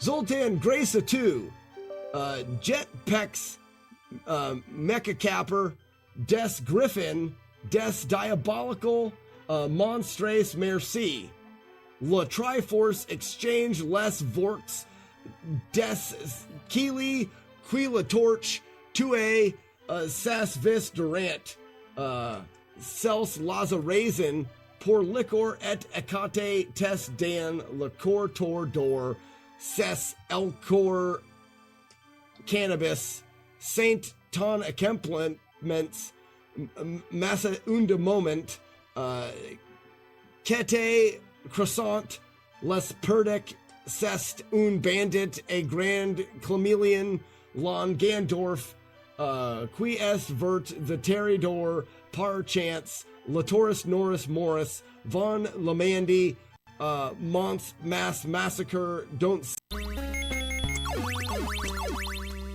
Zoltan Grace 2, Jetpex, Mecha Capper, Des Griffin, Des Diabolical, Monstrace Merci, La Triforce Exchange Les Vorks, Des Keely, Quila Torch, 2A, Sas Vis Durant, Cels Laza Raisin, Pour Liquor et Ecate Tes Dan Liquor Tor Dor, Ses Elcor Cannabis, Saint Ton Accomplishments, Massa Unda Moment, Kete Croissant, Les Perdek, Sest Un Bandit, A Grand Chameleon, Lon Gandorf, Qui Est Vert, Viteridor, Par Chance, Latoris Norris Morris, Von Lamandy, Mons Mass Massacre, Don't.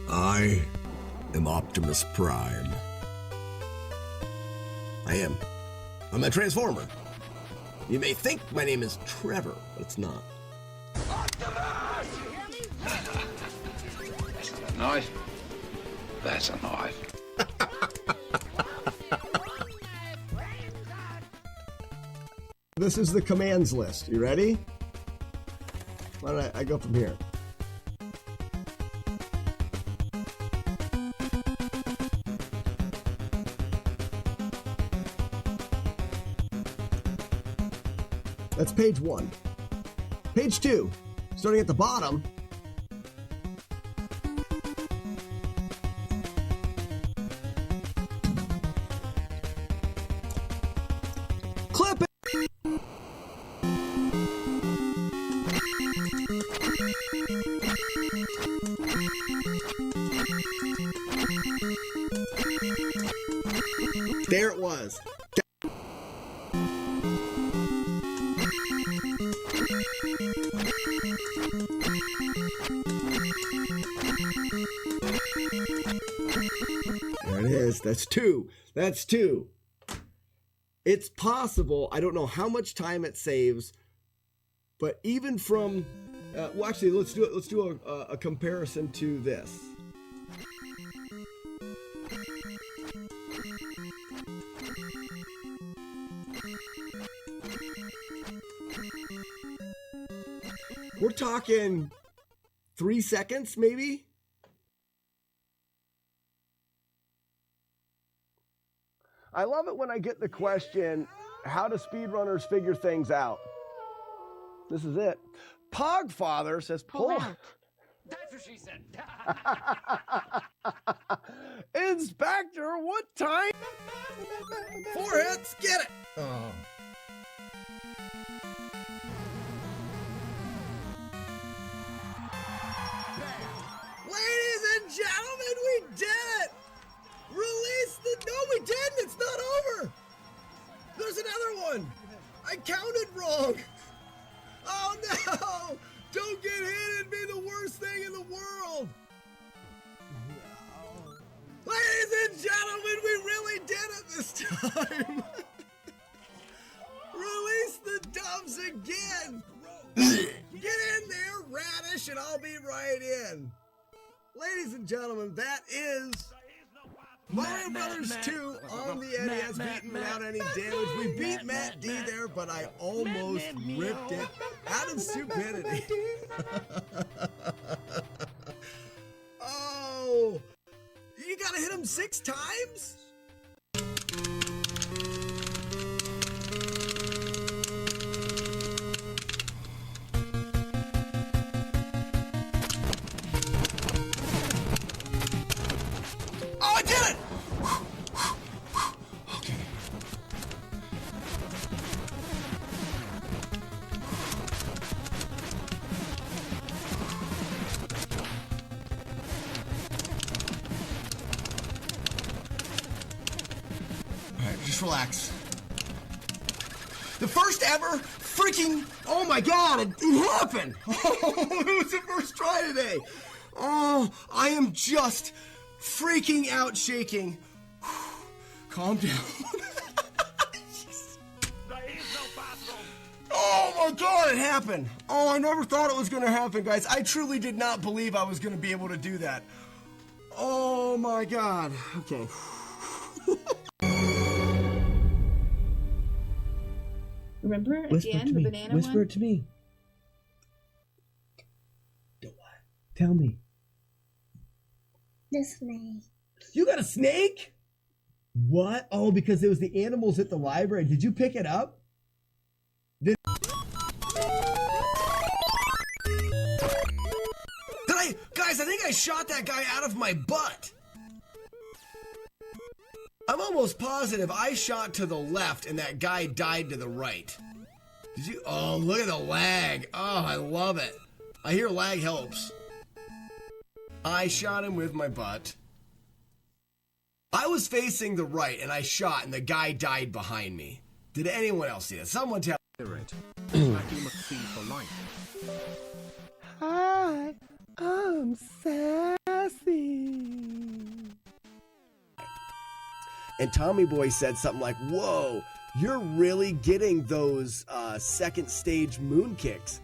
I am Optimus Prime. I am. I'm a Transformer. You may think my name is Trevor, but it's not. That's not a knife. That's a knife. This is the commands list. You ready? Why don't I go from here? That's page 1. Page 2, starting at the bottom. Clip it. There it was. There it is. That's 2. That's 2. It's possible. I don't know how much time it saves, but even from, well, actually, let's do it. Let's do a comparison to this. We're talking 3 seconds, maybe. I love it when I get the question, how do speedrunners figure things out? This is it. Pogfather says, pull out. That's what she said. Inspector, what time? 4 hits, get it! Oh. Ladies and gentlemen, we did it! Release the... No, we didn't! It's not over! There's another one! I counted wrong! Oh no! Don't get hit and be the worst thing in the world! No. Ladies and gentlemen, we really did it this time! Release the doves again! Get in there, Radish, and I'll be right in. Ladies and gentlemen, that is Mario Brothers 2 on the NES, beaten without any damage. We beat Matt D there, but I almost ripped it out of stupidity. Oh, you gotta hit him 6 times? Oh, I did it! Okay. All right, just relax. The first ever freaking, oh my God, it happened. Oh, it was the first try today. Oh, I am just freaking out, shaking. Calm down. Oh Oh, God, it happened. Oh, I never thought it was going to happen, guys. I truly did not believe I was going to be able to do that. Oh, my God. Okay. Remember at Whisper the end, to the me. banana Whisper one? it to me. Do what? Tell me. The snake. You got a snake? What? Oh, because it was the animals at the library. Did you pick it up? Guys, I think I shot that guy out of my butt. I'm almost positive I shot to the left and that guy died to the right. Did you? Oh, look at the lag. Oh, I love it. I hear lag helps. I shot him with my butt. I was facing the right and I shot and the guy died behind me. Did anyone else see that? Someone tell me. Hi, I'm sassy. And Tommy Boy said something like, whoa, you're really getting those second stage moon kicks.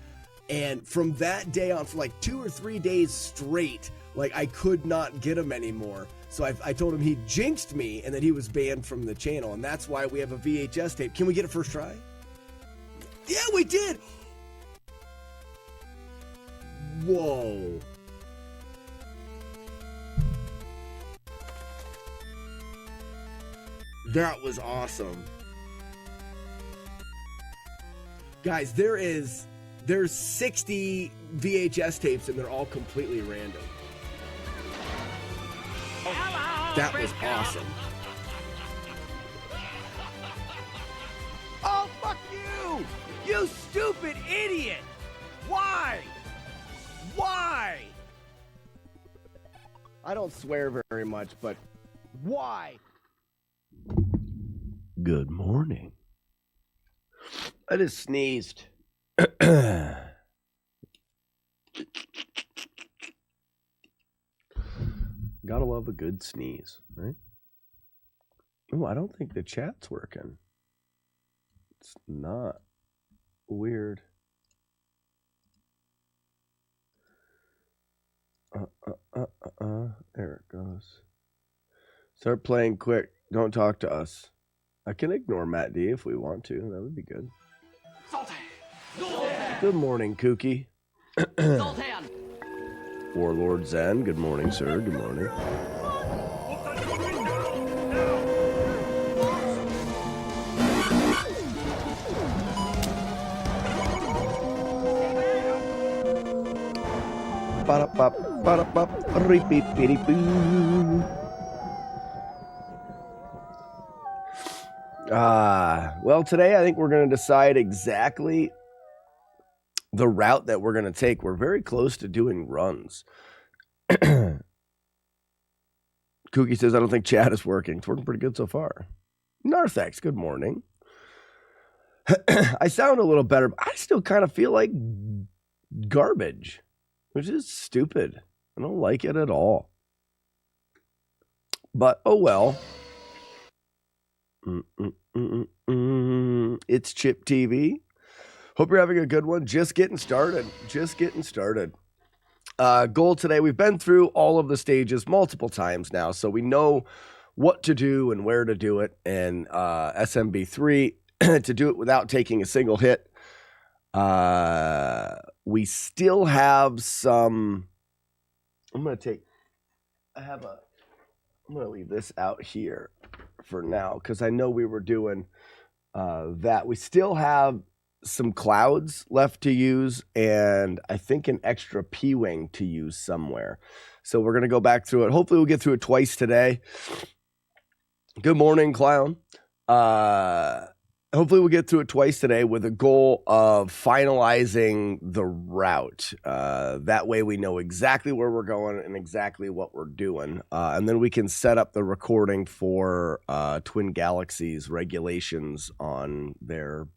And from that day on, for like 2 or 3 days straight, like I could not get him anymore. So I told him he jinxed me and that he was banned from the channel. And that's why we have a VHS tape. Can we get it first try? Yeah, we did. Whoa. That was awesome. Guys, there's 60 VHS tapes and they're all completely random. That was awesome. Oh, fuck you! You stupid idiot! Why? Why? I don't swear very much, but Why? good morning. I just sneezed. Gotta love a good sneeze, right? Oh, I don't think the chat's working. It's not. Weird. There it goes. Start playing quick. Don't talk to us. I can ignore Matt D if we want to. That would be good. Good morning, Kookie. Warlord Zen. Good morning, sir. Good morning. Ba-da-bop, ba-da-bop, repeat-pitty-boo. Well, today I think we're going to decide exactly the route that we're going to take. We're very close to doing runs. Kookie says, I don't think chat is working. It's working pretty good so far. Narthex, good morning. I sound a little better, but I still kind of feel like garbage, which is stupid. I don't like it at all. But, oh well. It's Chip TV. Hope you're having a good one. Just getting started. Goal today, we've been through all of the stages multiple times now, so we know what to do and where to do it. And SMB3, to do it without taking a single hit. We still have some. I'm going to leave this out here for now because I know we were doing that. We still have some clouds left to use and I think an extra P-Wing to use somewhere. So we're going to go back through it. Hopefully we'll get through it twice today. Good morning, Clown. Hopefully we'll get through it twice today with a goal of finalizing the route. That way we know exactly where we're going and exactly what we're doing. And then we can set up the recording for Twin Galaxies regulations on their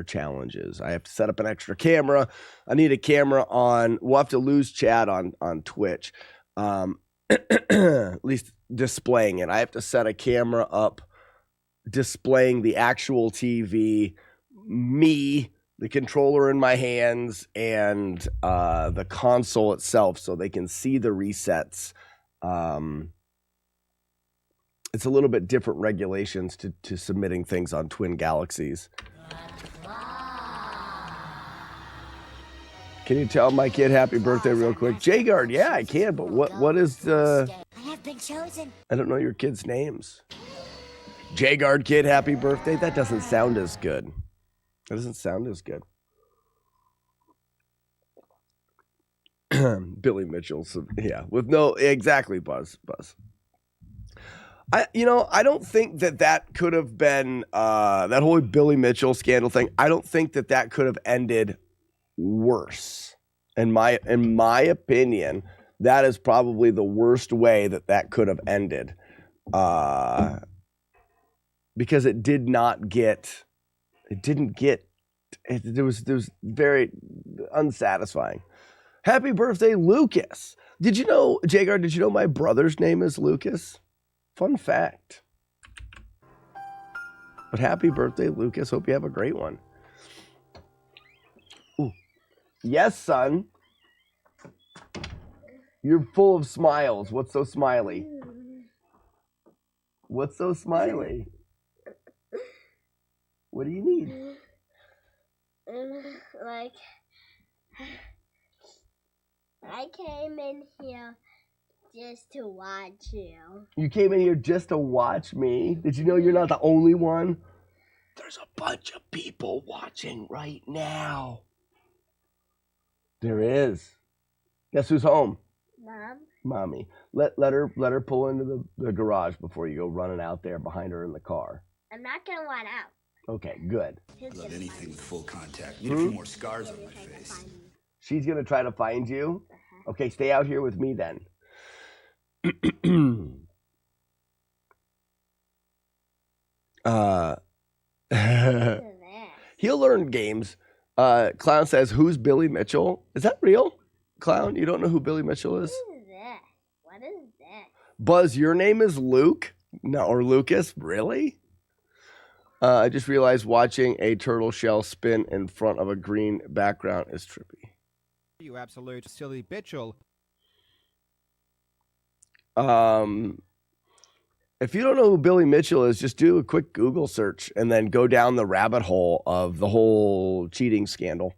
challenges. I have to set up an extra camera. I need a camera on. We'll have to lose chat on Twitch. At least displaying it. I have to set a camera up displaying the actual TV, me the controller in my hands and the console itself so they can see the resets. It's a little bit different regulations to submitting things on Twin Galaxies. Can you tell my kid happy birthday real quick? Jagard, yeah, I can, but what is the... I have been chosen. I don't know your kids' names. Jagard kid, happy birthday? That doesn't sound as good. That doesn't sound as good. Billy Mitchell, so, yeah, with no... Exactly, Buzz. I don't think that could have been... that whole Billy Mitchell scandal thing, I don't think that could have ended worse. In my opinion, that is probably the worst way that could have ended, because it was very unsatisfying. Happy birthday, Lucas. Did you know, Jagar, did you know my brother's name is Lucas? Fun fact. But happy birthday, Lucas. Hope you have a great one. Ooh. Yes, son. You're full of smiles. What's so smiley? What's so smiley? What do you need? Like, I came in here just to watch you. You came in here just to watch me? Did you know you're not the only one? There's a bunch of people watching right now. There is. Guess who's home? Mom? Mommy. Let her pull into the garage before you go running out there behind her in the car. I'm not gonna run out. Okay, good. Love anything with full contact. Need a few more scars on my face. She's gonna try to find you? Okay, stay out here with me then. He'll learn games. Clown says, who's Billy Mitchell? Is that real? Clown, you don't know who Billy Mitchell is? What is that? What is that? Buzz, your name is Luke? No, or Lucas? Really? I just realized watching a turtle shell spin in front of a green background is trippy. You absolute silly bitchel. If you don't know who Billy Mitchell is, just do a quick Google search and then go down the rabbit hole of the whole cheating scandal.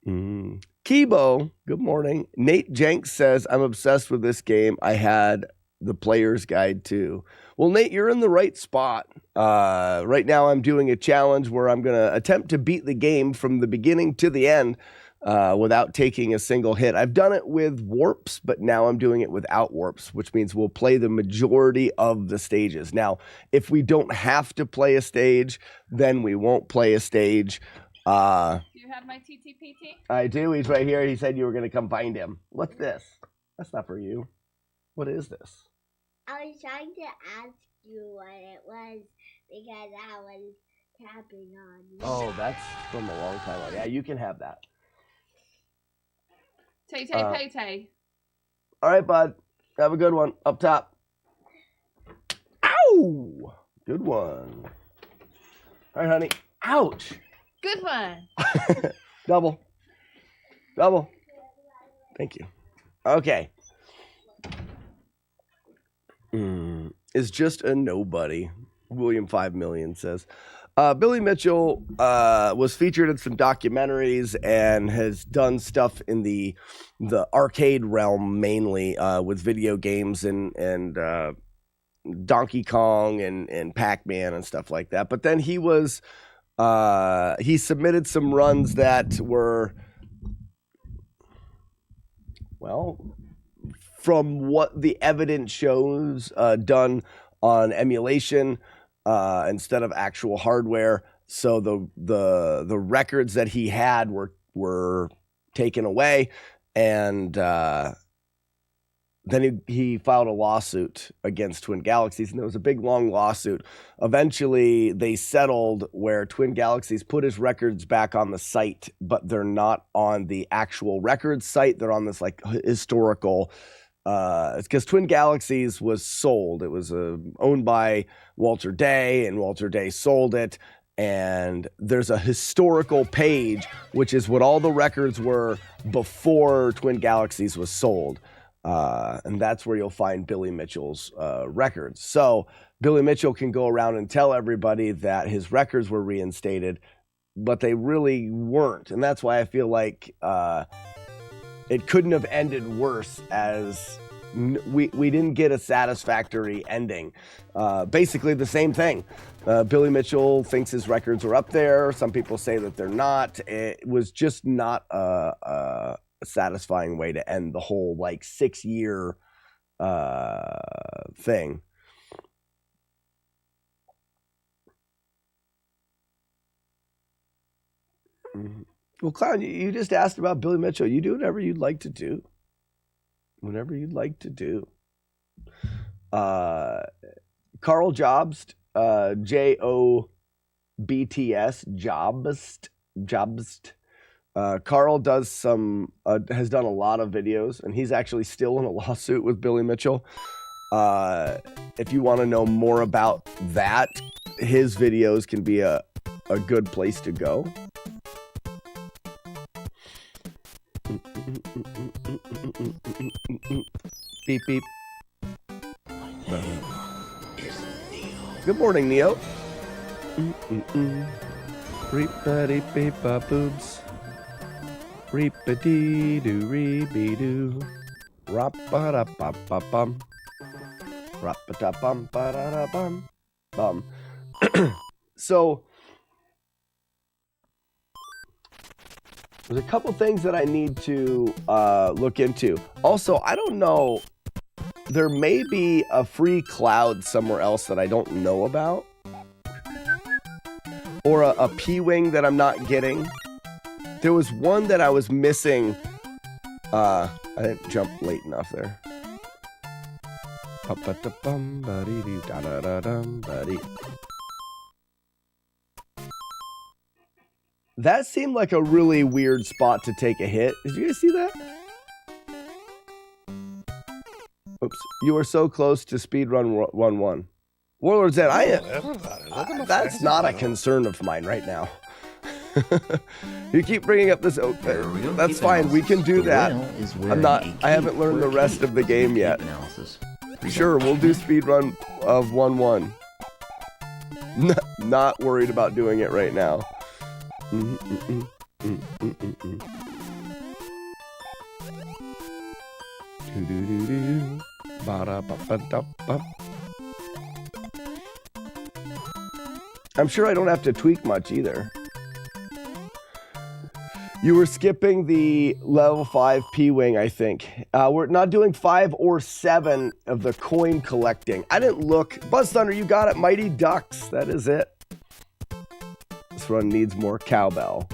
Kibo, good morning. Nate Jenks says, I'm obsessed with this game. I had the player's guide too. Well, Nate, you're in the right spot. Right now I'm doing a challenge where I'm going to attempt to beat the game from the beginning to the end without taking a single hit. I've done it with warps, but now I'm doing it without warps, which means we'll play the majority of the stages. Now, if we don't have to play a stage, then we won't play a stage. Do you have my TTPT? I do. He's right here. He said you were going to come find him. What's this? That's not for you. What is this? I was trying to ask you what it was because I was tapping on you. Oh, that's from a long time ago. Yeah, you can have that. Tay. All right, bud. Have a good one. Up top. Ow! Good one. All right, honey. Ouch! Good one. Double. Thank you. Okay. Is just a nobody. William 5 million says. Billy Mitchell was featured in some documentaries and has done stuff in the arcade realm mainly with video games and Donkey Kong and Pac-Man and stuff like that. But then he submitted some runs that were, well, from what the evidence shows, done on emulation instead of actual hardware. So the records that he had were taken away, and then he filed a lawsuit against Twin Galaxies, and there was a big, long lawsuit. Eventually, they settled where Twin Galaxies put his records back on the site, but they're not on the actual records site. They're on this like historical. It's because Twin Galaxies was sold. It was owned by Walter Day, and Walter Day sold it. and there's a historical page, which is what all the records were before Twin Galaxies was sold. And that's where you'll find Billy Mitchell's records. So Billy Mitchell can go around and tell everybody that his records were reinstated, but they really weren't. And that's why I feel like it couldn't have ended worse, as we didn't get a satisfactory ending. Basically the same thing. Billy Mitchell thinks his records are up there. Some people say that they're not. It was just not a satisfying way to end the whole 6-year thing. Well, Clown, you just asked about Billy Mitchell. You do whatever you'd like to do. Whatever you'd like to do. Carl Jobst, Jobst, Jobst. Carl does has done a lot of videos, and he's actually still in a lawsuit with Billy Mitchell. If you want to know more about that, his videos can be a good place to go. Beep beep. Good morning, Neo. Reep-a-dee-beep-a boobs. Reep-a-dee-doo-ree-be-doo. Rap-a-da-ba-ba-bum. Rap-a-da-bum-ba-da-da-bum. Bum. So, there's a couple things that I need to look into. Also, I don't know. There may be a free cloud somewhere else that I don't know about. Or a P-Wing that I'm not getting. There was one that I was missing. I didn't jump late enough there. That seemed like a really weird spot to take a hit. Did you guys see that? Oops. You are so close to speedrun 1-1. Warlord said, that's not a concern of mine right now. You keep bringing up this. Okay, that's fine. We can do that. I haven't learned the rest of the game yet. Sure, we'll do speedrun of 1-1. Not worried about doing it right now. I'm sure I don't have to tweak much either. You were skipping the level 5 P-Wing, I think. We're not doing 5 or 7 of the coin collecting. I didn't look. Buzz Thunder, you got it. Mighty Ducks. That is it. This run needs more cowbell.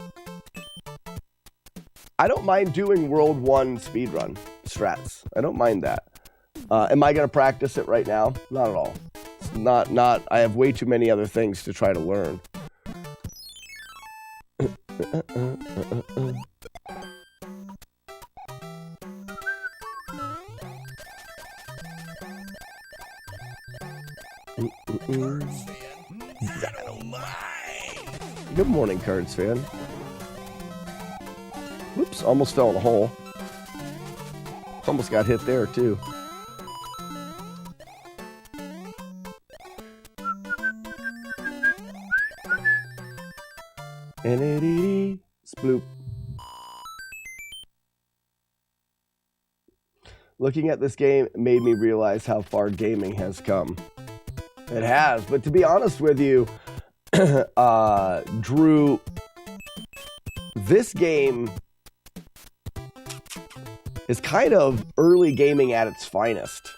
I don't mind doing World 1 speedrun strats. I don't mind that. Am I going to practice it right now? Not at all. It's not. I have way too many other things to try to learn. Good morning, Cards fan. Whoops, almost fell in a hole. Almost got hit there, too. N-A-D-D, sploop. Looking at this game made me realize how far gaming has come. It has, but to be honest with you, Drew, this game is kind of early gaming at its finest.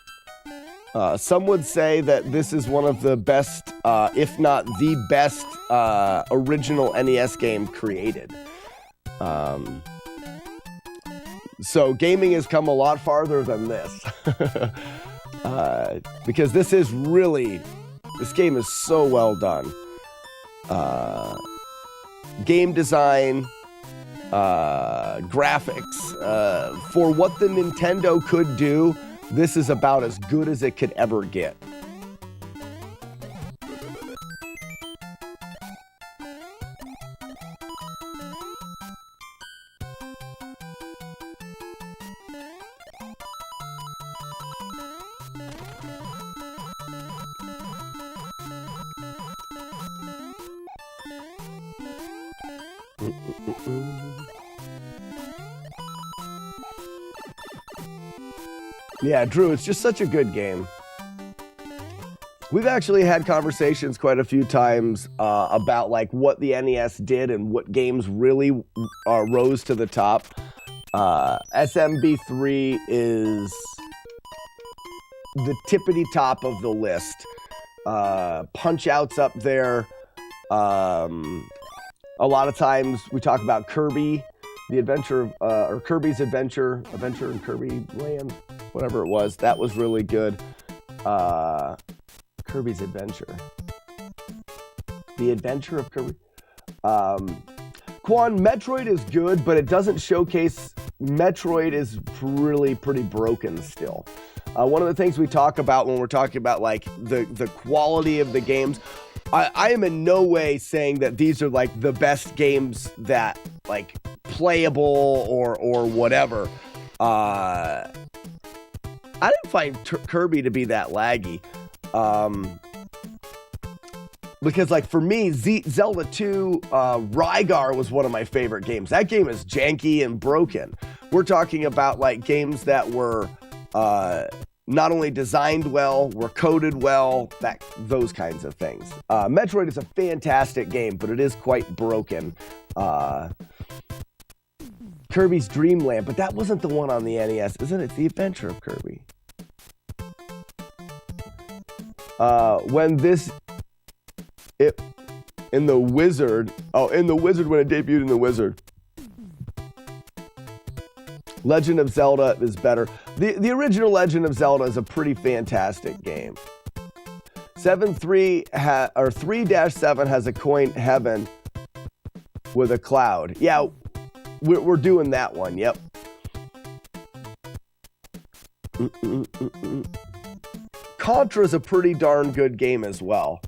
Some would say that this is one of the best, if not the best, original NES game created. So gaming has come a lot farther than this. Because this game is so well done. Game design, graphics, for what the Nintendo could do, this is about as good as it could ever get. Yeah, Drew, it's just such a good game. We've actually had conversations quite a few times about like what the NES did and what games really rose to the top. SMB3 is the tippity top of the list. Punch-Out's up there. A lot of times we talk about Kirby, the Adventure of, or Kirby's Adventure in Kirby Land, whatever it was. That was really good. Kirby's Adventure. The Adventure of Kirby. Quan, Metroid is good, but it doesn't showcase. Metroid is really pretty broken still. One of the things we talk about when we're talking about like the quality of the games, I am in no way saying that these are like the best games that like playable or whatever. I didn't find Kirby to be that laggy. Because like for me, Zelda 2, Rygar was one of my favorite games. That game is janky and broken. We're talking about like games that were not only designed well, were coded well, those kinds of things. Metroid is a fantastic game, but it is quite broken. Kirby's Dream Land, but that wasn't the one on the NES, isn't it? It's the Adventure of Kirby. In the Wizard when it debuted in the Wizard. Legend of Zelda is better. The original Legend of Zelda is a pretty fantastic game. 3-7 has a coin heaven with a cloud. Yeah, we're doing that one. Yep. Contra is a pretty darn good game as well.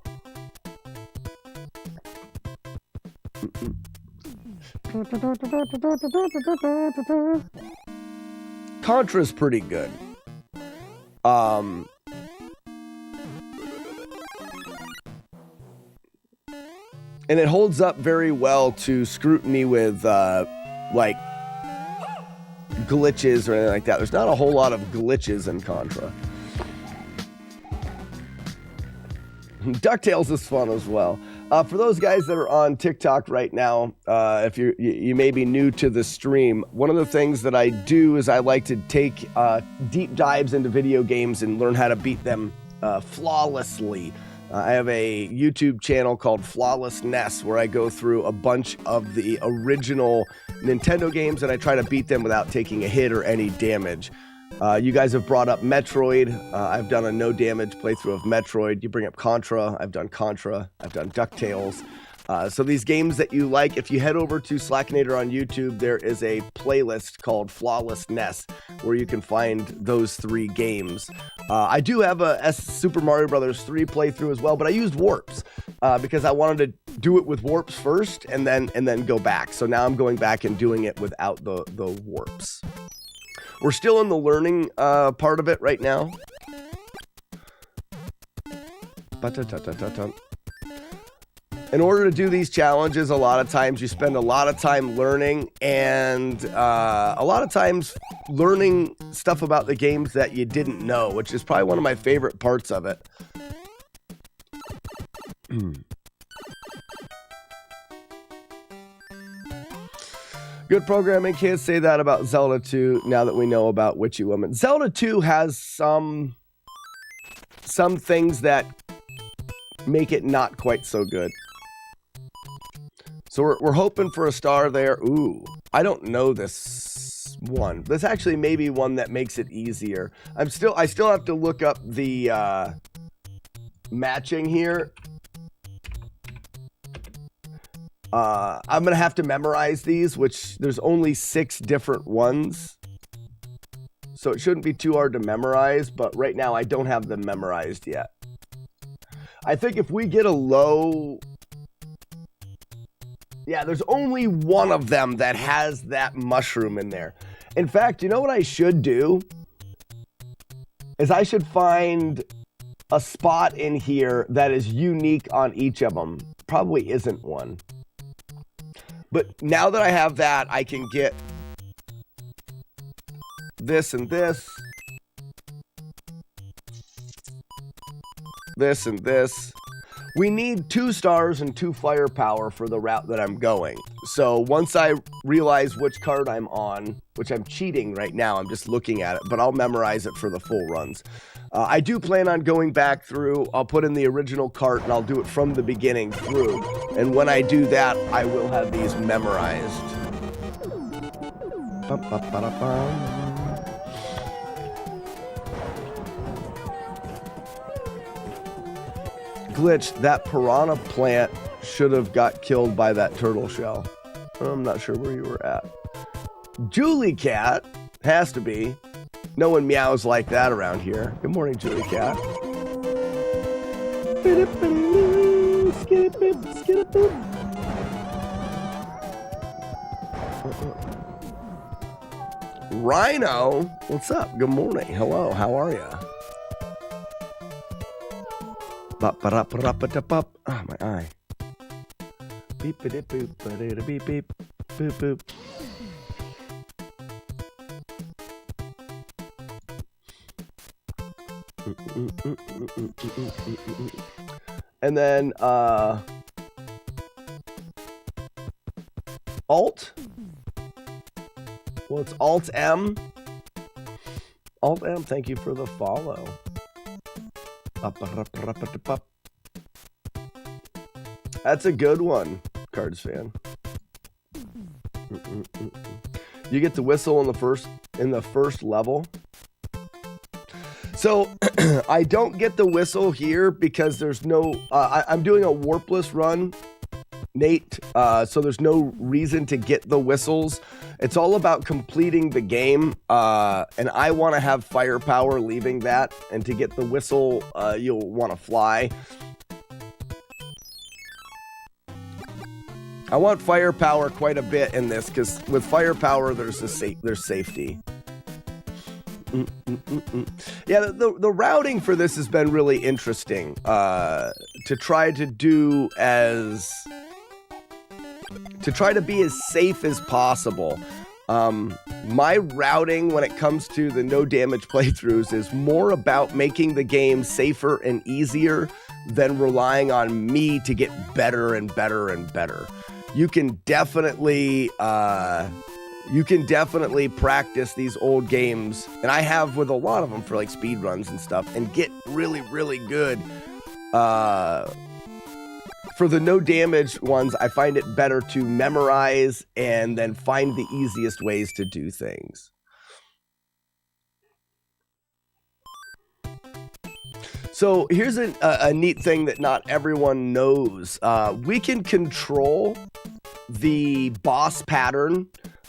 Contra's pretty good. And it holds up very well to scrutiny with like glitches or anything like that. There's not a whole lot of glitches in Contra. DuckTales is fun as well. For those guys that are on TikTok right now, if you may be new to the stream, one of the things that I do is I like to take deep dives into video games and learn how to beat them flawlessly. I have a YouTube channel called FlawlessNES where I go through a bunch of the original Nintendo games and I try to beat them without taking a hit or any damage. You guys have brought up Metroid. I've done a no damage playthrough of Metroid. You bring up Contra. I've done Contra. I've done DuckTales. So these games that you like, if you head over to Slackinator on YouTube, there is a playlist called FlawlessNES where you can find those three games. I do have a Super Mario Bros. 3 playthrough as well, but I used warps because I wanted to do it with warps first and then go back. So now I'm going back and doing it without the warps. We're still in the learning part of it right now. In order to do these challenges, a lot of times you spend a lot of time learning and a lot of times learning stuff about the games that you didn't know, which is probably one of my favorite parts of it. Good programming, can't say that about Zelda 2 now that we know about Witchy Woman. Zelda 2 has some things that make it not quite so good. So we're hoping for a star there. Ooh, I don't know this one. This actually may be one that makes it easier. I still have to look up the matching here. I'm gonna have to memorize these, which there's only 6 different ones. So it shouldn't be too hard to memorize, but right now I don't have them memorized yet. I think if we get a low... Yeah, there's only one of them that has that mushroom in there. In fact, you know what I should do? Is I should find a spot in here that is unique on each of them. Probably isn't one. But now that I have that, I can get this and this. This and this. We need 2 stars and 2 firepower for the route that I'm going. So once I realize which card I'm on, which I'm cheating right now, I'm just looking at it, but I'll memorize it for the full runs. I do plan on going back through. I'll put in the original cart and I'll do it from the beginning through. And when I do that, I will have these memorized. Glitch, that piranha plant should have got killed by that turtle shell. I'm not sure where you were at. Julie Cat has to be. No one meows like that around here. Good morning, Julie Cat. Rhino, what's up? Good morning. Hello, how are you? Ah, my eye. Beep beep boop beep beep boop boop. And then Alt. Well, it's Alt M. Alt M, thank you for the follow. That's a good one, Cards fan. You get the whistle in the first level. So I don't get the whistle here because there's no. I'm doing a warpless run, Nate. So there's no reason to get the whistles. It's all about completing the game, and I want to have firepower leaving that, and to get the whistle, you'll want to fly. I want firepower quite a bit in this, because with firepower, there's safety. Yeah, the routing for this has been really interesting, to try to be as safe as possible. My routing when it comes to the no damage playthroughs is more about making the game safer and easier than relying on me to get better and better and better. You can definitely practice these old games, and I have with a lot of them for like speed runs and stuff, and get really, really good. For the no damage ones, I find it better to memorize and then find the easiest ways to do things. So here's a neat thing that not everyone knows. We can control the boss pattern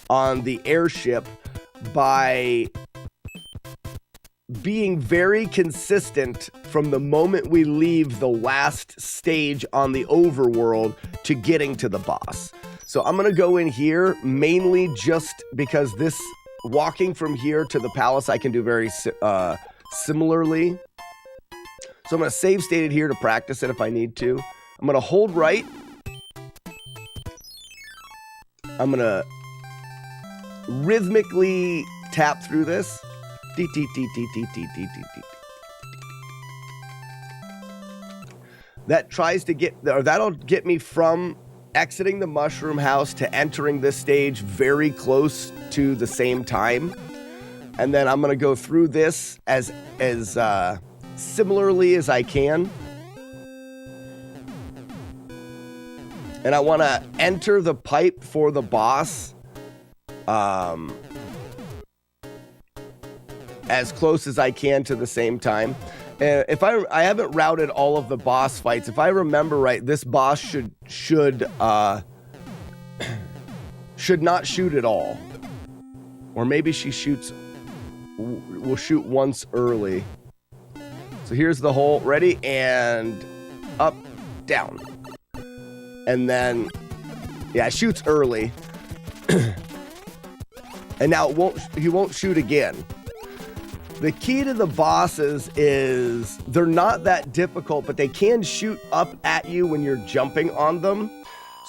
on the airship by being very consistent from the moment we leave the last stage on the overworld to getting to the boss. So I'm going to go in here mainly just because this walking from here to the palace I can do very similarly. So I'm going to save state it here to practice it if I need to. I'm going to hold right. I'm going to rhythmically tap through this. That tries to get, or that'll get me from exiting the mushroom house to entering this stage very close to the same time. And then I'm going to go through this as similarly as I can. And I want to enter the pipe for the boss as close as I can to the same time. And if I haven't routed all of the boss fights, if I remember right, this boss should not shoot at all. Or maybe she will shoot once early. So here's the hole. Ready? And up, down. And then, yeah, it shoots early. And now he won't shoot again. The key to the bosses is they're not that difficult, but they can shoot up at you when you're jumping on them.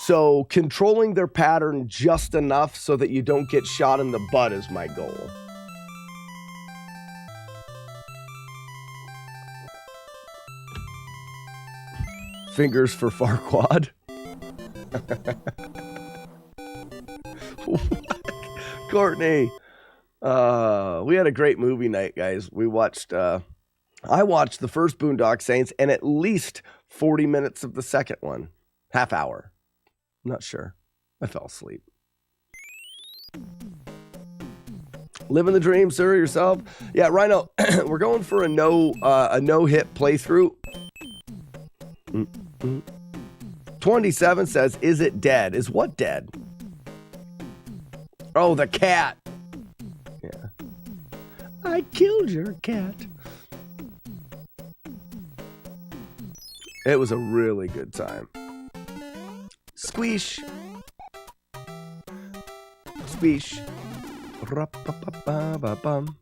So controlling their pattern just enough so that you don't get shot in the butt is my goal. Fingers for Farquaad. Courtney. We had a great movie night, guys. We watched I watched the first Boondock Saints and at least 40 minutes of the second one. Half hour. I'm not sure. I fell asleep. Living the dream, sir, yourself. Yeah, Rhino, we're going for a no-hit playthrough. 27 says, is it dead? Is what dead? Oh, the cat. Yeah. I killed your cat. It was a really good time. Squeesh. Squeesh. Ra-pa-pa-pa-ba-bum.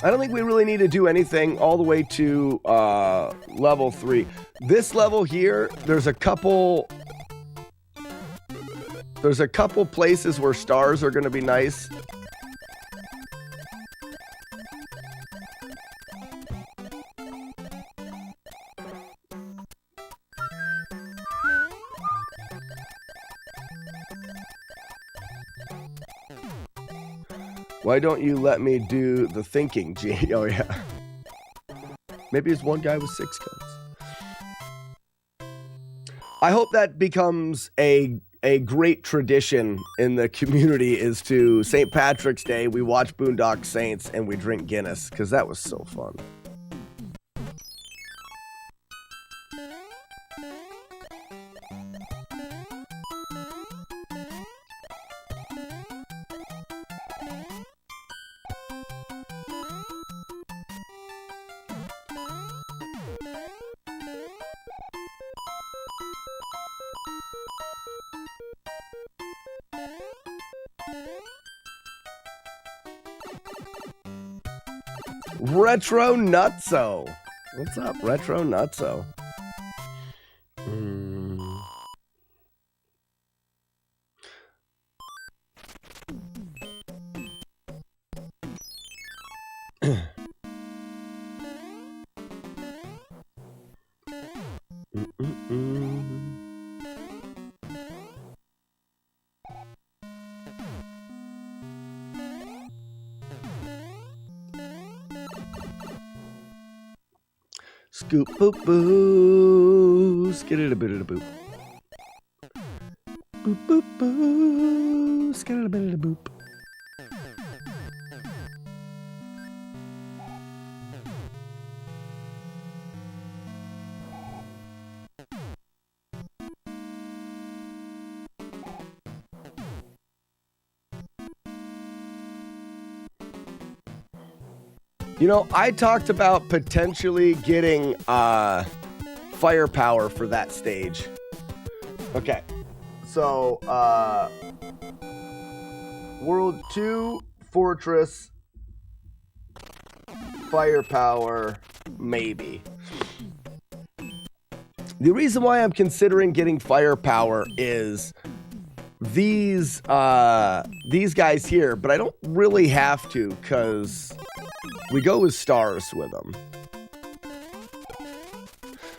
I don't think we really need to do anything all the way to level 3. This level here, there's a couple places where stars are going to be nice. Why don't you let me do the thinking, G? Oh, yeah. Maybe it's one guy with 6 guns. I hope that becomes a great tradition in the community is to St. Patrick's Day, we watch Boondock Saints and we drink Guinness, because that was so fun. Retro Nutso. What's up, Retro Nutso? Scoop boop boo, skitty bit of boop. Boop boop boo, skitty bit of boop. You know, I talked about potentially getting firepower for that stage. Okay, so World 2, Fortress, firepower, maybe. The reason why I'm considering getting firepower is these guys here, but I don't really have to because we go with stars with them.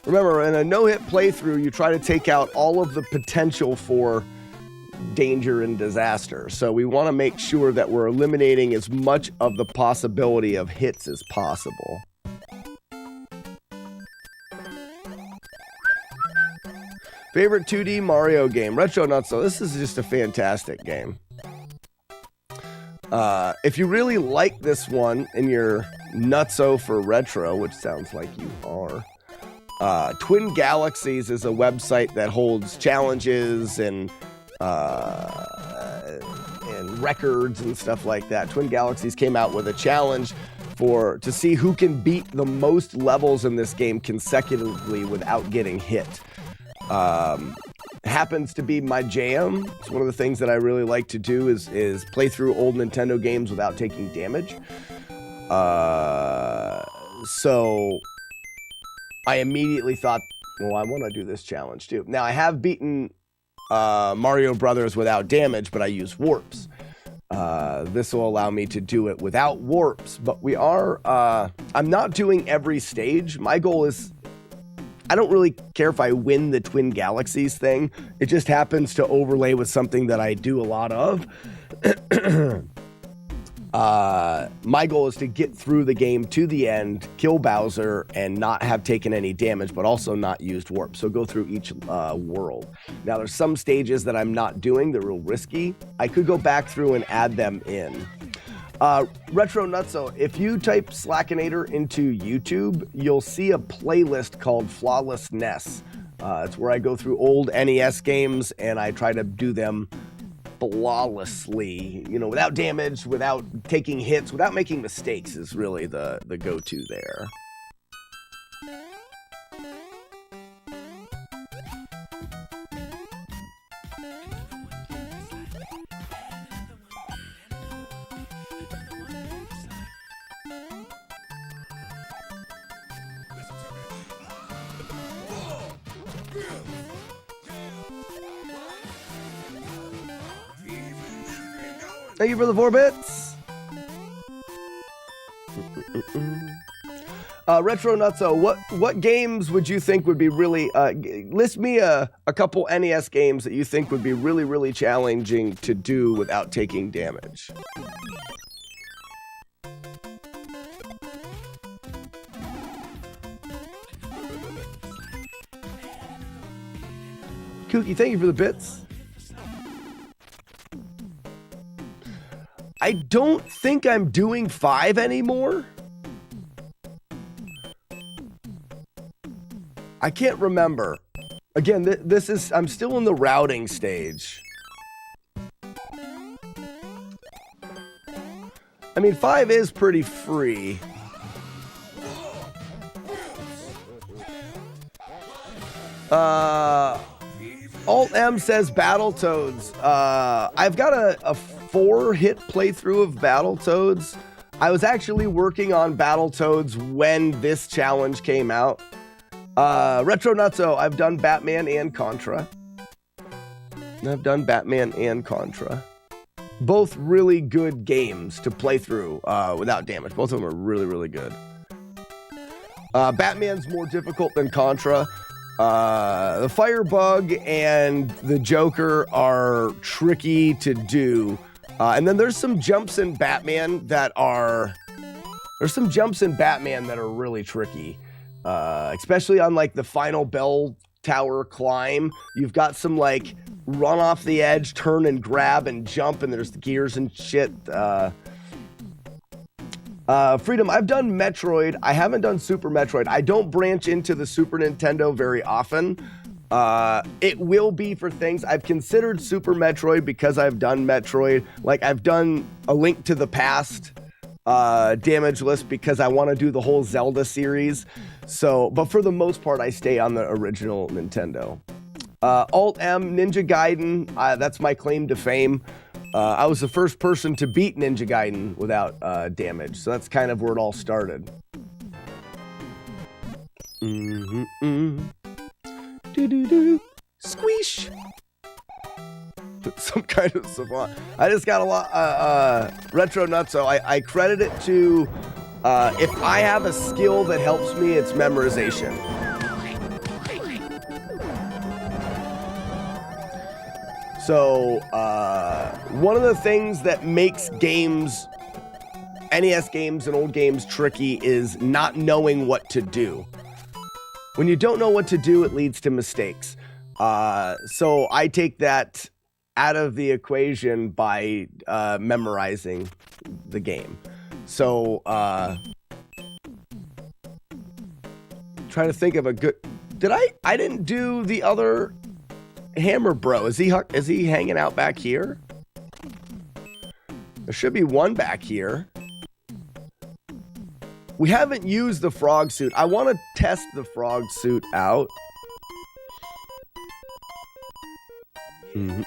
Remember, in a no-hit playthrough, you try to take out all of the potential for danger and disaster. So we want to make sure that we're eliminating as much of the possibility of hits as possible. Favorite 2D Mario game? Retro Nutso. This is just a fantastic game. If you really like this one and you're nutso for retro, which sounds like you are, Twin Galaxies is a website that holds challenges and records and stuff like that. Twin Galaxies came out with a challenge to see who can beat the most levels in this game consecutively without getting hit. Happens to be my jam. It's one of the things that I really like to do is play through old Nintendo games without taking damage. So I immediately thought Well, I want to do this challenge too. Now, I have beaten Mario Brothers without damage, but I use warps. This will allow me to do it without warps, but we are, I'm not doing every stage. My goal is, I don't really care if I win the Twin Galaxies thing. It just happens to overlay with something that I do a lot of. My goal is to get through the game to the end, kill Bowser, and not have taken any damage, but also not used warp. So go through each world. Now, there's some stages that I'm not doing. They're real risky. I could go back through and add them in. Retro Nutso, if you type Slackinator into YouTube, you'll see a playlist called FlawlessNES. It's where I go through old NES games and I try to do them flawlessly, you know, without damage, without taking hits, without making mistakes is really the go-to there. Thank you for the 4 bits. Retro Nutso, what games would you think would be really, list me a couple NES games that you think would be really, really challenging to do without taking damage. Kooky, thank you for the bits. I don't think I'm doing 5 anymore. I can't remember. Again, this is, I'm still in the routing stage. I mean, 5 is pretty free. Alt-M says Battletoads. I've got a 4-hit playthrough of Battletoads. I was actually working on Battletoads when this challenge came out. Retro Nutso, I've done Batman and Contra. Both really good games to play through without damage. Both of them are really, really good. Batman's more difficult than Contra. The Firebug and the Joker are tricky to do. And then there's some jumps in Batman that are really tricky. Especially on like the final bell tower climb. You've got some like run off the edge, turn and grab and jump, and there's the gears and shit. Freedom, I've done Metroid. I haven't done Super Metroid. I don't branch into the Super Nintendo very often. It will be for things. I've considered Super Metroid because I've done Metroid. Like I've done A Link to the Past damage list because I want to do the whole Zelda series. So, but for the most part, I stay on the original Nintendo. Alt-M, Ninja Gaiden, that's my claim to fame. I was the first person to beat Ninja Gaiden without damage, so that's kind of where it all started. Squeesh! Some kind of savant. I just got a lot, Retro Nutso. I credit it to, if I have a skill that helps me, it's memorization. So, one of the things that makes games, NES games and old games tricky is not knowing what to do. When you don't know what to do, it leads to mistakes. So I take that out of the equation by memorizing the game. So, trying to think of a good, I didn't do the other Hammer Bro. Is he hanging out back here? There should be one back here. We haven't used the frog suit. I want to test the frog suit out. Need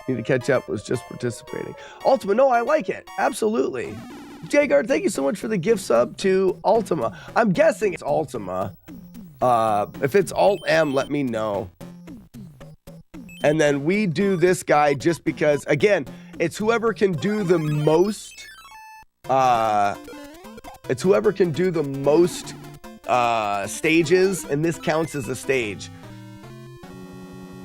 to catch up, was just participating. Ultima, no, I like it. Absolutely. Jagard, thank you so much for the gift sub to Ultima. I'm guessing it's Ultima. If it's Alt M, let me know. And then we do this guy just because, again, it's whoever can do the most. It's whoever can do the most stages, and this counts as a stage.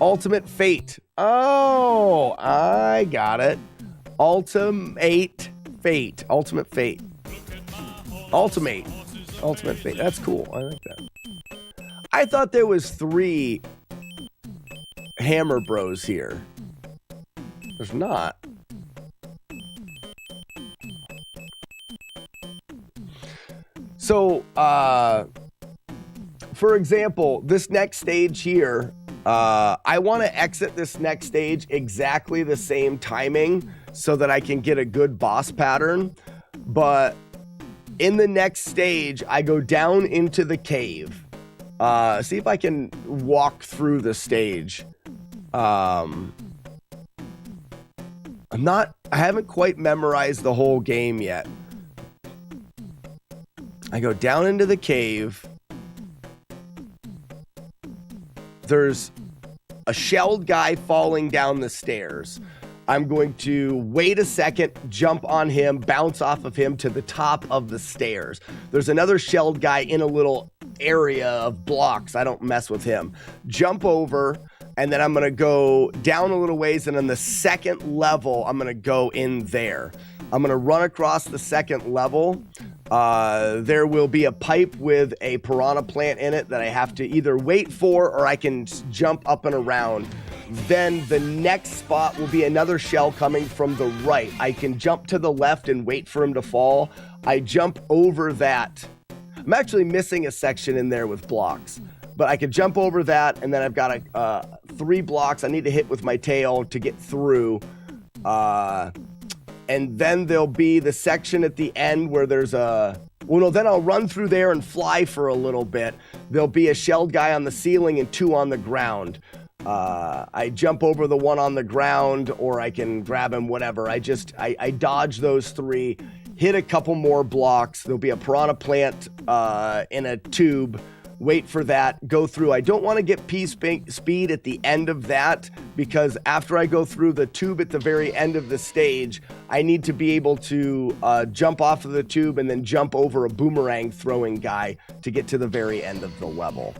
Ultimate Fate. Oh, I got it. Ultimate Fate. Ultimate Fate. Ultimate Fate. That's cool. I like that. I thought there was 3 Hammer Bros here. There's not. So, for example, this next stage here, I want to exit this next stage exactly the same timing so that I can get a good boss pattern. But in the next stage, I go down into the cave. See if I can walk through the stage. I haven't quite memorized the whole game yet. I go down into the cave. There's a shelled guy falling down the stairs. I'm going to wait a second, jump on him, bounce off of him to the top of the stairs. There's another shelled guy in a little area of blocks. I don't mess with him. Jump over, and then I'm going to go down a little ways, and on the second level, I'm going to go in there. I'm going to run across the second level. There will be a pipe with a piranha plant in it that I have to either wait for or I can jump up and around. Then the next spot will be another shell coming from the right. I can jump to the left and wait for him to fall. I jump over that. I'm actually missing a section in there with blocks, but I can jump over that, and then I've got 3 blocks I need to hit with my tail to get through. And then there'll be the section at the end where there's then I'll run through there and fly for a little bit. There'll be a shelled guy on the ceiling and 2 on the ground. I jump over the one on the ground, or I can grab him, whatever. I dodge those 3, hit a couple more blocks. There'll be a piranha plant in a tube. Wait for that, go through. I don't want to get speed at the end of that, because after I go through the tube at the very end of the stage, I need to be able to jump off of the tube and then jump over a boomerang throwing guy to get to the very end of the level.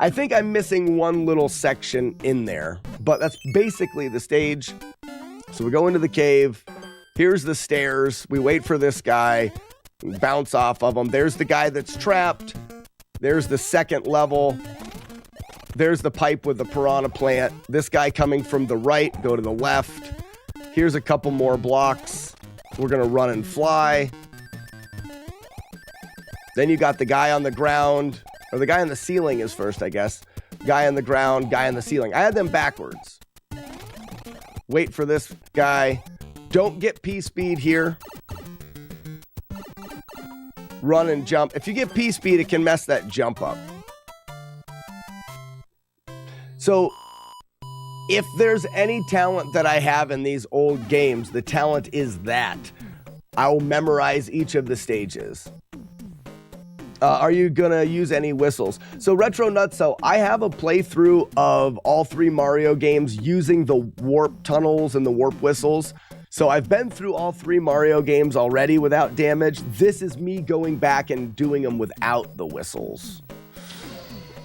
I think I'm missing one little section in there, but that's basically the stage. So we go into the cave. Here's the stairs. We wait for this guy. Bounce off of him. There's the guy that's trapped. There's the second level. There's the pipe with the piranha plant. This guy coming from the right, go to the left. Here's a couple more blocks. We're going to run and fly. Then you got the guy on the ground, or the guy on the ceiling is first, I guess. Guy on the ground, guy on the ceiling. I had them backwards. Wait for this guy. Don't get P-speed here. Run and jump. If you get P-speed, it can mess that jump up. So, if there's any talent that I have in these old games, the talent is that I will memorize each of the stages. Are you gonna use any whistles? So, Retro Nutso, I have a playthrough of all 3 Mario games using the warp tunnels and the warp whistles. So I've been through all 3 Mario games already without damage. This is me going back and doing them without the whistles.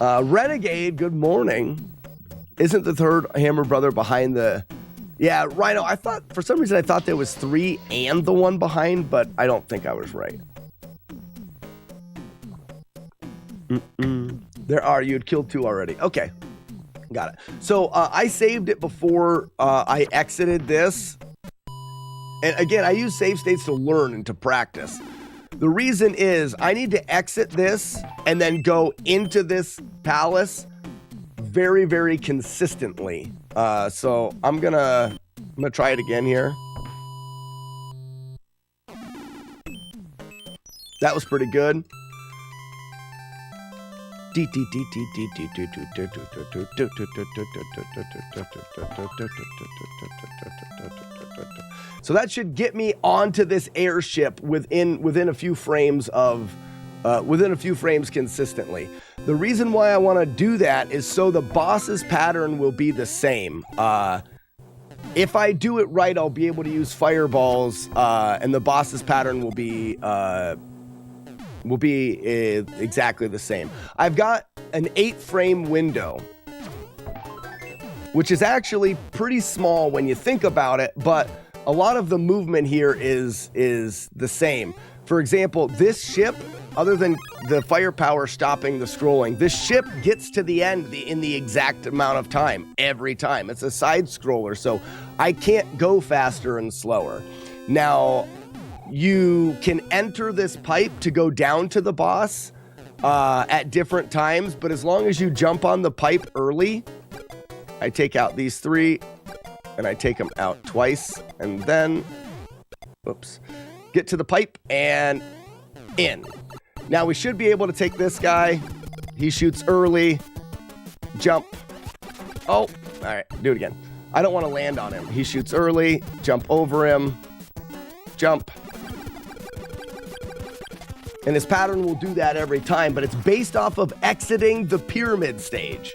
Renegade, good morning. Isn't the 3rd Hammer Brother behind the... Yeah, Rhino, for some reason I thought there was 3 and the one behind, but I don't think I was right. There are, you'd killed 2 already. Okay, got it. So I saved it before I exited this. And again, I use save states to learn and to practice. The reason is I need to exit this and then go into this palace very, very consistently. So I'm gonna try it again here. That was pretty good. So that should get me onto this airship within a few frames of within a few frames consistently. The reason why I want to do that is so the boss's pattern will be the same. If I do it right, I'll be able to use fireballs, and the boss's pattern will be exactly the same. I've got an 8-frame window, which is actually pretty small when you think about it, but a lot of the movement here is the same. For example, this ship, other than the firepower stopping the scrolling, this ship gets to the end in the exact amount of time every time. It's a side scroller, so I can't go faster and slower. Now, you can enter this pipe to go down to the boss at different times, but as long as you jump on the pipe early, I take out these 3, and I take them out twice, and then, whoops, get to the pipe and in. Now we should be able to take this guy. He shoots early. Jump. Oh, all right, do it again. I don't want to land on him. He shoots early. Jump over him. Jump. And his pattern will do that every time, but it's based off of exiting the pyramid stage.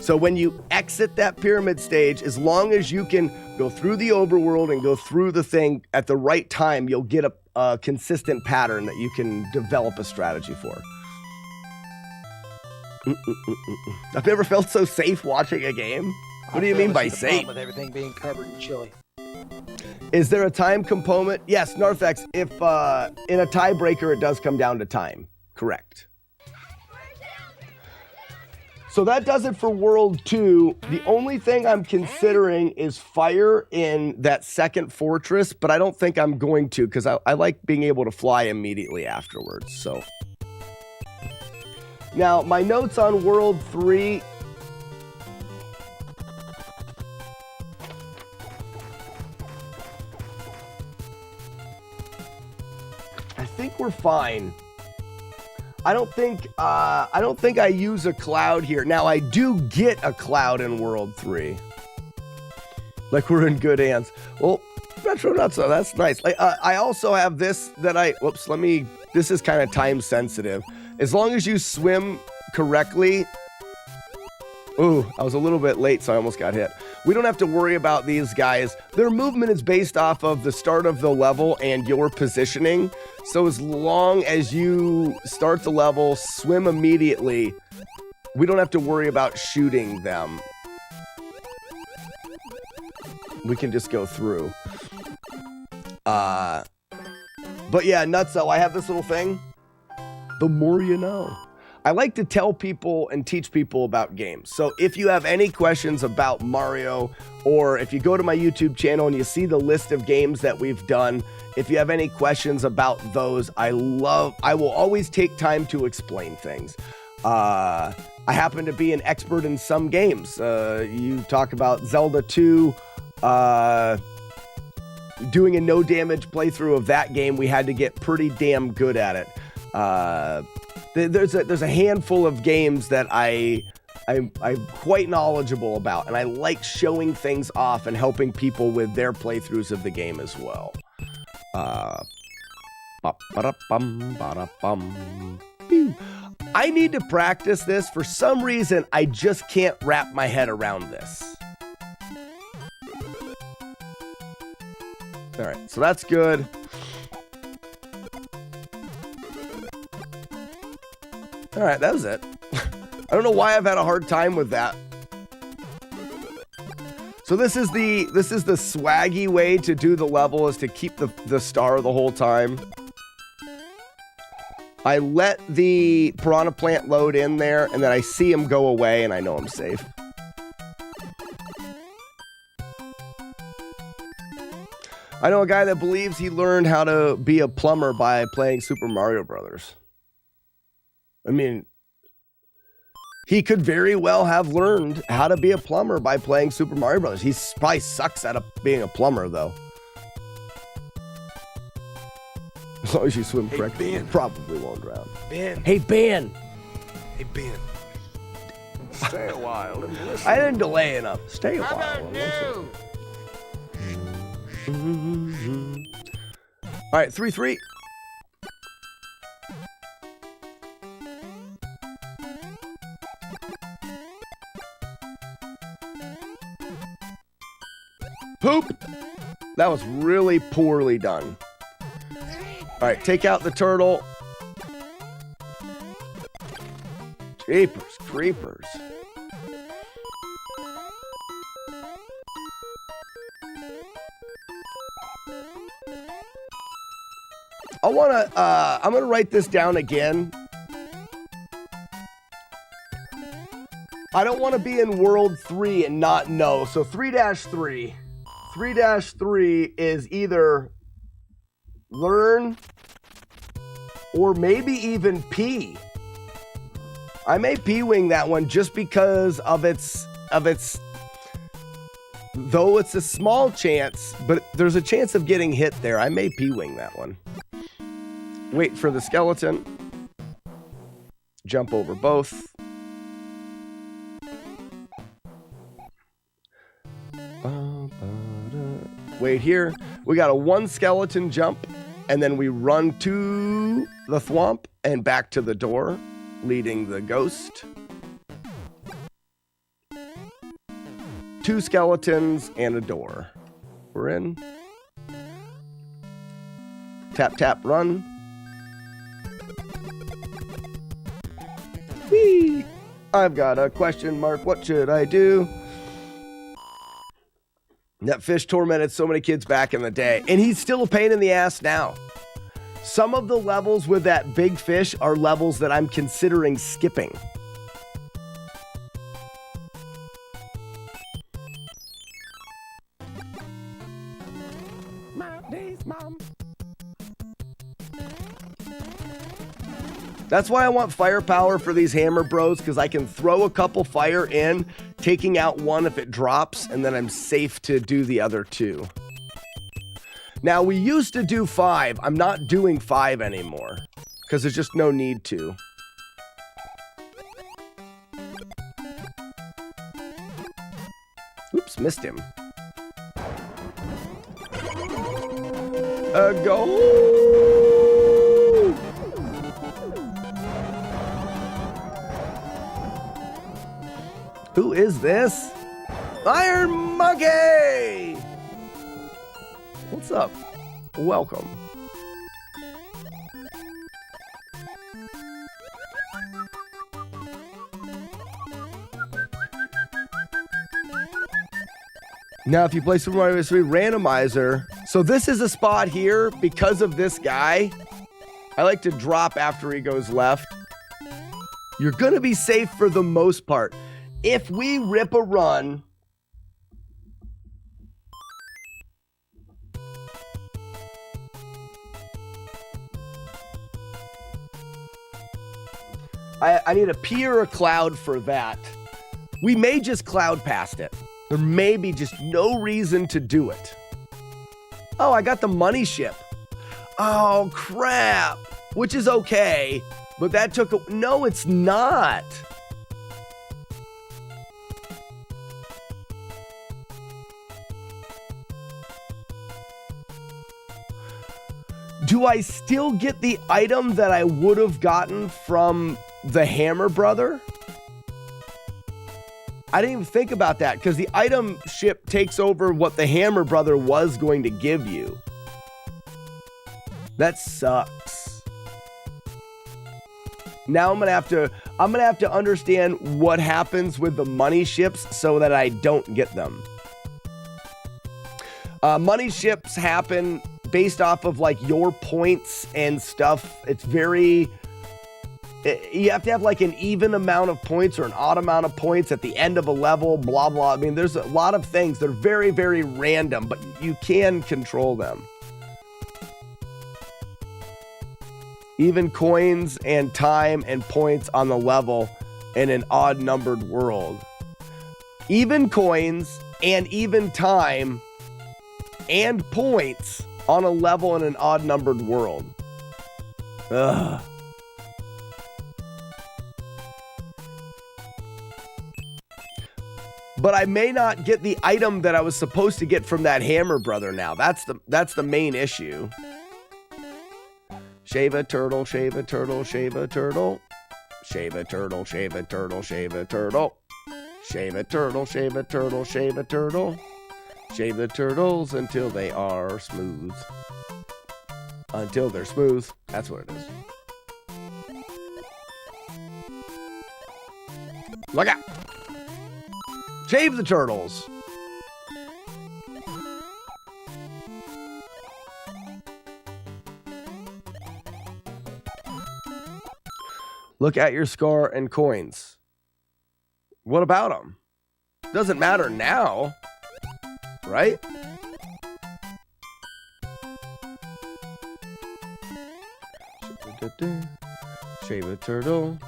So when you exit that pyramid stage, as long as you can go through the overworld and go through the thing at the right time, you'll get a consistent pattern that you can develop a strategy for. I've never felt so safe watching a game. What do you mean by safe? With everything being covered in chili. Is there a time component? Yes, Narthex, if in a tiebreaker it does come down to time. Correct. So that does it for World 2. The only thing I'm considering is fire in that second fortress, but I don't think I'm going to because I like being able to fly immediately afterwards. So now my notes on World 3. I think we're fine. I don't think I use a cloud here. Now I do get a cloud in World 3. Like we're in good hands. Well, retro not so. That's nice. Like I also have this that this is kind of time sensitive. As long as you swim correctly. Ooh, I was a little bit late, so I almost got hit. We don't have to worry about these guys. Their movement is based off of the start of the level and your positioning. So as long as you start the level, swim immediately, we don't have to worry about shooting them. We can just go through. But yeah, Nutso, I have this little thing. The more you know. I like to tell people and teach people about games. So if you have any questions about Mario, or if you go to my YouTube channel and you see the list of games that we've done, if you have any questions about those, I will always take time to explain things. I happen to be an expert in some games. You talk about Zelda 2, doing a no damage playthrough of that game, we had to get pretty damn good at it. There's a handful of games that I'm quite knowledgeable about, and I like showing things off and helping people with their playthroughs of the game as well. I need to practice this. For some reason, I just can't wrap my head around this. All right, so that's good. All right, that was it. I don't know why I've had a hard time with that. So this is the swaggy way to do the level, is to keep the star the whole time. I let the piranha plant load in there, and then I see him go away, and I know I'm safe. I know a guy that believes he learned how to be a plumber by playing Super Mario Brothers. I mean, he could very well have learned how to be a plumber by playing Super Mario Brothers. He probably sucks at being a plumber, though. As long as you swim correctly, you probably won't drown. Ben. Hey, Ben. Hey, Ben. Stay a while and listen. I didn't delay enough. Stay a while and listen. All right, 3-3. Poop. That was really poorly done. All right, take out the turtle. Jeepers creepers. I'm gonna write this down again. I don't want to be in World 3 and not know. So 3-3. 3-3 is either learn or maybe even P. I may P-wing that one just because of its, though it's a small chance, but there's a chance of getting hit there. I may P-wing that one. Wait for the skeleton. Jump over both. Wait here. We got a 1 skeleton jump, and then we run to the thwomp and back to the door, leading the ghost. 2 skeletons and a door. We're in. Tap, tap, run. Whee! I've got a question mark. What should I do? That fish tormented so many kids back in the day, and he's still a pain in the ass now. Some of the levels with that big fish are levels that I'm considering skipping. Mom. That's why I want firepower for these hammer bros, because I can throw a couple fire in, taking out one if it drops, and then I'm safe to do the other 2. Now, we used to do 5. I'm not doing 5 anymore, because there's just no need to. Oops, missed him. Go! Who is this? Iron Monkey! What's up? Welcome. Now, if you play Super Mario Bros. 3 randomizer, so this is a spot here because of this guy. I like to drop after he goes left. You're gonna be safe for the most part. If we rip a run, I need a P or a cloud for that. We may just cloud past it. There may be just no reason to do it. Oh, I got the money ship. Oh, crap. Which is okay, but that took a... No, it's not. Do I still get the item that I would have gotten from the Hammer Brother? I didn't even think about that because the item ship takes over what the Hammer Brother was going to give you. That sucks. Now I'm gonna have to understand what happens with the money ships so that I don't get them. Money ships happen based off of like your points and stuff. It's very, you have to have like an even amount of points or an odd amount of points at the end of a level, blah, blah. I mean, there's a lot of things. They're very, very random, but you can control them. Even coins and time and points on the level in an odd numbered world. Even coins and even time and points on a level in an odd numbered world. Ugh. But I may not get the item that I was supposed to get from that Hammer Brother now. That's the main issue. Shave a turtle, shave a turtle, shave a turtle. Shave a turtle, shave a turtle, shave a turtle. Shave a turtle, shave a turtle, shave a turtle. Shave the turtles until they are smooth. Until they're smooth. That's what it is. Look out! Shave the turtles. Look at your score and coins. What about them? Doesn't matter now, right? Shave a turtle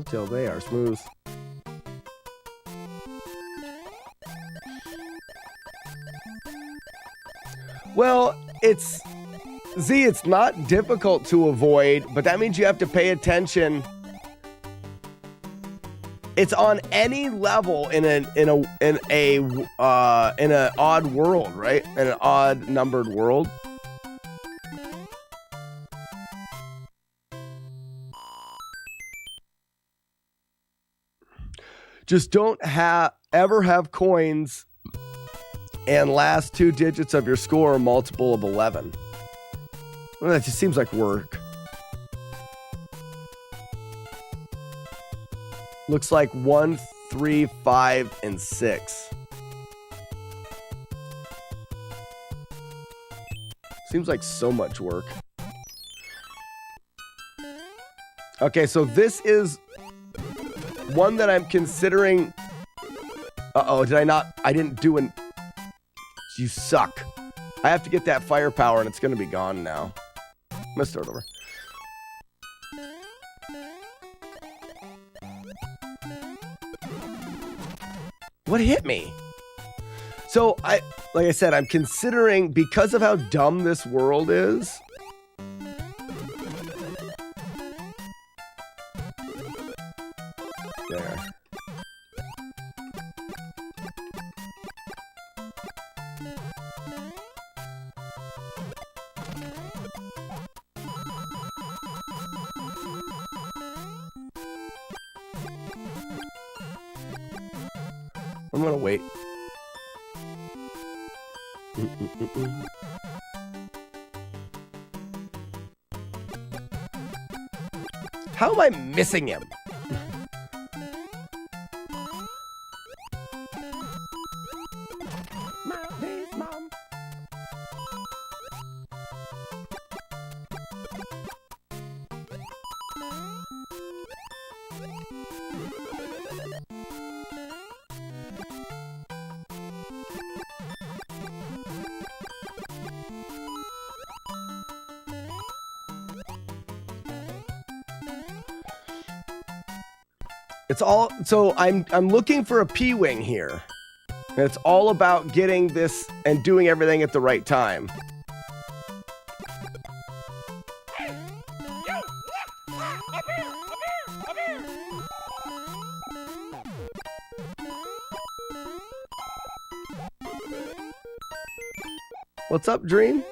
till they are smooth. Well, it's not difficult to avoid, but that means you have to pay attention. It's on any level in an odd world, right? In an odd numbered world. Just don't ever have coins and last 2 digits of your score multiple of 11. Well, that just seems like work. Looks like 1, 3, 5, and 6. Seems like so much work. Okay, so this is one that I'm considering. Uh-oh, I didn't do an... You suck. I have to get that firepower and it's going to be gone now. I'm going to start over. What hit me? So, like I said, I'm considering, because of how dumb this world is, there. I'm gonna wait. How am I missing him? Mom. It's all, so I'm looking for a P-Wing here. And it's all about getting this and doing everything at the right time. What's up, Dream?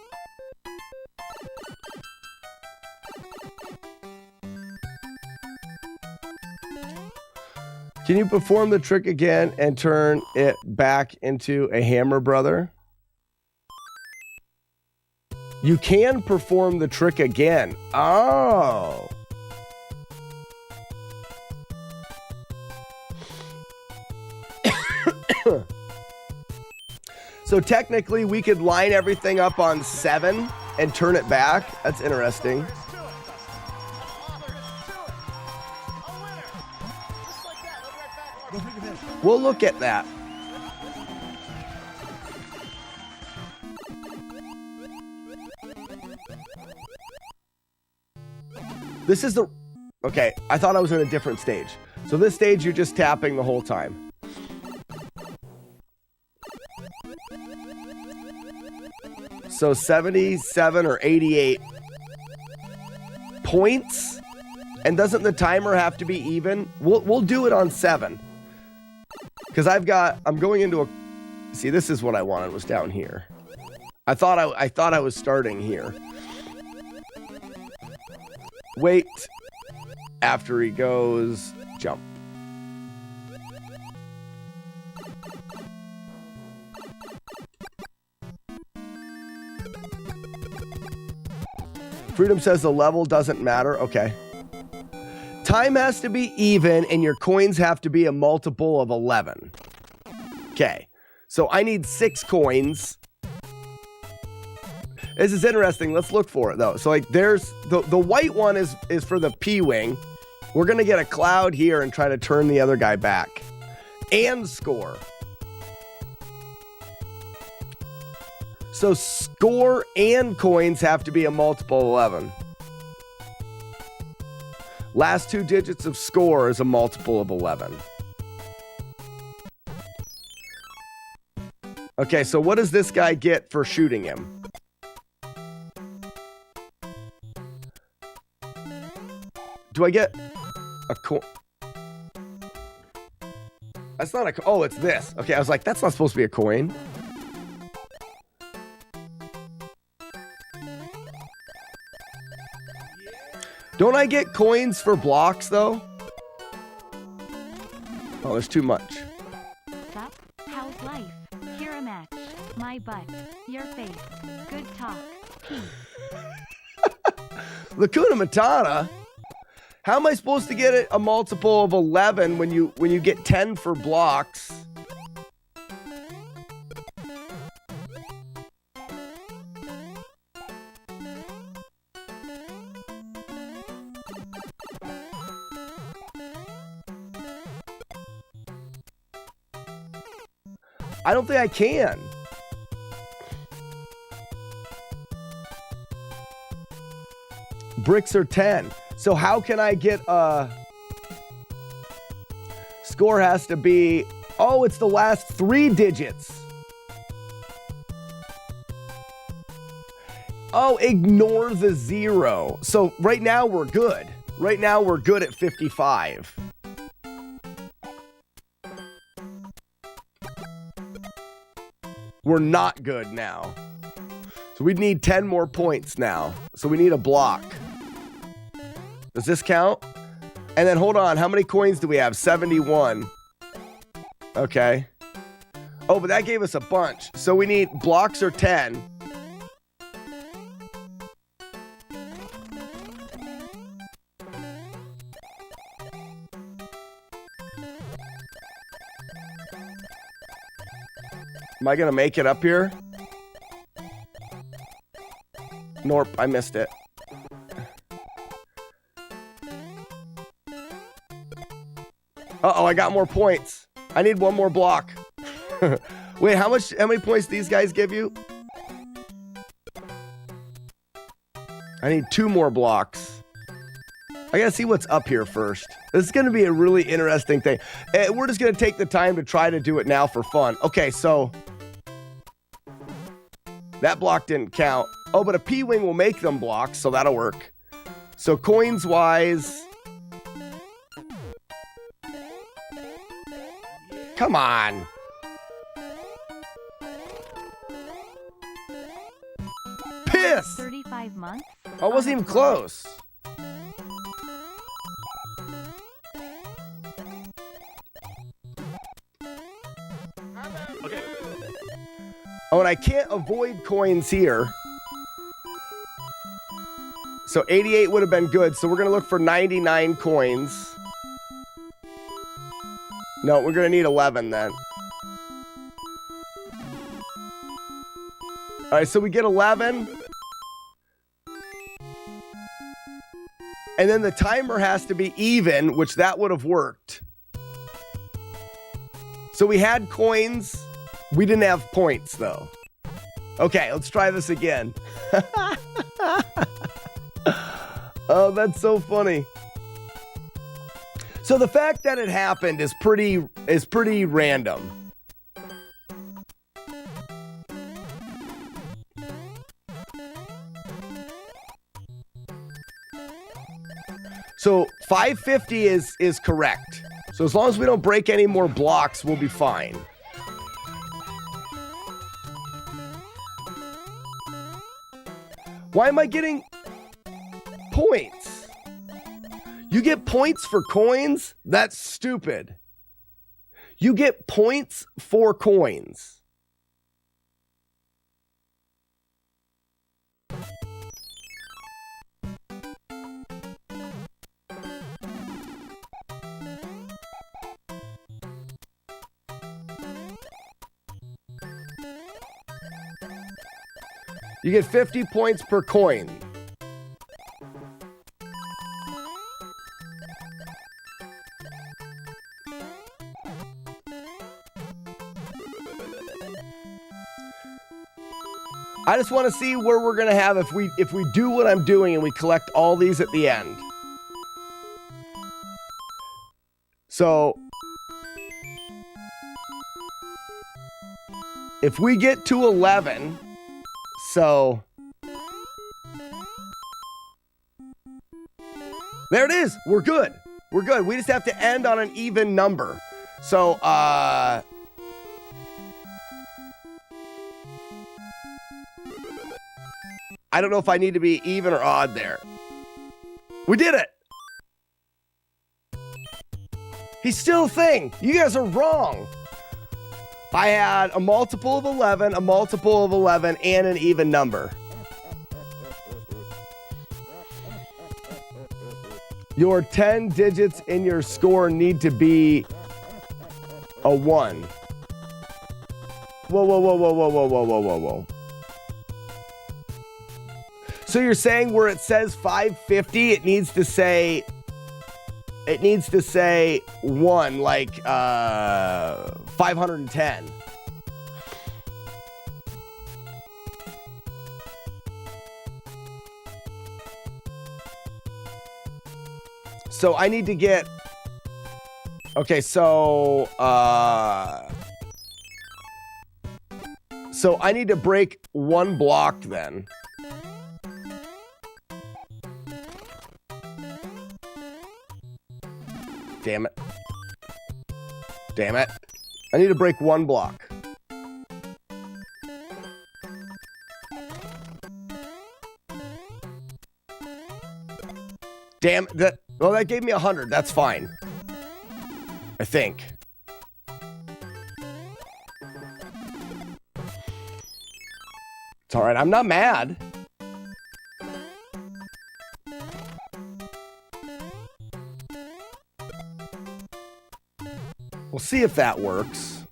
Can you perform the trick again and turn it back into a hammer, brother? You can perform the trick again. Oh. So technically, we could line everything up on 7 and turn it back. That's interesting. We'll look at that. This is the... Okay, I thought I was in a different stage. So this stage, you're just tapping the whole time. So 77 or 88 points. And doesn't the timer have to be even? We'll do it on 7. Because I'm going into a... See, this is what I wanted, was down here. I thought I was starting here. Wait. After he goes, jump. Freedom says the level doesn't matter. Okay. Time has to be even and your coins have to be a multiple of 11. Okay. So I need 6 coins. This is interesting. Let's look for it though. So like there's the white one is for the P-Wing. We're going to get a cloud here and try to turn the other guy back and score. So score and coins have to be a multiple of 11. Last 2 digits of score is a multiple of 11. Okay, so what does this guy get for shooting him? Do I get a coin? That's not a coin. Oh, it's this. Okay, I was like, that's not supposed to be a coin. Don't I get coins for blocks, though? Oh, there's too much. Sup? How's life? Here a match. My butt. Your face. Good talk. Peace. Lacuna Matata? How am I supposed to get a multiple of 11 when you get 10 for blocks? I don't think I can. Bricks are 10. So how can I get a score has to be, oh, it's the last 3 digits. Oh, ignore the 0. So right now we're good. Right now we're good at 55. We're not good now. So we need 10 more points now. So we need a block. Does this count? And then hold on. How many coins do we have? 71. Okay. Oh, but that gave us a bunch. So we need blocks or 10. Am I going to make it up here? Nope, I missed it. Uh-oh, I got more points. I need 1 more block. Wait, how many points do these guys give you? I need 2 more blocks. I gotta see what's up here first. This is gonna be a really interesting thing. We're just gonna take the time to try to do it now for fun. Okay, so that block didn't count. Oh, but a P-Wing will make them blocks, so that'll work. So coins-wise... Come on. Piss! 35 months? I wasn't even close. Okay. Oh, and I can't avoid coins here. So 88 would have been good. So we're going to look for 99 coins. No, we're going to need 11 then. All right, so we get 11. And then the timer has to be even, which that would have worked. So we had coins. We didn't have points, though. Okay, let's try this again. Oh, that's so funny. So the fact that it happened is pretty random. So 550 is correct. So as long as we don't break any more blocks, we'll be fine. Why am I getting points? You get points for coins? That's stupid. You get points for coins. You get 50 points per coin. I just want to see where we're gonna have if we do what I'm doing and we collect all these at the end. So if we get to 11, so there it is. We're good. We're good. We just have to end on an even number. So I don't know if I need to be even or odd there. We did it. He's still a thing. You guys are wrong. I had a multiple of 11, a multiple of 11, and an even number. Your 10 digits in your score need to be a 1. Whoa, whoa, whoa, whoa, whoa, whoa, whoa, whoa, whoa, whoa. So you're saying where it says 550, it needs to say 1, like 510. So I need to get, okay, so I need to break 1 block then. Damn it. Damn it. I need to break 1 block. Damn that. Well, that gave me 100. That's fine. I think. It's all right. I'm not mad. We'll see if that works.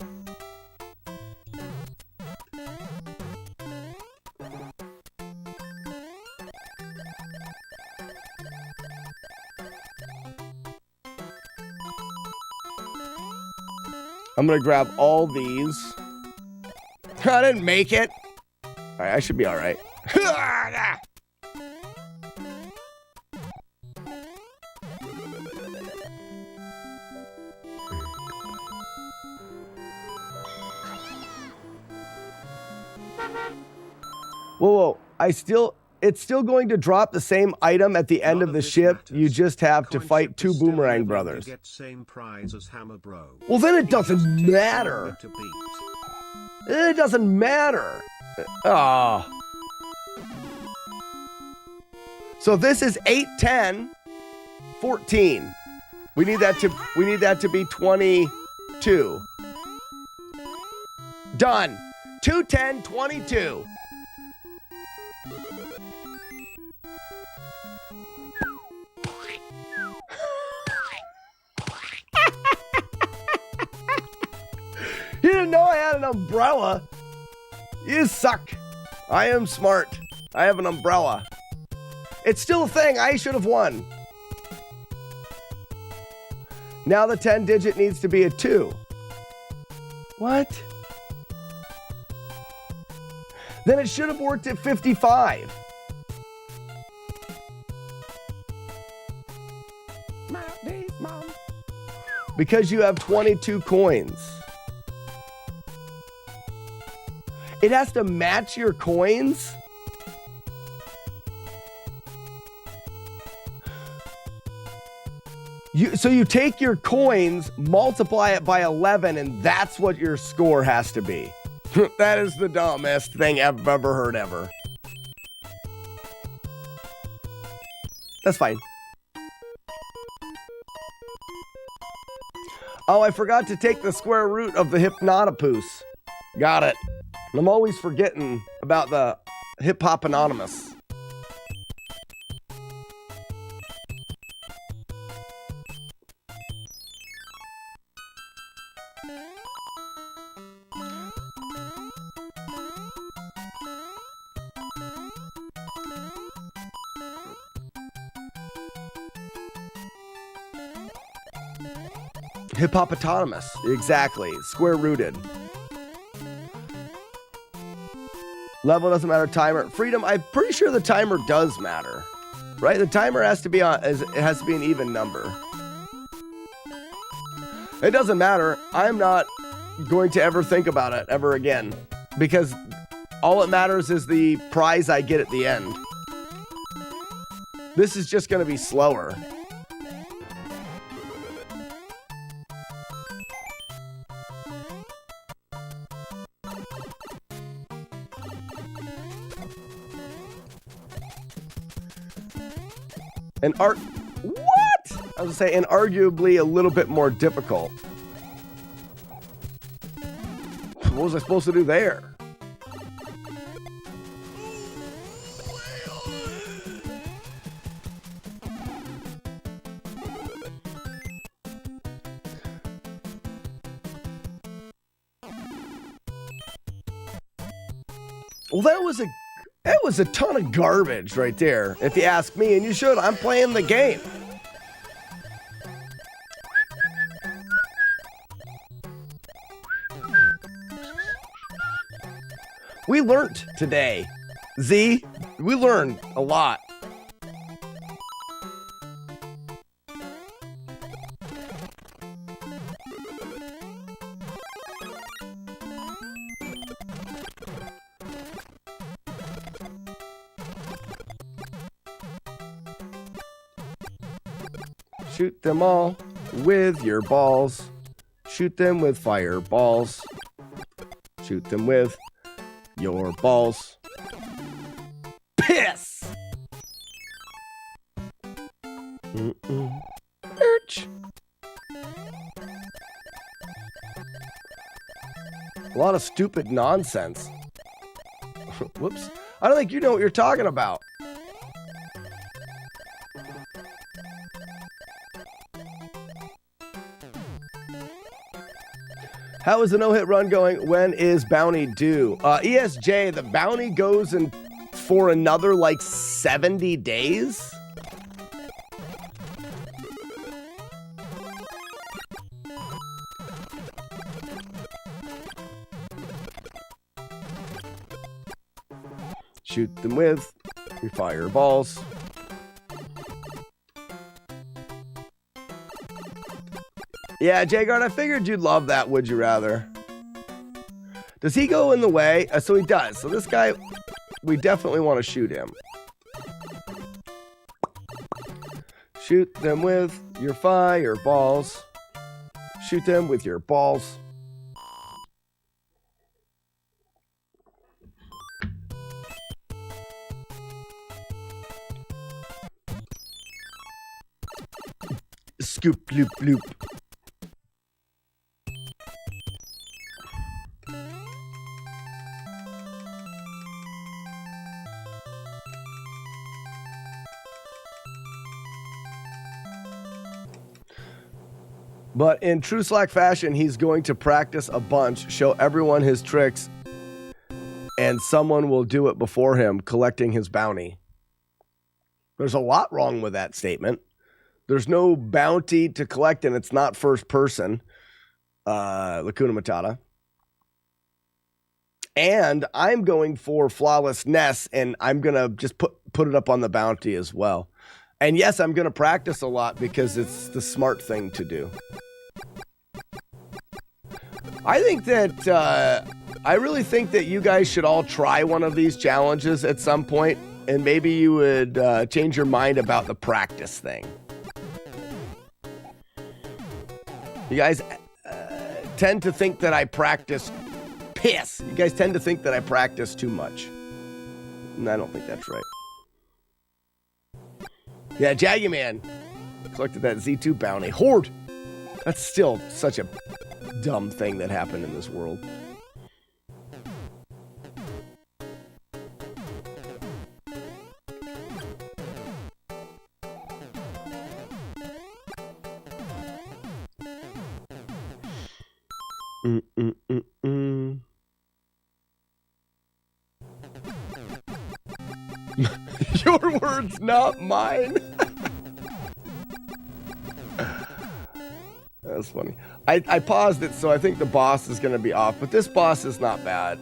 I'm gonna grab all these. I didn't make it. All right, I should be all right. Whoa, it's still going to drop the same item at the end of the ship. You just have to fight 2 Boomerang Brothers. Well, then it doesn't matter. It doesn't matter. Oh. So this is 8, 10, 14. We need that to be 22. Done. 2, 10, 22. You didn't know I had an umbrella. You suck. I am smart. I have an umbrella. It's still a thing. I should have won. Now the 10 digit needs to be a 2. What? Then it should have worked at 55. Because you have 22 coins. It has to match your coins? So you take your coins, multiply it by 11, and that's what your score has to be. That is the dumbest thing I've ever heard ever. That's fine. Oh, I forgot to take the square root of the Hypnotopoose. Got it. I'm always forgetting about the Hip Hop Anonymous. Hippopotamus. Exactly. Square rooted. Level doesn't matter. Timer. Freedom. I'm pretty sure the timer does matter. Right? The timer has to be on. It has to be an even number. It doesn't matter. I'm not going to ever think about it ever again. Because all it matters is the prize I get at the end. This is just going to be slower. And what? I was gonna say, and arguably a little bit more difficult. What was I supposed to do there? Well, that was a ton of garbage right there, if you ask me, and you should. I'm playing the game. We learned today. Z, we learned a lot. Shoot them all with your balls. Shoot them with fireballs. Shoot them with your balls. Piss! Urch. A lot of stupid nonsense. Whoops. I don't think you know what you're talking about. How is the no-hit run going? When is bounty due? ESJ, the bounty goes in for another like 70 days? Shoot them with your fireballs. Yeah, Jagard, I figured you'd love that, would you rather? Does he go in the way? So he does. So this guy, we definitely want to shoot him. Shoot them with your fireballs. Shoot them with your balls. Scoop, bloop, bloop. But in true Slack fashion, he's going to practice a bunch, show everyone his tricks, and someone will do it before him, collecting his bounty. There's a lot wrong with that statement. There's no bounty to collect, and it's not first person. Lacuna Matata. And I'm going for FlawlessNES, and I'm going to just put it up on the bounty as well. And yes, I'm going to practice a lot because it's the smart thing to do. I think that, I really think that you guys should all try one of these challenges at some point, and maybe you would change your mind about the practice thing. You guys tend to think that I practice piss. You guys tend to think that I practice too much. And I don't think that's right. Yeah, Jaggy Man collected that Z2 bounty. Horde! That's still such a dumb thing that happened in this world. Your words, not mine. That's funny. I paused it, so I think the boss is going to be off, but this boss is not bad.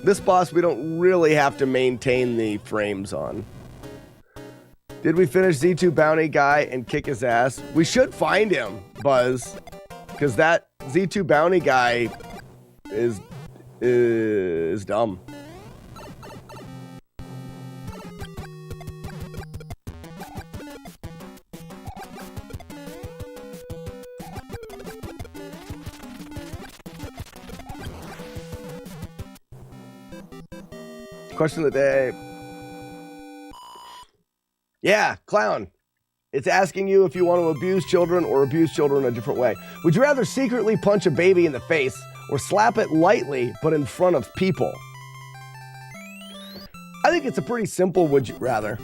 This boss, we don't really have to maintain the frames on. Did we finish Z2 Bounty Guy and kick his ass? We should find him, Buzz, because that Z2 Bounty Guy is dumb. Question of the day. Yeah, clown. It's asking you if you want to abuse children or abuse children a different way. Would you rather secretly punch a baby in the face or slap it lightly but in front of people? I think it's a pretty simple would you rather.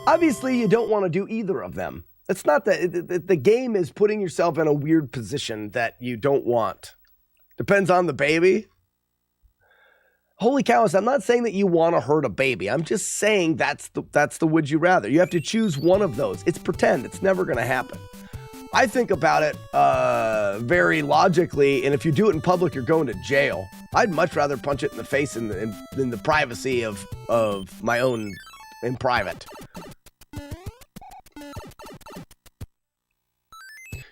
Obviously, you don't want to do either of them. It's not that the game is putting yourself in a weird position that you don't want. Depends on the baby. Holy cows, I'm not saying that you want to hurt a baby. I'm just saying that's the would you rather. You have to choose one of those. It's pretend. It's never going to happen. I think about it very logically, and if you do it in public, you're going to jail. I'd much rather punch it in the face in the privacy of my own, in private.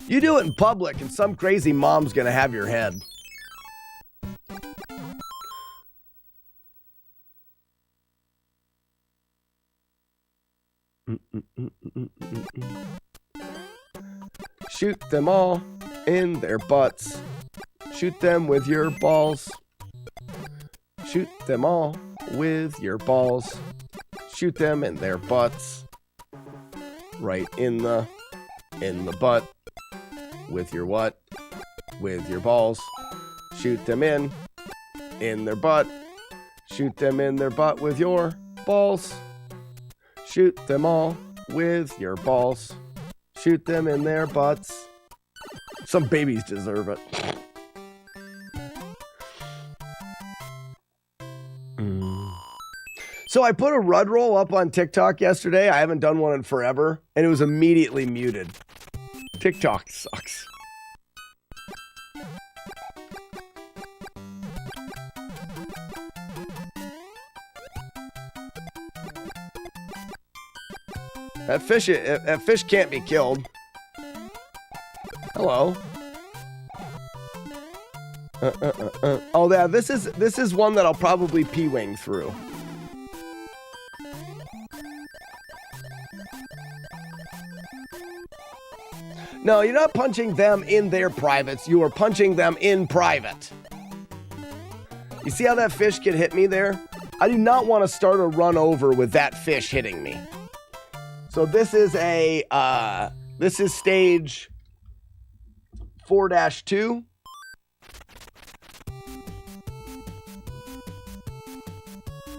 You do it in public, and some crazy mom's going to have your head. Shoot them all in their butts. Shoot them with your balls. Shoot them all with your balls. Shoot them in their butts. Right in the butt. With your what? With your balls. Shoot them in their butt. Shoot them in their butt with your balls. Shoot them all with your balls. Shoot them in their butts. Some babies deserve it. So I put a Rud roll up on TikTok yesterday. I haven't done one in forever, and it was immediately muted. TikTok sucks. That fish can't be killed. Hello. Oh yeah, this is one that I'll probably P-wing through. No, you're not punching them in their privates. You are punching them in private. You see how that fish could hit me there? I do not want to start a run over with that fish hitting me. So this is this is stage 4-2.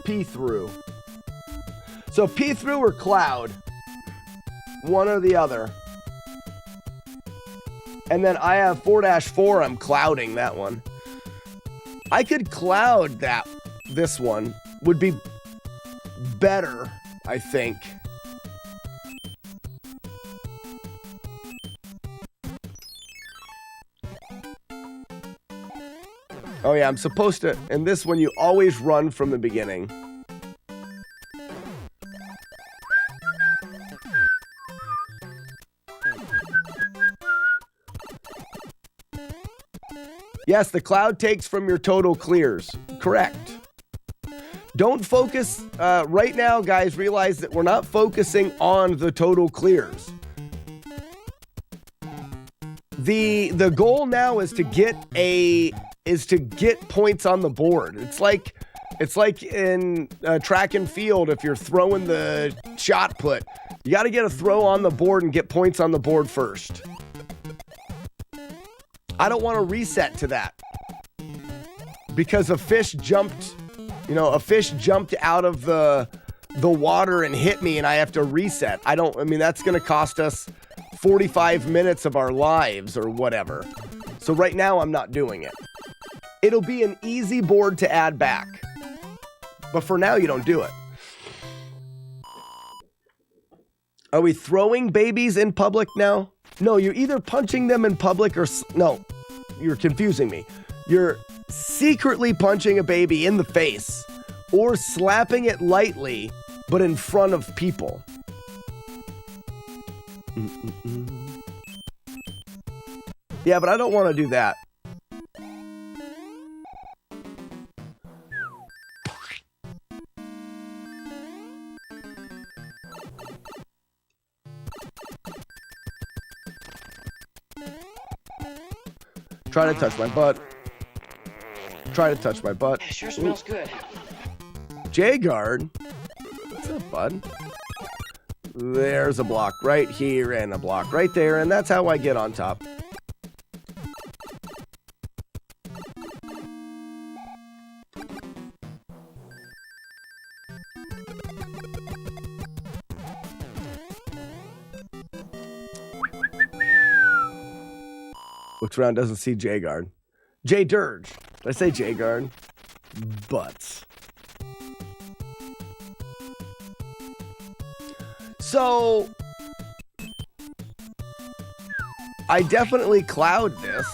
P through. So P through or cloud. One or the other. And then I have 4-4. I'm clouding that one. I could cloud this one. Would be better, I think. Oh yeah, I'm supposed to, in this one, you always run from the beginning. Yes, the cloud takes from your total clears. Correct. Don't focus, right now, guys, realize that we're not focusing on the total clears. The goal now is to get points on the board. It's like in track and field, if you're throwing the shot put, you got to get a throw on the board and get points on the board first. I don't want to reset to that because a fish jumped out of the water and hit me and I have to reset. I mean, that's going to cost us 45 minutes of our lives or whatever. So right now I'm not doing it. It'll be an easy board to add back. But for now, you don't do it. Are we throwing babies in public now? No, you're either punching them in public or... No, you're confusing me. You're secretly punching a baby in the face or slapping it lightly, but in front of people. Yeah, but I don't want to do that. Try to touch my butt. Try to touch my butt. It sure smells good. J-Guard. What's up, bud? There's a block right here and a block right there, and that's how I get on top. Looks around, doesn't see J-Guard. J-Dirge. Did I say J-Guard? Butts. So, I definitely cloud this.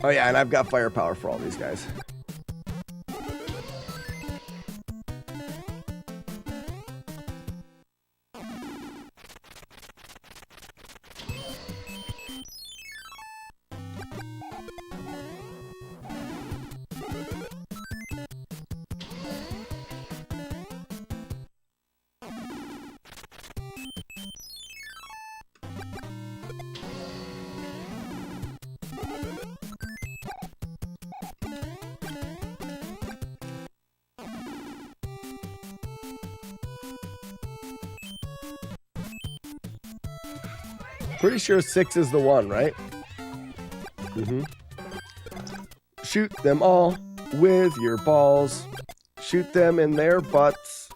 Oh yeah, and I've got firepower for all these guys. Pretty sure 6 is the one, right? Shoot them all with your balls. Shoot them in their butts.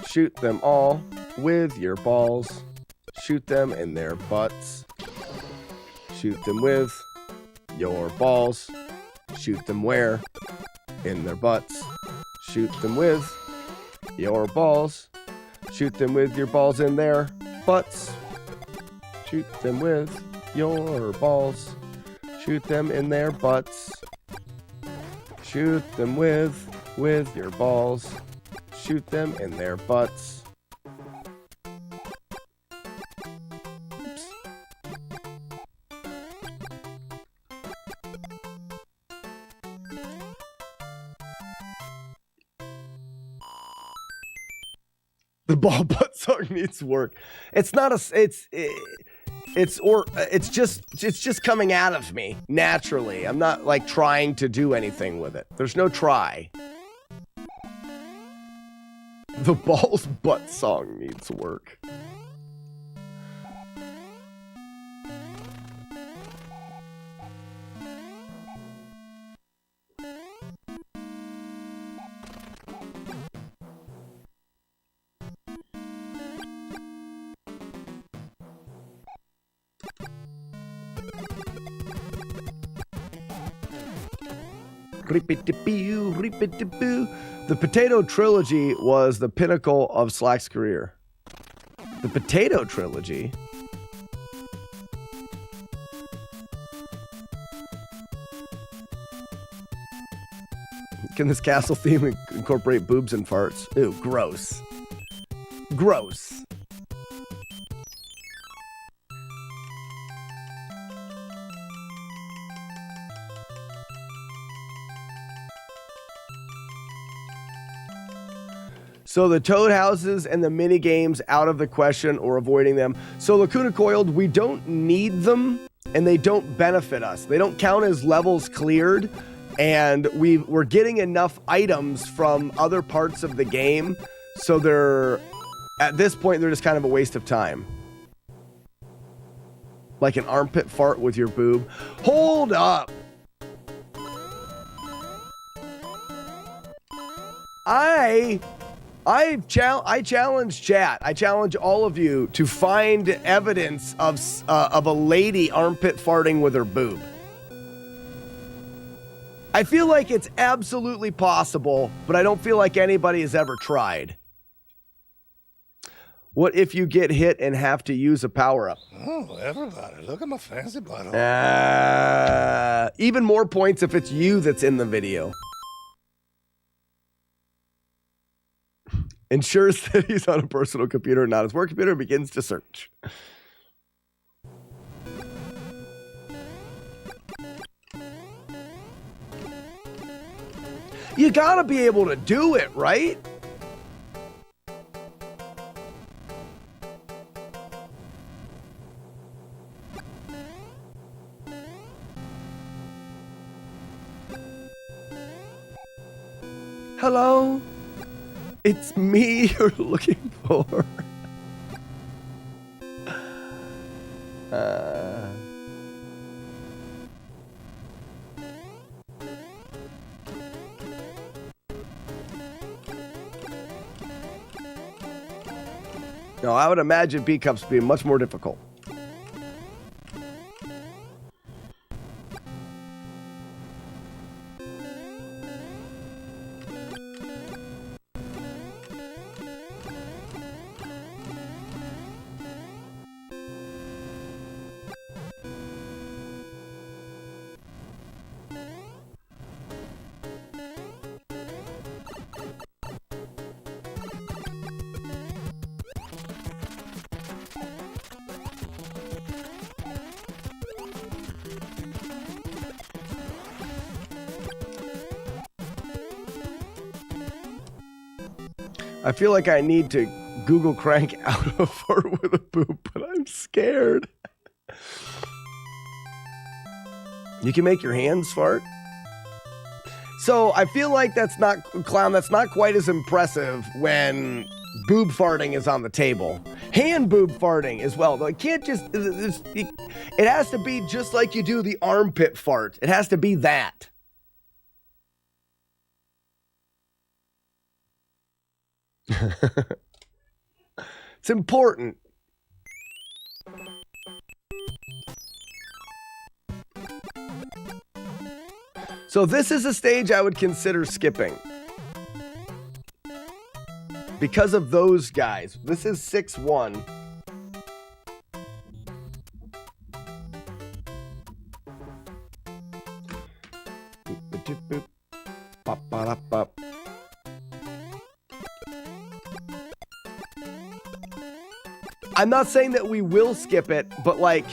Shoot them all with your balls. Shoot them in their butts. Shoot them with your balls. Shoot them where? In their butts. Shoot them with your balls. Shoot them with your balls in their butts. Shoot them with your balls. Shoot them in their butts. Shoot them with your balls. Shoot them in their butts. Oops. The ball butt song needs work. It's not a. It's just coming out of me naturally. I'm not like trying to do anything with it. There's no try. The ball's butt song needs work. The Potato Trilogy was the pinnacle of Slack's career. The Potato Trilogy? Can this castle theme incorporate boobs and farts? Ew, gross. Gross. So the toad houses and the mini games out of the question or avoiding them. So Lacuna Coiled, we don't need them and they don't benefit us. They don't count as levels cleared, and we're getting enough items from other parts of the game. So they're, at this point, they're just kind of a waste of time. Like an armpit fart with your boob. Hold up. I challenge chat. I challenge all of you to find evidence of a lady armpit farting with her boob. I feel like it's absolutely possible, but I don't feel like anybody has ever tried. What if you get hit and have to use a power-up? Oh, everybody, look at my fancy bottle. Even more points if it's you that's in the video. Ensures that he's on a personal computer, not his work computer, and begins to search. You gotta be able to do it, right? Hello? It's me you're looking for. No, I would imagine B-Cups being much more difficult. I feel like I need to Google crank out a fart with a poop, but I'm scared. You can make your hands fart. So I feel like that's not, Clown, that's not quite as impressive when boob farting is on the table. Hand boob farting as well. Though it can't just, it has to be just like you do the armpit fart. It has to be that. It's important. So this is a stage I would consider skipping. Because of those guys. This is 6-1. I'm not saying that we will skip it, but like...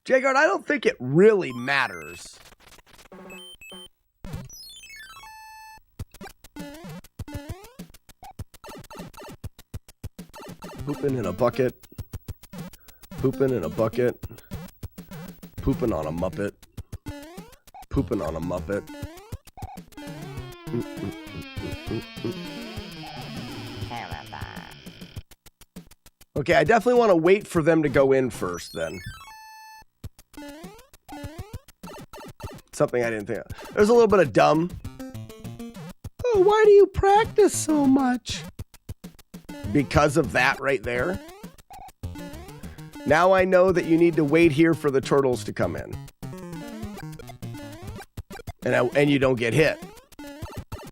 Jagard, I don't think it really matters. Pooping in a bucket. Pooping in a bucket. Pooping on a Muppet. Pooping on a Muppet. Okay, I definitely want to wait for them to go in first then. Something I didn't think of. There's a little bit of dumb. Oh, why do you practice so much? Because of that right there. Now I know that you need to wait here for the turtles to come in. And you don't get hit.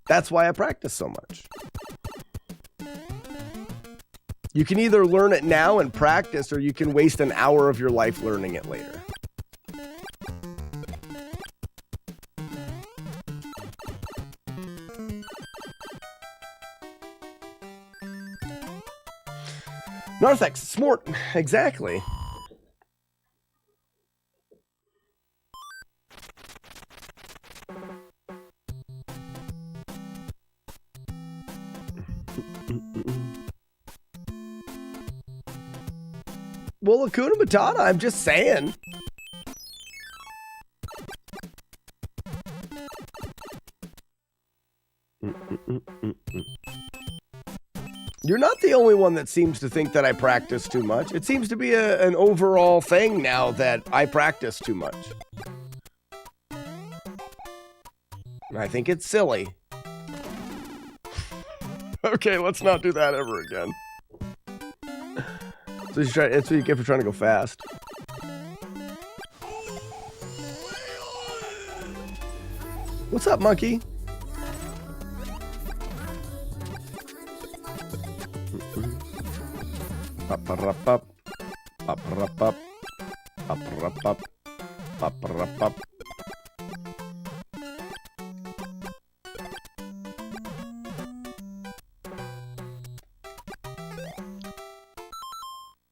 That's why I practice so much. You can either learn it now and practice, or you can waste an hour of your life learning it later. Narthex, smart, exactly. Well, Hakuna Matata, I'm just saying. You're not the only one that seems to think that I practice too much. It seems to be an overall thing now that I practice too much. I think it's silly. Okay, let's not do that ever again. So that's what you get for trying to go fast. What's up, monkey? Up.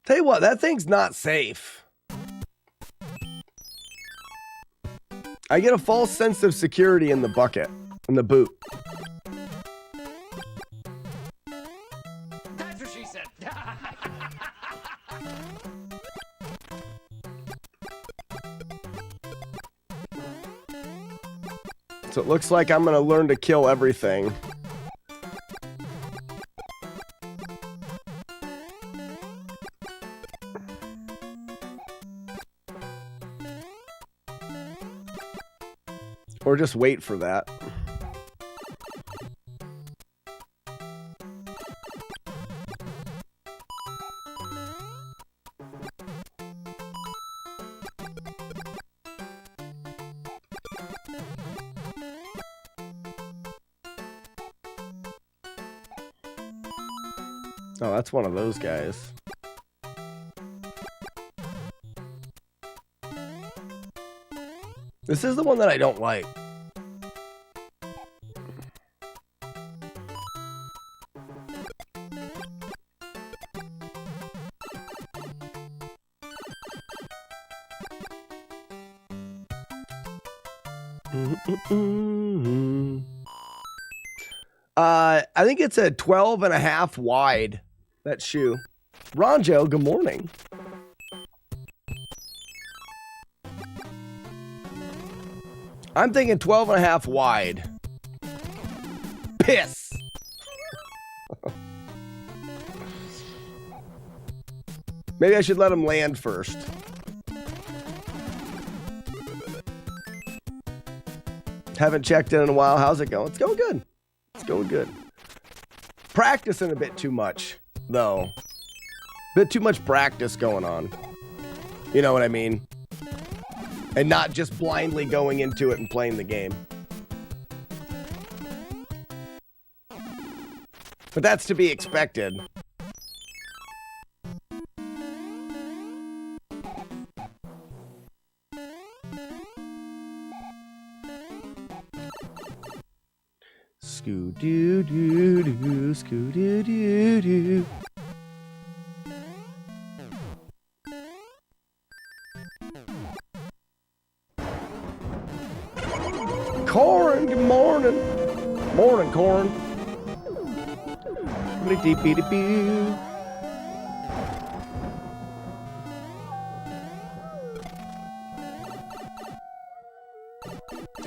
Tell you what, that thing's not safe. I get a false sense of security in the bucket, in the boot. That's what she said. So it looks like I'm gonna learn to kill everything. Or just wait for that. Oh, that's one of those guys. This is the one that I don't like. I think it's a 12 and a half wide, that shoe. Ronjo, good morning. I'm thinking 12 and a half wide. Piss. Maybe I should let him land first. Haven't checked in a while. How's it going? It's going good. It's going good. Practicing a bit too much, though. Bit too much practice going on. You know what I mean? And not just blindly going into it and playing the game. But that's to be expected. Scoo-doo-doo-doo, scoo-doo-doo-doo. Corin, good morning. Morning, Corin.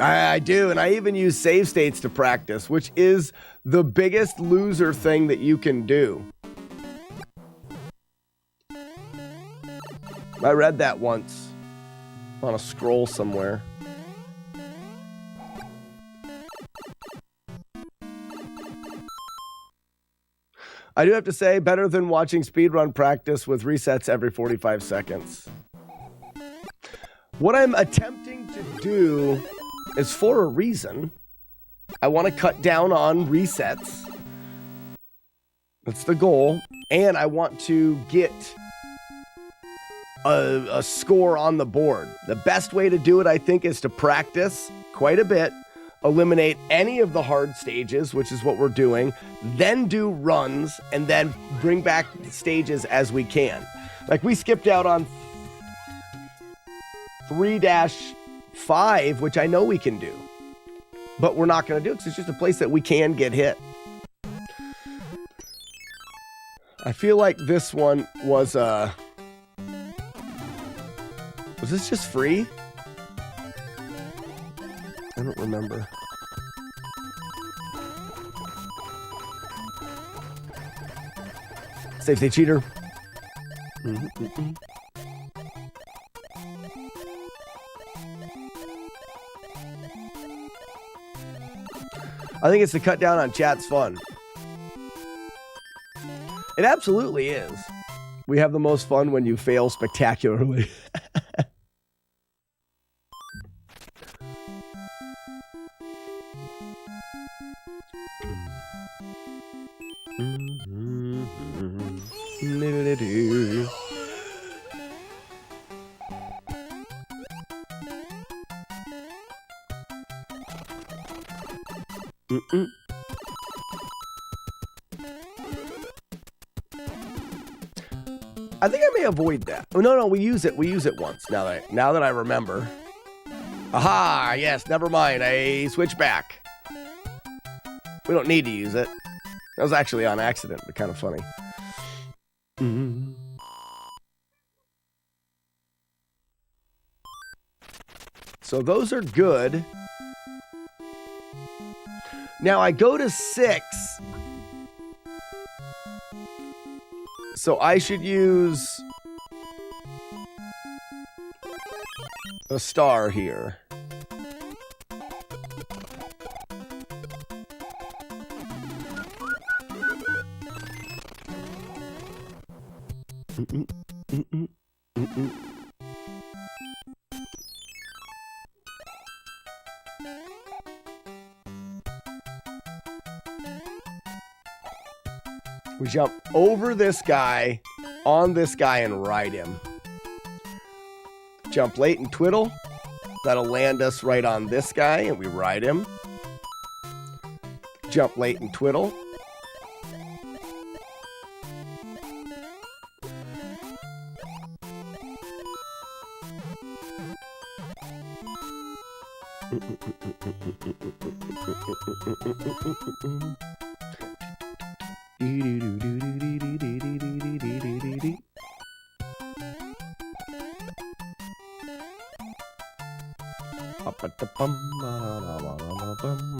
I do, and I even use save states to practice, which is the biggest loser thing that you can do. I read that once on a scroll somewhere. I do have to say, better than watching speedrun practice with resets every 45 seconds. What I'm attempting to do is for a reason. I want to cut down on resets. That's the goal. And I want to get a score on the board. The best way to do it, I think, is to practice quite a bit, eliminate any of the hard stages, which is what we're doing, then do runs, and then bring back stages as we can. Like we skipped out on 3-5, which I know we can do, but we're not going to do it because it's just a place that we can get hit. I feel like this one was this just free? I don't remember. Safe state cheater. I think it's to cut down on chat's fun. It absolutely is. We have the most fun when you fail spectacularly. I think I may avoid that. Oh, no, we use it. We use it once. Now that I remember. Aha! Yes. Never mind. I switch back. We don't need to use it. That was actually on accident, but kind of funny. So those are good. Now I go to 6. So I should use a star here. We jump over this guy, on this guy, and ride him. Jump late and twiddle. That'll land us right on this guy, and we ride him. Jump late and twiddle.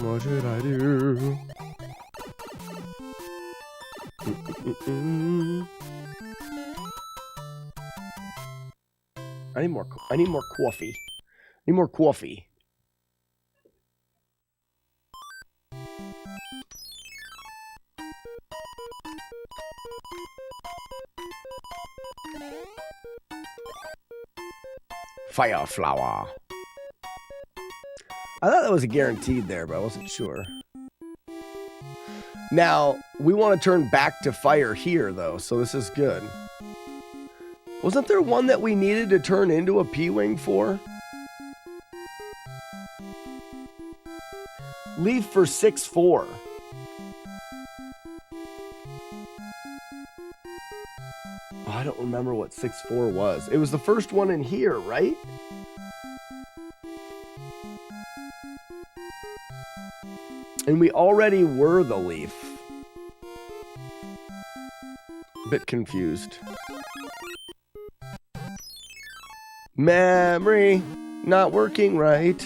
What should I do? I need more coffee. I need more coffee. Fire flower. I thought that was a guaranteed there, but I wasn't sure. Now, we want to turn back to fire here, though, so this is good. Wasn't there one that we needed to turn into a P-Wing for? Leave for 6-4. Oh, I don't remember what 6-4 was. It was the first one in here, right? And we already were the leaf. Bit confused. Memory not working right.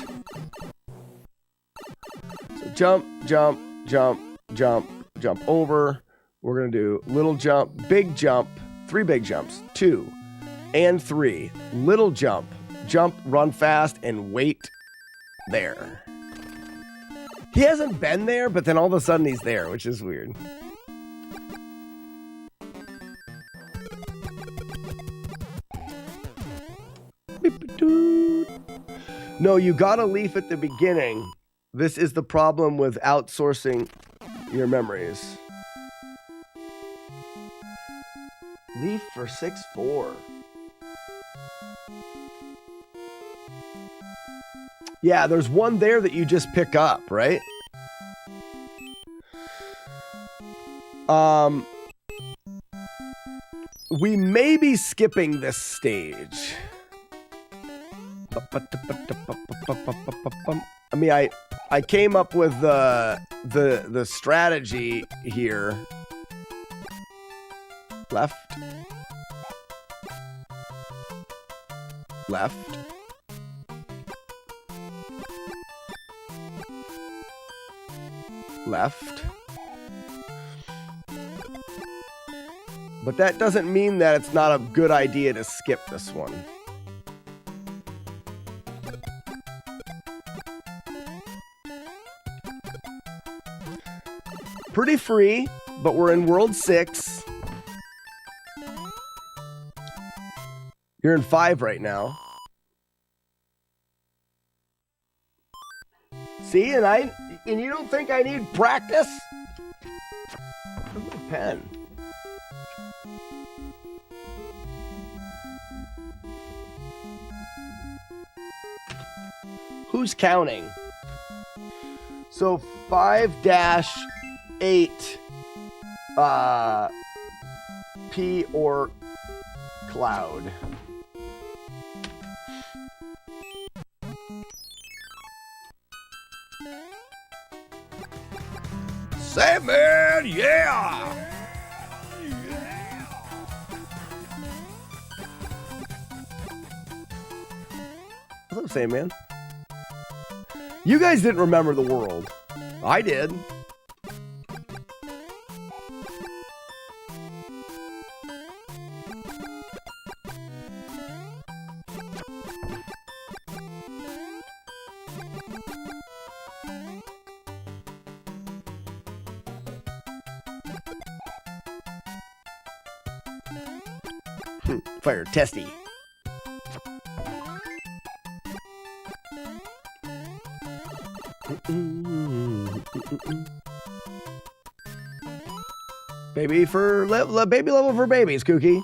So jump, jump, jump, jump, jump over. We're going to do little jump, big jump, 3 big jumps, 2 and 3. Little jump, jump, run fast, and wait there. He hasn't been there, but then all of a sudden he's there, which is weird. No, you got a leaf at the beginning. This is the problem with outsourcing your memories. Leaf for 6-4. Yeah, there's one there that you just pick up, right? We may be skipping this stage. I mean, I came up with the strategy here. Left. Left. Left. But that doesn't mean that it's not a good idea to skip this one. Pretty free, but we're in World 6. You're in 5 right now. See, and you don't think I need practice? Where's my pen? Who's counting? So 5-8 P or Cloud. Sandman, yeah! What's up, Sandman? You guys didn't remember the world. I did. Fire testy. Baby level for babies, Kookie.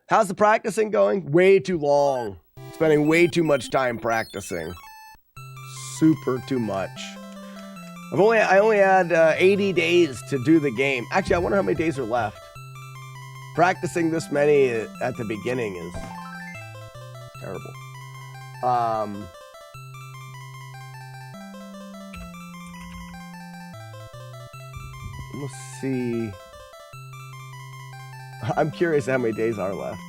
How's the practicing going? Way too long. Spending way too much time practicing. Super too much. I only had 80 days to do the game. Actually, I wonder how many days are left. Practicing this many at the beginning is terrible. Let's see. I'm curious how many days are left.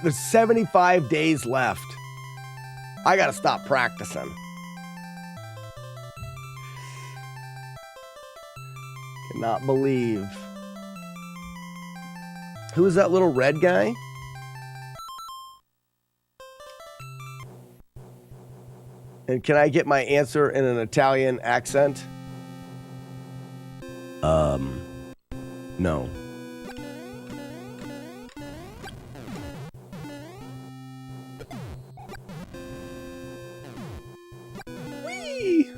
There's 75 days left. I gotta stop practicing. Cannot believe. Who is that little red guy? And can I get my answer in an Italian accent? No. Whee!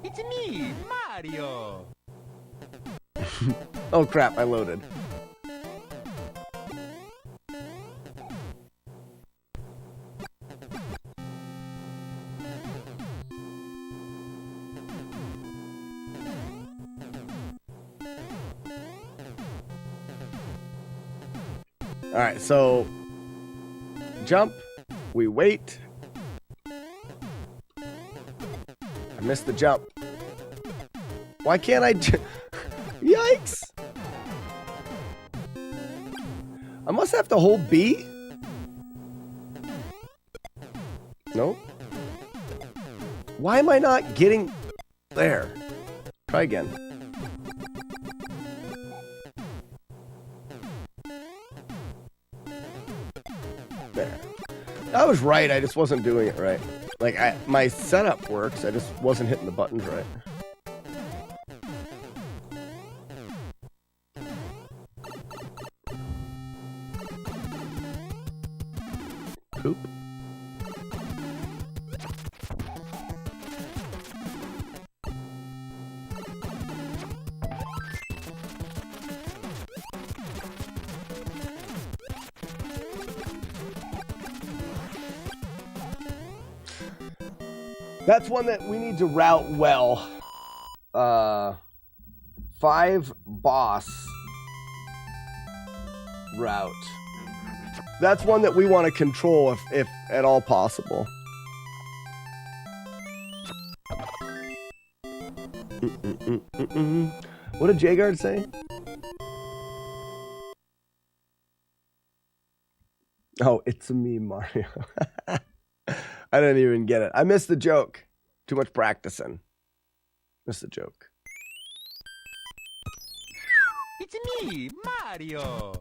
It's me, Mario. Oh crap, I loaded. All right, so jump, we wait. I missed the jump. Why can't I Yikes! I must have to hold B? Nope. Why am I not getting there? Try again. There. I was right, I just wasn't doing it right. Like, my setup works, I just wasn't hitting the buttons right. Poop. That's one that we need to route well. 5 boss route. That's one that we want to control if at all possible. What did Jagard say? Oh, it's a me, Mario. I didn't even get it. I missed the joke. Too much practicing. Missed the joke. It's me, Mario.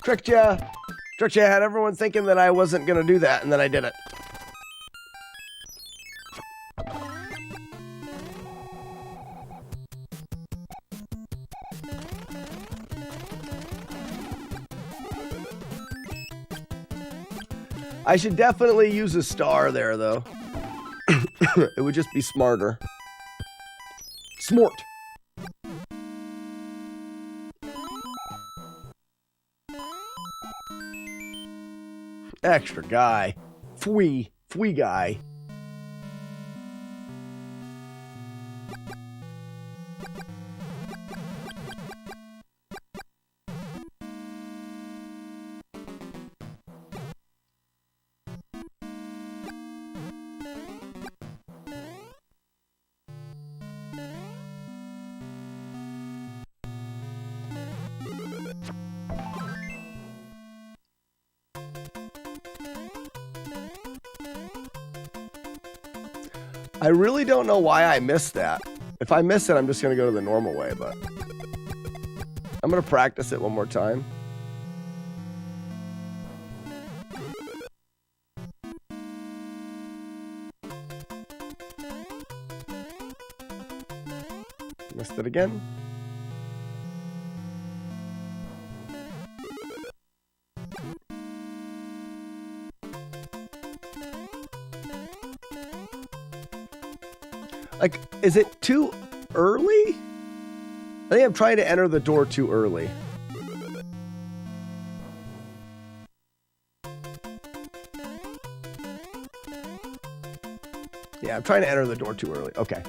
Tricked ya. Tricked ya. Had everyone thinking that I wasn't going to do that, and then I did it. I should definitely use a star there, though. It would just be smarter. Smart. Extra guy. Fwee guy. I really don't know why I missed that. If I miss it, I'm just going to go to the normal way, but I'm going to practice it one more time. Missed it again. Like, is it too early? I think I'm trying to enter the door too early. Yeah, I'm trying to enter the door too early. Okay.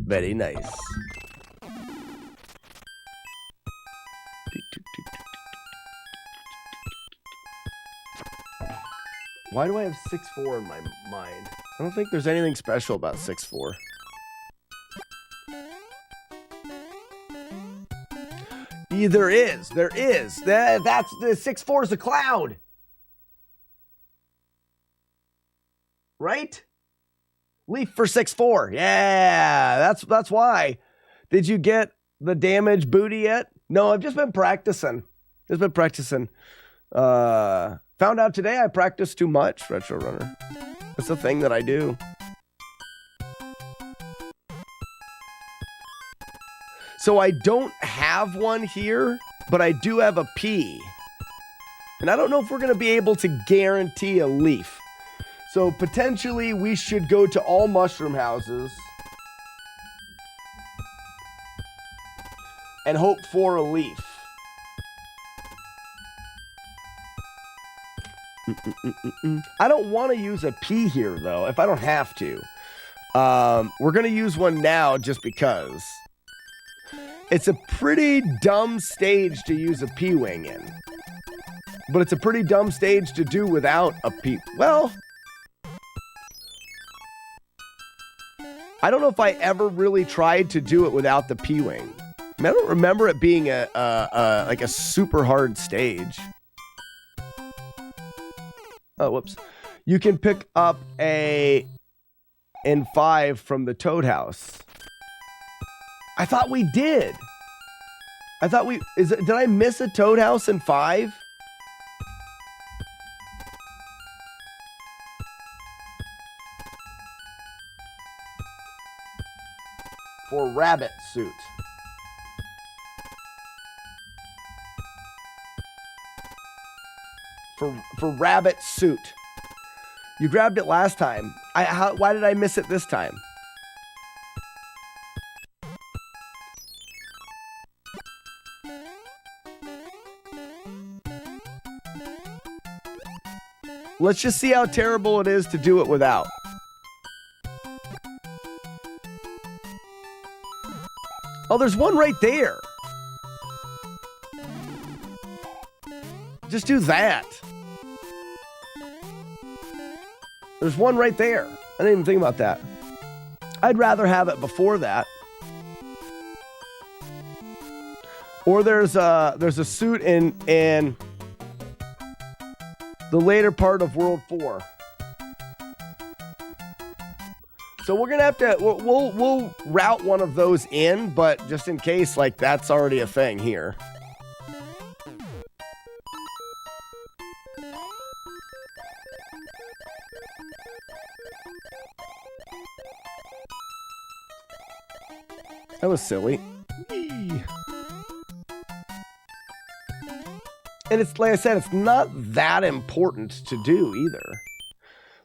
Very nice. Why do I have 6-4 in my mind? I don't think there's anything special about 6-4. Yeah, there is. There is. That's the 6-4 is a cloud. Right? Leaf for 6-4. Yeah, that's why. Did you get the damage booty yet? No, I've just been practicing. Found out today I practice too much, Retro Runner. That's the thing that I do. So I don't have one here, but I do have a P. And I don't know if we're going to be able to guarantee a leaf. So potentially we should go to all mushroom houses and hope for a leaf. I don't want to use a P here, though, if I don't have to. We're going to use one now just because. It's a pretty dumb stage to use a P-Wing in. But it's a pretty dumb stage to do without a P... Well... I don't know if I ever really tried to do it without the P-Wing. I mean, I don't remember it being like a super hard stage. Oh, whoops. You can pick up a N5 from the Toad House. I thought we did. Did I miss a Toad House in 5? For Rabbit Suit. For Rabbit Suit. You grabbed it last time. Why did I miss it this time? Let's just see how terrible it is to do it without. Oh, there's one right there. Just do that. There's one right there. I didn't even think about that. I'd rather have it before that. Or there's a suit in the later part of World 4. So we're gonna have to we'll route one of those in, but just in case, like that's already a thing here. That was silly. And it's like I said, it's not that important to do either.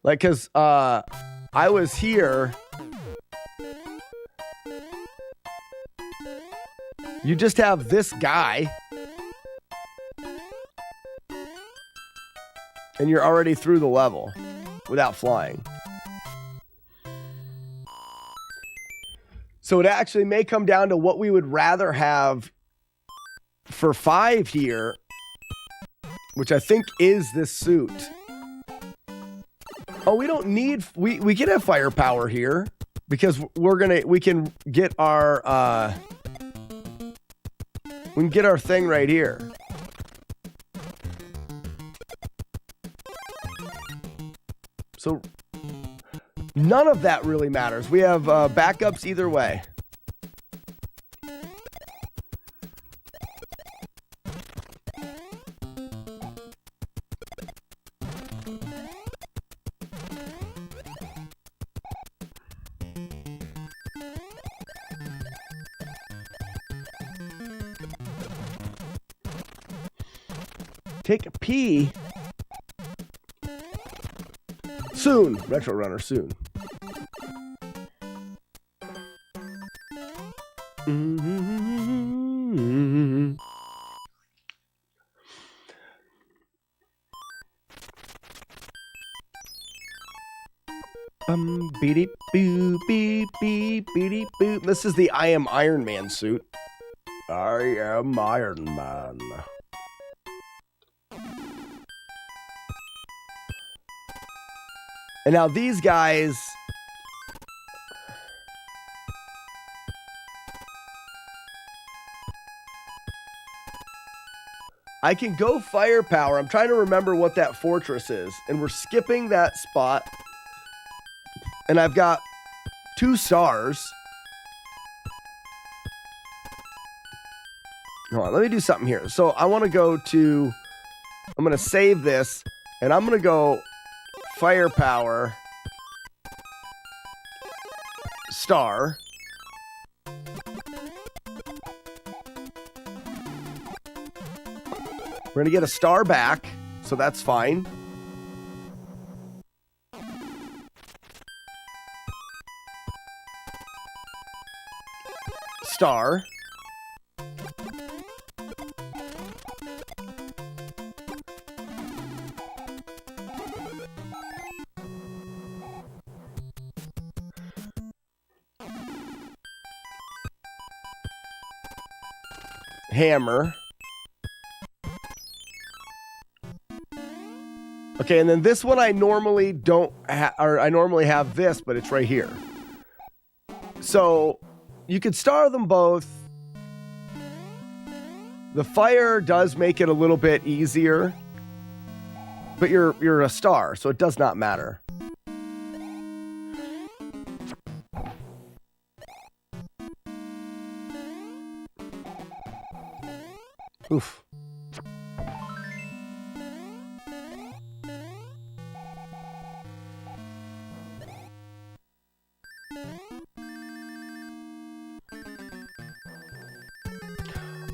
Like, cause I was here. You just have this guy. And you're already through the level without flying. So it actually may come down to what we would rather have for 5 here, which I think is this suit. Oh, we don't need, we can have firepower here because we can get our, we can get our thing right here. So none of that really matters. We have backups either way. Take a pee. Soon. Retro Runner, soon. Mm-hmm. Beep boop beep beep beep boop. This is the I Am Iron Man suit. I am Iron Man. And now these guys, I can go firepower. I'm trying to remember what that fortress is. And we're skipping that spot. And I've got 2 stars. Hold on, let me do something here. So I want to go to, I'm going to save this. And I'm going to go firepower, star. We're going to get a star back, so that's fine. Star. Hammer. Okay, and then this one I normally don't or I normally have this, but it's right here. So you could star them both. The fire does make it a little bit easier, but you're a star, so it does not matter. Oof.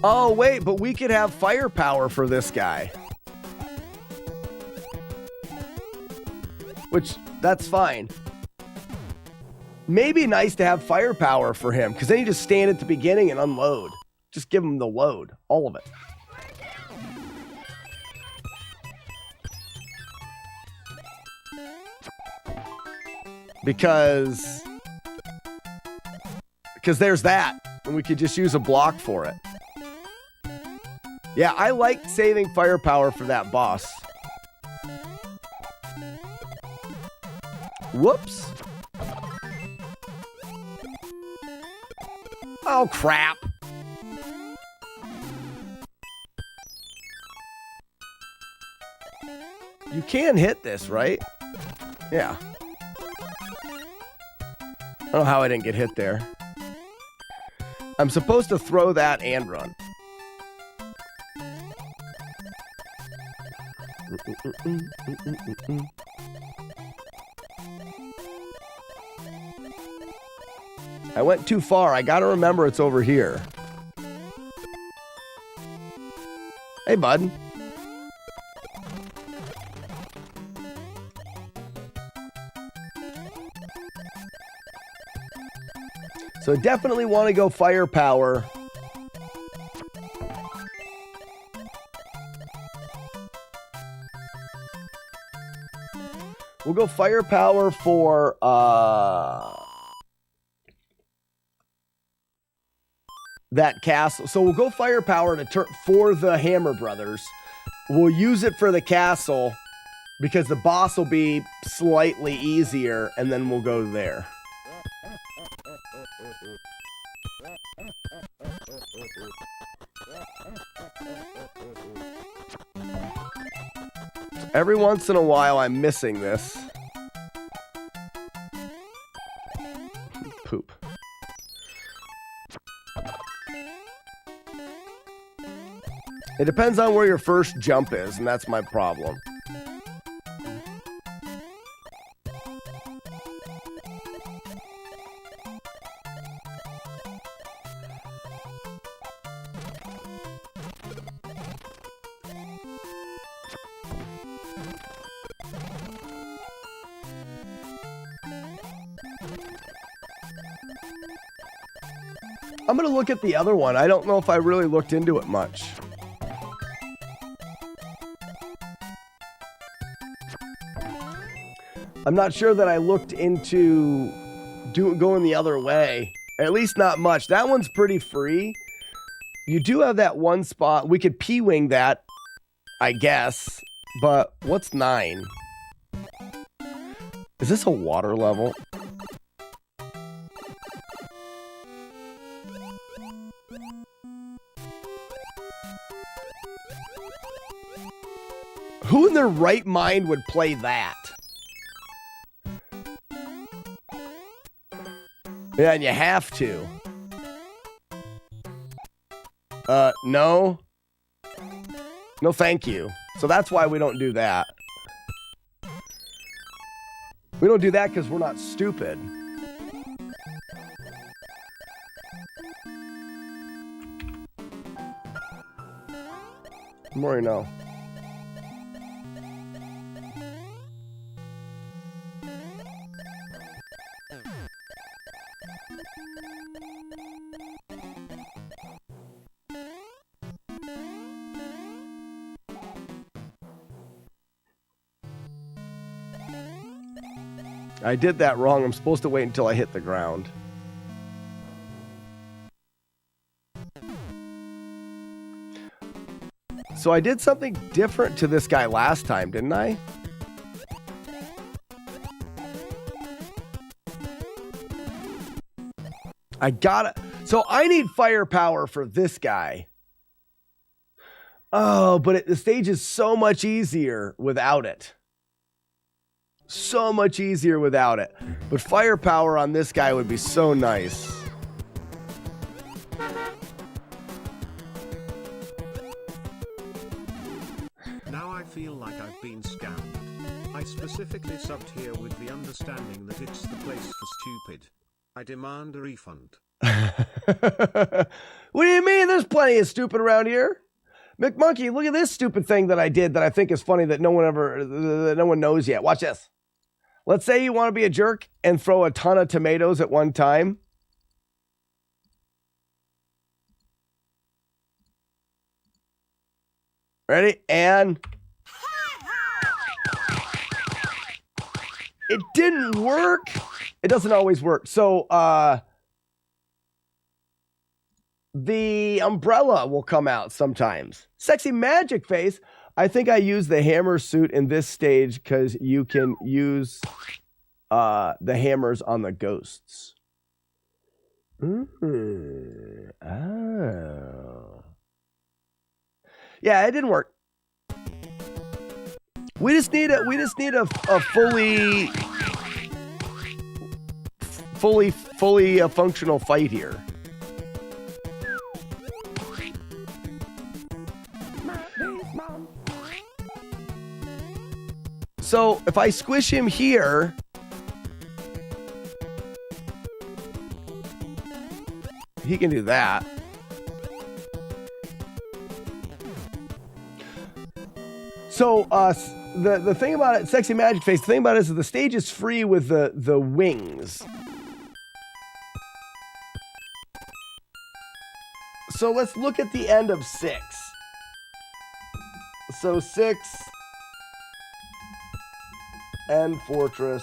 Oh, wait, but we could have firepower for this guy. Which, that's fine. Maybe nice to have firepower for him, because then you just stand at the beginning and unload. Just give him the load. All of it. Because there's that. And we could just use a block for it. Yeah, I like saving firepower for that boss. Whoops. Oh, crap. You can hit this, right? Yeah. I don't know how I didn't get hit there. I'm supposed to throw that and run. I went too far. I gotta remember it's over here. Hey, bud. So definitely want to go firepower. We'll go firepower for that castle. So we'll go firepower for the Hammer Brothers. We'll use it for the castle because the boss will be slightly easier, and then we'll go there. Every once in a while, I'm missing this. Poop. It depends on where your first jump is, and that's my problem. I'm going to look at the other one. I don't know if I really looked into it much. I'm not sure that I looked into going the other way. At least not much. That one's pretty free. You do have that one spot. We could P-wing that, I guess. But what's 9? Is this a water level? Who in their right mind would play that? Yeah, and you have to. No. No, thank you. So that's why we don't do that. We don't do that because we're not stupid. More no. I did that wrong. I'm supposed to wait until I hit the ground. So I did something different to this guy last time, didn't I? I gotta... So I need firepower for this guy. Oh, but the stage is so much easier without it. So much easier without it. But firepower on this guy would be so nice. Now I feel like I've been scammed. I specifically subbed here with the understanding that it's the place for stupid. I demand a refund. What do you mean? There's plenty of stupid around here. McMonkey, look at this stupid thing that I did that I think is funny that no one knows yet. Watch this. Let's say you want to be a jerk and throw a ton of tomatoes at one time. Ready? And it didn't work. it doesn't always work. So the umbrella will come out sometimes. Sexy Magic Face. I think I use the hammer suit in this stage because you can use the hammers on the ghosts. Ooh. Oh. Yeah, it didn't work. We just need a fully functional fight here. So if I squish him here, he can do that. So the thing about it, Sexy Magic Face, the thing about it is that the stage is free with the wings. So let's look at the end of 6. So 6 and Fortress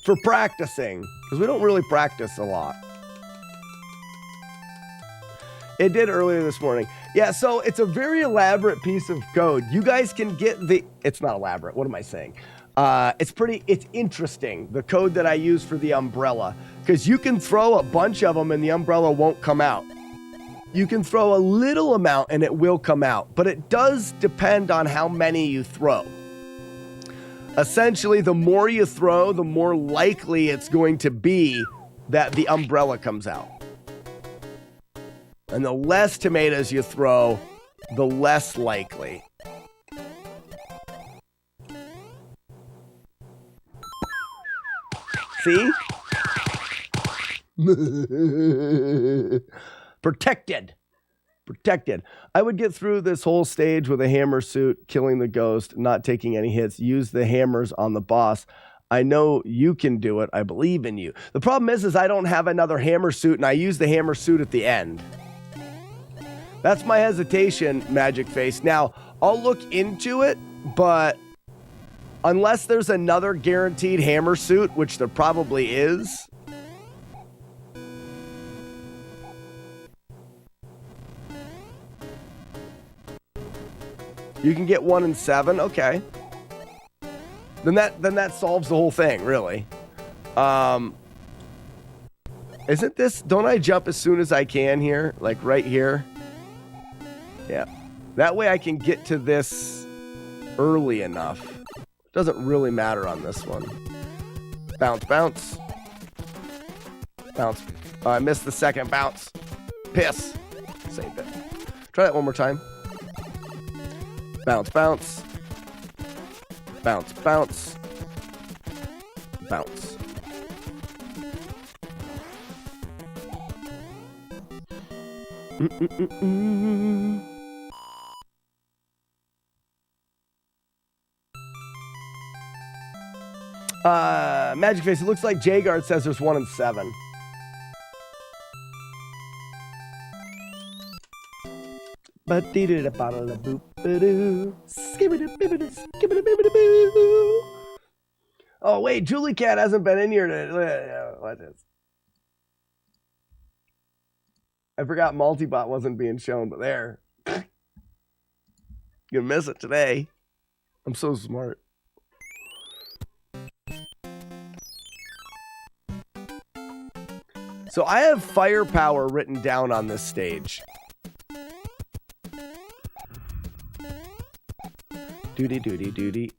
for practicing, because we don't really practice a lot. It did earlier this morning. Yeah, so it's a very elaborate piece of code. You guys can get it's not elaborate. What am I saying? It's interesting, the code that I use for the umbrella, because you can throw a bunch of them and the umbrella won't come out. You can throw a little amount and it will come out, but it does depend on how many you throw. Essentially, the more you throw, the more likely it's going to be that the umbrella comes out. And the less tomatoes you throw, the less likely. See? Protected. I would get through this whole stage with a hammer suit, killing the ghost, not taking any hits, use the hammers on the boss. I know you can do it. I believe in you. The problem is I don't have another hammer suit, and I use the hammer suit at the end. That's my hesitation, Magic Face. Now, I'll look into it, but unless there's another guaranteed hammer suit, which there probably is, you can get 1 and 7. Okay. Then that solves the whole thing, really. Isn't this? Don't I jump as soon as I can here, like right here? Yeah. That way I can get to this early enough. Doesn't really matter on this one. Bounce, bounce. Bounce. Oh, I missed the second bounce. Piss. Same thing. Try that one more time. Bounce, bounce. Bounce, bounce. Bounce. Magic Face, it looks like J-Guard says there's 1 and 7. Oh wait, Julie Cat hasn't been in here to what is? I forgot Multibot wasn't being shown, but there. Gonna miss it today. I'm so smart. So I have firepower written down on this stage. Doody.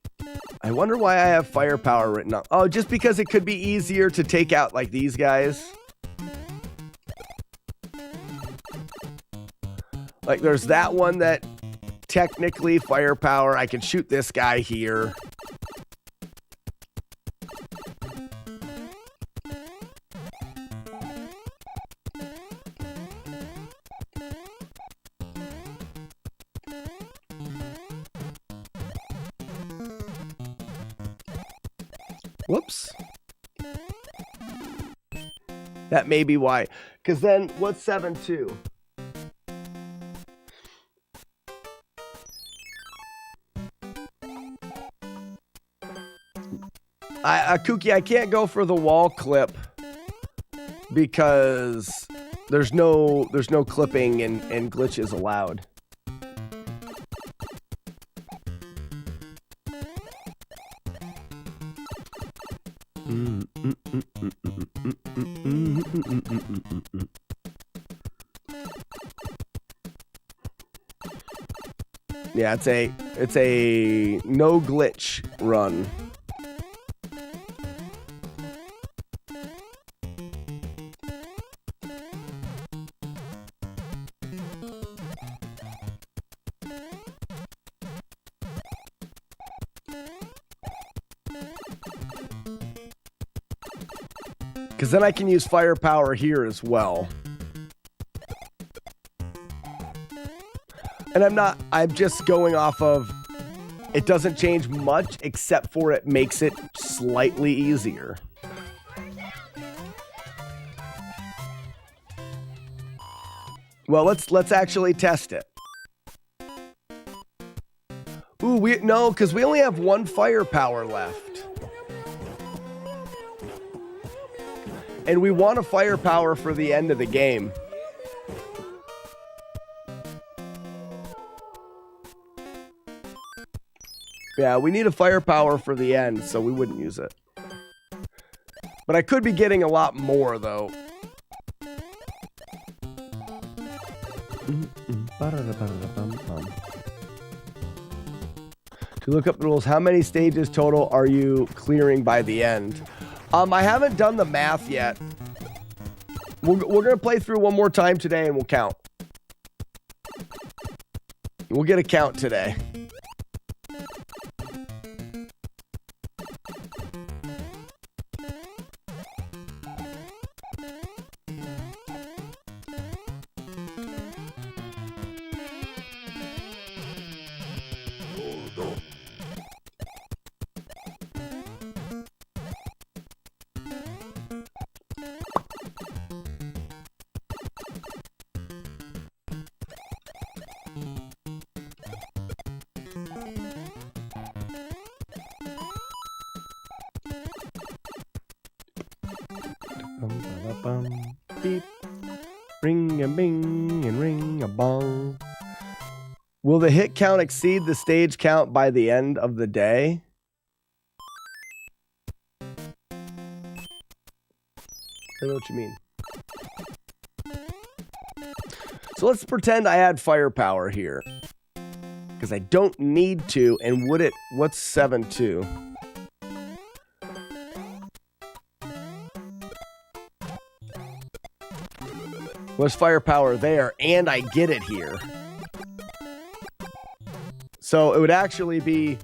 I wonder why I have firepower written up. Oh, just because it could be easier to take out like these guys. Like there's that one that technically firepower. I could shoot this guy here. Whoops. That may be why. Because then, what's 7-2? Kookie, I can't go for the wall clip because there's no clipping and glitches allowed. Yeah, it's a no glitch run. Because then I can use firepower here as well. And I'm just going off of, it doesn't change much except for it makes it slightly easier. Well, let's actually test it. Ooh, because we only have one firepower left. And we want a firepower for the end of the game. Yeah, we need a firepower for the end, so we wouldn't use it. But I could be getting a lot more, though. To look up the rules, how many stages total are you clearing by the end? I haven't done the math yet. We're going to play through one more time today and we'll count. We'll get a count today. Beep. Ring a bing and ring a bong. Will the hit count exceed the stage count by the end of the day? I don't know what you mean. So let's pretend I had firepower here. Because I don't need to, and would it... What's 7-2? Was firepower there, and I get it here. So it would actually be,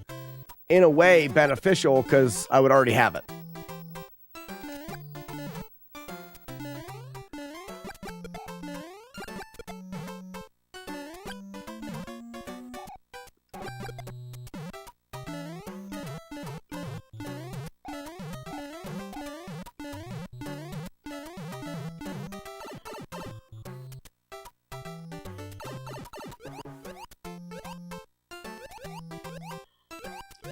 in a way, beneficial because I would already have it.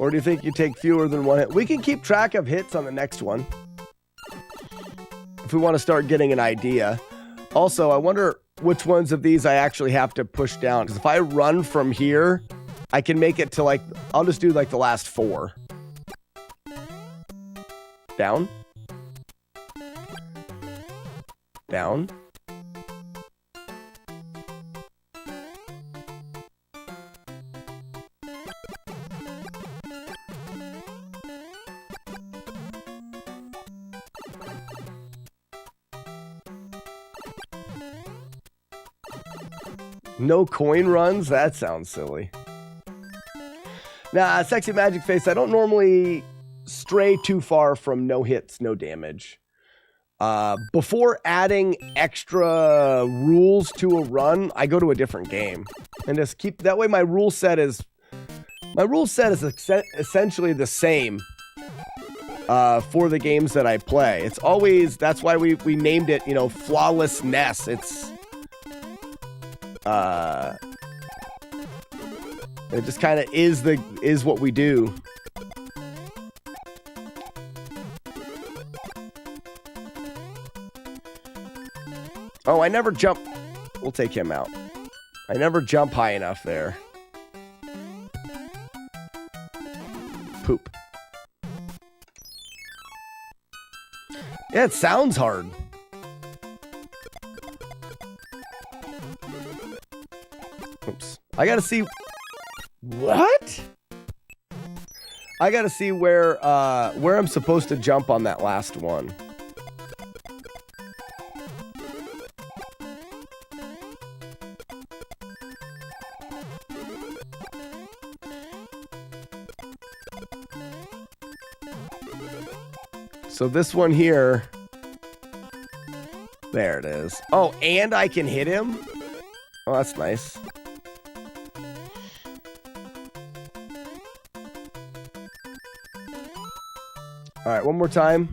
Or do you think you take fewer than one hit? We can keep track of hits on the next one. If we want to start getting an idea. Also, I wonder which ones of these I actually have to push down. Because if I run from here, I can make it to like... I'll just do like the last 4. Down. Down. No coin runs? That sounds silly. Nah, Sexy Magic Face, I don't normally stray too far from no hits, no damage. Before adding extra rules to a run, I go to a different game. And just keep... That way my rule set is essentially the same for the games that I play. It's always... That's why we named it, FlawlessNES. It's... it just kind of is what we do. Oh, I never jump. We'll take him out. I never jump high enough there. Poop. Yeah, it sounds hard. Oops. I gotta see. What? I gotta see where I'm supposed to jump on that last one. So this one here. There it is. Oh, and I can hit him? Oh, that's nice. All right, one more time.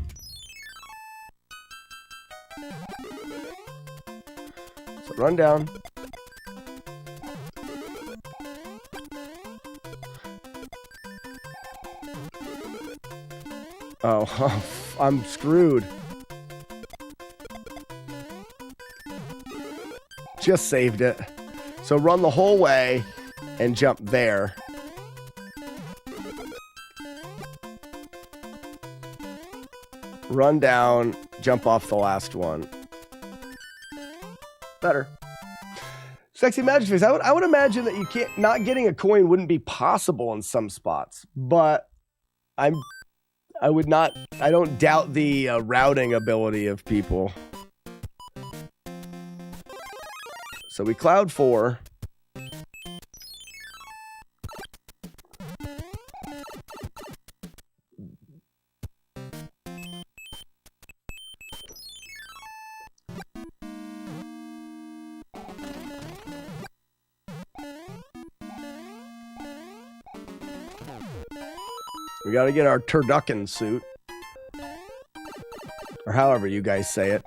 So run down. Oh, I'm screwed. Just saved it. So run the whole way and jump there. Run down, jump off the last one. Better. Sexy Magic Face. I would imagine that you can't, not getting a coin wouldn't be possible in some spots, but I don't doubt the routing ability of people. So we cloud 4. We got to get our turducken suit. Or however you guys say it.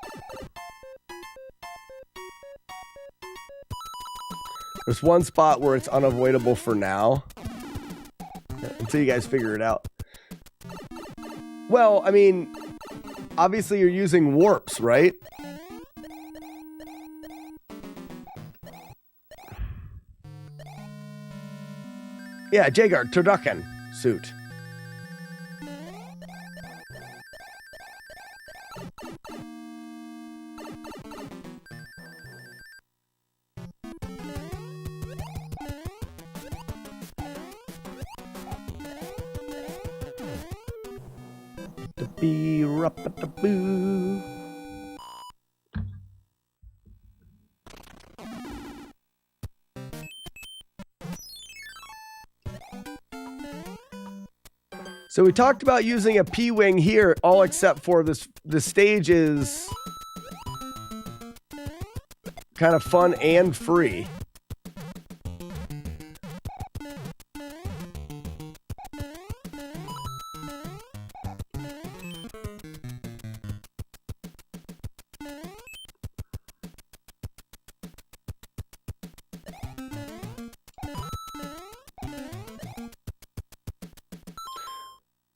There's one spot where it's unavoidable for now. Until you guys figure it out. Well, I mean, obviously you're using warps, right? Yeah, Jagar, turducken suit. Boo. So we talked about using a P-wing here, all except for this. The stage is kind of fun and free.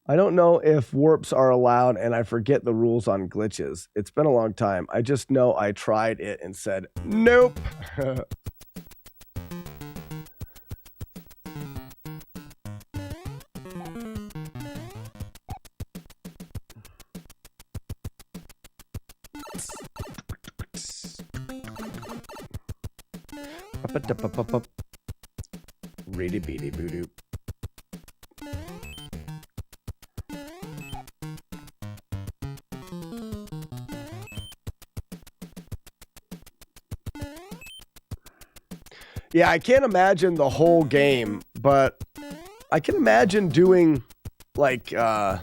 I don't know if warps are allowed, and I forget the rules on glitches. It's been a long time. I just know I tried it and said, nope. Reedy beady boo doo. Yeah, I can't imagine the whole game, but I can imagine doing like a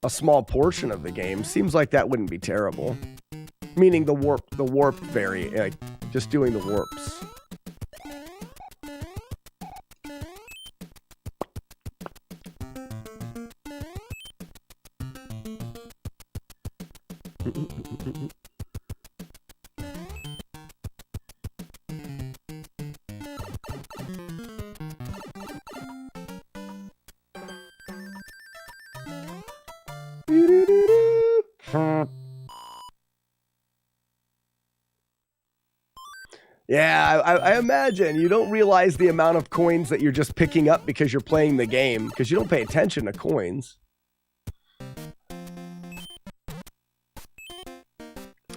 small portion of the game. Seems like that wouldn't be terrible. Meaning the warp like just doing the warps. Yeah, I imagine you don't realize the amount of coins that you're just picking up because you're playing the game, because you don't pay attention to coins.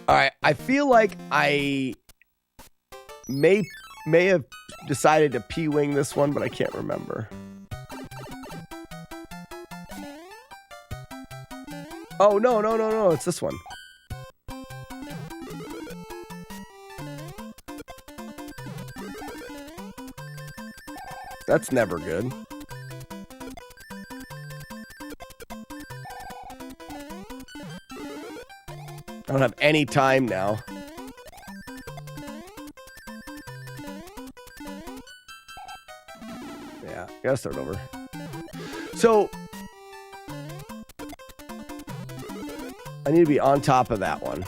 All right, I feel like I may have decided to P-wing this one, but I can't remember. Oh, no, it's this one. That's never good. I don't have any time now. Yeah, gotta start over. So, I need to be on top of that one.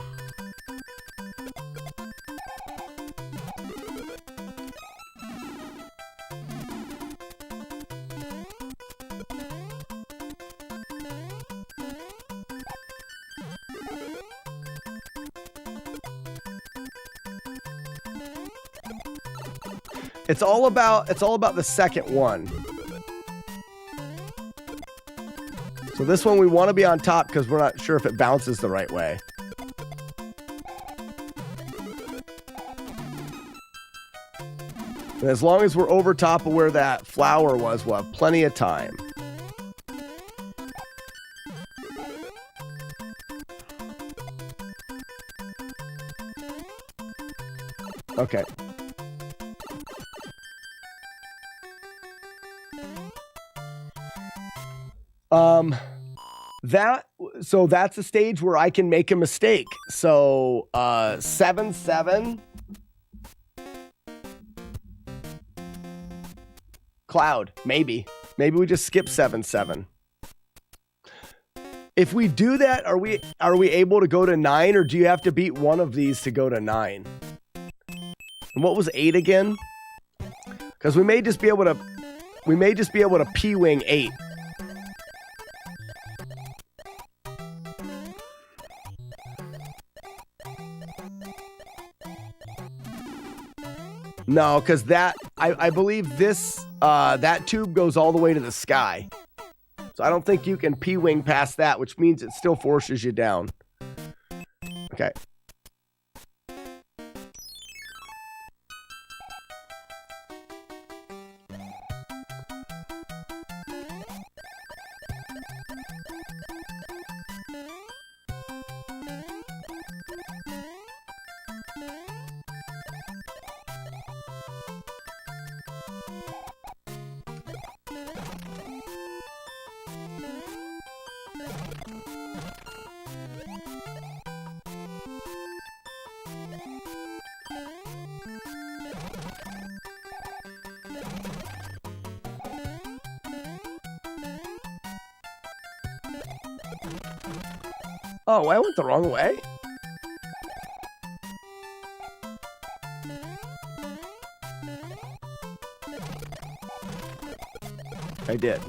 It's all about the second one. So this one we want to be on top because we're not sure if it bounces the right way. And as long as we're over top of where that flower was, we'll have plenty of time. Okay. So that's a stage where I can make a mistake. So 7-7 Cloud, maybe we just skip 7-7. If we do that, are we able to go to 9, or do you have to beat one of these to go to 9? And what was 8 again? Because we may just be able to P-wing 8. No, because I believe this that tube goes all the way to the sky. So I don't think you can P-wing past that, which means it still forces you down. Okay. Oh, I went the wrong way? I did.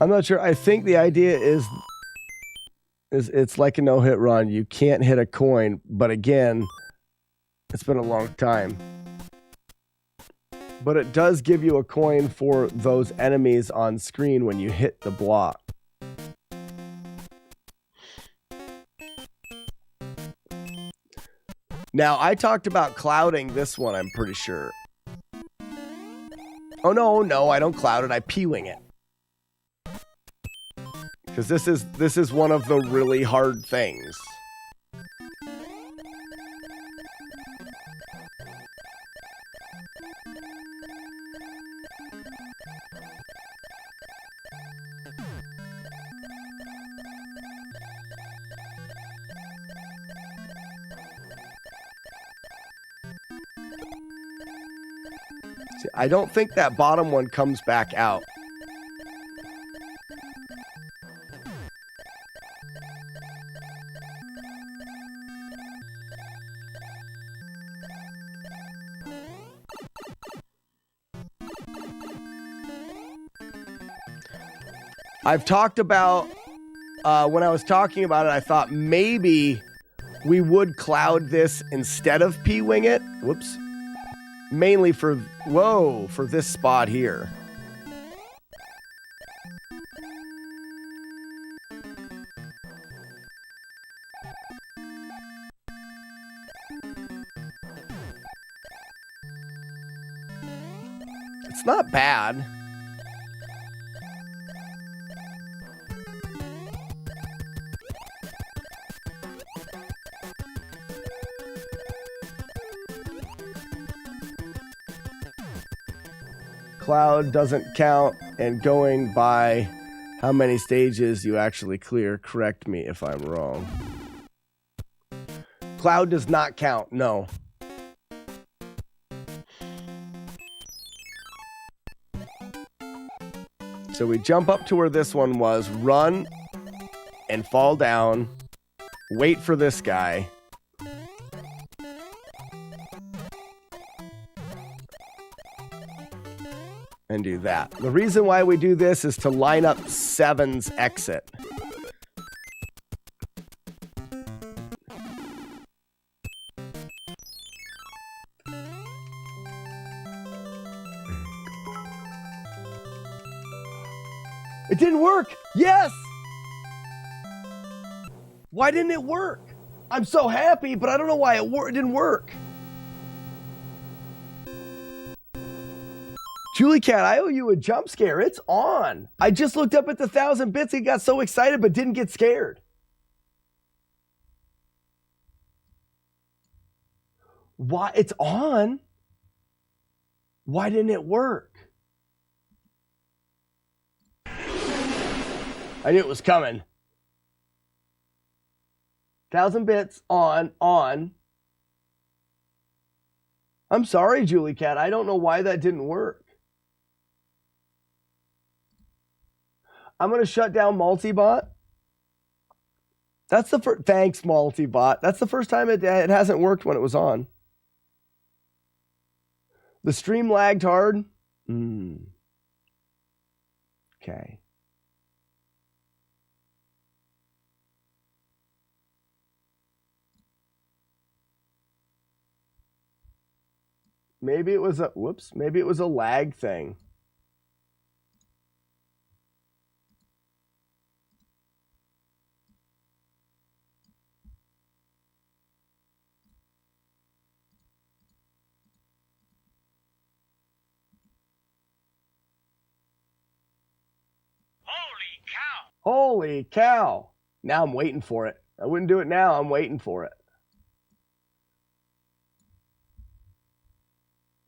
I'm not sure. I think the idea is it's like a no-hit run. You can't hit a coin, but again, it's been a long time. But it does give you a coin for those enemies on screen when you hit the block. Now, I talked about clouding this one, I'm pretty sure. Oh, no, I don't cloud it. I P-wing it. Because this is one of the really hard things. See, I don't think that bottom one comes back out. I've talked about, when I was talking about it, I thought maybe we would cloud this instead of P-Wing it. Whoops. Mainly for this spot here. It's not bad. Cloud doesn't count, and going by how many stages you actually clear. Correct me if I'm wrong. Cloud does not count, no. So we jump up to where this one was, run and fall down, wait for this guy. And do that. The reason why we do this is to line up 7's exit. It didn't work. Yes. Why didn't it work? I'm so happy, but I don't know why it didn't work. Julie Cat, I owe you a jump scare. It's on. I just looked up at the 1,000 bits and got so excited, but didn't get scared. Why? It's on. Why didn't it work? I knew it was coming. 1,000 bits on. I'm sorry, Julie Cat. I don't know why that didn't work. I'm going to shut down Multibot. That's the first. Thanks, Multibot. That's the first time it hasn't worked when it was on. The stream lagged hard. Okay. Maybe it was a maybe it was a lag thing. Holy cow. Now I'm waiting for it. I wouldn't do it now. I'm waiting for it.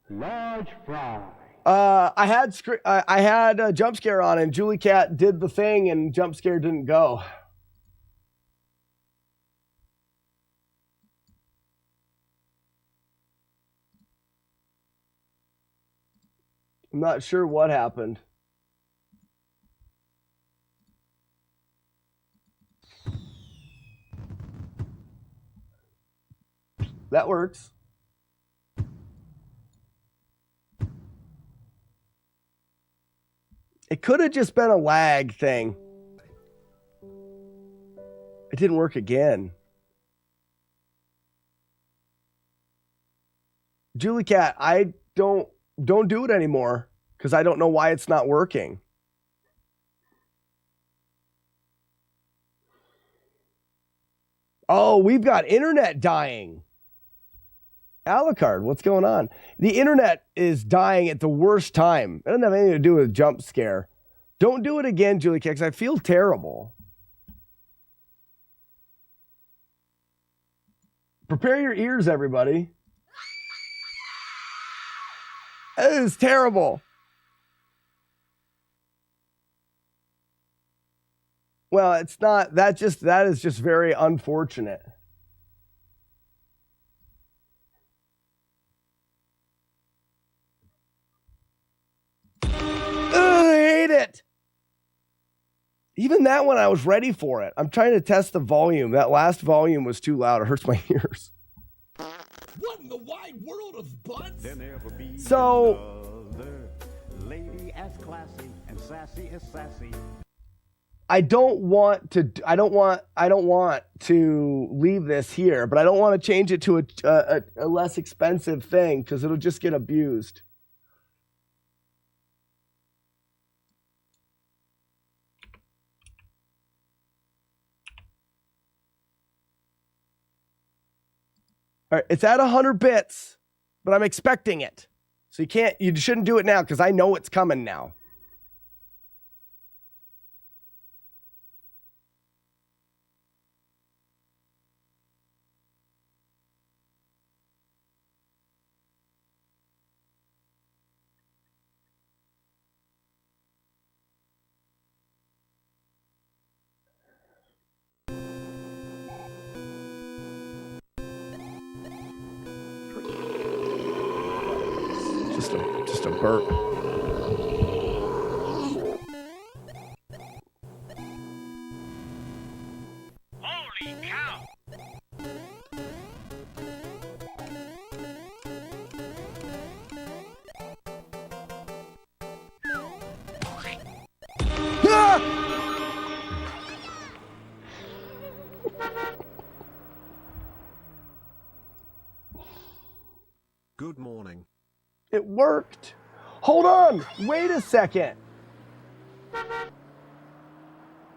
Large fry. I had a jump scare on, and Julie Cat did the thing, and jump scare didn't go. I'm not sure what happened. That works. It could have just been a lag thing. It didn't work again. Julie Cat, I don't do it anymore because I don't know why it's not working. Oh, we've got internet dying. Alucard, what's going on? The internet is dying at the worst time. It doesn't have anything to do with jump scare. Don't do it again, Julie Cat, because I feel terrible. Prepare your ears, everybody. It is terrible. Well, it's not. That is just very unfortunate. I hate it. Even that one, I was ready for it. I'm trying to test the volume. That last volume was too loud. It hurts my ears. What in the wide world of butts? So, Lady as classy and sassy as sassy. I don't want to leave this here, but I don't want to change it to a less expensive thing because it'll just get abused. All right, it's at 100 bits, but I'm expecting it. So you shouldn't do it now because I know it's coming now. Just a burp. Holy cow! Good morning. It worked. Hold on. Wait a second.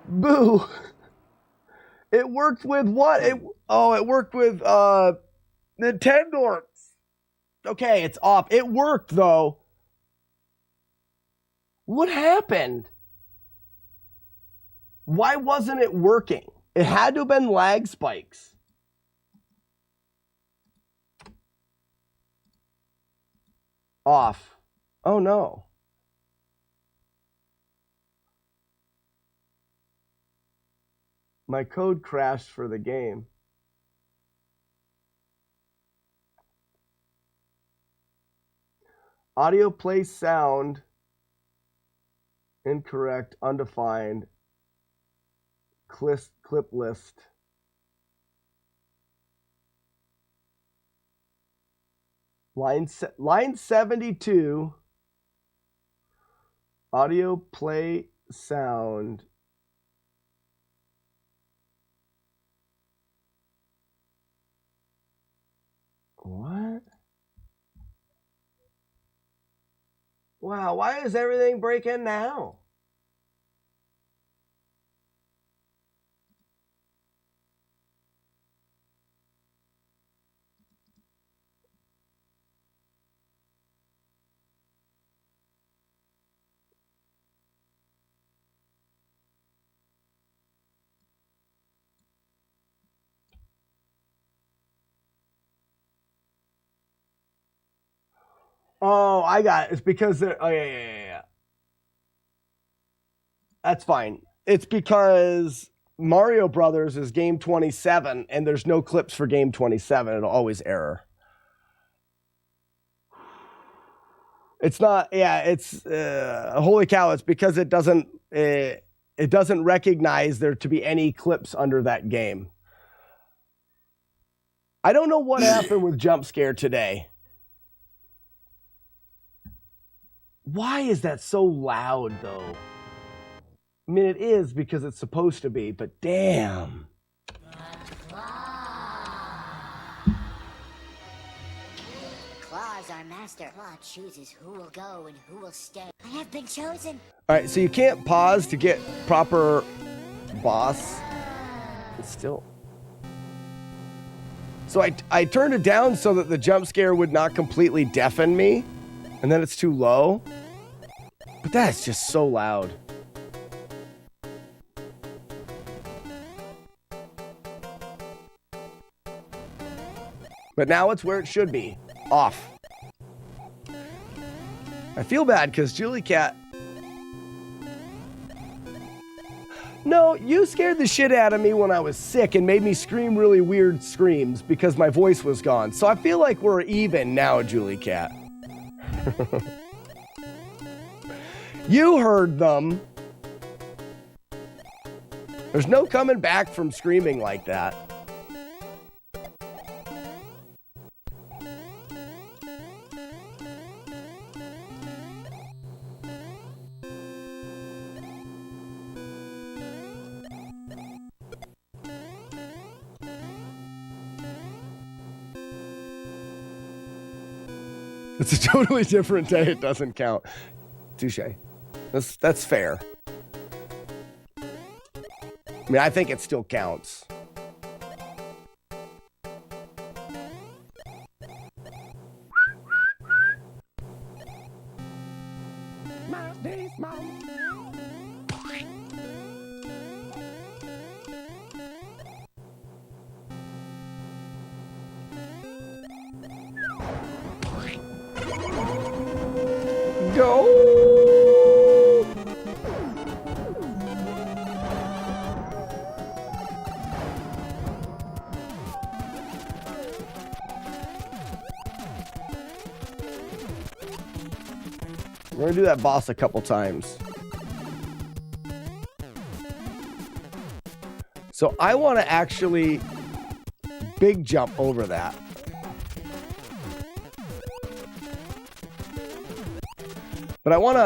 Boo. It worked with what? It worked with Nintendo. Okay, it's off. It worked though. What happened? Why wasn't it working? It had to have been lag spikes. Off. Oh no. My code crashed for the game. Audio play sound. Incorrect, undefined. Clip list. Line 72. Audio play sound. What? Wow, why is everything breaking now? Oh, I got it. It's because they're... Oh, yeah. That's fine. It's because Mario Brothers is game 27, and there's no clips for game 27. It'll always error. It's not... Yeah, it's... holy cow, it's because it doesn't recognize there to be any clips under that game. I don't know what happened with Jump Scare today. Why is that so loud, though? I mean, it is because it's supposed to be, but damn. Claw's our master. Claw chooses who will go and who will stay. I have been chosen. All right, so you can't pause to get proper boss. It's still... So I turned it down so that the jump scare would not completely deafen me. And then it's too low. But that's just so loud. But now it's where it should be. Off. I feel bad because Julie Cat... No, you scared the shit out of me when I was sick and made me scream really weird screams because my voice was gone. So I feel like we're even now, Julie Cat. You heard them. There's no coming back from screaming like that. It's a totally different day. It doesn't count. Touche. That's fair. I mean, I think it still counts. Go! We're gonna do that boss a couple times. So I want to actually big jump over that. But I want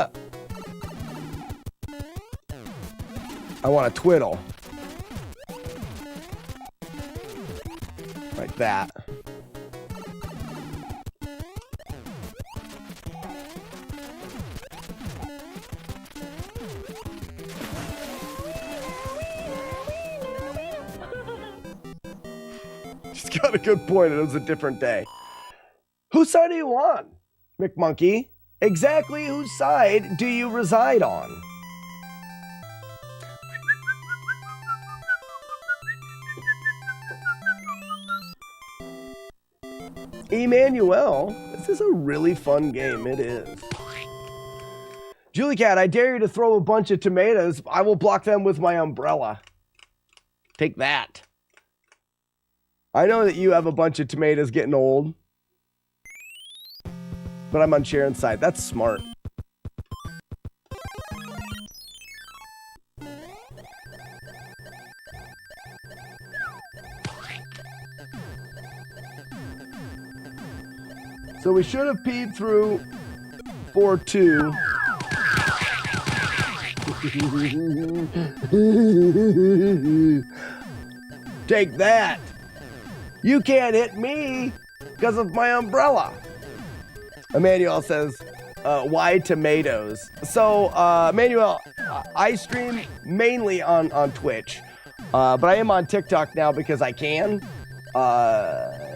to twiddle. Like that. She's got a good point. It was a different day. Whose side are you on, McMonkey? Exactly whose side do you reside on? Emmanuel, this is a really fun game. It is. Julie Cat, I dare you to throw a bunch of tomatoes. I will block them with my umbrella. Take that. I know that you have a bunch of tomatoes getting old. But I'm on Sharon's side. That's smart. So we should have peed through 4-2. Take that. You can't hit me because of my umbrella. Emmanuel says, why tomatoes? So, Emmanuel, I stream mainly on Twitch, but I am on TikTok now because I can.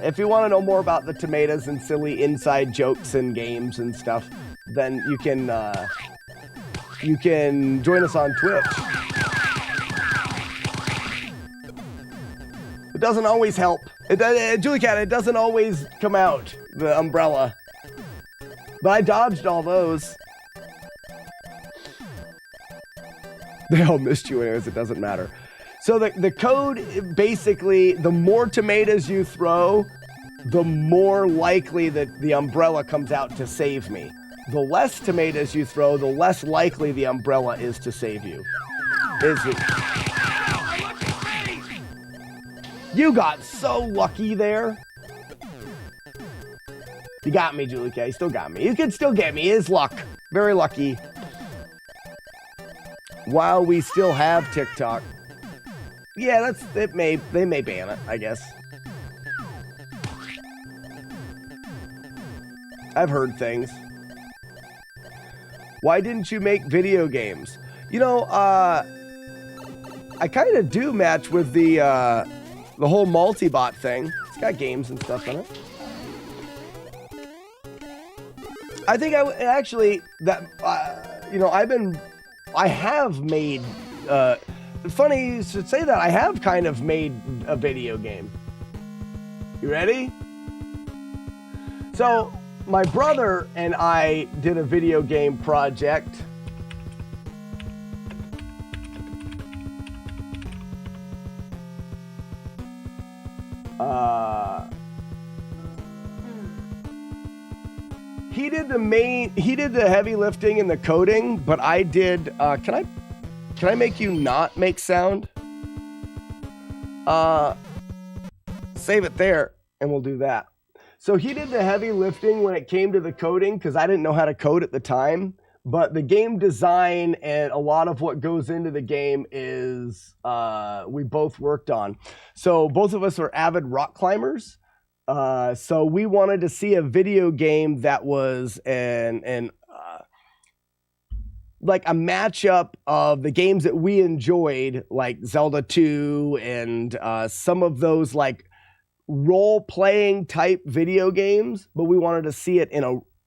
If you want to know more about the tomatoes and silly inside jokes and games and stuff, then you can join us on Twitch. It doesn't always help. Julie Cat, it doesn't always come out, the umbrella. But I dodged all those. They all missed you anyways, it doesn't matter. So the code, basically, the more tomatoes you throw, the more likely that the umbrella comes out to save me. The less tomatoes you throw, the less likely the umbrella is to save you. Is it? You got so lucky there. You got me, Julie K. You still got me. You can still get me. It is luck. Very lucky. While we still have TikTok. Yeah, they may ban it, I guess. I've heard things. Why didn't you make video games? You know, I kind of do match with the whole multi-bot thing. It's got games and stuff in it. I think I have made, funny you should say that, I have kind of made a video game. You ready? So, my brother and I did a video game project. He did the heavy lifting and the coding, but I did, can I make you not make sound? Save it there and we'll do that. So he did the heavy lifting when it came to the coding because I didn't know how to code at the time, but the game design and a lot of what goes into the game is we both worked on. So both of us are avid rock climbers. So we wanted to see a video game that was like a matchup of the games that we enjoyed, like Zelda 2 and some of those like role-playing type video games, but we wanted to see it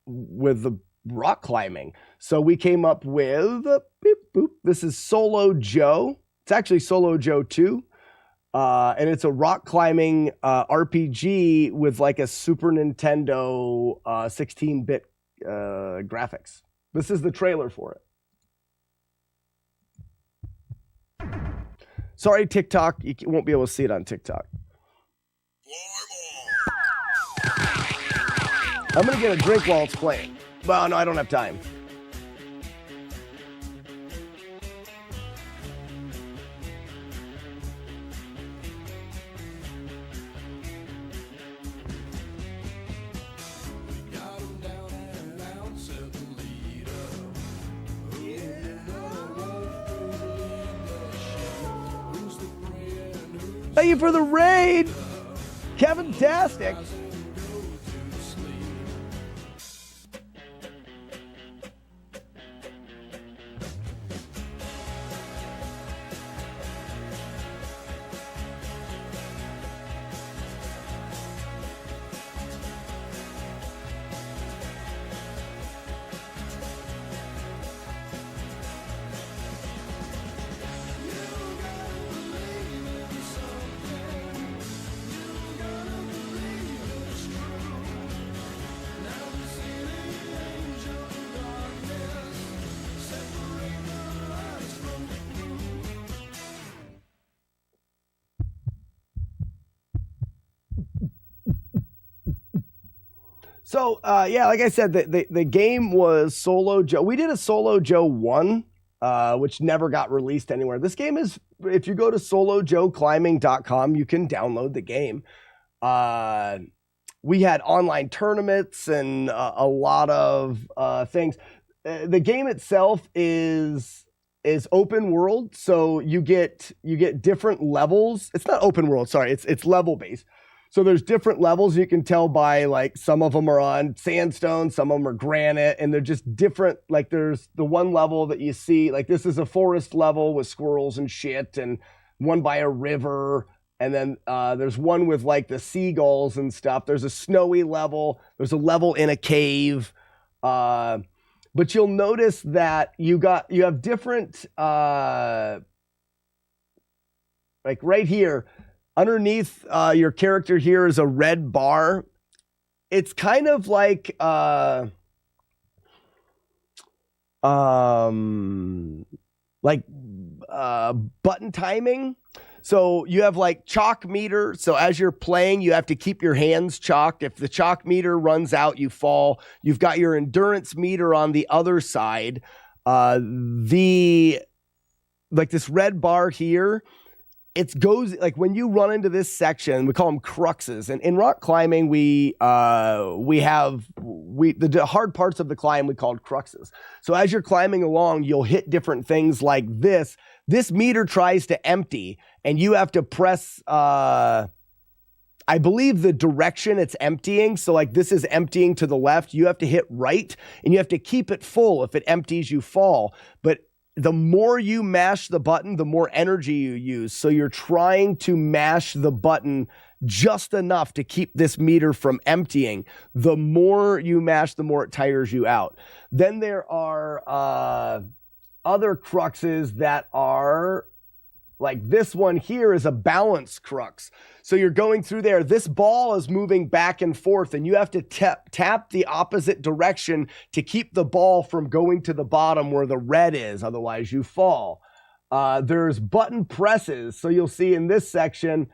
with the rock climbing. So we came up with this is Solo Joe. It's actually Solo Joe 2. And it's a rock climbing RPG with like a Super Nintendo 16-bit graphics. This is the trailer for it. Sorry, TikTok. You won't be able to see it on TikTok. I'm going to get a drink while it's playing. Well, no, I don't have time. Thank you for the raid, Kevin Tastic. So, yeah, like I said, the game was Solo Joe. We did a Solo Joe 1, which never got released anywhere. This game is, if you go to solojoeclimbing.com, you can download the game. We had online tournaments and a lot of things. The game itself is open world, so you get different levels. It's not open world, sorry, it's level based. So there's different levels. You can tell by like some of them are on sandstone, some of them are granite, and they're just different. Like there's the one level that you see, like this is a forest level with squirrels and shit, and one by a river. And then there's one with like the seagulls and stuff. There's a snowy level. There's a level in a cave. But you'll notice that you have different, like right here, underneath your character here is a red bar. It's kind of like button timing. So you have like chalk meter. So as you're playing, you have to keep your hands chalked. If the chalk meter runs out, you fall. You've got your endurance meter on the other side. Like this red bar here, it goes like when you run into this section, we call them cruxes. And in rock climbing, the hard parts of the climb we called cruxes. So as you're climbing along, you'll hit different things like this. This meter tries to empty, and you have to press, I believe, the direction it's emptying. So like this is emptying to the left. You have to hit right, and you have to keep it full. If it empties, you fall. But the more you mash the button, the more energy you use. So you're trying to mash the button just enough to keep this meter from emptying. The more you mash, the more it tires you out. Then there are other cruxes that are like this one here is a balance crux. So you're going through there. This ball is moving back and forth, and you have to tap the opposite direction to keep the ball from going to the bottom where the red is. Otherwise, you fall. There's button presses. So you'll see in this section,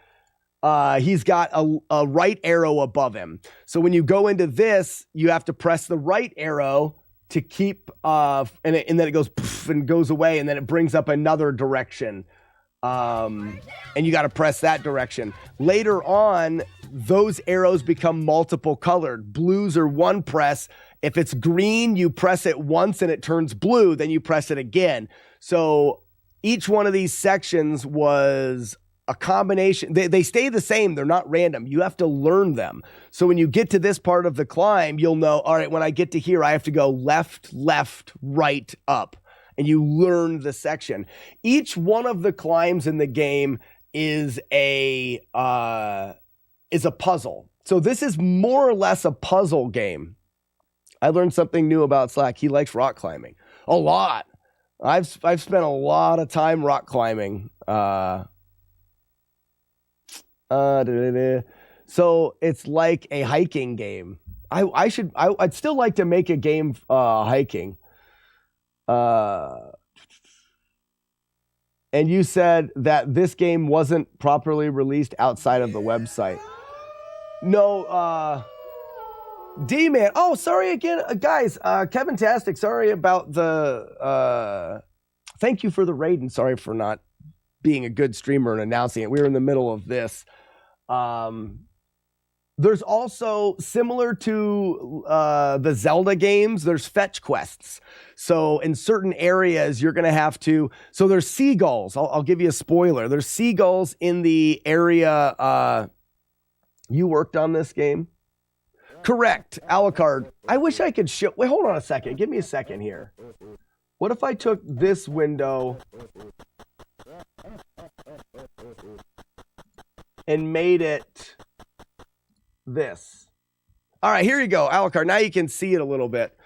he's got a right arrow above him. So when you go into this, you have to press the right arrow to keep, and then it goes poof and goes away, and then it brings up another direction. And you got to press that direction. Later on, those arrows become multiple colored. Blues are one press. If it's green, you press it once and it turns blue, then you press it again. So each one of these sections was a combination. They stay the same. They're not random. You have to learn them. So when you get to this part of the climb, you'll know, all right, when I get to here, I have to go left, right, up. And you learn the section. Each one of the climbs in the game is a puzzle. So this is more or less a puzzle game. I learned something new about Slack. He likes rock climbing a lot. I've spent a lot of time rock climbing. So it's like a hiking game. I'd still like to make a game hiking. And you said that this game wasn't properly released outside of the website. No, D-Man. Oh, sorry again, guys. Kevin Tastic, sorry about the... thank you for the raid, and sorry for not being a good streamer and announcing it. We were in the middle of this. There's also, similar to the Zelda games, there's fetch quests. So in certain areas, you're going to have to... So there's seagulls. I'll give you a spoiler. There's seagulls in the area... you worked on this game? Correct. Alucard. I wish I could show... Wait, hold on a second. Give me a second here. What if I took this window and made it this? All right, here you go, Alucard. Now you can see it a little bit.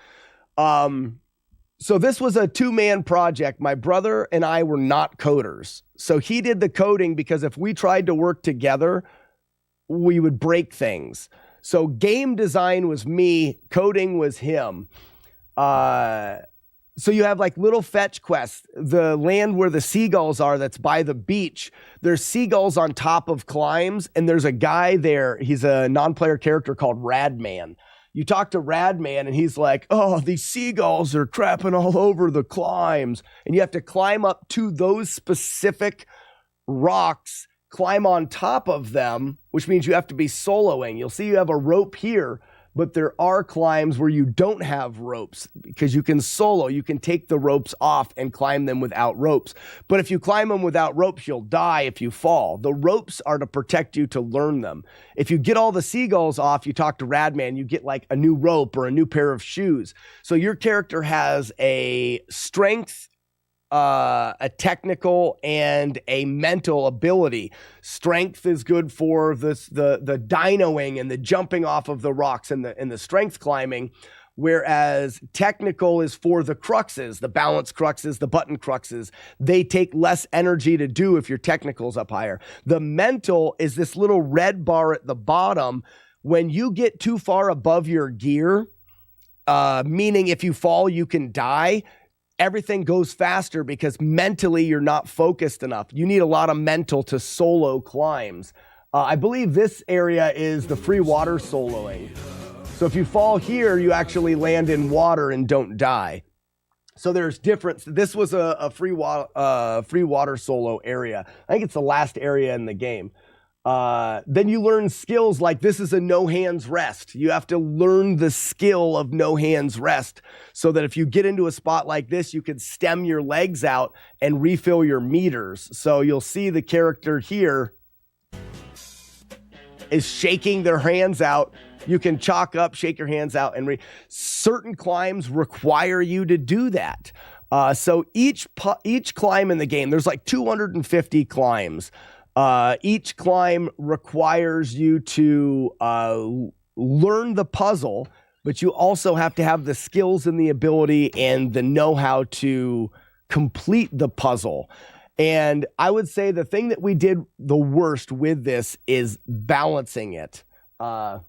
So this was a two-man project. My brother and I were not coders. So he did the coding because if we tried to work together, we would break things. So game design was me, coding was him. So you have like little fetch quests. The land where the seagulls are, that's by the beach, there's seagulls on top of climbs, and there's a guy there. He's a non-player character called Radman. You talk to Radman, and he's like, oh, these seagulls are crapping all over the climbs. And you have to climb up to those specific rocks, climb on top of them, which means you have to be soloing. You'll see you have a rope here, but there are climbs where you don't have ropes because you can solo. You can take the ropes off and climb them without ropes. But if you climb them without ropes, you'll die if you fall. The ropes are to protect you, to learn them. If you get all the seagulls off, you talk to Radman, you get like a new rope or a new pair of shoes. So your character has a strength, a technical, and a mental ability. Strength is good for the dynoing and the jumping off of the rocks and the strength climbing, whereas technical is for the cruxes, the balance cruxes, the button cruxes. They take less energy to do if your technical's up higher. The mental is this little red bar at the bottom. When you get too far above your gear, meaning if you fall, you can die, everything goes faster because mentally you're not focused enough. You need a lot of mental to solo climbs. I believe this area is the free water soloing. So if you fall here, you actually land in water and don't die. So there's difference. This was a free water solo area. I think it's the last area in the game. Then you learn skills like this is a no hands rest. You have to learn the skill of no hands rest so that if you get into a spot like this, you can stem your legs out and refill your meters. So you'll see the character here is shaking their hands out. You can chalk up, shake your hands out, and certain climbs require you to do that. So each climb in the game, there's like 250 climbs. Each climb requires you to learn the puzzle, but you also have to have the skills and the ability and the know-how to complete the puzzle. And I would say the thing that we did the worst with this is balancing it. Hi,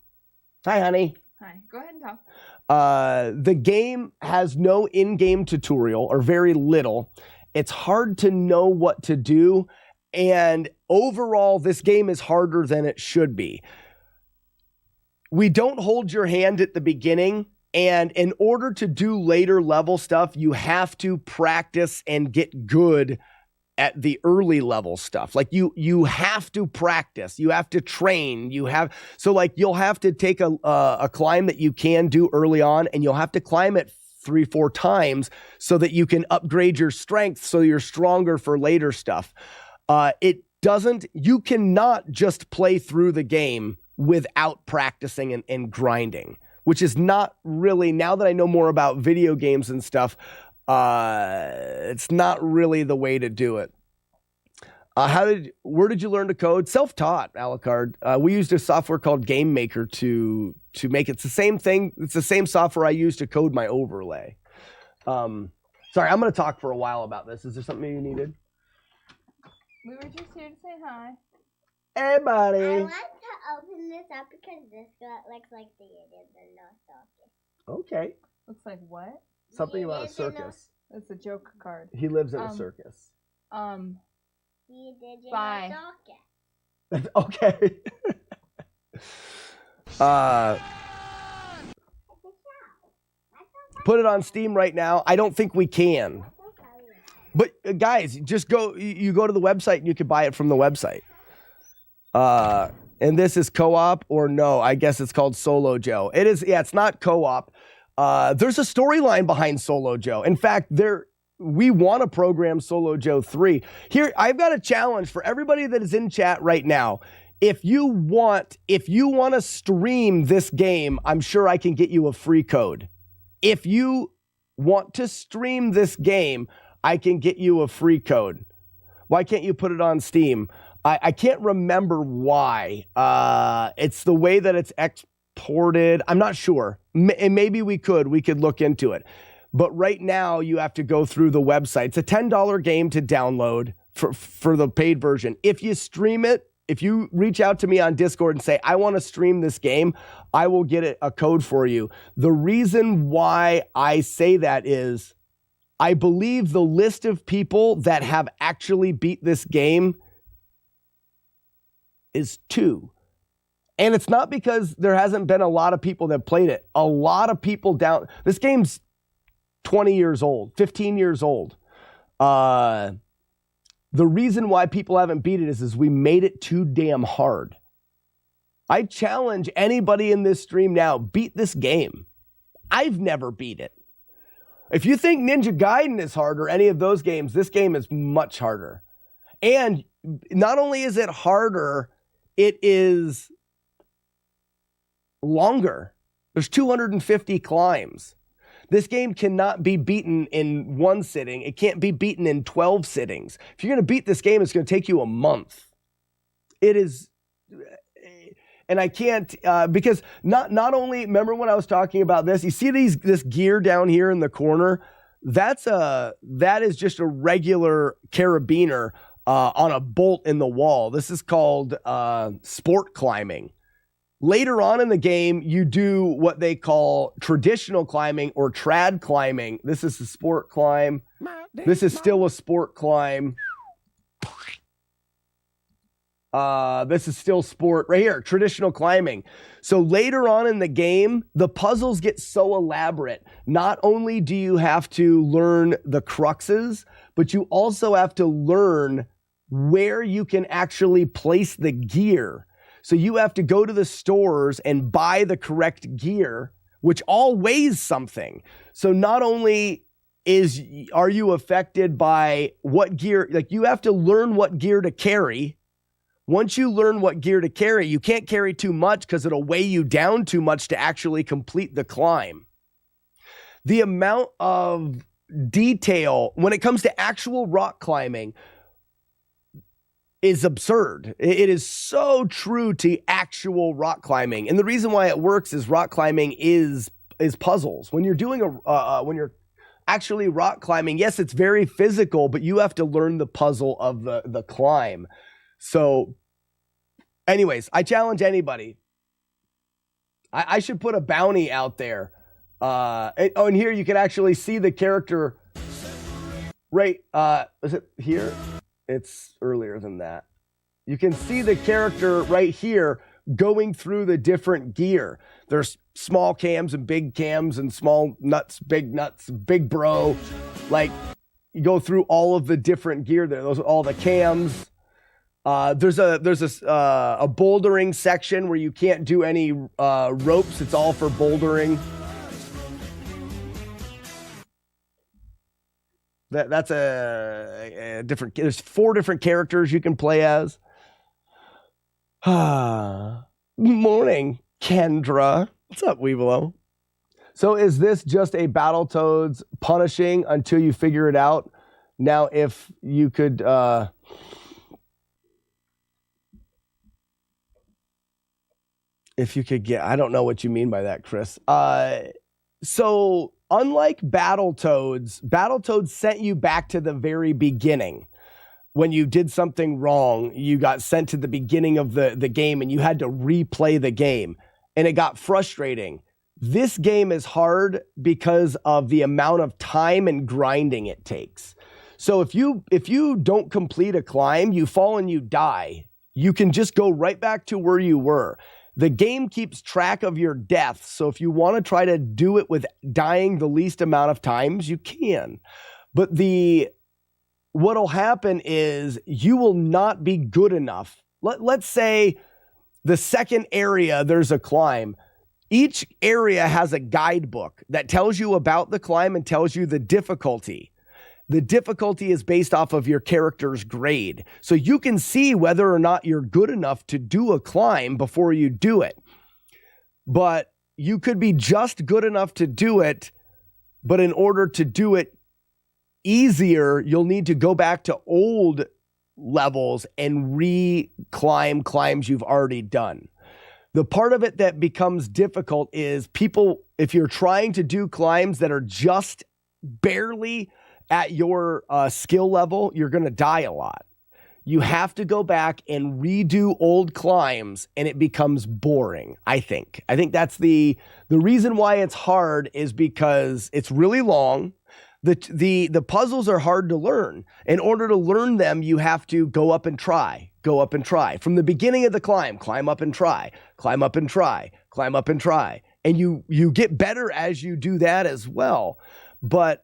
honey. Hi. Go ahead and talk. The game has no in-game tutorial, or very little. It's hard to know what to do. And overall, this game is harder than it should be. We don't hold your hand at the beginning. And in order to do later level stuff, you have to practice and get good at the early level stuff. Like you have to practice, you have to train, so like you'll have to take a climb that you can do early on, and you'll have to climb it 3-4 times so that you can upgrade your strength so you're stronger for later stuff. you cannot just play through the game without practicing and grinding, which is not really, now that I know more about video games and stuff, it's not really the way to do it. Where did you learn to code? Self-taught, Alucard. We used a software called Game Maker to make it. It's the same thing. It's the same software I use to code my overlay. Sorry, I'm going to talk for a while about this. Is there something you needed? We were just here to say hi. Hey, buddy. I want to open this up because this looks like the Indian in no circus. Okay. Looks like what? Something about a circus. It's a joke card. He lives in a circus. Bye. Okay. Put it on Steam right now. I don't think we can. But guys, just go. You go to the website and you can buy it from the website. And this is co-op or no? I guess it's called Solo Joe. It is. Yeah, it's not co-op. There's a storyline behind Solo Joe. In fact, we want to program Solo Joe 3. Here, I've got a challenge for everybody that is in chat right now. If you want to stream this game, I'm sure I can get you a free code. If you want to stream this game, I can get you a free code. Why can't you put it on Steam? I can't remember why. It's the way that it's exported. I'm not sure. And maybe we could look into it. But right now, you have to go through the website. It's a $10 game to download for the paid version. If you stream it, if you reach out to me on Discord and say, I want to stream this game, I will get a code for you. The reason why I say that is I believe the list of people that have actually beat this game is 2. And it's not because there hasn't been a lot of people that played it. A lot of people this game's 20 years old, 15 years old. The reason why people haven't beat it is we made it too damn hard. I challenge anybody in this stream now, beat this game. I've never beat it. If you think Ninja Gaiden is hard or any of those games, this game is much harder. And not only is it harder, it is longer. There's 250 climbs. This game cannot be beaten in one sitting. It can't be beaten in 12 sittings. If you're going to beat this game, it's going to take you a month. It is, and I can't, because not only, remember when I was talking about this, you see this gear down here in the corner? That is just a regular carabiner on a bolt in the wall. This is called sport climbing. Later on in the game, you do what they call traditional climbing or trad climbing. This is a sport climb. This is still a sport climb. This is still sport right here, traditional climbing. So later on in the game, the puzzles get so elaborate. Not only do you have to learn the cruxes, but you also have to learn where you can actually place the gear. So you have to go to the stores and buy the correct gear, which all weighs something. So not only are you affected by what gear, like you have to learn what gear to carry. Once you learn what gear to carry, you can't carry too much because it'll weigh you down too much to actually complete the climb. The amount of detail when it comes to actual rock climbing is absurd. It is so true to actual rock climbing. And the reason why it works is rock climbing is puzzles. When you're doing when you're actually rock climbing, yes, it's very physical, but you have to learn the puzzle of the climb. So anyways, I challenge anybody. I should put a bounty out there. And here you can actually see the character right. Is it here? It's earlier than that. You can see the character right here going through the different gear. There's small cams and big cams and small nuts, big bro. Like you go through all of the different gear there. Those are all the cams. There's a bouldering section where you can't do any ropes. It's all for bouldering. That's a different. There's 4 different characters you can play as. Morning, Kendra. What's up, Weevilo? So is this just a Battletoads punishing until you figure it out? Now, if you could... if you could get... I don't know what you mean by that, Chris. So, unlike Battletoads sent you back to the very beginning. When you did something wrong, you got sent to the beginning of the game and you had to replay the game. And it got frustrating. This game is hard because of the amount of time and grinding it takes. So if you don't complete a climb, you fall and you die. You can just go right back to where you were. The game keeps track of your deaths. So if you want to try to do it with dying the least amount of times, you can. But what'll happen is you will not be good enough. Let's say the second area, there's a climb. Each area has a guidebook that tells you about the climb and tells you the difficulty. The difficulty is based off of your character's grade. So you can see whether or not you're good enough to do a climb before you do it. But you could be just good enough to do it, but in order to do it easier, you'll need to go back to old levels and re-climb climbs you've already done. The part of it that becomes difficult is people, if you're trying to do climbs that are just barely at your skill level, you're going to die a lot. You have to go back and redo old climbs and it becomes boring, I think. I think that's the reason why it's hard is because it's really long. The puzzles are hard to learn. In order to learn them, you have to go up and try. From the beginning of the climb up and try, climb up and try, climb up and try. And you get better as you do that as well. But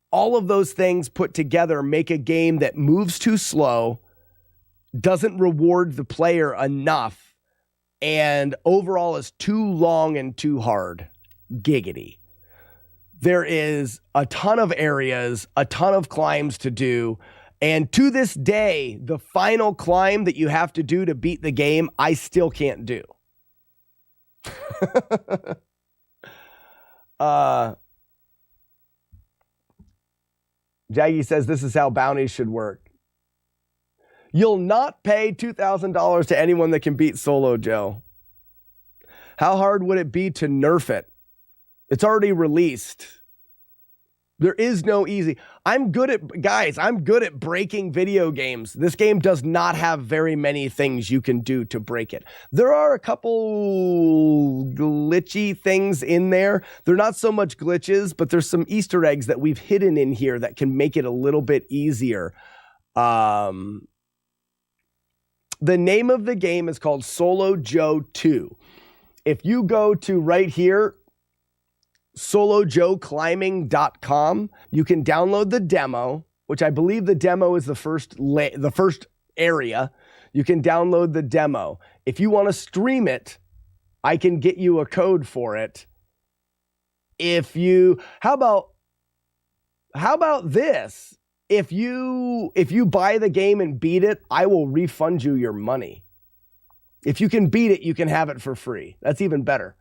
all of those things put together make a game that moves too slow, doesn't reward the player enough, and overall is too long and too hard. Giggity. There is a ton of areas, a ton of climbs to do. And to this day, the final climb that you have to do to beat the game, I still can't do. Jaggy says this is how bounties should work. You'll not pay $2,000 to anyone that can beat Solo Joe. How hard would it be to nerf it? It's already released. There is no easy. I'm good at breaking video games. This game does not have very many things you can do to break it. There are a couple glitchy things in there. They're not so much glitches, but there's some Easter eggs that we've hidden in here that can make it a little bit easier. The name of the game is called Solo Joe 2. If you go to right here, solojoeclimbing.com, you can download the demo, which I believe the demo is the first area. You can download the demo. If you want to stream it, I can get you a code for it. How about this? If you buy the game and beat it, I will refund you your money. If you can beat it, you can have it for free. That's even better.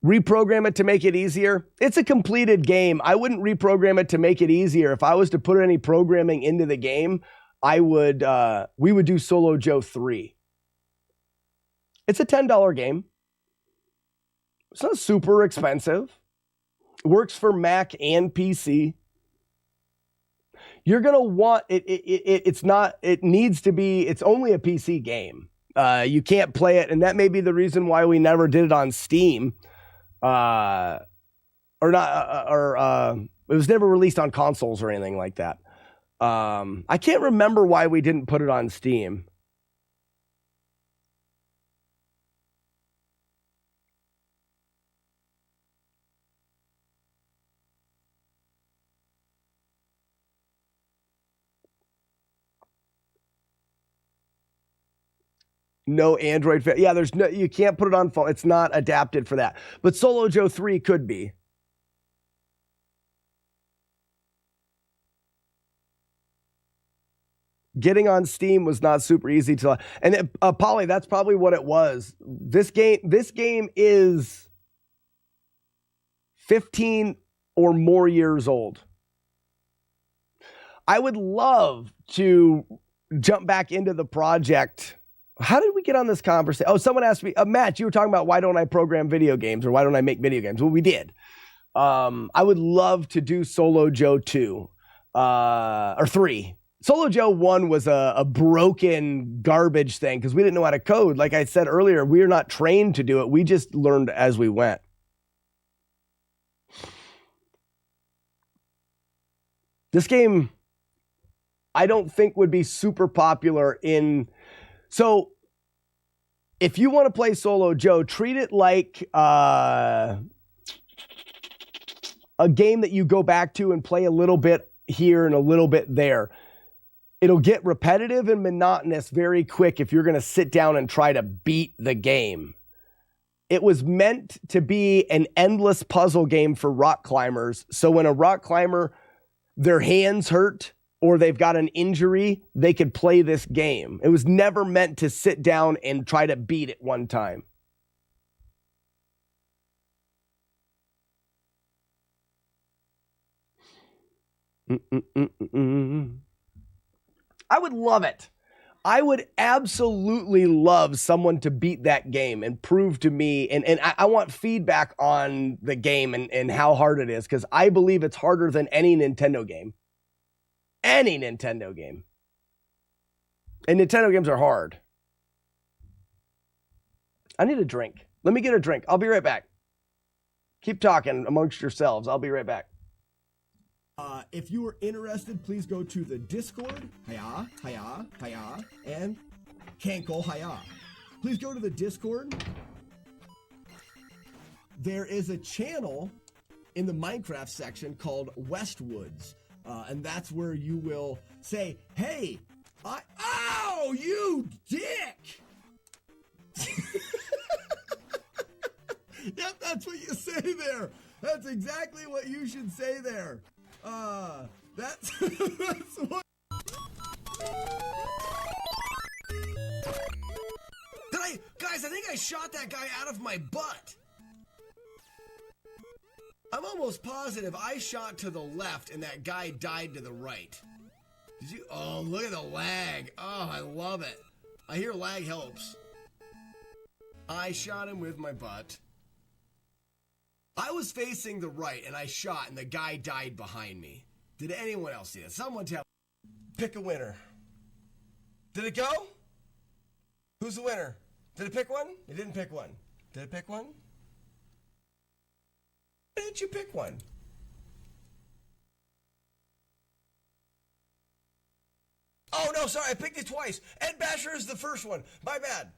Reprogram it to make it easier. It's a completed game. I wouldn't reprogram it to make it easier. If I was to put any programming into the game, we would do Solo Joe 3. It's a $10 game. It's not super expensive. It works for Mac and PC. You're going to want it. It's only a PC game. You can't play it. And that may be the reason why we never did it on Steam. It was never released on consoles or anything like that. I can't remember why we didn't put it on Steam. No Android. Yeah, you can't put it on phone. It's not adapted for that. But Solo Joe 3 could be. Getting on Steam was not super easy to, and Polly, that's probably what it was. This game is 15 or more years old. I would love to jump back into the project. How did we get on this conversation? Oh, someone asked me, Matt, you were talking about why don't I program video games or why don't I make video games? Well, we did. I would love to do Solo Joe 2 or 3. Solo Joe 1 was a broken garbage thing because we didn't know how to code. Like I said earlier, we are not trained to do it. We just learned as we went. This game, I don't think would be super popular in... So if you want to play Solo Joe, treat it like a game that you go back to and play a little bit here and a little bit there. It'll get repetitive and monotonous very quick if you're going to sit down and try to beat the game. It was meant to be an endless puzzle game for rock climbers. So when a rock climber, their hands hurt or they've got an injury, they could play this game. It was never meant to sit down and try to beat it one time. I would love it. I would absolutely love someone to beat that game and prove to me, and I want feedback on the game and how hard it is, because I believe it's harder than any Nintendo game. Any Nintendo game. And Nintendo games are hard. I need a drink. Let me get a drink. I'll be right back. Keep talking amongst yourselves. I'll be right back. If you are interested, please go to the Discord, hiya, and Cankle, hiya. Please go to the Discord. There is a channel in the Minecraft section called Westwoods, and that's where you will say, hey, oh, you dick! Yep, that's what you say there. That's exactly what you should say there. That's what. Guys, I think I shot that guy out of my butt. I'm almost positive I shot to the left and that guy died to the right. Did you? Oh, look at the lag. Oh, I love it. I hear lag helps. I shot him with my butt. I was facing the right and I shot and the guy died behind me. Did anyone else see it? Someone tell me. Pick a winner. Did it go? Who's the winner? Did it pick one? It didn't pick one. Did it pick one? Why didn't you pick one? Oh, no, sorry. I picked it twice. Ed Basher is the first one. My bad.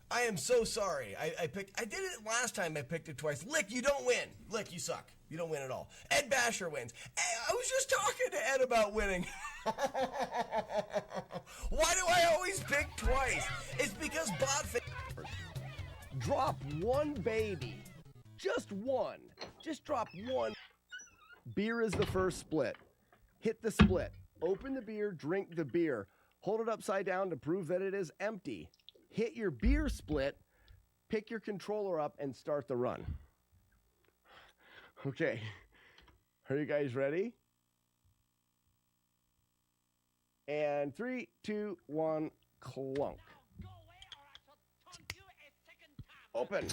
I am so sorry. I did it last time. I picked it twice. Lick, you don't win. Lick, you suck. You don't win at all. Ed Basher wins. Hey, I was just talking to Ed about winning. Why do I always pick twice? It's because bot. Drop one baby. Just one. Just drop one. Beer is the first split. Hit the split. Open the beer, drink the beer. Hold it upside down to prove that it is empty. Hit your beer split, pick your controller up, and start the run. Okay. Are you guys ready? And 3, 2, 1, clunk. Open.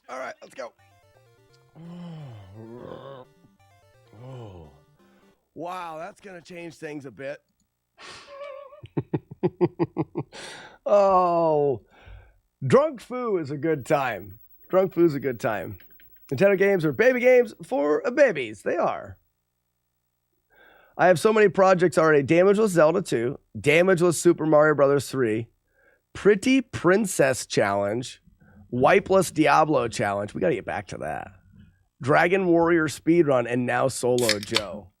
All right, let's go. Oh. Wow, that's going to change things a bit. Oh. Drunk Foo is a good time. Drunk Foo is a good time. Nintendo games are baby games for babies. They are. I have so many projects already. Damageless Zelda 2. Damageless Super Mario Bros. 3. Pretty Princess Challenge. Wipeless Diablo Challenge. We got to get back to that. Dragon Warrior Speedrun, and now Solo Joe.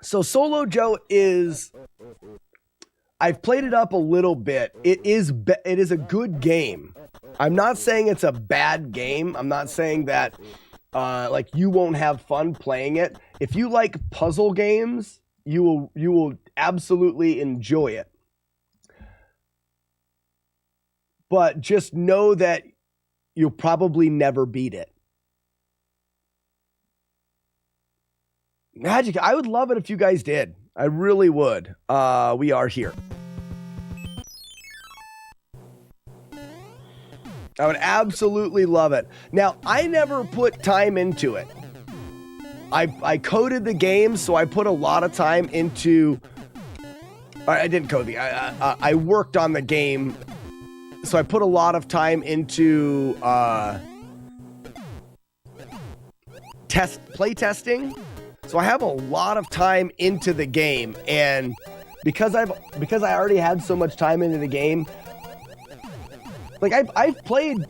So Solo Joe is, I've played it up a little bit. It is a good game. I'm not saying it's a bad game. I'm not saying that like you won't have fun playing it. If you like puzzle games, you will absolutely enjoy it. But just know that you'll probably never beat it. Magic, I would love it if you guys did. I really would. We are here. I would absolutely love it. Now, I never put time into it. I coded the game, so I put a lot of time into... I didn't code the... I worked on the game, so I put a lot of time into play testing. So I have a lot of time into the game, and because I already had so much time into the game, like I've played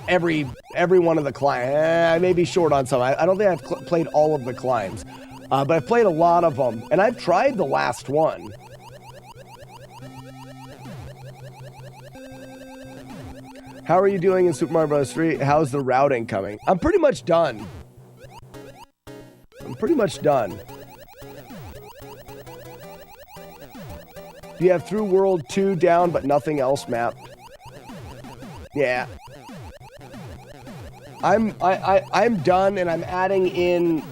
every one of the climbs. I may be short on some. I don't think I've played all of the climbs, but I've played a lot of them, and I've tried the last one. How are you doing in Super Mario Bros. 3? How's the routing coming? I'm pretty much done. You have Through World 2 down, but nothing else mapped. Yeah. I'm done, and I'm adding in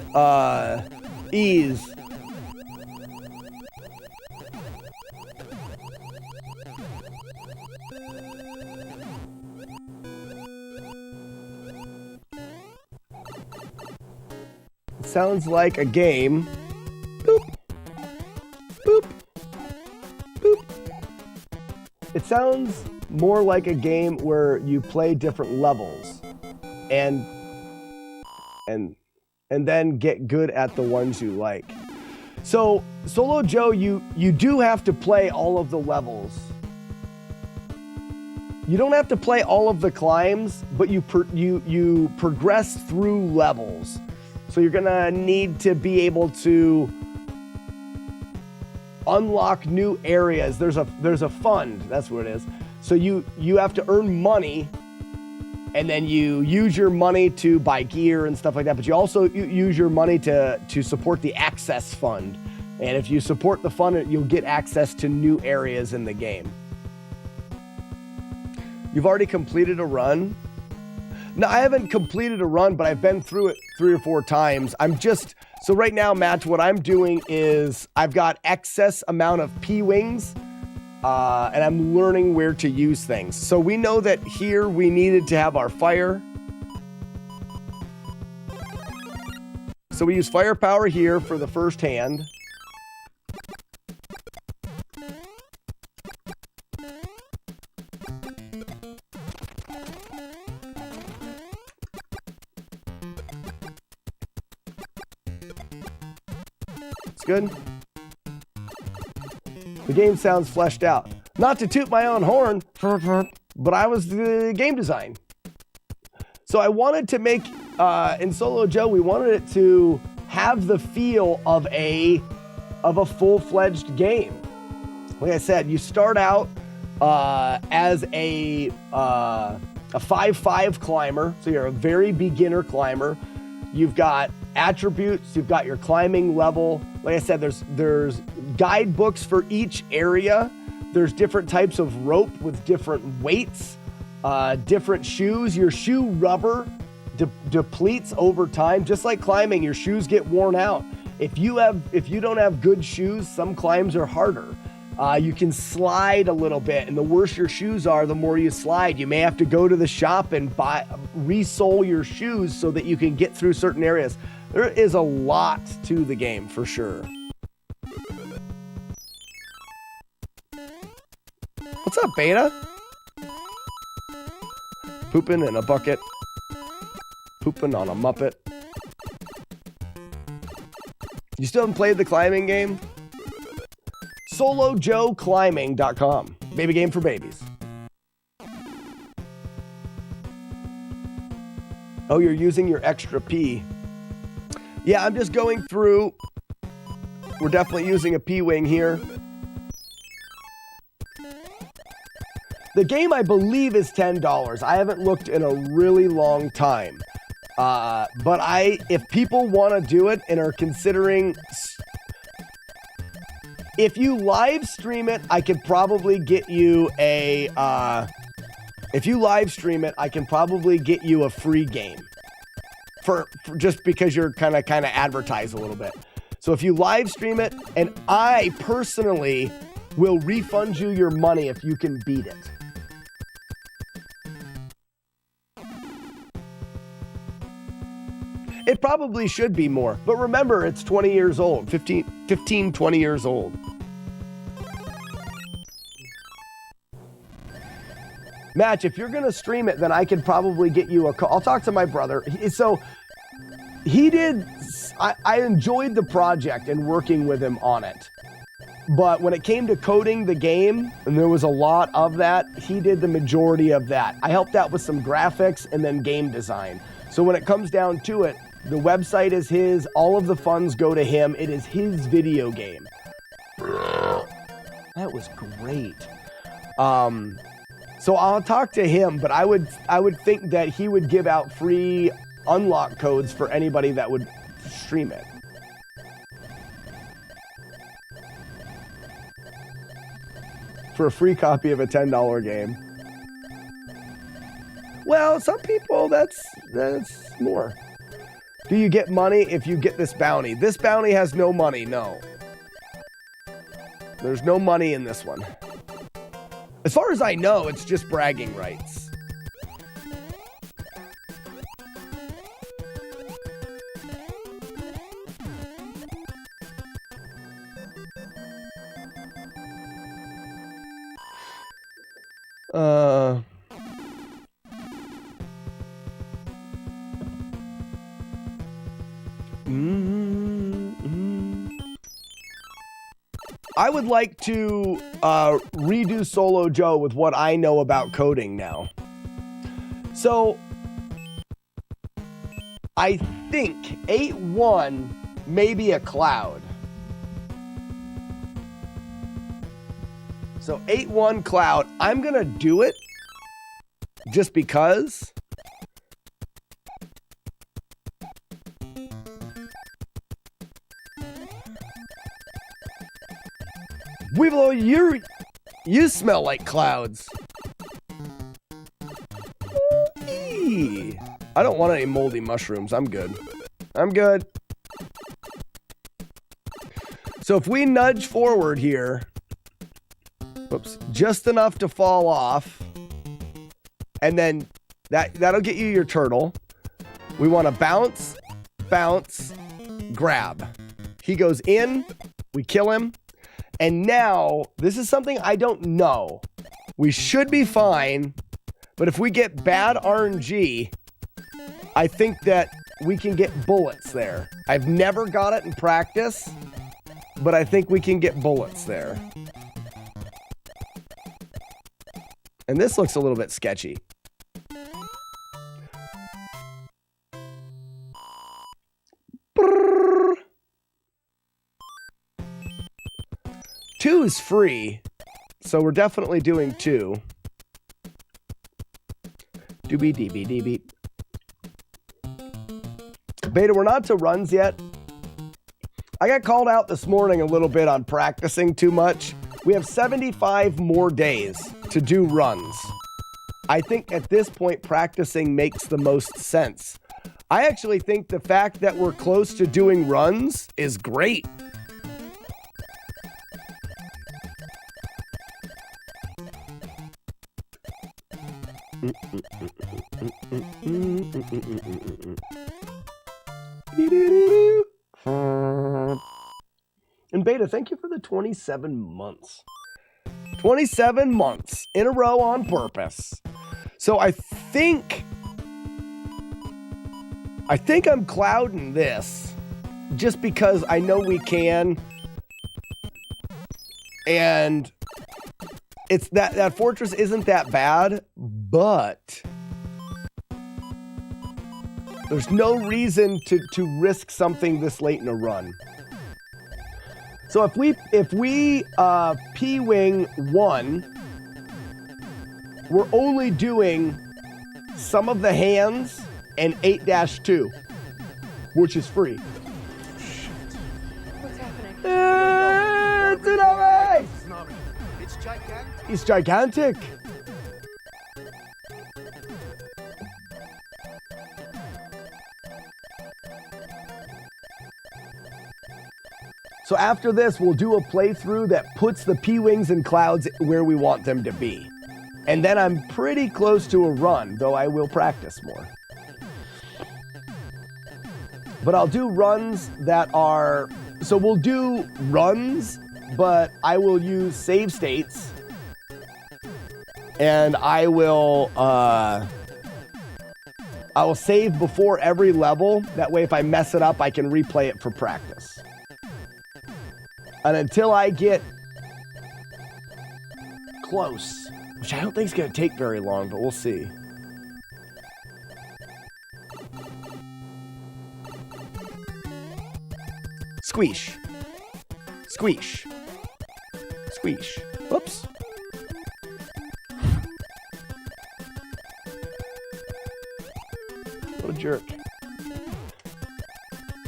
ease. It sounds like a game. Boop. Boop. Boop. It sounds more like a game where you play different levels and then get good at the ones you like. So Solo Joe, you do have to play all of the levels. You don't have to play all of the climbs, but you progress through levels. So you're gonna need to be able to unlock new areas. There's a fund, that's what it is. So you have to earn money, and then you use your money to buy gear and stuff like that. But you also use your money to support the access fund. And if you support the fund, you'll get access to new areas in the game. You've already completed a run? No, I haven't completed a run, but I've been through it 3 or 4 times. So right now, Matt, what I'm doing is I've got excess amount of P-Wings, and I'm learning where to use things. So we know that here we needed to have our fire. So we use firepower here for the first hand. It's good. The game sounds fleshed out. Not to toot my own horn, but I was the game design. So I wanted to make, in Solo Joe, we wanted it to have the feel of a full-fledged game. Like I said, you start out as a 5-5 climber, so you're a very beginner climber. You've got attributes, you've got your climbing level. Like I said, there's guidebooks for each area. There's different types of rope with different weights, different shoes. Your shoe rubber depletes over time. Just like climbing, your shoes get worn out. If you don't have good shoes, some climbs are harder. You can slide a little bit, and the worse your shoes are, the more you slide. You may have to go to the shop and resole your shoes so that you can get through certain areas. There is a lot to the game, for sure. What's up, Beta? Pooping in a bucket. Pooping on a Muppet. You still haven't played the climbing game? SoloJoeClimbing.com. Baby game for babies. Oh, you're using your extra P. Yeah, I'm just going through We're definitely using a P-Wing here. The game, I believe, is $10. I haven't looked in a really long time. But if people want to do it and are considering... If you live stream it, I could probably get you a... if you live stream it, I can probably get you a free game. For just because you're kind of advertise a little bit. So if you live stream it, and I personally will refund you your money if you can beat it. It probably should be more, but remember, it's 20 years old, 15, 20 years old. Match, if you're going to stream it, then I could probably get you a call. I'll talk to my brother. I enjoyed the project and working with him on it. But when it came to coding the game, and there was a lot of that, he did the majority of that. I helped out with some graphics and then game design. So when it comes down to it, the website is his, all of the funds go to him. It is his video game. That was great. So I'll talk to him, but I would think that he would give out free unlock codes for anybody that would stream it. For a free copy of a $10 game. Well, some people, that's more. Do you get money if you get this bounty? This bounty has no money, no. There's no money in this one. As far as I know, it's just bragging rights. I would like to redo Solo Joe with what I know about coding now. So, I think 8.1 may be a cloud. So 8.1 cloud, I'm going to do it just because. Weevil, you smell like clouds. Eee. I don't want any moldy mushrooms. I'm good. I'm good. So if we nudge forward here, whoops, just enough to fall off, and then that'll get you your turtle. We want to bounce, bounce, grab. He goes in, we kill him. And now, this is something I don't know. We should be fine, but if we get bad RNG, I think that we can get bullets there. I've never got it in practice, but I think we can get bullets there. And this looks a little bit sketchy. Brrr. 2 is free, so we're definitely doing 2. Doobie deebie deebie. Beta, we're not to runs yet. I got called out this morning a little bit on practicing too much. We have 75 more days to do runs. I think at this point, practicing makes the most sense. I actually think the fact that we're close to doing runs is great. And Beta, thank you for the 27 months. 27 months in a row on purpose. So I think I'm clouding this just because I know we can. And it's that fortress isn't that bad, but there's no reason to risk something this late in a run. So if we P-wing 1, we're only doing some of the hands and 8-2, which is free. What's happening? Tsunami! It's gigantic. He's gigantic. So after this, we'll do a playthrough that puts the P-Wings and clouds where we want them to be. And then I'm pretty close to a run, though I will practice more. But I'll do runs that are... So we'll do runs, but I will use save states. And I will save before every level. That way, if I mess it up, I can replay it for practice. And until I get close, which I don't think is going to take very long, but we'll see. Squeesh. Squeesh. Squeesh. Whoops. What a jerk.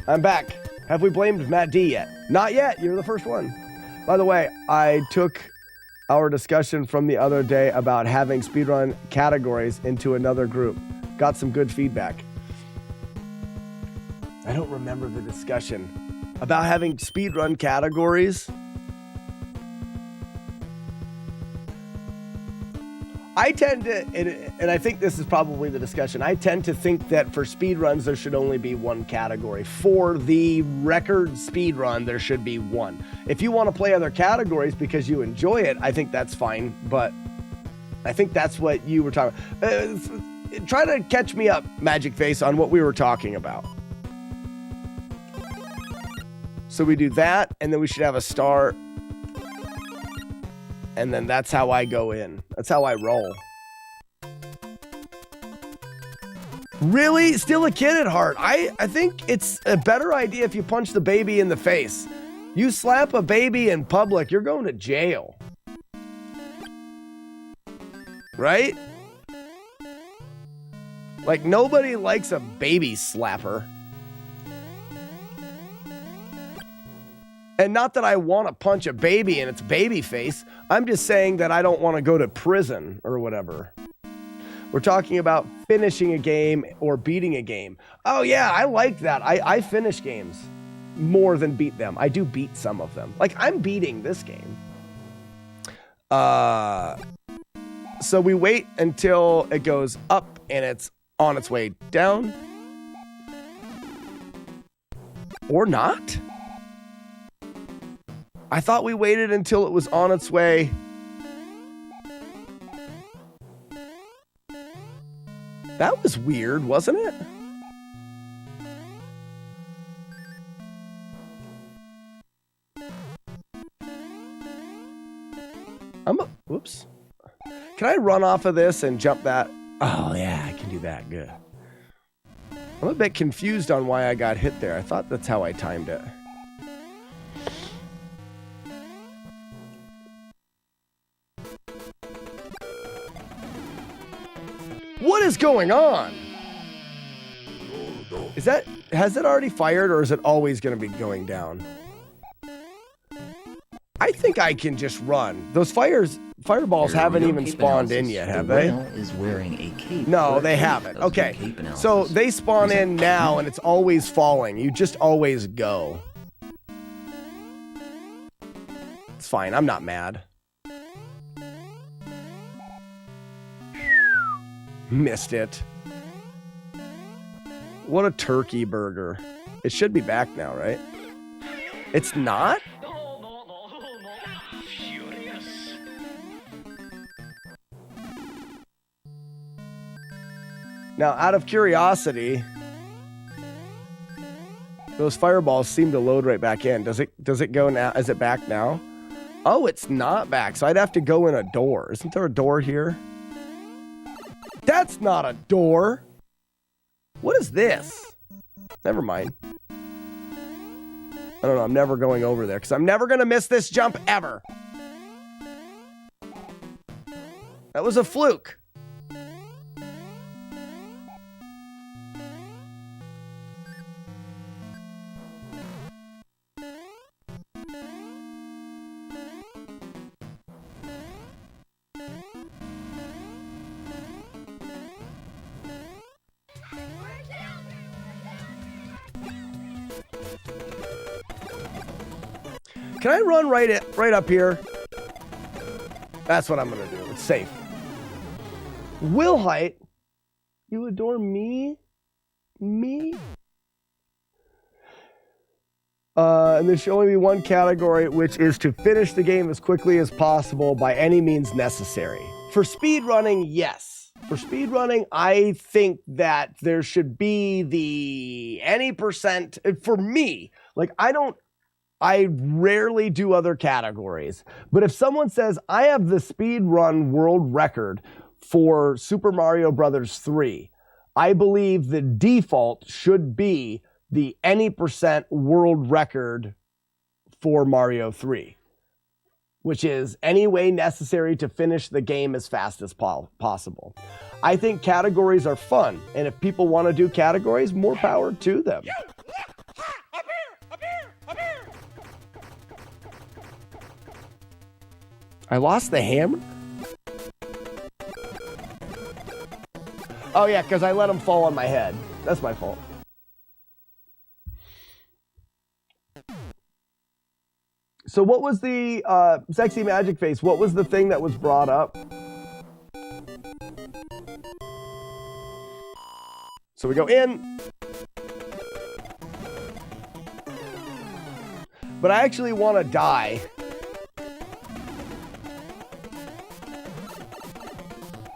I'm back. Have we blamed Matt D yet? Not yet. You're the first one. By the way, I took our discussion from the other day about having speedrun categories into another group. Got some good feedback. I don't remember the discussion about having speedrun categories. I tend to, and I think this is probably the discussion, I tend to think that for speedruns, there should only be one category. For the record speedrun, there should be one. If you want to play other categories because you enjoy it, I think that's fine, but I think that's what you were talking about. Try to catch me up, Magic Face, on what we were talking about. So we do that, and then we should have a start. And then that's how I go in. That's how I roll. Really? Still a kid at heart. I think it's a better idea if you punch the baby in the face. You slap a baby in public, you're going to jail. Right? Like, nobody likes a baby slapper. And not that I want to punch a baby in its baby face. I'm just saying that I don't want to go to prison or whatever. We're talking about finishing a game or beating a game. Oh, yeah, I like that. I finish games more than beat them. I do beat some of them. Like, I'm beating this game. So we wait until it goes up and it's on its way down. Or not? I thought we waited until it was on its way. That was weird, wasn't it? Whoops. Can I run off of this and jump that? Oh, yeah, I can do that. Good. I'm a bit confused on why I got hit there. I thought that's how I timed it. What is going on? Has it already fired, or is it always going to be going down? I think I can just run. Those fireballs haven't even spawned in yet, have they? Is wearing a cape. No, they haven't. Okay, so they spawn in now, and it's always falling. You just always go. It's fine. I'm not mad. Missed it. What a turkey burger. It should be back now, right? It's not? Furious. Now, out of curiosity, those fireballs seem to load right back in. Does it go now? Is it back now? Oh, it's not back. So I'd have to go in a door. Isn't there a door here? That's not a door. What is this? Never mind. I don't know. I'm never going over there because I'm never going to miss this jump ever. That was a fluke. Can I run right up here? That's what I'm going to do. It's safe. Will Height, you adore me? Me? And there should only be one category, which is to finish the game as quickly as possible by any means necessary. For speedrunning, yes. For speedrunning, I think that there should be the any percent. For me, like I rarely do other categories. But if someone says, I have the speedrun world record for Super Mario Brothers 3, I believe the default should be the any percent world record for Mario 3, which is any way necessary to finish the game as fast as possible. I think categories are fun, and if people want to do categories, more power to them. I lost the hammer? Oh yeah, because I let him fall on my head. That's my fault. So what was the Sexy Magic Face? What was the thing that was brought up? So we go in. But I actually want to die.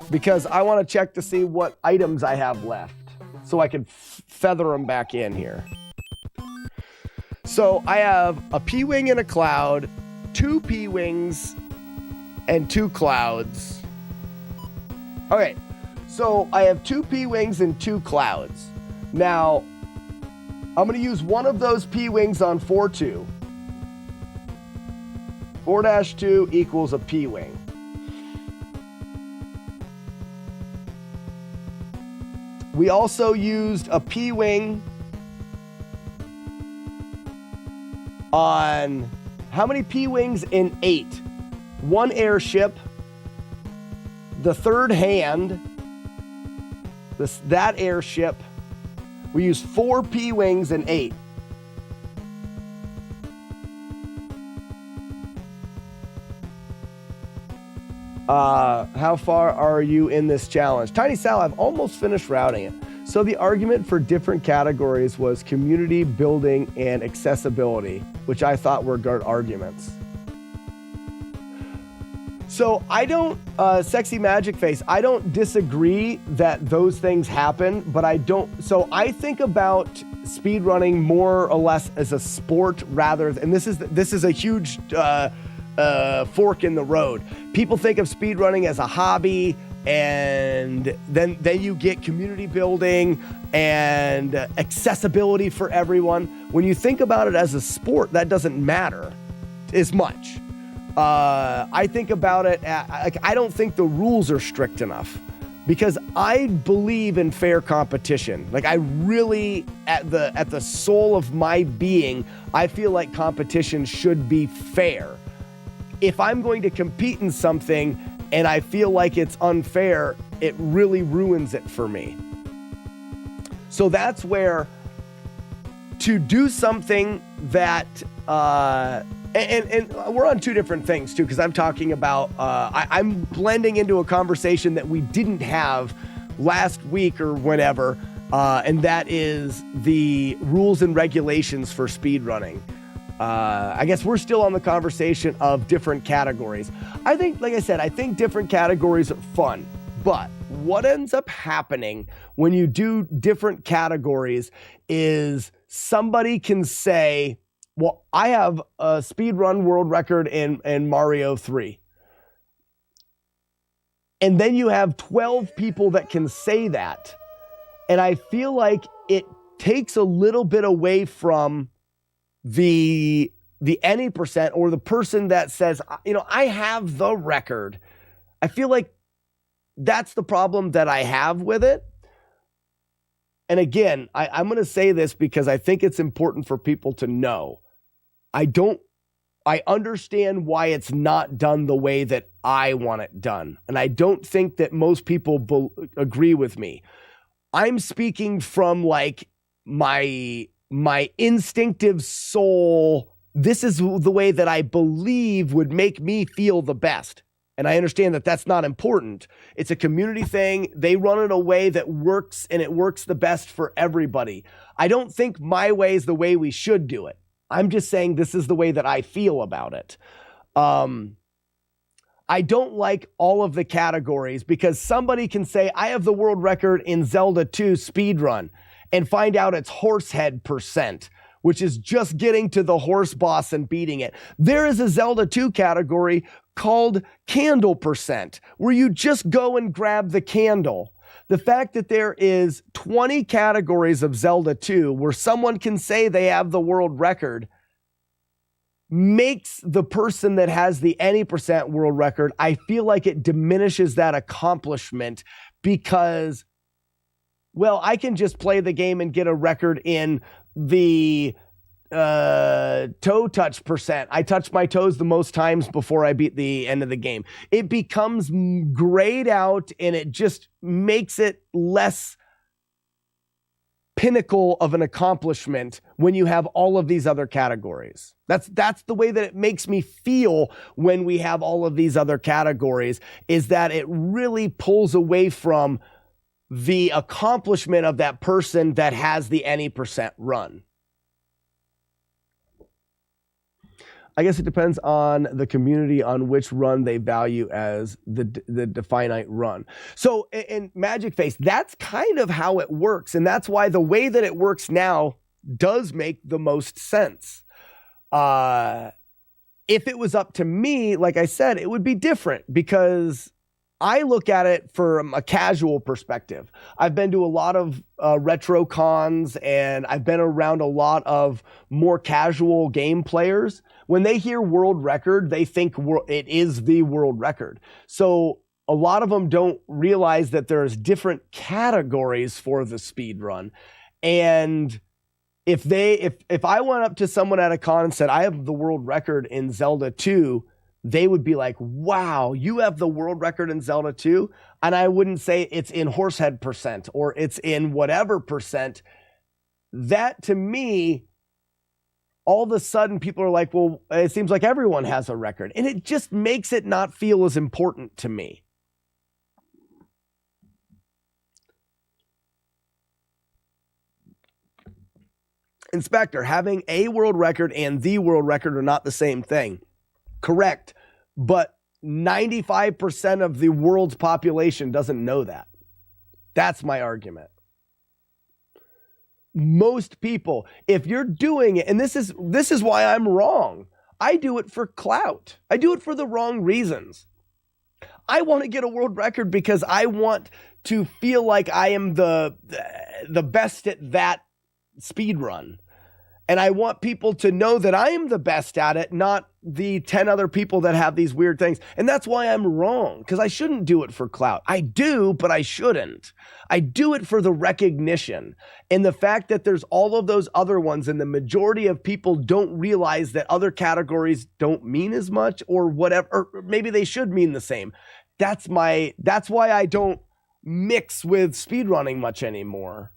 Because I want to check to see what items I have left. So I can feather them back in here. So I have a P-Wing and a Cloud, 2 P-Wings, and 2 Clouds. Okay, so I have 2 P-Wings and 2 Clouds. Now, I'm going to use one of those P-Wings on 4-2. 4-2 equals a P-Wing. We also used a P-Wing on how many P-Wings in 8? 1 airship, the third hand, that airship. We used 4 P-Wings in 8. How far are you in this challenge? Tiny Sal, I've almost finished routing it. So the argument for different categories was community building and accessibility, which I thought were good arguments. So I don't, Sexy Magic Face, I don't disagree that those things happen, but I don't, so I think about speedrunning more or less as a sport rather than, and this is a huge fork in the road. People think of speedrunning as a hobby, and then you get community building and accessibility for everyone. When you think about it as a sport, that doesn't matter as much. I think about it like I don't think the rules are strict enough because I believe in fair competition. Like I really, at the soul of my being, I feel like competition should be fair. If I'm going to compete in something and I feel like it's unfair, it really ruins it for me. So that's where to do something that, and we're on 2 different things too, because I'm talking about, I'm blending into a conversation that we didn't have last week or whenever, and that is the rules and regulations for speedrunning. I guess we're still on the conversation of different categories. I think, like I said, I think different categories are fun, but what ends up happening when you do different categories is somebody can say, well, I have a speedrun world record in Mario 3. And then you have 12 people that can say that. And I feel like it takes a little bit away from the any percent or the person that says, I have the record. I feel like that's the problem that I have with it. And again, I'm going to say this because I think it's important for people to know. I understand why it's not done the way that I want it done. And I don't think that most people agree with me. I'm speaking from like my instinctive soul. This is the way that I believe would make me feel the best. And I understand that that's not important. It's a community thing. They run it a way that works, and it works the best for everybody. I don't think my way is the way we should do it. I'm just saying this is the way that I feel about it. I don't like all of the categories because somebody can say, I have the world record in Zelda 2 speedrun and find out it's horsehead percent, which is just getting to the horse boss and beating it. There is a Zelda 2 category called candle percent, where you just go and grab the candle. The fact that there is 20 categories of Zelda 2 where someone can say they have the world record makes the person that has the any percent world record, I feel like it diminishes that accomplishment because, well, I can just play the game and get a record in the toe touch percent. I touch my toes the most times before I beat the end of the game. It becomes grayed out and it just makes it less pinnacle of an accomplishment when you have all of these other categories. That's the way that it makes me feel when we have all of these other categories, is that it really pulls away from the accomplishment of that person that has the any percent run. I guess it depends on the community on which run they value as the finite run. So in Magic Face, that's kind of how it works. And that's why the way that it works now does make the most sense. If it was up to me, like I said, it would be different because I look at it from a casual perspective. I've been to a lot of retro cons and I've been around a lot of more casual game players. When they hear world record, they think it is the world record. So a lot of them don't realize that there's different categories for the speed run. And if I went up to someone at a con and said, I have the world record in Zelda 2, they would be like, wow, you have the world record in Zelda 2? And I wouldn't say it's in horsehead percent or it's in whatever percent. That to me, all of a sudden people are like, well, it seems like everyone has a record. And it just makes it not feel as important to me. Inspector, having a world record and the world record are not the same thing. Correct. But 95% of the world's population doesn't know that. That's my argument. Most people, if you're doing it, and this is why I'm wrong. I do it for clout. I do it for the wrong reasons. I want to get a world record because I want to feel like I am the best at that speed run. And I want people to know that I am the best at it, not the 10 other people that have these weird things. And that's why I'm wrong, because I shouldn't do it for clout. I do, but I shouldn't. I do it for the recognition. And the fact that there's all of those other ones and the majority of people don't realize that other categories don't mean as much or whatever, or maybe they should mean the same. That's why I don't mix with speedrunning much anymore.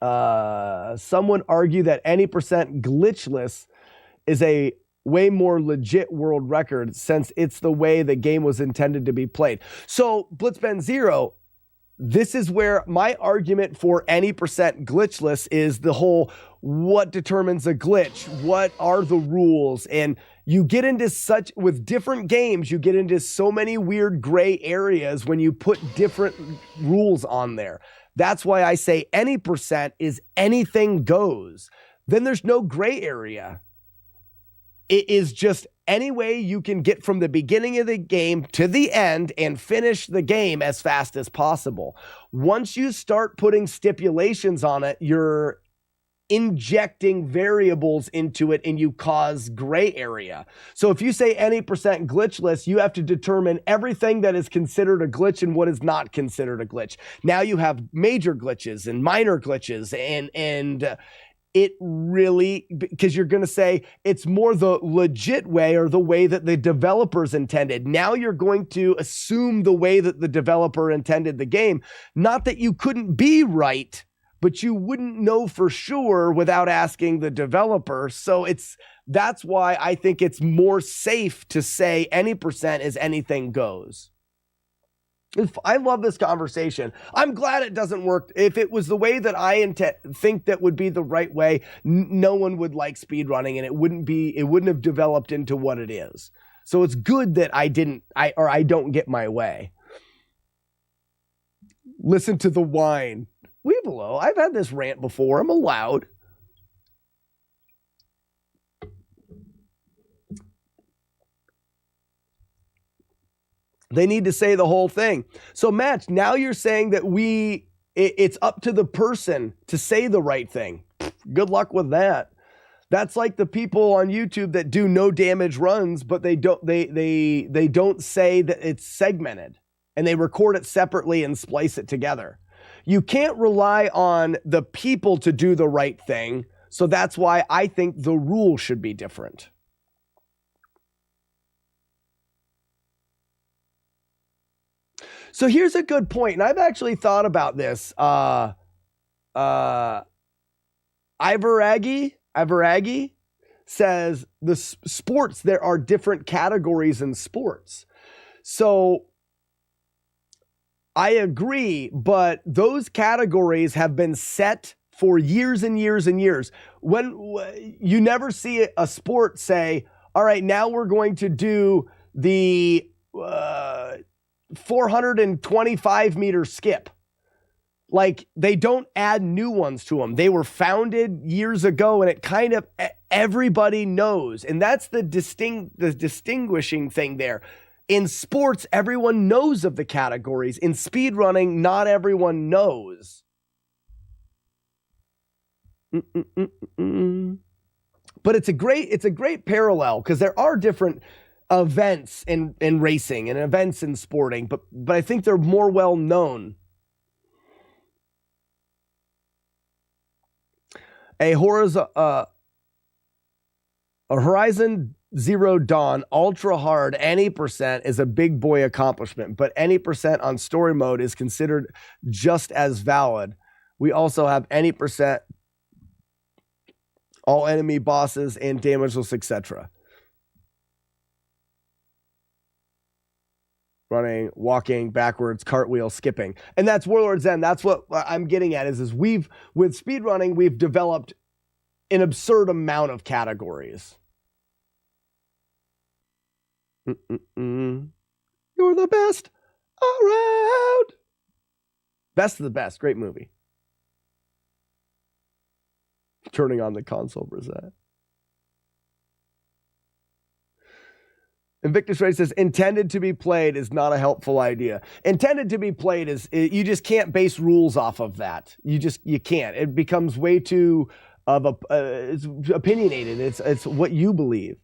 Some would argue that any percent glitchless is a way more legit world record since it's the way the game was intended to be played. So Blitzbend Zero, this is where my argument for any percent glitchless is the whole what determines a glitch, what are the rules, and you get into with different games, you get into so many weird gray areas when you put different rules on there. That's why I say any percent is anything goes. Then there's no gray area. It is just any way you can get from the beginning of the game to the end and finish the game as fast as possible. Once you start putting stipulations on it, you're injecting variables into it and you cause gray area. So if you say any percent glitchless, you have to determine everything that is considered a glitch and what is not considered a glitch. Now you have major glitches and minor glitches and it really, because you're going to say it's more the legit way or the way that the developers intended. Now you're going to assume the way that the developer intended the game. Not that you couldn't be right, but you wouldn't know for sure without asking the developer. So that's why I think it's more safe to say any percent is anything goes. I love this conversation. I'm glad it doesn't work. If it was the way that I think that would be the right way, no one would like speedrunning and it wouldn't have developed into what it is. So it's good that I don't get my way. Listen to the whine. Weevilo, I've had this rant before. I'm allowed. They need to say the whole thing. So, Matt, now you're saying that it's up to the person to say the right thing. Good luck with that. That's like the people on YouTube that do no damage runs, but they don't say that it's segmented and they record it separately and splice it together. You can't rely on the people to do the right thing. So that's why I think the rule should be different. So here's a good point, and I've actually thought about this. Ivaragi says the sports, there are different categories in sports. So I agree, but those categories have been set for years and years and years. When you never see a sport say, all right, now we're going to do the 425 meter skip. Like, they don't add new ones to them. They were founded years ago and it kind of everybody knows. And that's the distinguishing thing there. In sports, everyone knows of the categories. In speedrunning, not everyone knows. But it's a great parallel because there are different events in racing and events in sporting, but I think they're more well known. A Horizon Zero Dawn Ultra Hard any percent is a big boy accomplishment, but any percent on story mode is considered just as valid. We also have any percent all enemy bosses and damageless, etc. Running, walking, backwards, cartwheel, skipping. And that's Warlord's End. That's what I'm getting at is with speedrunning, we've developed an absurd amount of categories. You're the best around. Best of the best. Great movie. Turning on the console for that. Invictus Ray says, intended to be played is not a helpful idea. Intended to be played is, you just can't base rules off of that. You can't. It becomes way too it's opinionated. It's what you believe.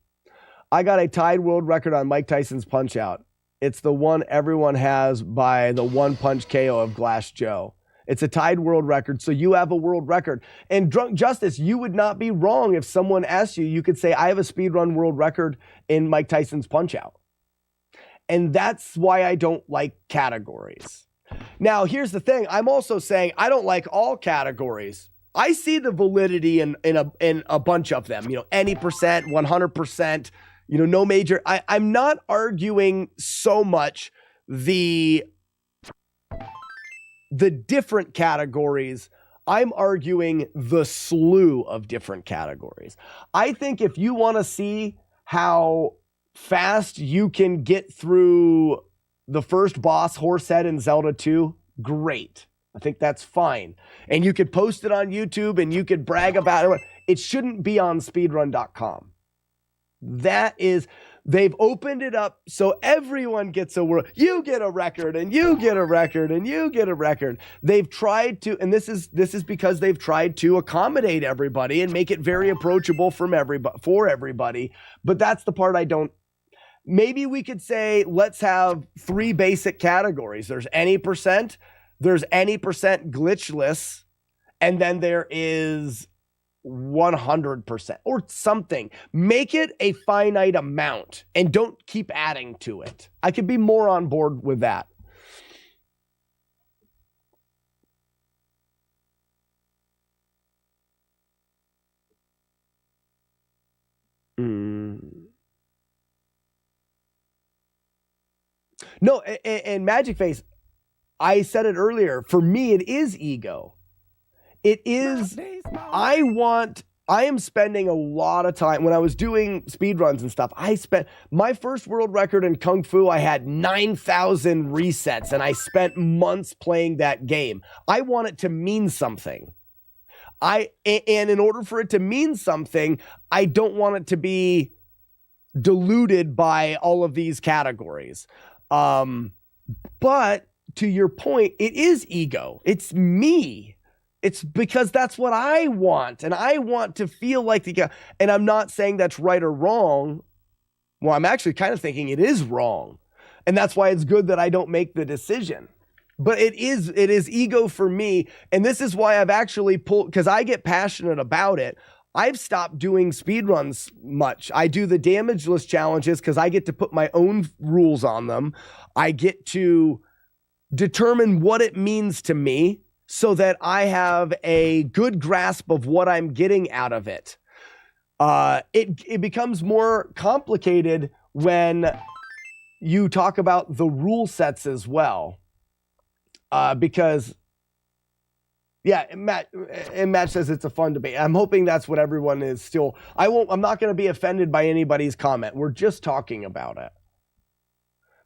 I got a tied world record on Mike Tyson's Punch Out. It's the one everyone has by the one punch KO of Glass Joe. It's a tied world record, so you have a world record. And Drunk Justice, you would not be wrong if someone asked you, you could say, I have a speedrun world record in Mike Tyson's Punch-Out. And that's why I don't like categories. Now, here's the thing. I'm also saying I don't like all categories. I see the validity in a bunch of them. Any percent, 100%, no major. I'm not arguing so much the different categories. I'm arguing the slew of different categories. I think if you want to see how fast you can get through the first boss, Horsehead in Zelda 2, great. I think that's fine. And you could post it on YouTube and you could brag about it. It shouldn't be on speedrun.com. That is, They've opened it up so everyone gets a world. You get a record, and you get a record, and you get a record. They've tried to, and this is because they've tried to accommodate everybody and make it very approachable for everybody. But that's the part I don't. Maybe we could say, let's have 3 basic categories. There's any percent, there's any percent glitchless, and then there is 100% or something. Make it a finite amount and don't keep adding to it. I could be more on board with that. No, and Magic Face, I said it earlier, for me it is ego. It is, I am spending a lot of time, when I was doing speedruns and stuff, I spent, my first world record in Kung Fu, I had 9,000 resets, and I spent months playing that game. I want it to mean something. And in order for it to mean something, I don't want it to be diluted by all of these categories. But to your point, it is ego. It's me. It's because that's what I want. And I want to feel like and I'm not saying that's right or wrong. Well, I'm actually kind of thinking it is wrong. And that's why it's good that I don't make the decision. But it is ego for me. And this is why I've actually pulled, because I get passionate about it. I've stopped doing speedruns much. I do the damageless challenges because I get to put my own rules on them. I get to determine what it means to me so that I have a good grasp of what I'm getting out of it. It becomes more complicated when you talk about the rule sets as well. Because, yeah, Matt says it's a fun debate. I'm hoping that's what everyone is still. I'm not going to be offended by anybody's comment. We're just talking about it.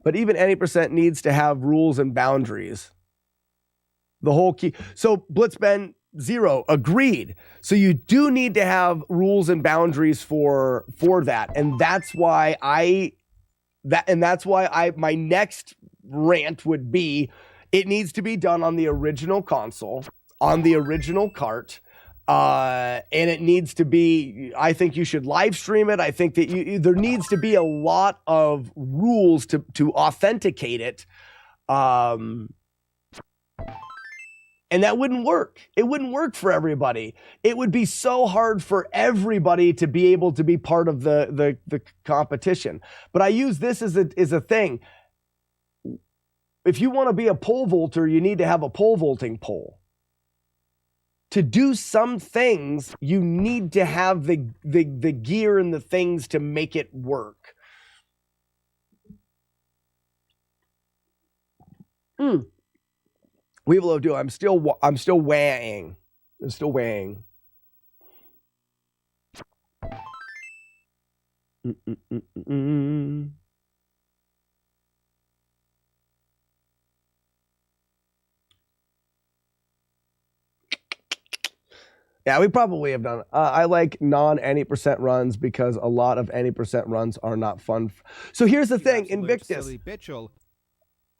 But even any percent needs to have rules and boundaries. The whole key. So Blitzben 0 agreed. So you do need to have rules and boundaries for that. And that's why my next rant would be, it needs to be done on the original console, on the original cart. And it needs to be, I think you should live stream it. I think that there needs to be a lot of rules to authenticate it. And that wouldn't work. It wouldn't work for everybody. It would be so hard for everybody to be able to be part of the competition. But I use this as a thing. If you want to be a pole vaulter, you need to have a pole vaulting pole. To do some things, you need to have the gear and the things to make it work. Weevil of Doom, I'm still weighing. I'm still weighing. Yeah, we probably have done. I like any percent runs because a lot of any percent runs are not fun. So here's the thing, Invictus.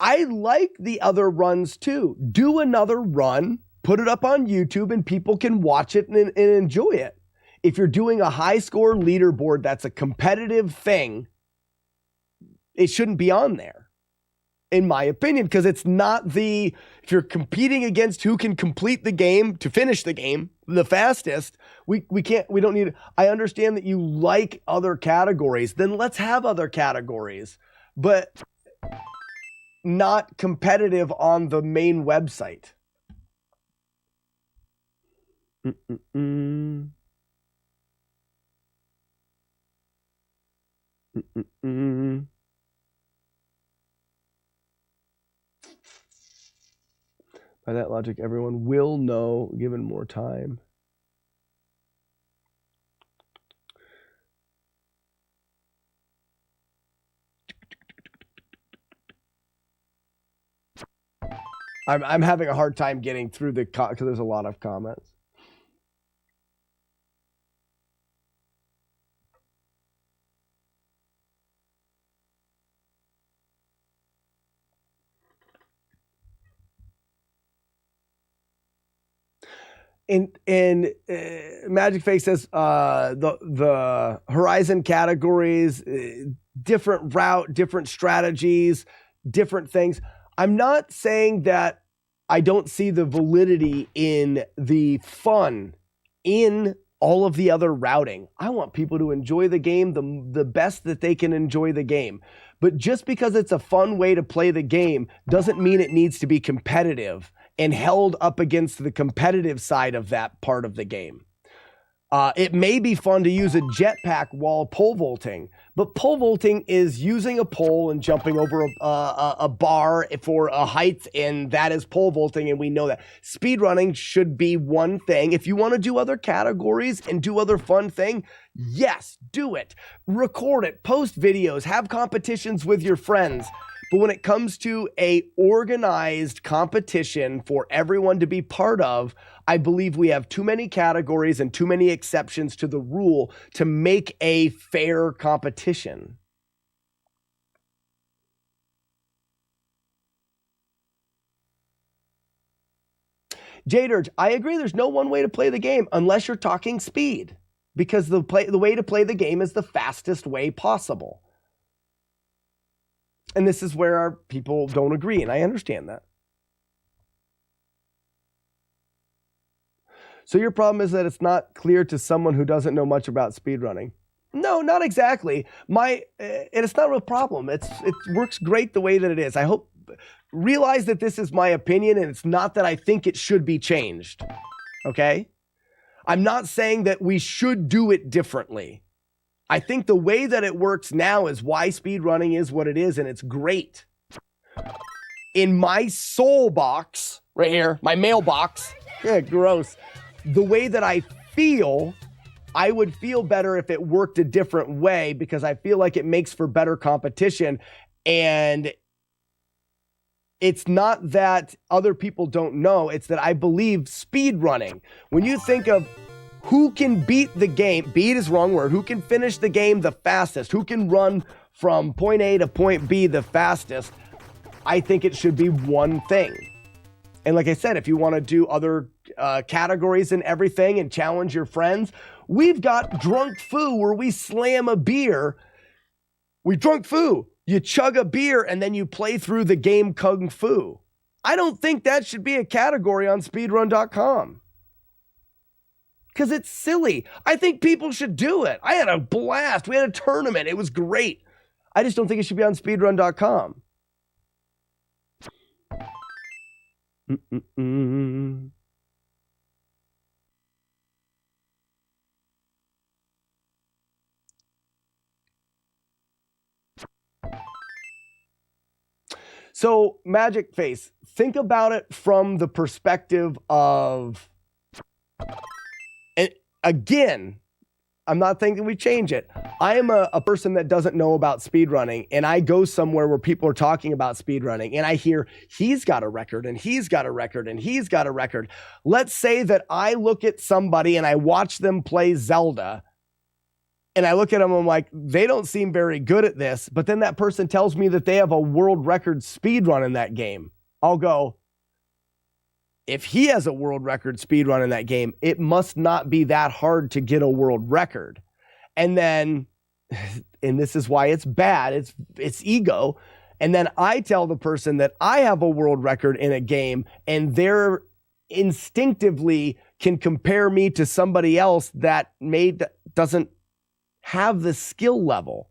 I like the other runs too. Do another run, put it up on YouTube, and people can watch it and enjoy it. If you're doing a high score leaderboard, that's a competitive thing. It shouldn't be on there, in my opinion, because it's not if you're competing against who can complete the game to finish the game the fastest, we don't need. I understand that you like other categories, then let's have other categories, but not competitive on the main website. By that logic, everyone will know given more time. I'm having a hard time getting through because there's a lot of comments. Magic Face says the Horizon categories, different route, different strategies, different things. I'm not saying that I don't see the validity in the fun in all of the other routing. I want people to enjoy the game the best that they can enjoy the game. But just because it's a fun way to play the game doesn't mean it needs to be competitive and held up against the competitive side of that part of the game. It may be fun to use a jetpack while pole vaulting, but pole vaulting is using a pole and jumping over a bar for a height, and that is pole vaulting, and we know that. Speedrunning should be one thing. If you want to do other categories and do other fun thing, yes, do it. Record it, post videos, have competitions with your friends. But when it comes to a organized competition for everyone to be part of, I believe we have too many categories and too many exceptions to the rule to make a fair competition. Jade Urge, I agree there's no one way to play the game unless you're talking speed, because the way to play the game is the fastest way possible. And this is where our people don't agree, and I understand that. So your problem is that it's not clear to someone who doesn't know much about speedrunning. No, not exactly. And it's not a real problem. It works great the way that it is. I hope, realize that this is my opinion, and it's not that I think it should be changed. Okay? I'm not saying that we should do it differently. I think the way that it works now is why speedrunning is what it is, and it's great. In my soul box, right here, my mailbox, gross. The way that I feel, I would feel better if it worked a different way, because I feel like it makes for better competition. And it's not that other people don't know, it's that I believe speedrunning. When you think of who can beat the game, beat is the wrong word, who can finish the game the fastest, who can run from point A to point B the fastest, I think it should be one thing. And like I said, if you want to do other categories and everything and challenge your friends, we've got Drunk Foo, where we slam a beer. We drunk foo. You chug a beer and then you play through the game Kung Fu. I don't think that should be a category on speedrun.com. Because it's silly. I think people should do it. I had a blast. We had a tournament. It was great. I just don't think it should be on speedrun.com. So, Magic Face, think about it from the perspective of, and again, I'm not thinking we change it. I am a person that doesn't know about speedrunning, and I go somewhere where people are talking about speedrunning, and I hear he's got a record, and he's got a record, and he's got a record. Let's say that I look at somebody and I watch them play Zelda, and I look at them and I'm like, they don't seem very good at this, but then that person tells me that they have a world record speedrun in that game. I'll go, if he has a world record speedrun in that game, it must not be that hard to get a world record. And then, and this is why it's bad, it's ego. And then I tell the person that I have a world record in a game, and they're instinctively can compare me to somebody else that doesn't have the skill level.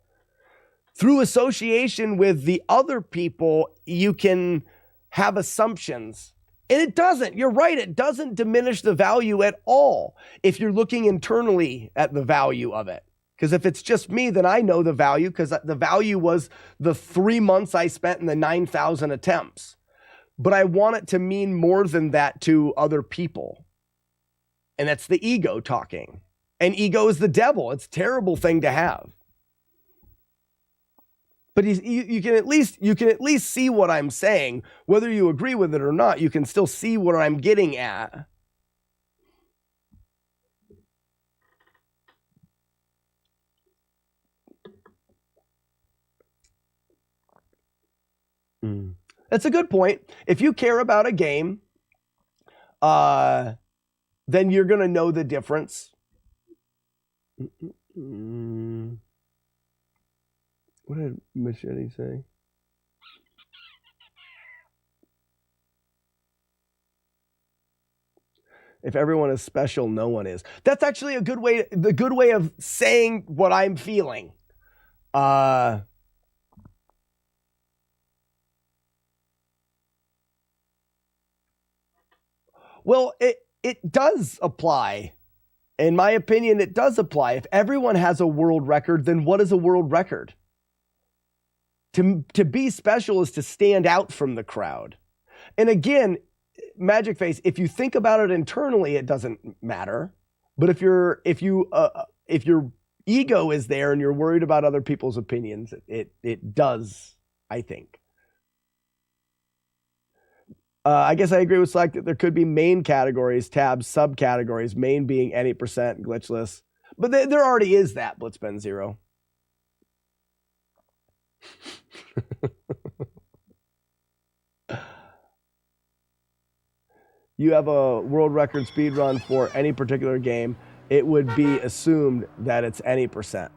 Through association with the other people, you can have assumptions. And it doesn't. You're right. It doesn't diminish the value at all if you're looking internally at the value of it. Because if it's just me, then I know the value, because the value was the 3 months I spent in the 9,000 attempts. But I want it to mean more than that to other people. And that's the ego talking. And ego is the devil. It's a terrible thing to have. But you can at least see what I'm saying. Whether you agree with it or not, you can still see what I'm getting at. That's a good point. If you care about a game, then you're going to know the difference. What did Machete say? If everyone is special, no one is. That's actually the good way of saying what I'm feeling. Well, it does apply. In my opinion, it does apply. If everyone has a world record, then what is a world record? To be special is to stand out from the crowd. And again, Magic Face, if you think about it internally, it doesn't matter. But if your ego is there and you're worried about other people's opinions, it does, I think. I guess I agree with Slack that there could be main categories, tabs, subcategories, main being any percent, glitchless. But there already is that, Blitzben 0. You have a world record speed run for any particular game, it would be assumed that it's any percent.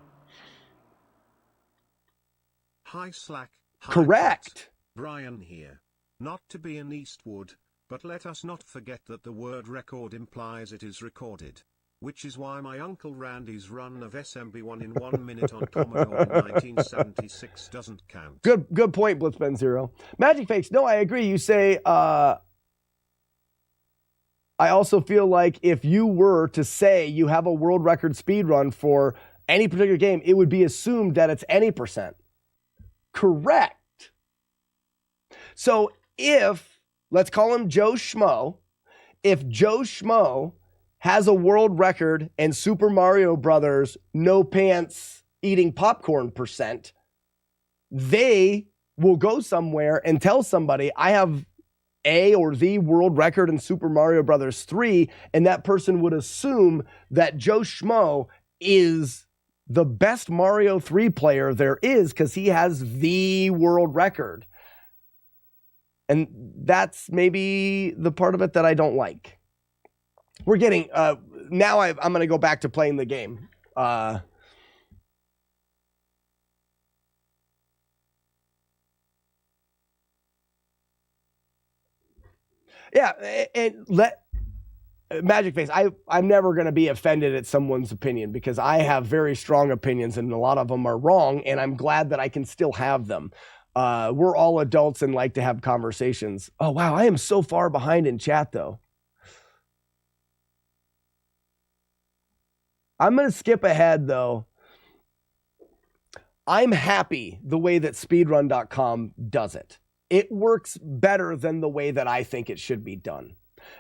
Hi Slack. Hi Correct. Chat. Brian here. Not to be an Eastwood, but let us not forget that the word record implies it is recorded. Which is why my Uncle Randy's run of SMB1 in 1 minute on Commodore in 1976 doesn't count. Good point, Blitzben 0. Magic Fakes, no, I agree. You say, I also feel like if you were to say you have a world record speed run for any particular game, it would be assumed that it's any percent. Correct. So if, let's call him Joe Schmo, if Joe Schmo has a world record and Super Mario Brothers no pants eating popcorn percent, they will go somewhere and tell somebody, I have a or the world record in Super Mario Brothers 3, and that person would assume that Joe Schmo is the best Mario 3 player there is because he has the world record. And that's maybe the part of it that I don't like. We're getting, now I'm going to go back to playing the game. Yeah, and Magic Face, I'm never going to be offended at someone's opinion because I have very strong opinions and a lot of them are wrong, and I'm glad that I can still have them. We're all adults and like to have conversations. Oh, wow, I am so far behind in chat, though. I'm going to skip ahead, though. I'm happy the way that speedrun.com does it. It works better than the way that I think it should be done.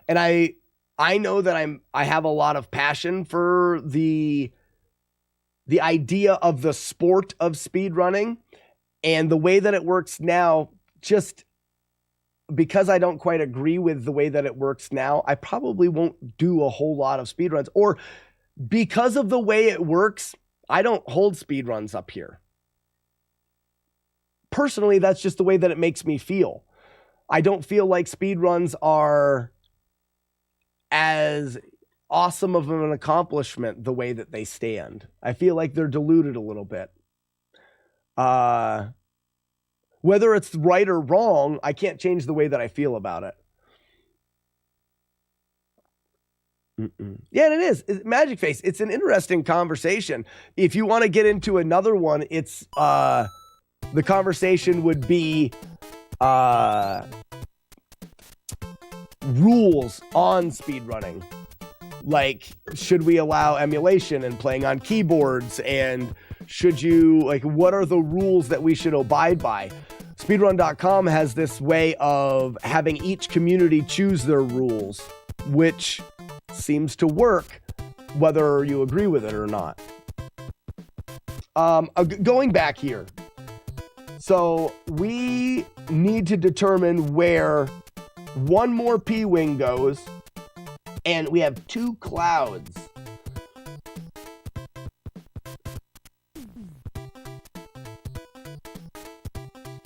And I know that I have a lot of passion for the idea of the sport of speedrunning, and the way that it works now, just because I don't quite agree with the way that it works now, I probably won't do a whole lot of speedruns. Or because of the way it works, I don't hold speedruns up here. Personally, that's just the way that it makes me feel. I don't feel like speedruns are as awesome of an accomplishment the way that they stand. I feel like they're diluted a little bit. Whether it's right or wrong, I can't change the way that I feel about it. Yeah, and it is. Magic Face, it's an interesting conversation. If you want to get into another one, it's the conversation would be rules on speedrunning. Like, should we allow emulation and playing on keyboards? And should you, like, what are the rules that we should abide by? Speedrun.com has this way of having each community choose their rules, which seems to work, whether you agree with it or not. Going back here. So we need to determine where one more P-Wing goes, and we have two clouds.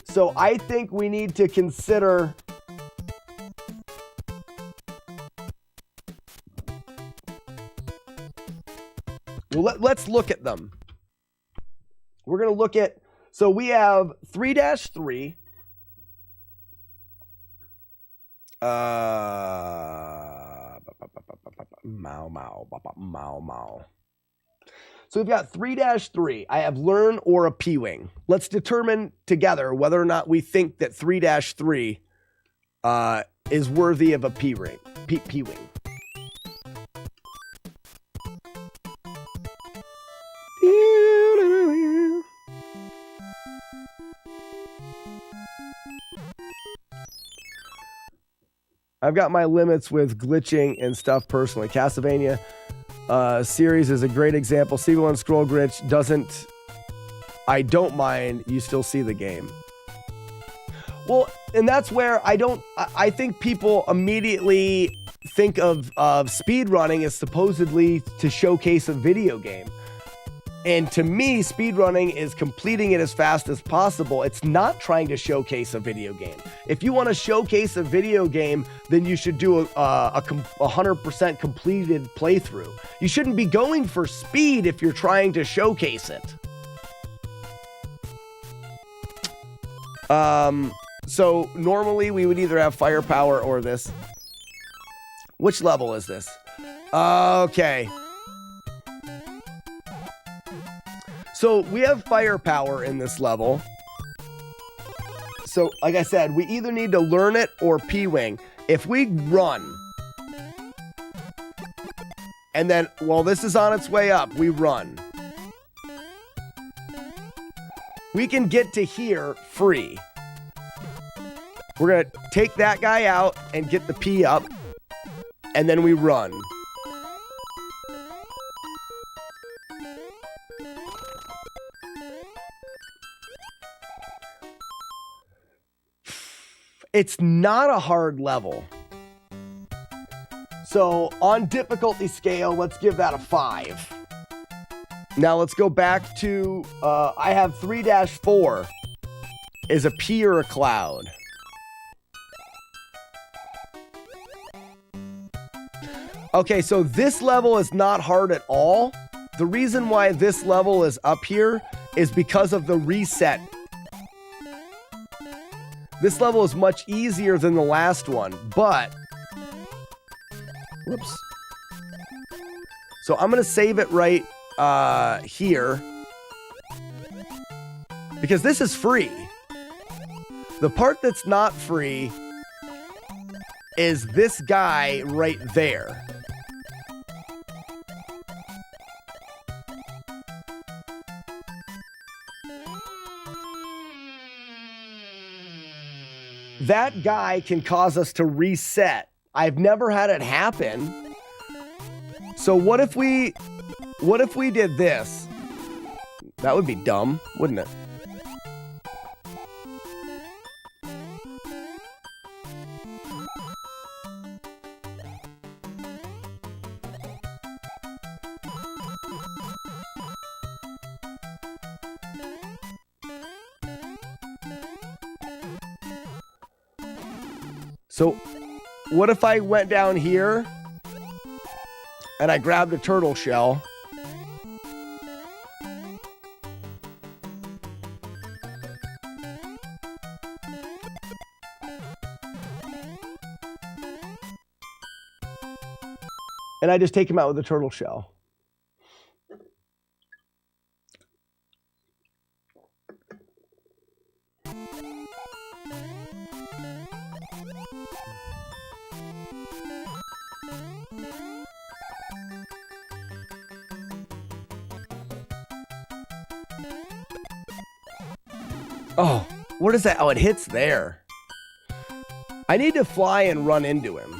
So I think we need to consider So let's look at them. We're going to look at, so we have 3-3. Mau. So we've got 3-3. I have learn or a P-wing. Let's determine together whether or not we think that 3-3 is worthy of a P-wing. P-wing. I've got my limits with glitching and stuff personally. Castlevania series is a great example. CB1 scroll glitch doesn't. I don't mind. You still see the game. Well, and that's where I think people immediately think of speed running as supposedly to showcase a video game. And to me, speedrunning is completing it as fast as possible. It's not trying to showcase a video game. If you want to showcase a video game, then you should do a 100% completed playthrough. You shouldn't be going for speed if you're trying to showcase it. So normally we would either have firepower or this. Which level is this? Okay. So we have firepower in this level. So like I said, we either need to learn it or P-wing. If we run, and then while this is on its way up, we run. We can get to here free. We're going to take that guy out and get the P up, and then we run. It's not a hard level. So on difficulty scale, let's give that a 5. Now let's go back to, I have 3-4 is a P or a cloud. Okay, so this level is not hard at all. The reason why this level is up here is because of the reset. This level is much easier than the last one, but... Whoops. So I'm going to save it right here. Because this is free. The part that's not free is this guy right there. That guy can cause us to reset. I've never had it happen. So what if we did this? That would be dumb, wouldn't it? So, what if I went down here and I grabbed a turtle shell? And I just take him out with a turtle shell. Oh, what is that? Oh, it hits there. I need to fly and run into him.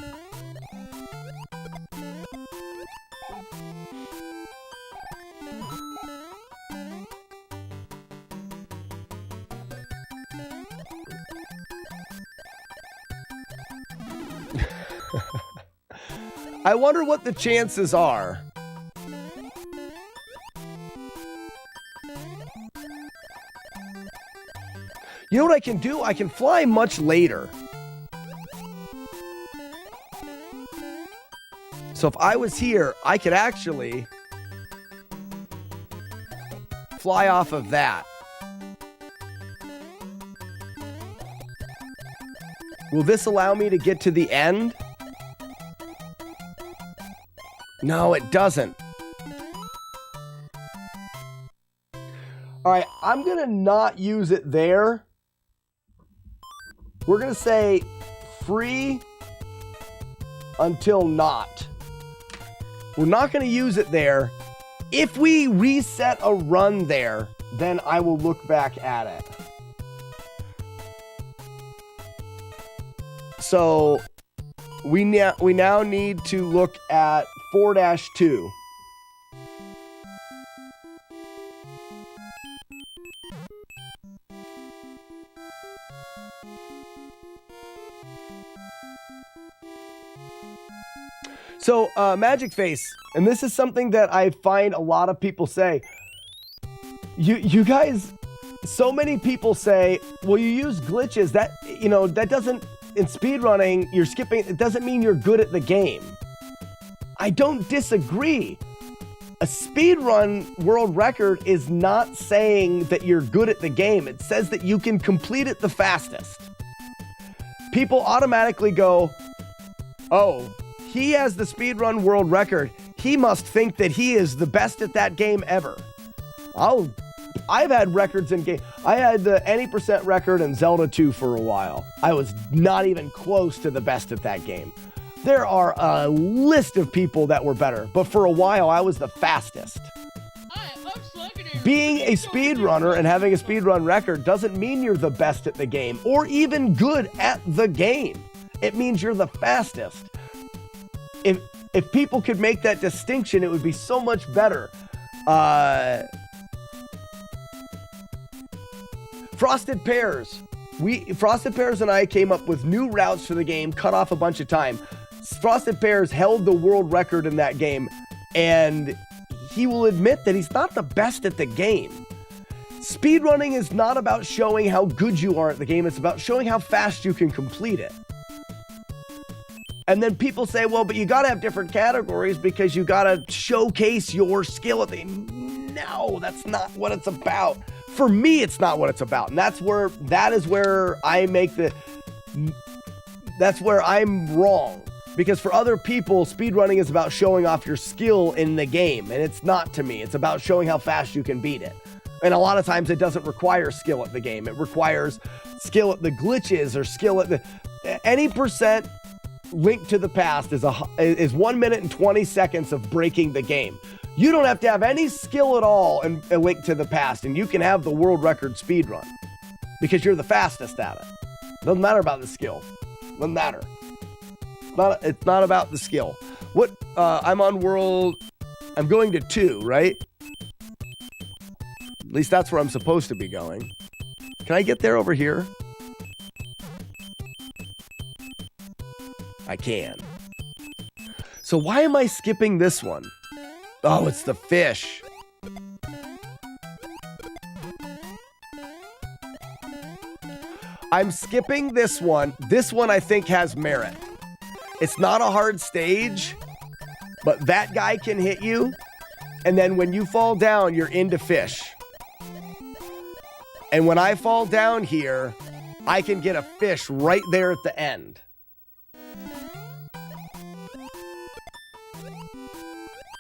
I wonder what the chances are. You know what I can do? I can fly much later. So if I was here, I could actually fly off of that. Will this allow me to get to the end? No, it doesn't. All right, I'm going to not use it there. We're going to say free until not. We're not going to use it there. If we reset a run there, then I will look back at it. So we now need to look at 4-2. So, Magic Face, and this is something that I find a lot of people say. You guys, so many people say, well, you use glitches. That, that doesn't, in speedrunning, you're skipping, it doesn't mean you're good at the game. I don't disagree. A speedrun world record is not saying that you're good at the game. It says that you can complete it the fastest. People automatically go, oh, he has the speedrun world record. He must think that he is the best at that game ever. I've had records in game. I had the any percent record in Zelda 2 for a while. I was not even close to the best at that game. There are a list of people that were better, but for a while I was the fastest. Being a speedrunner and having a speedrun record doesn't mean you're the best at the game or even good at the game. It means you're the fastest. If people could make that distinction, it would be so much better. Frosted Pears. Frosted Pears and I came up with new routes for the game, cut off a bunch of time. Frosted Pears held the world record in that game, and he will admit that he's not the best at the game. Speedrunning is not about showing how good you are at the game, it's about showing how fast you can complete it. And then people say, well, but you got to have different categories because you got to showcase your skill at the... No, that's not what it's about. For me, it's not what it's about. And that's where I'm wrong. Because for other people, speedrunning is about showing off your skill in the game. And it's not to me. It's about showing how fast you can beat it. And a lot of times it doesn't require skill at the game. It requires skill at the glitches or skill at the... Any percent Link to the Past is 1 minute and 20 seconds of breaking the game. You don't have to have any skill at all in A Link to the Past, and you can have the world record speedrun because you're the fastest at it. Doesn't matter about the skill. Doesn't matter. It's not about the skill. I'm going to 2, right? At least that's where I'm supposed to be going. Can I get there over here? I can. So why am I skipping this one? Oh, it's the fish. I'm skipping this one. This one I think has merit. It's not a hard stage, but that guy can hit you. And then when you fall down, you're into fish. And when I fall down here, I can get a fish right there at the end.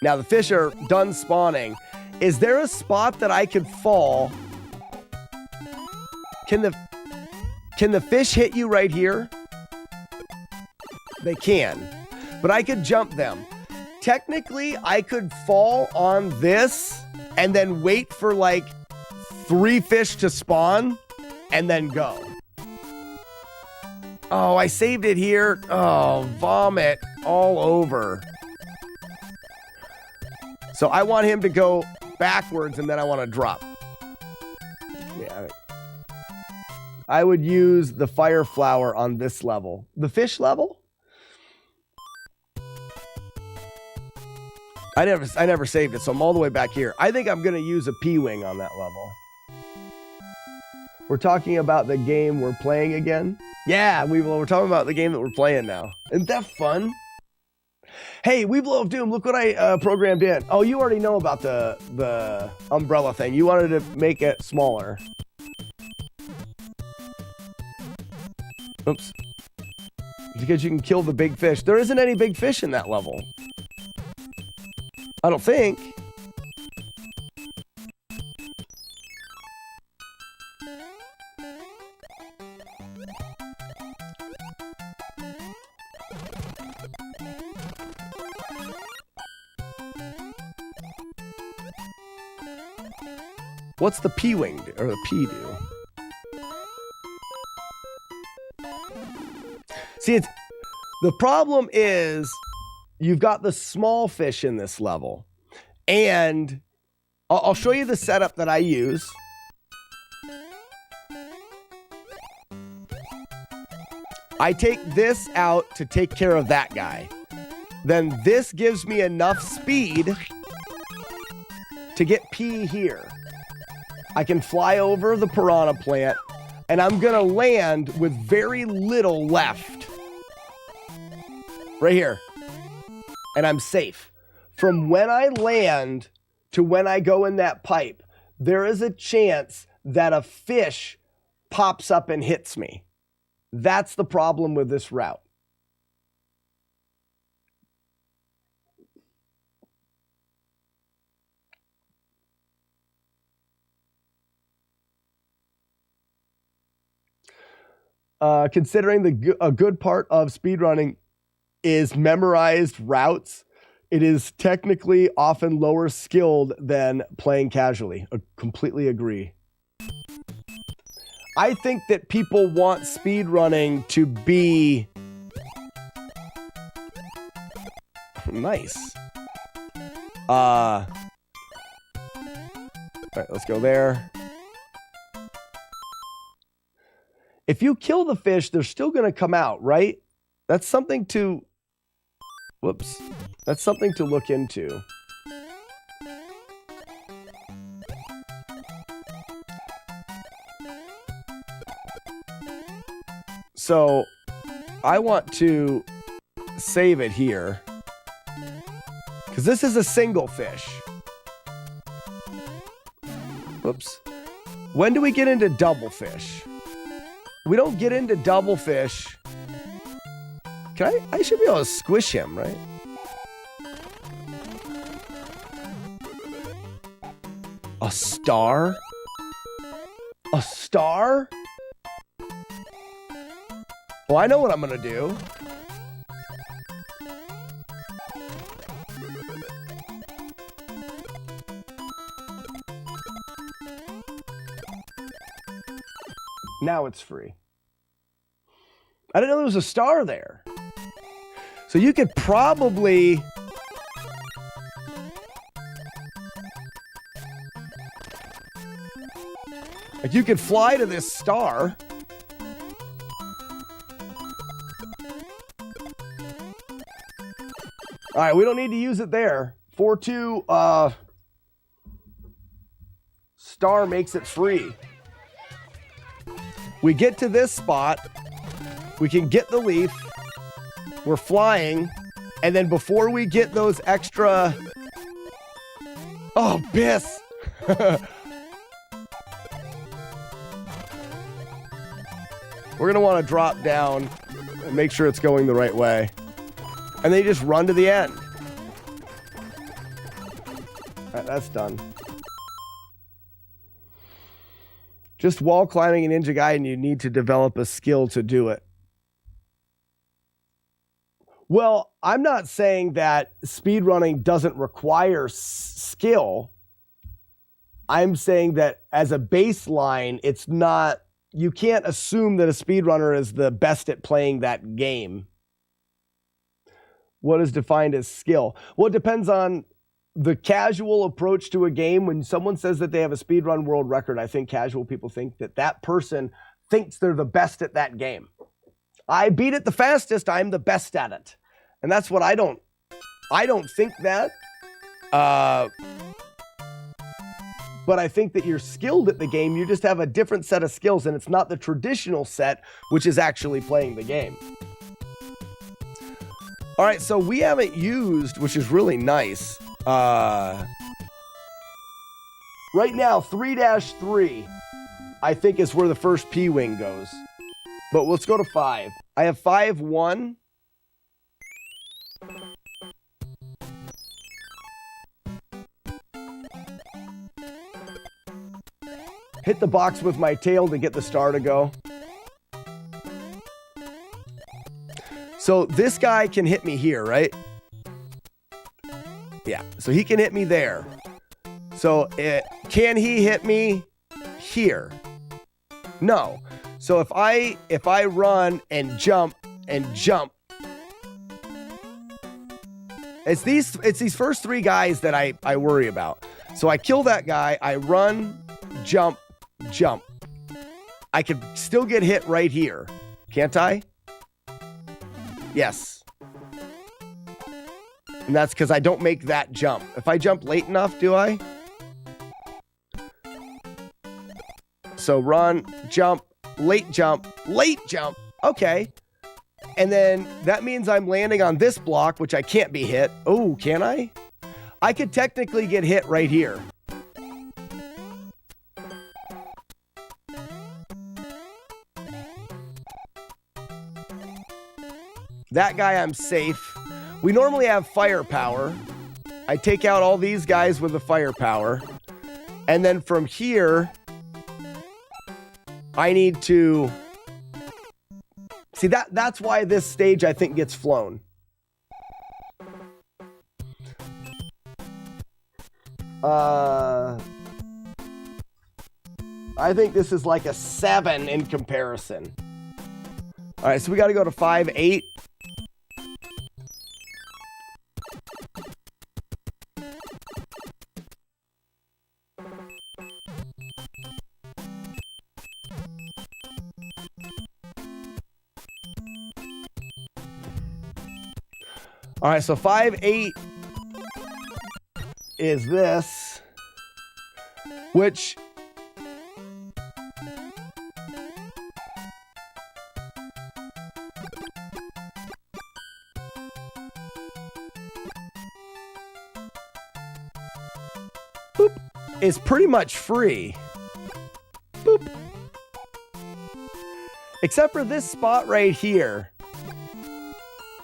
Now the fish are done spawning. Is there a spot that I could fall? Can the fish hit you right here? They can, but I could jump them. Technically, I could fall on this and then wait for like 3 fish to spawn and then go. Oh, I saved it here. Oh, vomit all over. So I want him to go backwards and then I want to drop. Yeah. I would use the fire flower on this level. The fish level? I never saved it, so I'm all the way back here. I think I'm going to use a P-Wing on that level. We're talking about the game we're playing again? Yeah, we're talking about the game that we're playing now. Isn't that fun? Hey, Weeblo of Doom, look what I programmed in. Oh, you already know about the umbrella thing. You wanted to make it smaller. Oops. Because you can kill the big fish. There isn't any big fish in that level. I don't think. What's the P-wing do, or the P do? See, it's the problem is you've got the small fish in this level, and I'll show you the setup that I use. I take this out to take care of that guy. Then this gives me enough speed to get P here. I can fly over the piranha plant, and I'm gonna land with very little left. Right here. And I'm safe. From when I land to when I go in that pipe, there is a chance that a fish pops up and hits me. That's the problem with this route. Considering a good part of speedrunning is memorized routes, it is technically often lower skilled than playing casually. I completely agree. I think that people want speedrunning to be nice. All right, let's go there. If you kill the fish, they're still going to come out, right? That's something to... Whoops. That's something to look into. So, I want to save it here. Because this is a single fish. Whoops. When do we get into double fish? We don't get into double fish. Can I should be able to squish him, right? A star? A star? Well, I know what I'm gonna do. Now it's free. I didn't know there was a star there. So you could probably... Like you could fly to this star. All right, we don't need to use it there. 4-2 star makes it free. We get to this spot. We can get the leaf. We're flying. And then before we get those extra... Oh, Biss! We're going to want to drop down and make sure it's going the right way. And then you just run to the end. All right, that's done. Just wall climbing in Ninja Gaiden, you need to develop a skill to do it. Well, I'm not saying that speedrunning doesn't require skill. I'm saying that as a baseline, it's not, you can't assume that a speedrunner is the best at playing that game. What is defined as skill? Well, it depends on the casual approach to a game. When someone says that they have a speedrun world record, I think casual people think that that person thinks they're the best at that game. I beat it the fastest, I'm the best at it. And that's what I don't think that. But I think that you're skilled at the game. You just have a different set of skills, and it's not the traditional set, which is actually playing the game. All right, so we haven't used, which is really nice. Right now, 3-3, I think is where the first P-Wing goes. But let's go to 5. I have 5-1. Hit the box with my tail to get the star to go. So this guy can hit me here, right? Yeah, so he can hit me there. So can he hit me here? No. So if I run and jump, it's these first 3 guys that I worry about. So I kill that guy, I run, jump. I could still get hit right here. Can't I? Yes. And that's because I don't make that jump. If I jump late enough, do I? So run, jump, late jump. Okay. And then that means I'm landing on this block, which I can't be hit. Oh, can I? I could technically get hit right here. That guy, I'm safe. We normally have firepower. I take out all these guys with the firepower. And then from here, I need to... See, that's why this stage, I think, gets flown. I think this is like a 7 in comparison. All right, so we got to go to 5-8. All right, so 5-8 is this, which boop, is pretty much free. Boop. Except for this spot right here.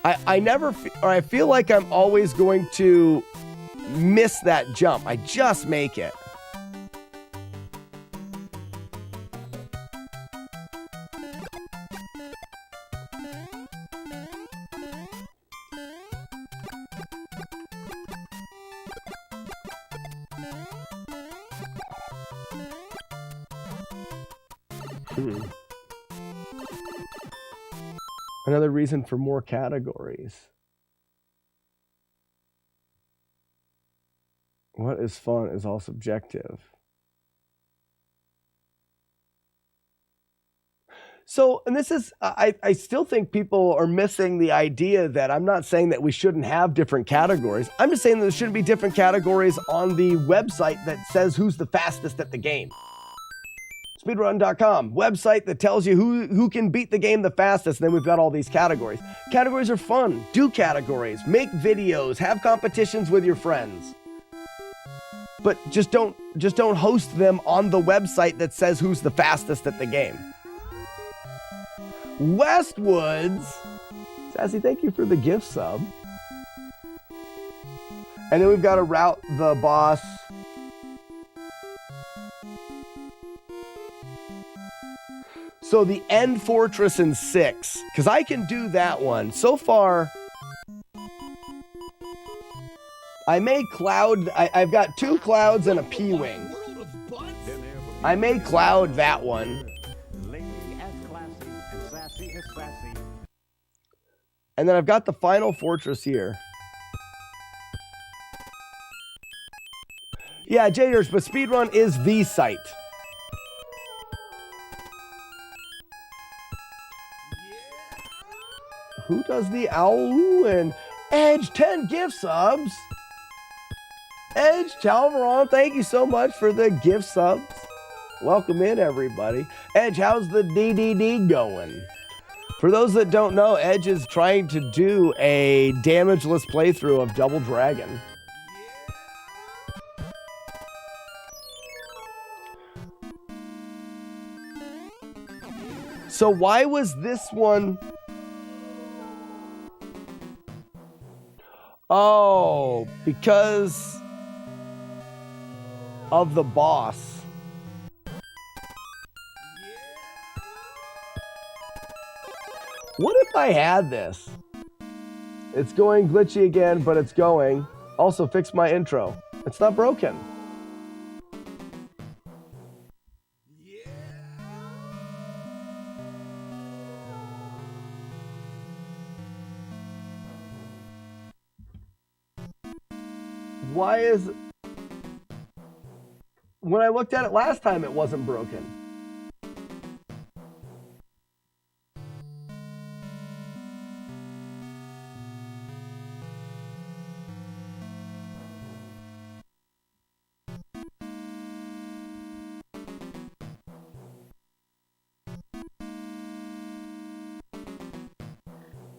I feel like I'm always going to miss that jump. I just make it. Another reason for more categories. What is fun is all subjective. So, and this is, I still think people are missing the idea that I'm not saying that we shouldn't have different categories. I'm just saying that there shouldn't be different categories on the website that says who's the fastest at the game. Speedrun.com, website that tells you who can beat the game the fastest, and then we've got all these categories. Categories are fun. Do categories. Make videos. Have competitions with your friends. But just don't host them on the website that says who's the fastest at the game. Westwoods. Sassy, thank you for the gift sub. And then we've got to route the boss. So the end fortress in 6, because I can do that one. So far, I may cloud, I've got 2 clouds and a P-Wing. I may cloud that one. And then I've got the final fortress here. Yeah, Jaders, but Speedrun is the site. Who does the owl and Edge 10 gift subs? Edge Talveron, thank you so much for the gift subs. Welcome in, everybody. Edge, how's the DDD going? For those that don't know, Edge is trying to do a damageless playthrough of Double Dragon. So why was this one? Oh, because of the boss. What if I had this? It's going glitchy again, but it's going. Also, fix my intro. It's not broken. Why is... When I looked at it last time, it wasn't broken.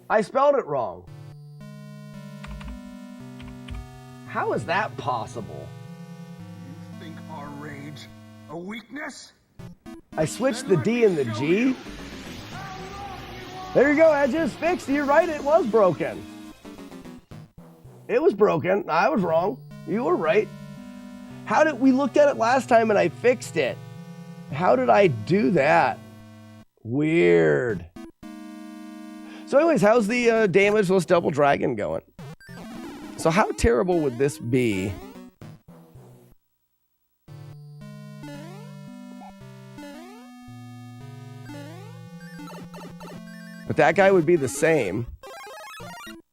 I spelled it wrong. How is that possible? You think our rage a weakness? I switched the D and the G. There you go, Edges. Fixed. You're right. It was broken. It was broken. I was wrong. You were right. How did we looked at it last time and I fixed it? How did I do that? Weird. So anyways, how's the damageless Double Dragon going? So how terrible would this be? But that guy would be the same.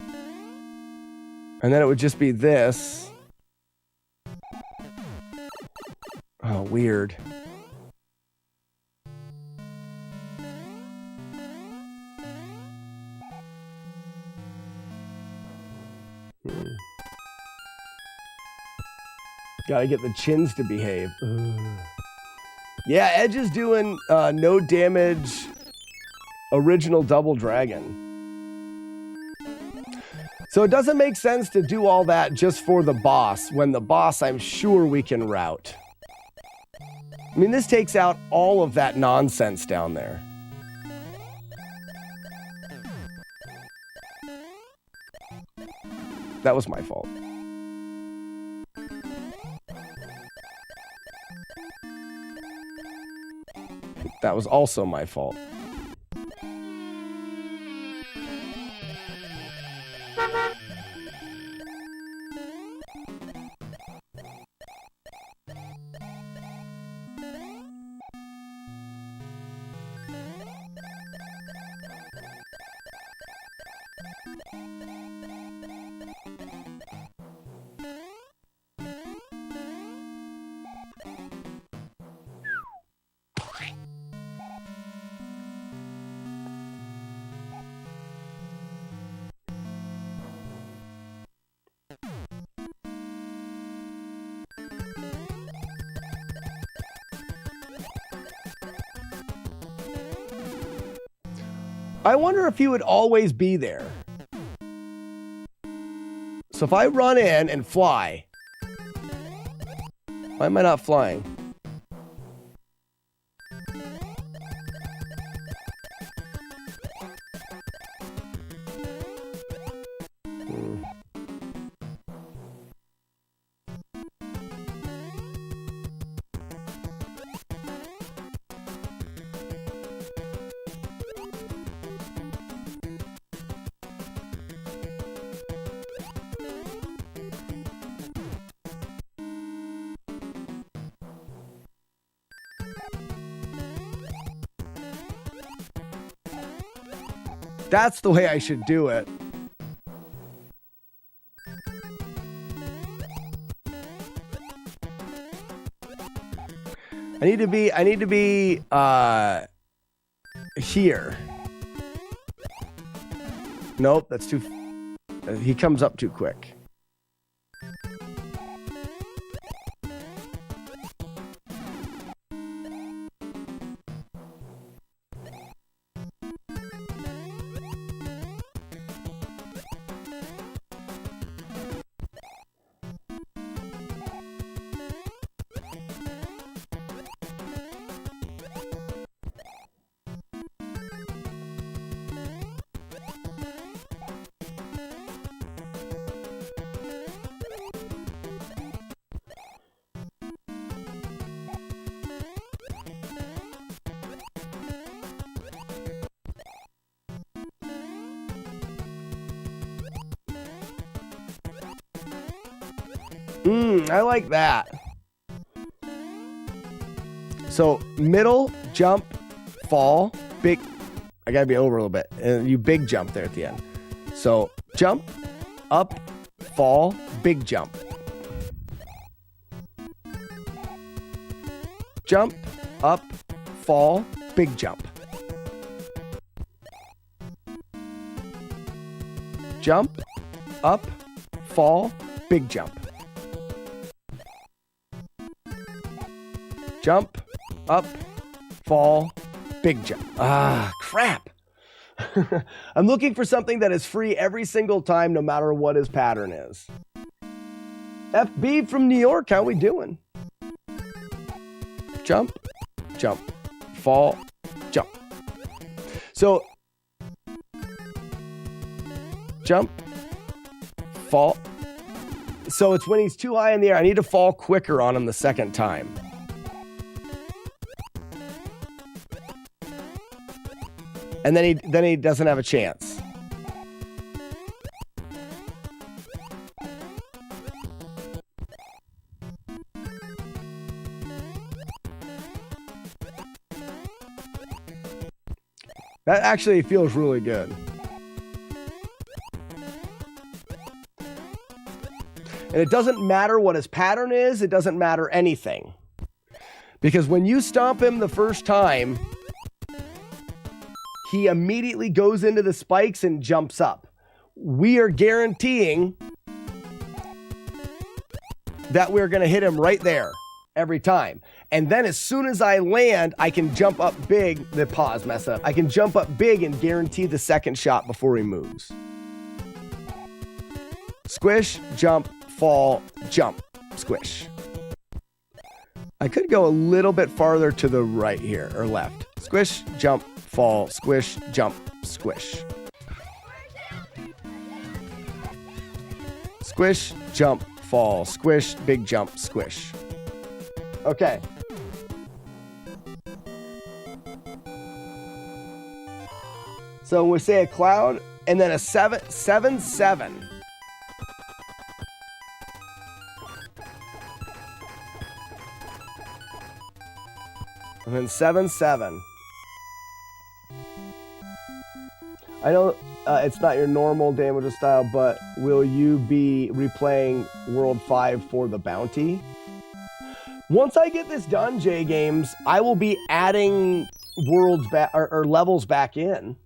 And then it would just be this. Oh, weird. Gotta get the chins to behave. Ugh. Yeah, Edge is doing no damage original Double Dragon. So it doesn't make sense to do all that just for the boss, when the boss I'm sure we can route. I mean, this takes out all of that nonsense down there. That was my fault. That was also my fault. I wonder if he would always be there. So if I run in and fly, why am I not flying? That's the way I should do it. I need to be here. Nope, that's too he comes up too quick. I like that. So middle, jump, fall, big. I gotta be over a little bit. And you big jump there at the end. So jump, up, fall, big jump. Jump, up, fall, big jump. Jump, up, fall, big jump. Jump, up, fall, big jump. Ah, crap. I'm looking for something that is free every single time, no matter what his pattern is. FB from New York, how we doing? Jump, jump, fall, jump. So, jump, fall. So it's when he's too high in the air. I need to fall quicker on him the second time. And then he doesn't have a chance. That actually feels really good. And it doesn't matter what his pattern is. It doesn't matter anything. Because when you stomp him the first time, he immediately goes into the spikes and jumps up. We are guaranteeing that we're going to hit him right there every time. And then as soon as I land, I can jump up big. The pause mess up. I can jump up big and guarantee the second shot before he moves. Squish, jump, fall, jump, squish. I could go a little bit farther to the right here, or left. Squish, jump, fall, squish, jump, squish. Squish, jump, fall, squish, big jump, squish. Okay. So we say a cloud and then a 7-7. And then 7-7. I know it's not your normal damage style, but will you be replaying World 5 for the bounty? Once I get this done, J Games, I will be adding worlds back or levels back in.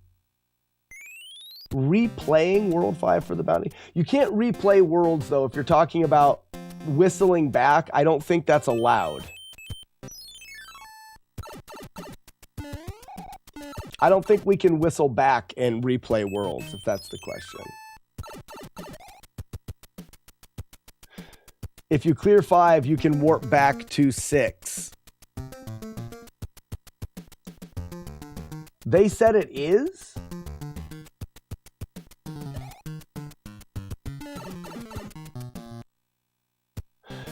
Replaying World 5 for the bounty. You can't replay worlds though if you're talking about whistling back. I don't think that's allowed. I don't think we can whistle back and replay worlds, if that's the question. If you clear 5, you can warp back to 6. They said it is?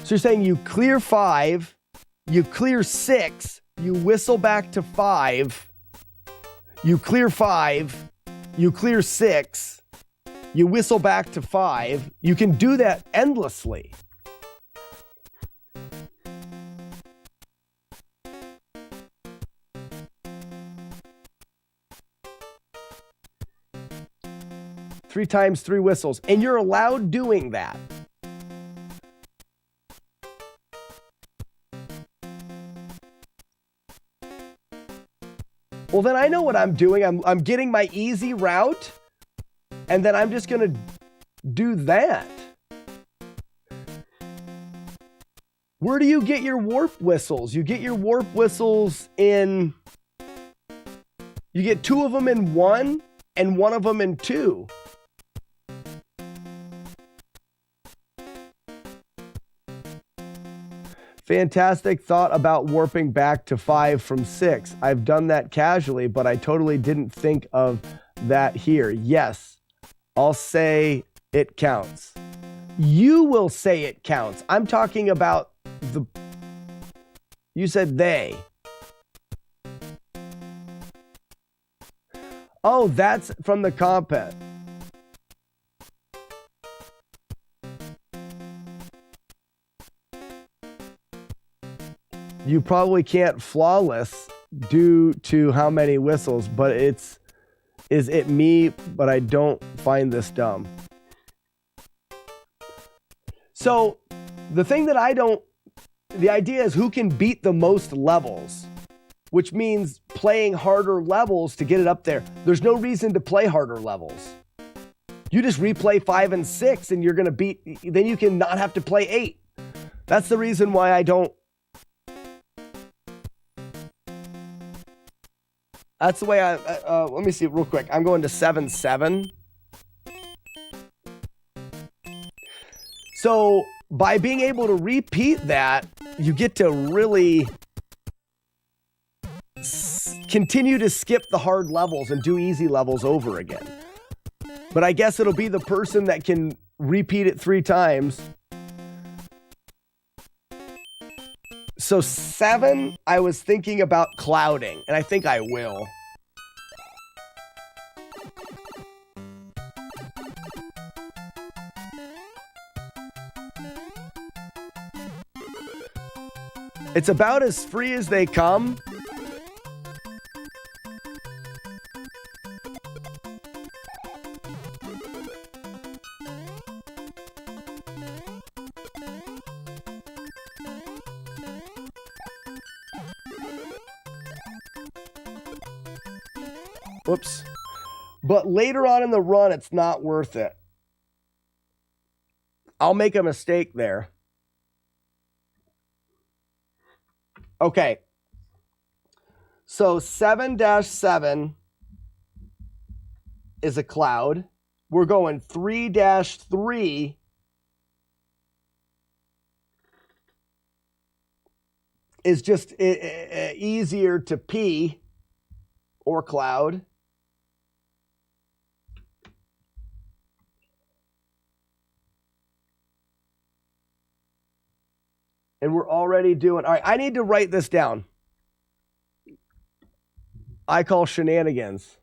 So you're saying you clear 5, you clear 6, you whistle back to 5, you clear 5, you clear 6, you whistle back to 5. You can do that endlessly. Three times 3 whistles, and you're allowed doing that. Well, then I know what I'm doing. I'm getting my easy route, and then I'm just going to do that. Where do you get your warp whistles? You get your warp whistles in... You get 2 of them in 1 and 1 of them in 2. Fantastic thought about warping back to 5 from 6. I've done that casually, but I totally didn't think of that here. Yes, I'll say it counts. You will say it counts. I'm talking about the... You said they. Oh, that's from the combat. You probably can't flawless due to how many whistles, but is it me, but I don't find this dumb. So the thing that the idea is who can beat the most levels, which means playing harder levels to get it up there. There's no reason to play harder levels. You just replay 5 and 6 and you're going to beat, then you can not have to play 8. That's the reason why I don't. That's the way let me see real quick. I'm going to 7-7. So by being able to repeat that, you get to really continue to skip the hard levels and do easy levels over again. But I guess it'll be the person that can repeat it 3 times. So 7, I was thinking about clouding, and I think I will. It's about as free as they come. Whoops. But later on in the run, it's not worth it. I'll make a mistake there. Okay. So 7-7 is a cloud. We're going 3-3 is just easier to P or cloud. And we're already doing, all right, I need to write this down. I call shenanigans.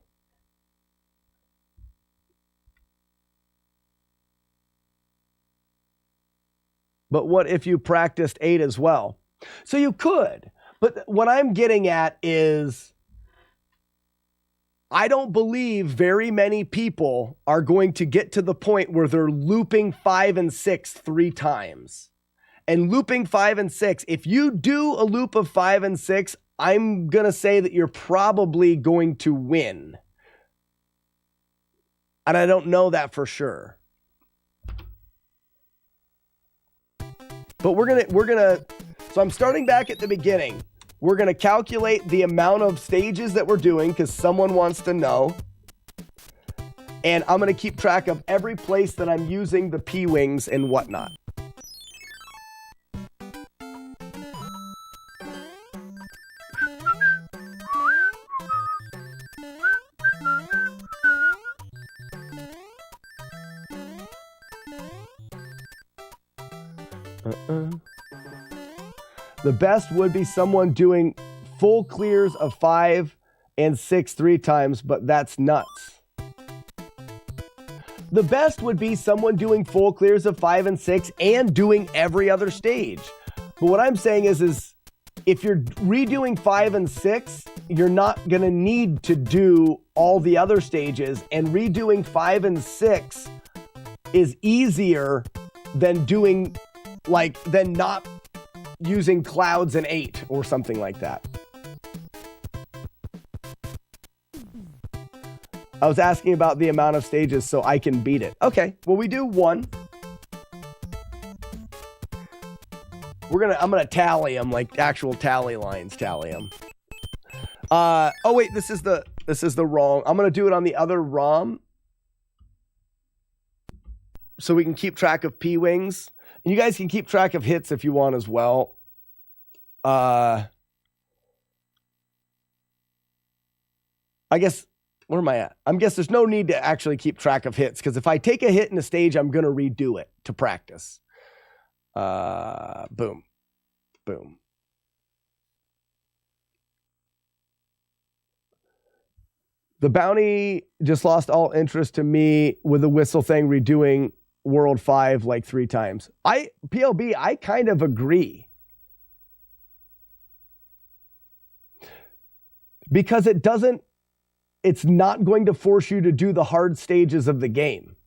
But what if you practiced 8 as well? So you could, but what I'm getting at is I don't believe very many people are going to get to the point where they're looping 5 and 6 3 times. And looping 5 and 6, if you do a loop of 5 and 6, I'm going to say that you're probably going to win. And I don't know that for sure. But we're going to, so I'm starting back at the beginning. We're going to calculate the amount of stages that we're doing because someone wants to know. And I'm going to keep track of every place that I'm using the P-wings and whatnot. The best would be someone doing full clears of 5 and 6 3 times, but that's nuts. The best would be someone doing full clears of 5 and 6 and doing every other stage. But what I'm saying is if you're redoing 5 and 6, you're not going to need to do all the other stages, and redoing 5 and 6 is easier than doing than not using clouds and 8 or something like that. I was asking about the amount of stages so I can beat it. Okay, well we do 1. I'm gonna tally them like actual tally lines. Tally them. Oh wait, this is the wrong. I'm gonna do it on the other ROM so we can keep track of P-wings. And you guys can keep track of hits if you want as well. I guess, where am I at? I guess there's no need to actually keep track of hits because if I take a hit in a stage, I'm going to redo it to practice. Boom. Boom. The bounty just lost all interest to me with the whistle thing redoing World 5 like 3 times. PLB, I kind of agree. Because it's not going to force you to do the hard stages of the game.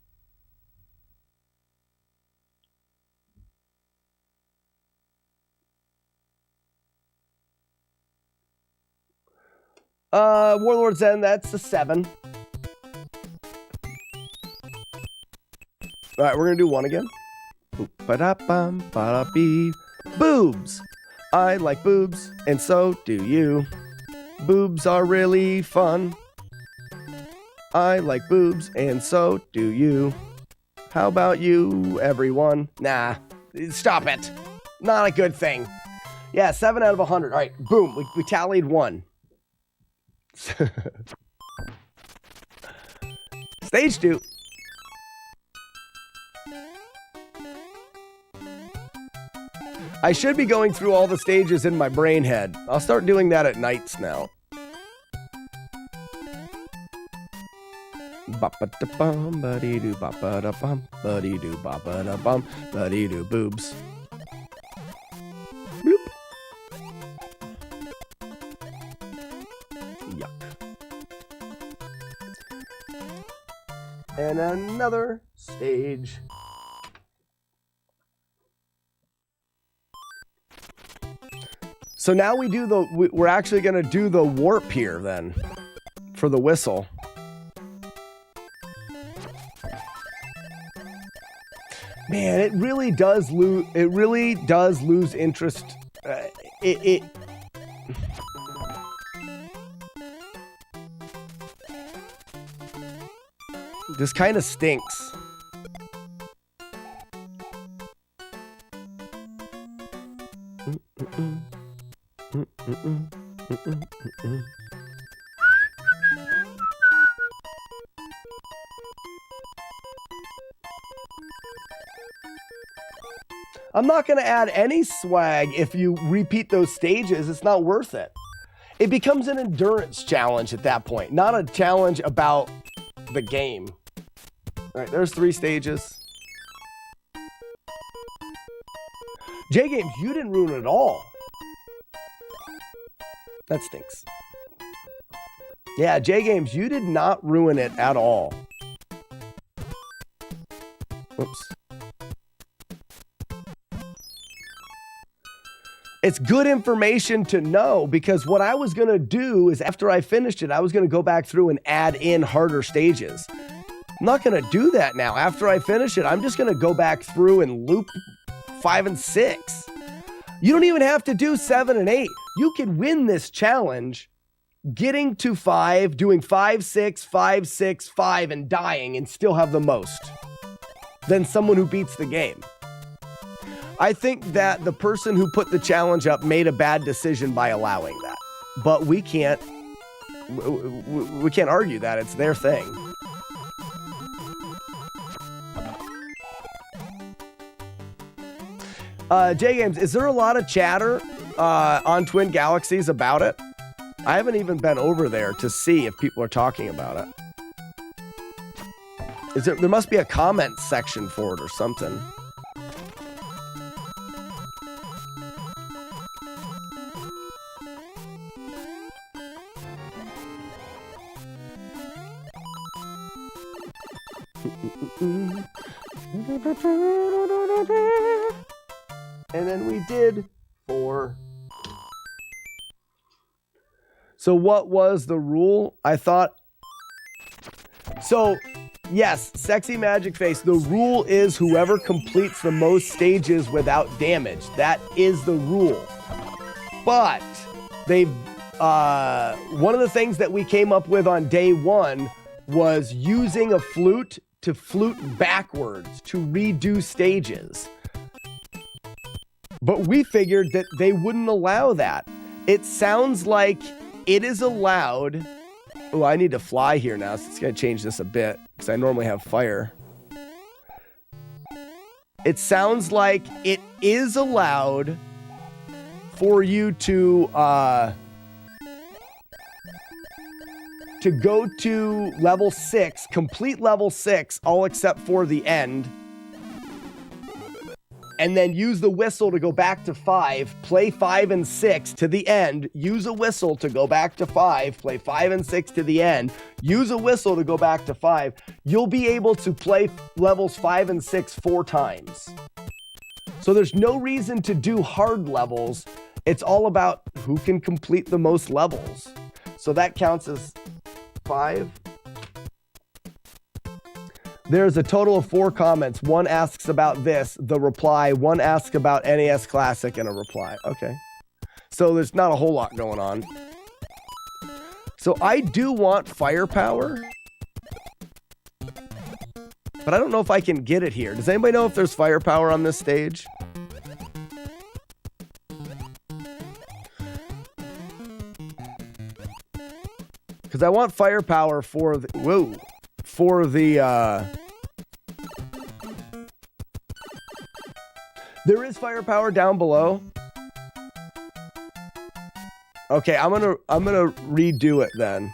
Warlord's End, that's a 7. All right, we're going to do 1 again. Boop-ba-da-bum, ba-da-bee. Boobs. I like boobs, and so do you. Boobs are really fun. I like boobs, and so do you. How about you, everyone? Nah, stop it. Not a good thing. Yeah, 7 out of 100. All right, boom, we tallied 1. Stage 2. I should be going through all the stages in my brain head. I'll start doing that at nights now. Ba-ba-da-bum, ba-dee-doo, ba-ba-da-bum, ba-dee-doo, ba-ba-da-bum, ba-dee-doo, boobs. Bloop. Yuck. And another stage. So now we're actually going to do the warp here then for the whistle. Man, it really does lose interest. It just kind of stinks. I'm not going to add any swag if you repeat those stages. It's not worth it. It becomes an endurance challenge at that point, not a challenge about the game. All right, there's 3 stages. J-Games, you didn't ruin it at all. That stinks. Yeah, J-Games, you did not ruin it at all. Whoops. It's good information to know, because what I was going to do is after I finished it, I was going to go back through and add in harder stages. I'm not going to do that now. After I finish it, I'm just going to go back through and loop 5 and 6. You don't even have to do 7 and 8. You can win this challenge getting to 5, doing 5, 6, 5, 6, 5, and dying, and still have the most than someone who beats the game. I think that the person who put the challenge up made a bad decision by allowing that. But we can't argue that. It's their thing. J-Games, is there a lot of chatter on Twin Galaxies about it? I haven't even been over there to see if people are talking about it. There must be a comment section for it or something. And then we did 4. So what was the rule? I thought... So, yes, Sexy Magic Face, the rule is whoever completes the most stages without damage. That is the rule. But they've... one of the things that we came up with on day 1 was using a flute to flute backwards to redo stages. But we figured that they wouldn't allow that. It sounds like it is allowed. Oh, I need to fly here now, so it's going to change this a bit because I normally have fire. It sounds like it is allowed for you to go to level 6, complete level 6, all except for the end. and then use the whistle to go back to 5, play 5 and 6 to the end, use a whistle to go back to 5, play 5 and 6 to the end, use a whistle to go back to 5, you'll be able to play levels 5 and 6 4 times. So there's no reason to do hard levels. It's all about who can complete the most levels. So that counts as 5. There's a total of 4 comments. One asks about this, the reply. One asks about NES Classic and a reply. Okay. So there's not a whole lot going on. So I do want firepower, but I don't know if I can get it here. Does anybody know if there's firepower on this stage? Because I want firepower for the... Whoa. For the... There is firepower down below. Okay, I'm gonna redo it then.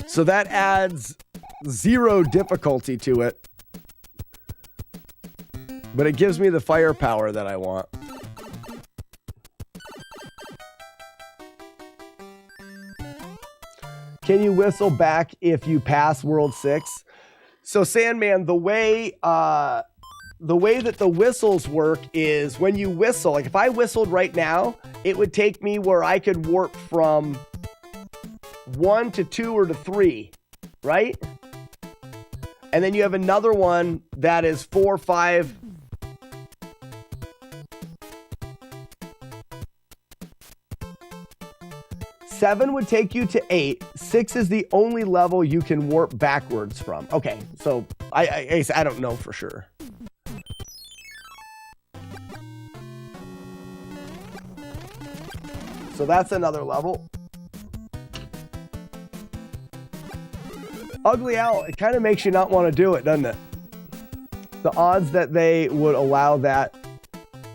So that adds 0 difficulty to it. But it gives me the firepower that I want. Can you whistle back if you pass World 6? So Sandman, the way that the whistles work is when you whistle, like if I whistled right now, it would take me where I could warp from 1 to 2 or to 3, right? And then you have another one that is 4, 5. Seven would take you to 8. 6 is the only level you can warp backwards from. Okay, so I don't know for sure. So that's another level. Ugly Owl, it kind of makes you not want to do it, doesn't it? The odds that they would allow that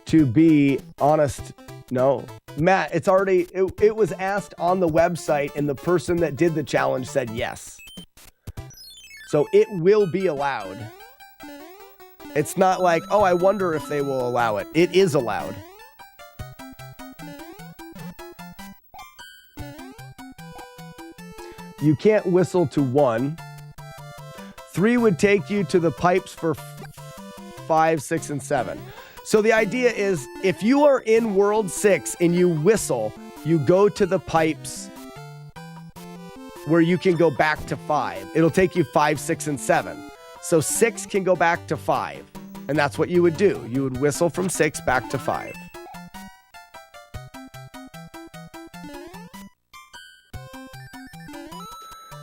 to be honest, no. Matt, it's already, it was asked on the website and the person that did the challenge said yes. So it will be allowed. It's not like, oh, I wonder if they will allow it. It is allowed. You can't whistle to 1. 3 would take you to the pipes for 5, 6, and 7. So the idea is if you are in World 6 and you whistle, you go to the pipes where you can go back to 5. It'll take you 5, 6, and 7. So 6 can go back to 5. And that's what you would do. You would whistle from 6 back to 5.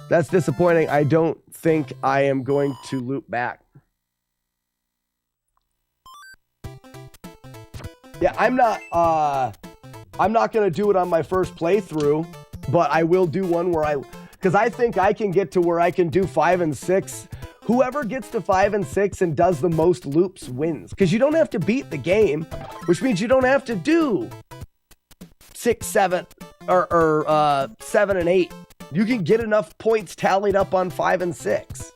That's disappointing. I don't think I am going to loop back. Yeah, I'm not going to do it on my first playthrough, but I will do one where because I think I can get to where I can do 5 and 6. Whoever gets to 5 and 6 and does the most loops wins. Because you don't have to beat the game, which means you don't have to do 6, 7, or 7 and 8. You can get enough points tallied up on 5 and 6.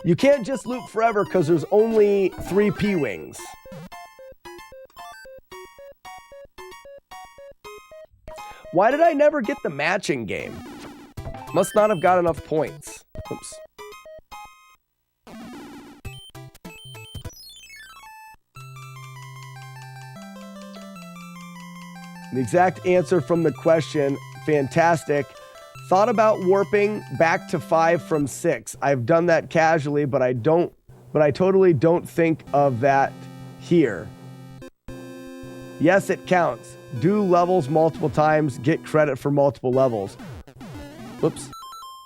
You can't just loop forever because there's only 3 P-Wings. Why did I never get the matching game? Must not have got enough points. Oops. The exact answer from the question, fantastic. Thought about warping back to 5 from 6. I've done that casually, but I totally don't think of that here. Yes, it counts. Do levels multiple times, get credit for multiple levels. Whoops.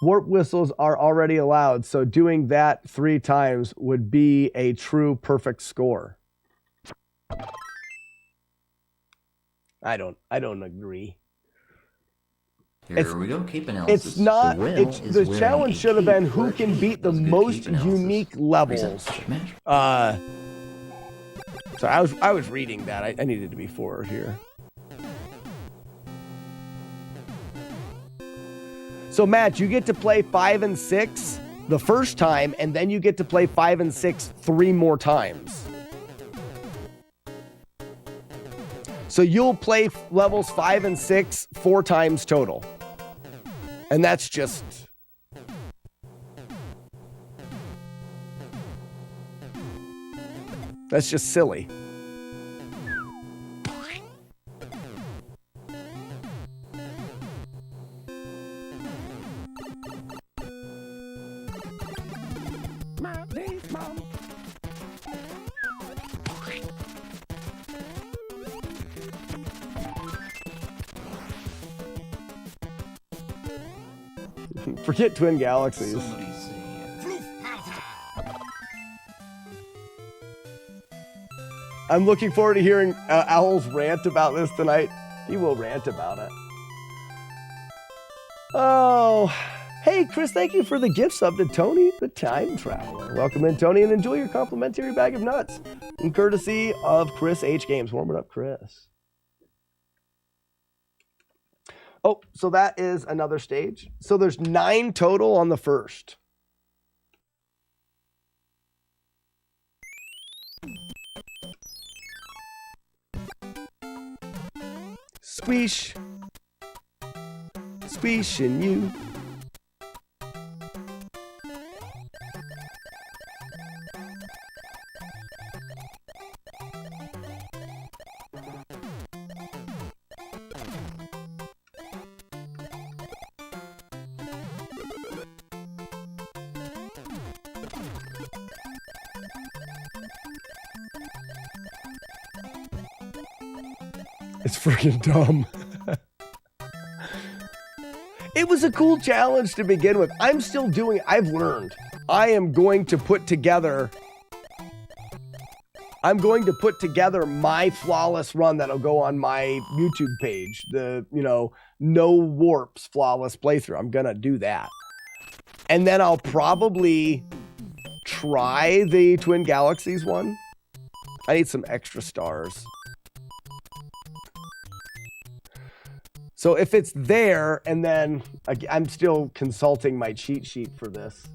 Warp whistles are already allowed, so doing that 3 times would be a true perfect score. I don't agree. It's, we go. Keep analysis. it's not. The whale It's, is the wearing challenge a should have cape been for who a can cape. beat the That's good most cape analysis. unique levels. So I was reading that. I needed to be forward here. So Matt, you get to play 5 and 6 the first time, and then you get to play 5 and 6 3 more times. So you'll play levels 5 and 6 4 times total. And that's just... that's just silly. Forget Twin Galaxies. I'm looking forward to hearing Owl's rant about this tonight. He will rant about it. Oh, hey, Chris, thank you for the gift sub to Tony the Time Traveler. Welcome in, Tony, and enjoy your complimentary bag of nuts. In courtesy of Chris H. Games. Warm it up, Chris. Oh, so that is another stage. So there's 9 total on the first. Squish. Squish and you. It's freaking dumb. It was a cool challenge to begin with. I'm still doing, I've learned. I'm going to put together my flawless run that'll go on my YouTube page. The, no warps flawless playthrough. I'm going to do that. And then I'll probably try the Twin Galaxies one. I need some extra stars. So if it's there, and then I'm still consulting my cheat sheet for this.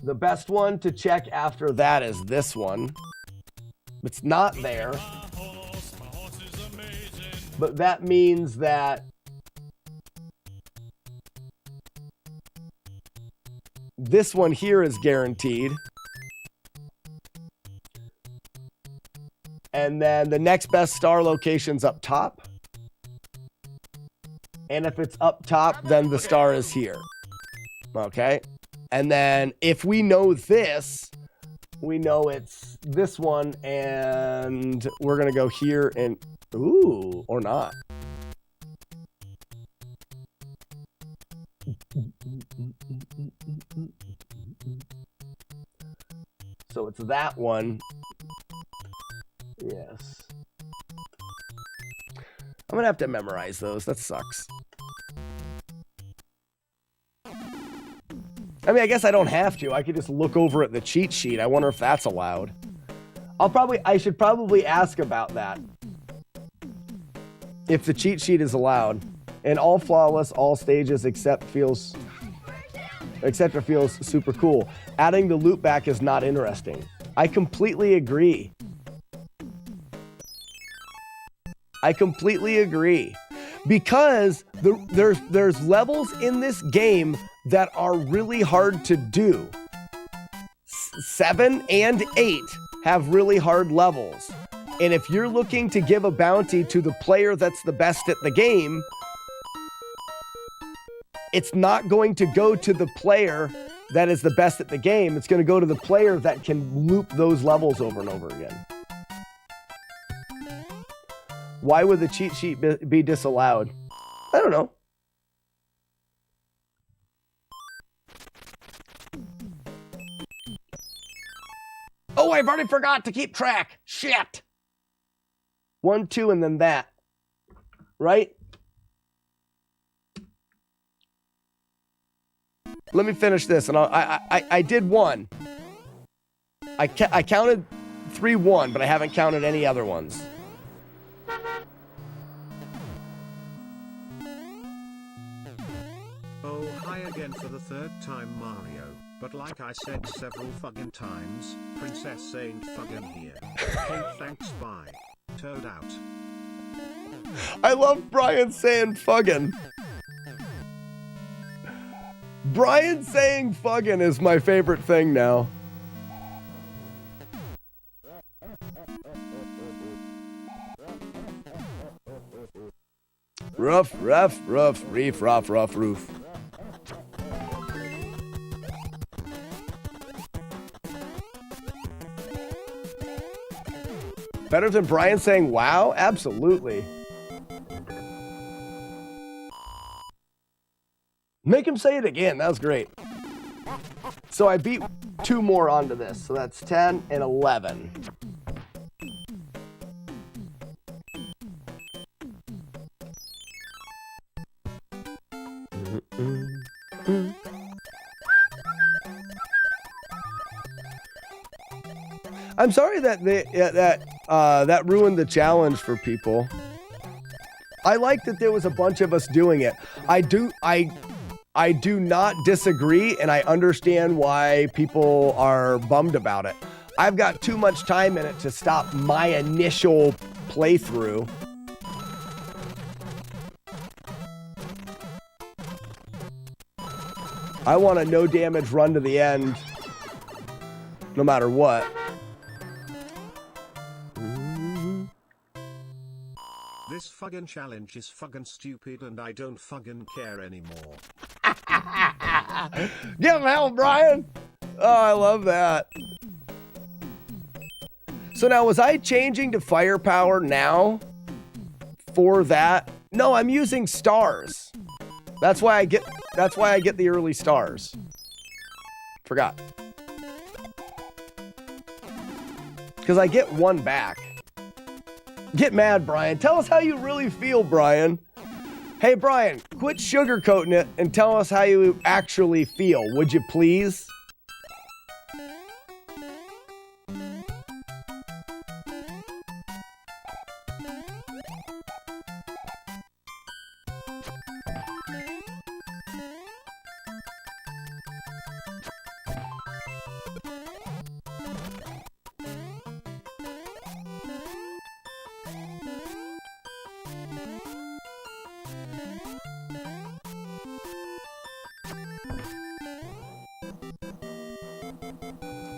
The best one to check after that is this one. It's not there. But that means that this one here is guaranteed. And then the next best star location's up top. And if it's up top, then the star is here. Okay? And then if we know this, we know it's this one, and we're going to go here and... ooh, or not. So it's that one. Yes. I'm going to have to memorize those. That sucks. I mean, I guess I don't have to. I could just look over at the cheat sheet. I wonder if that's allowed. I should probably ask about that. If the cheat sheet is allowed. And all flawless, all stages except feels super cool. Adding the loop back is not interesting. I completely agree. Because there's levels in this game that are really hard to do. 7 and 8 have really hard levels. And if you're looking to give a bounty to the player that's the best at the game, it's not going to go to the player that is the best at the game. It's going to go to the player that can loop those levels over and over again. Why would the cheat sheet be disallowed? I don't know. Oh, I've already forgot to keep track. Shit. 1, 2, and then that. Right? Let me finish this, and I did one. I counted 3-1, but I haven't counted any other ones. Oh, hi again for the third time, Mario. But like I said several fucking times, Princess ain't fucking here. Hey, thanks, bye. Toad out. I love Brian saying fuggin'. Brian saying fuggin' is my favorite thing now. Rough, rough, rough, reef, rough, rough, roof. Better than Brian saying wow? Absolutely. Make him say it again. That was great. So I beat 2 more onto this. So that's 10 and 11. I'm sorry that that ruined the challenge for people. I like that there was a bunch of us doing it. I do not disagree, and I understand why people are bummed about it. I've got too much time in it to stop my initial playthrough. I want a no damage run to the end, no matter what. This fucking challenge is fucking stupid and I don't fucking care anymore. Give him hell, Brian! Oh, I love that. So now, was I changing to firepower now for that? No, I'm using stars. That's why I get the early stars. Forgot. Because I get 1 back. Get mad, Brian. Tell us how you really feel, Brian. Hey, Brian, quit sugarcoating it and tell us how you actually feel, would you please?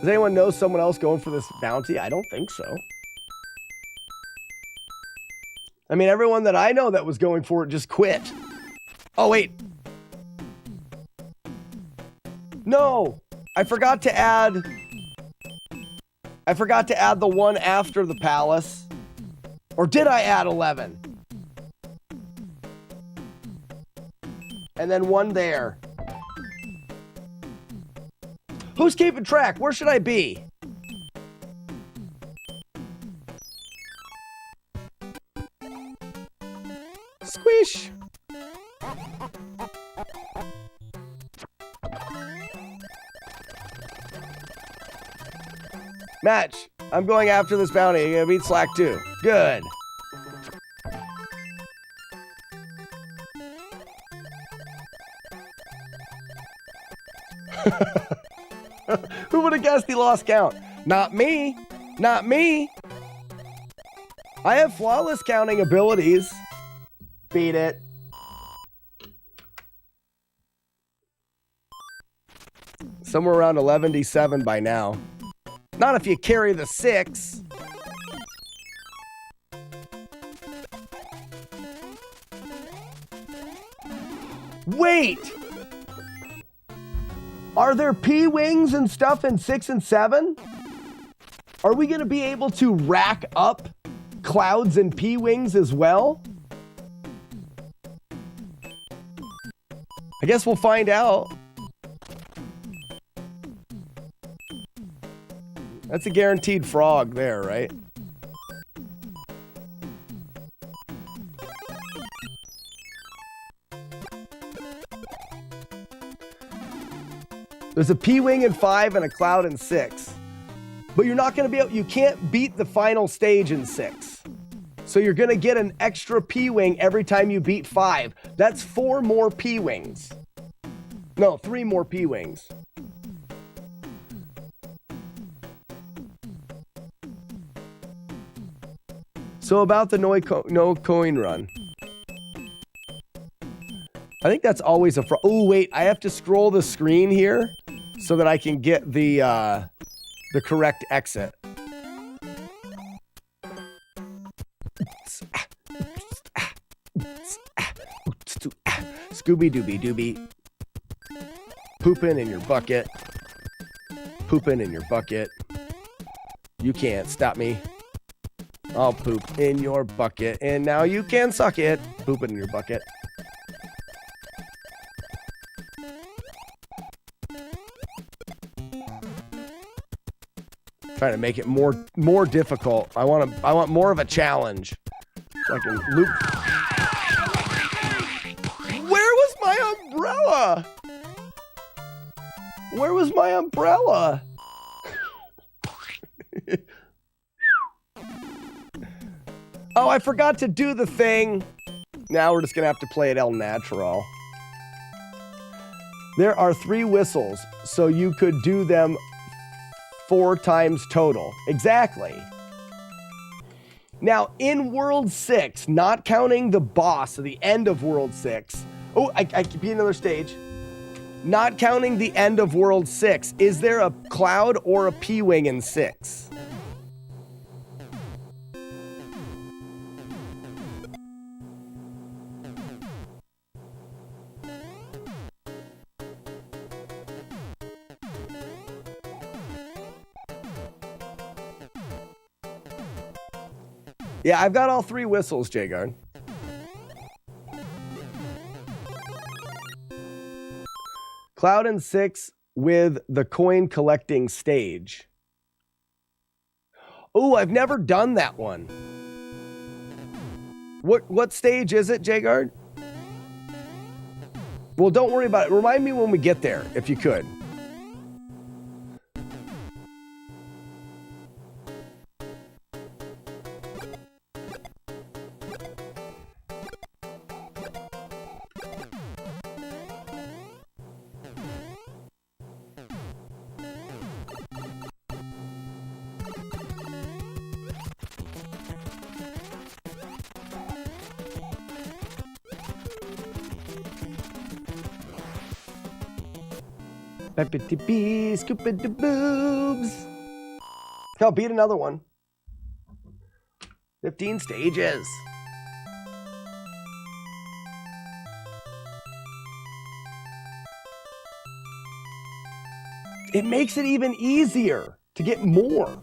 Does anyone know someone else going for this bounty? I don't think so. I mean, everyone that I know that was going for it just quit. Oh, wait. No, I forgot to add the one after the palace. Or did I add 11? And then 1 there. Who's keeping track? Where should I be? Squish. Match. I'm going after this bounty. You're gonna beat Slack too. Good. Who would have guessed he lost count? Not me. Not me. I have flawless counting abilities. Beat it. Somewhere around 11D7 by now. Not if you carry the 6. Wait! Are there P-Wings and stuff in 6 and 7? Are we going to be able to rack up clouds and P-Wings as well? I guess we'll find out. That's a guaranteed frog there, right? There's a P-Wing in 5 and a Cloud in 6. But you're not going to be able, you can't beat the final stage in 6. So you're going to get an extra P-Wing every time you beat 5. That's 4 more P-Wings. No, 3 more P-Wings. So about the no coin run. I think that's always a oh wait, I have to scroll the screen here so that I can get the correct exit. Scooby Dooby Dooby. Pooping in your bucket. Pooping in your bucket. You can't stop me. I'll poop in your bucket, and now you can suck it. Poop it in your bucket. Trying to make it more difficult. I want more of a challenge. So I can loop. Where was my umbrella? Where was my umbrella? Oh, I forgot to do the thing. Now we're just gonna have to play it El Natural. There are 3 whistles, so you could do them 4 times total. Exactly. Now, in World 6, not counting the boss at the end of World 6. Oh, I could be another stage. Not counting the end of World 6, is there a Cloud or a P-Wing in 6? Yeah, I've got all 3 whistles, Jagard. Cloud in 6 with the coin collecting stage. Oh, I've never done that one. What stage is it, Jagard? Well, don't worry about it. Remind me when we get there, if you could. Bappity scooping the boobs. I'll beat another one. 15 stages. It makes it even easier to get more.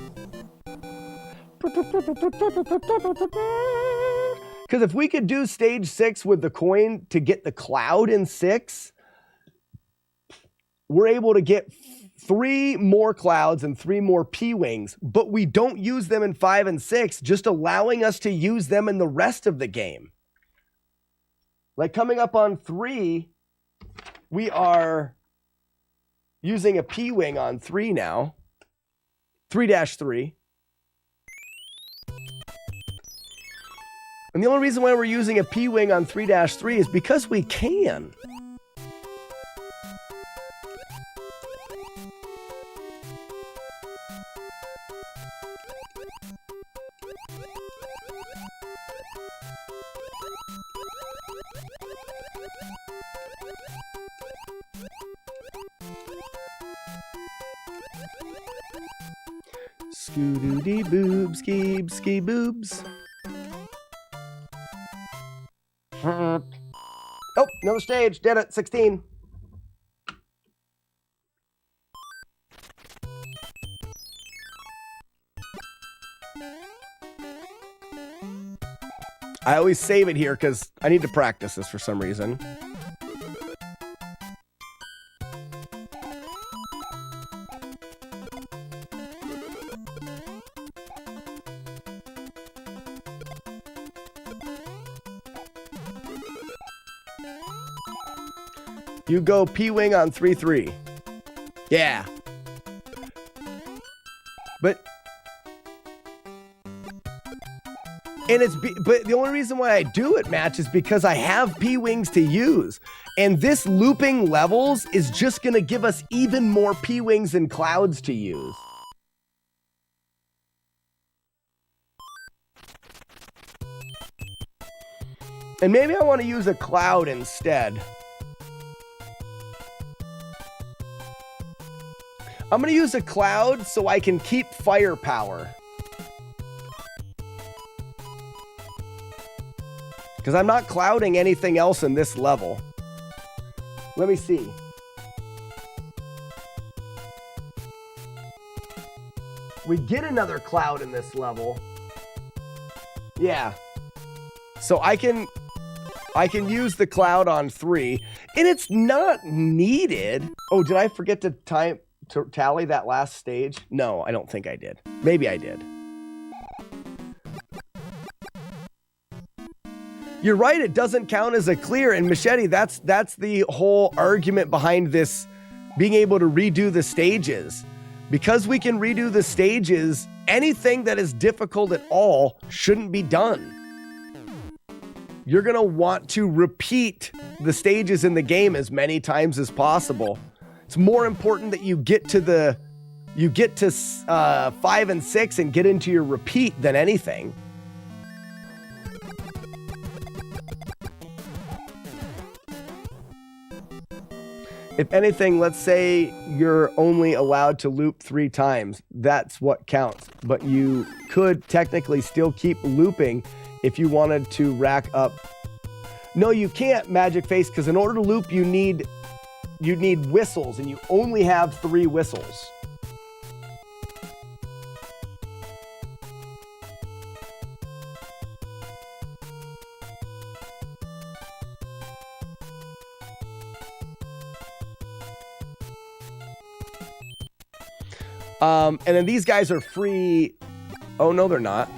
Because if we could do stage 6 with the coin to get the Cloud in 6, we're able to get 3 more Clouds and 3 more P-Wings, but we don't use them in 5 and 6, just allowing us to use them in the rest of the game. Like coming up on 3, we are using a P-Wing on 3 now. 3-3. And the only reason why we're using a P-Wing on 3-3 is because we can. Scoo-doo-dee boobs, ski boobs. Oh, another stage. Did it. 16. I always save it here because I need to practice this for some reason. You go P-Wing on 3-3. Yeah. But the only reason why I do it, Match, is because I have P-Wings to use. And this looping levels is just going to give us even more P-Wings and clouds to use. And maybe I want to use a cloud instead. I'm going to use a cloud so I can keep firepower. Because I'm not clouding anything else in this level. Let me see. We get another cloud in this level. Yeah. So I can use the cloud on 3, and it's not needed. Oh, did I forget to tally that last stage? No, I don't think I did. Maybe I did. You're right, it doesn't count as a clear. And Machete, that's the whole argument behind this being able to redo the stages. Because we can redo the stages, anything that is difficult at all shouldn't be done. You're going to want to repeat the stages in the game as many times as possible. It's more important that you get to 5 and 6 and get into your repeat than anything. If anything, let's say you're only allowed to loop 3 times. That's what counts. But you could technically still keep looping if you wanted to rack up. No, you can't, Magic Face, because in order to loop, you need whistles, and you only have 3 whistles. And then these guys are free. Oh, no, they're not.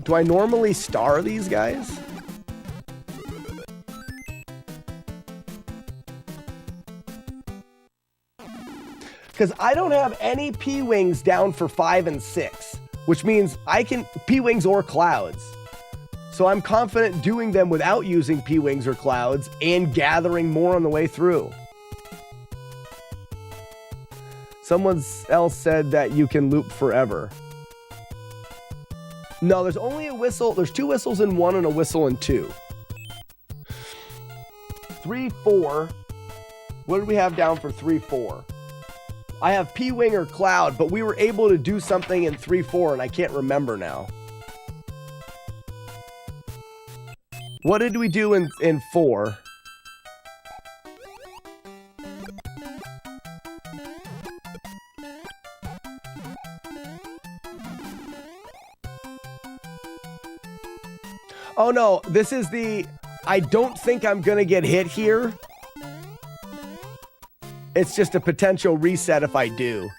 Do I normally star these guys? Because I don't have any P-Wings down for 5 and 6, which means I can P-Wings or clouds. So I'm confident doing them without using P-Wings or clouds and gathering more on the way through. Someone else said that you can loop forever. No, there's only a whistle. There's 2 whistles in 1 and a whistle in 2. 3, 4. What did we have down for 3, 4? I have P-Wing or Cloud, but we were able to do something in 3, 4, and I can't remember now. What did we do in 4? Oh no, this is the, I don't think I'm gonna get hit here. It's just a potential reset if I do.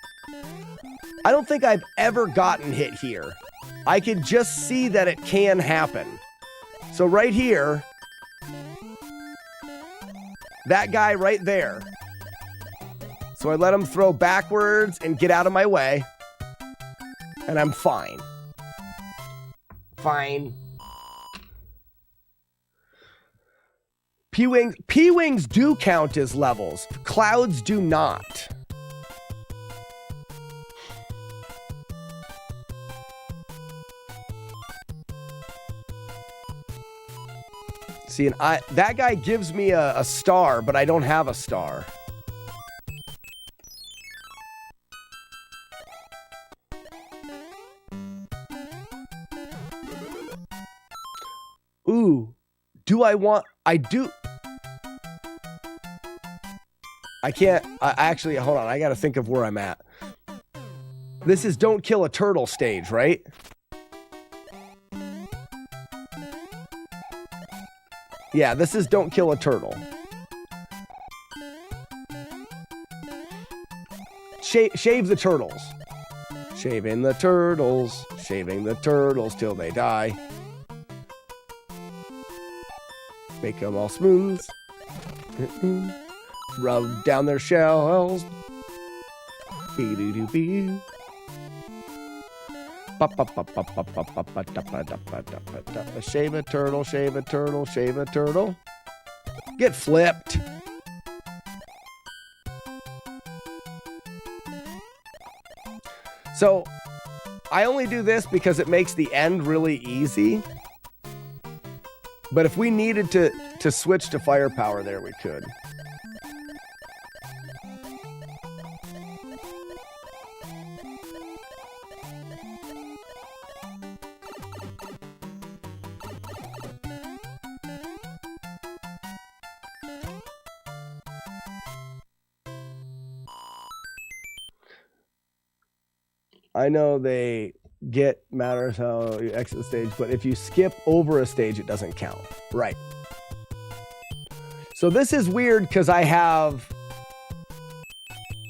I don't think I've ever gotten hit here. I can just see that it can happen. So right here, that guy right there. So I let him throw backwards and get out of my way. And I'm fine. Fine. P-Wings do count as levels. Clouds do not. See, and that guy gives me a star, but I don't have a star. Ooh. Do I want... I do... I can't... actually, hold on. I gotta think of where I'm at. This is Don't Kill a Turtle stage, right? Yeah, this is Don't Kill a Turtle. Shave the turtles. Shaving the turtles. Shaving the turtles till they die. Make them all smooth. Rub down their shells. Be-do-do-be. Shave a turtle, shave a turtle, shave a turtle. Get flipped. So I only do this because it makes the end really easy. But if we needed to switch to firepower there, we could. I know they get matters how you exit the stage, but if you skip over a stage, it doesn't count. Right. So this is weird because I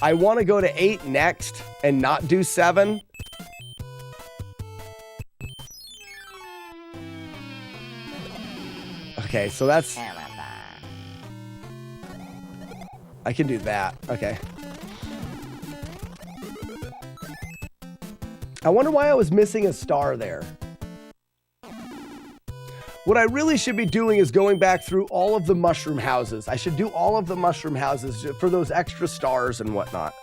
want to go to 8 next and not do 7. Okay, so that's... I can do that. Okay. I wonder why I was missing a star there. What I really should be doing is going back through all of the mushroom houses. I should do all of the mushroom houses for those extra stars and whatnot.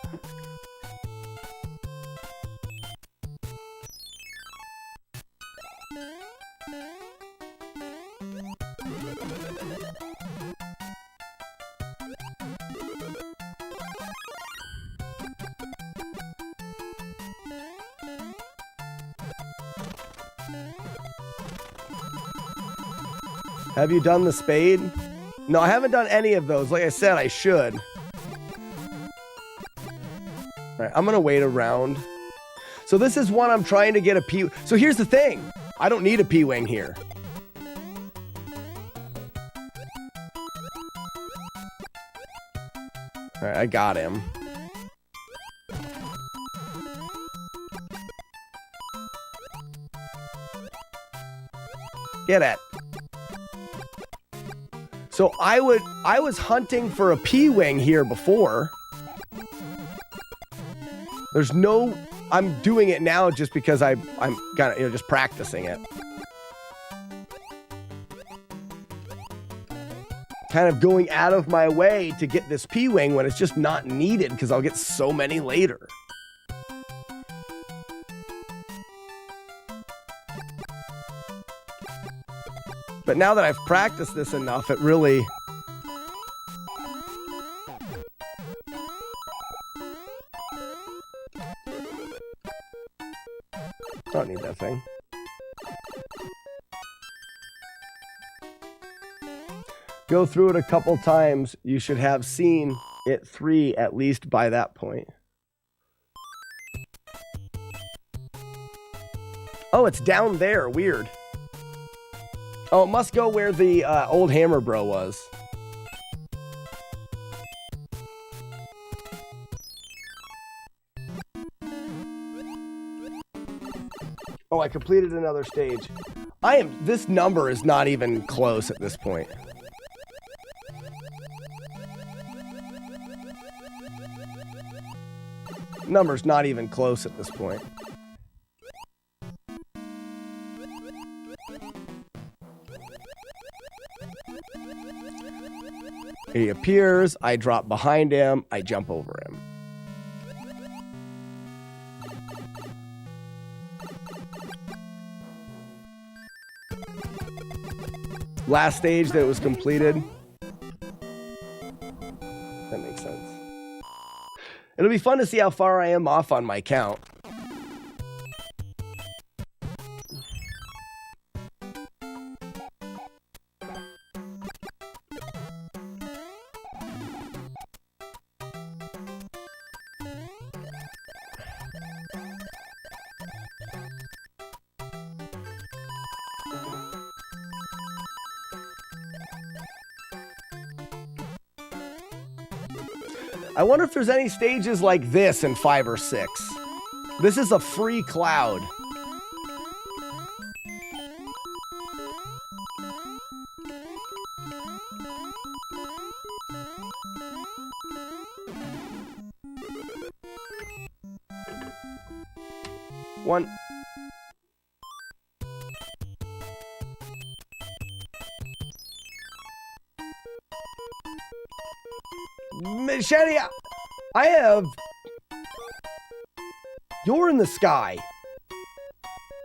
Have you done the spade? No, I haven't done any of those. Like I said, I should. All right, I'm gonna wait around. So this is one I'm trying to get a P. So here's the thing. I don't need a P-wing here. All right, I got him. Get it. So I was hunting for a P-wing here before. There's no, I'm doing it now just because I'm kind of, just practicing it. Kind of going out of my way to get this P-wing when it's just not needed because I'll get so many later. But now that I've practiced this enough, it really... Don't need that thing. Go through it a couple times. You should have seen it 3 at least by that point. Oh, it's down there. Weird. Oh, it must go where the old hammer bro was. Oh, I completed another stage. This number is not even close at this point. Number's not even close at this point. He appears, I drop behind him, I jump over him. Last stage that was completed. That makes sense. It'll be fun to see how far I am off on my count. I wonder if there's any stages like this in 5 or 6. This is a free cloud. 1. Machete, I have... You're in the sky.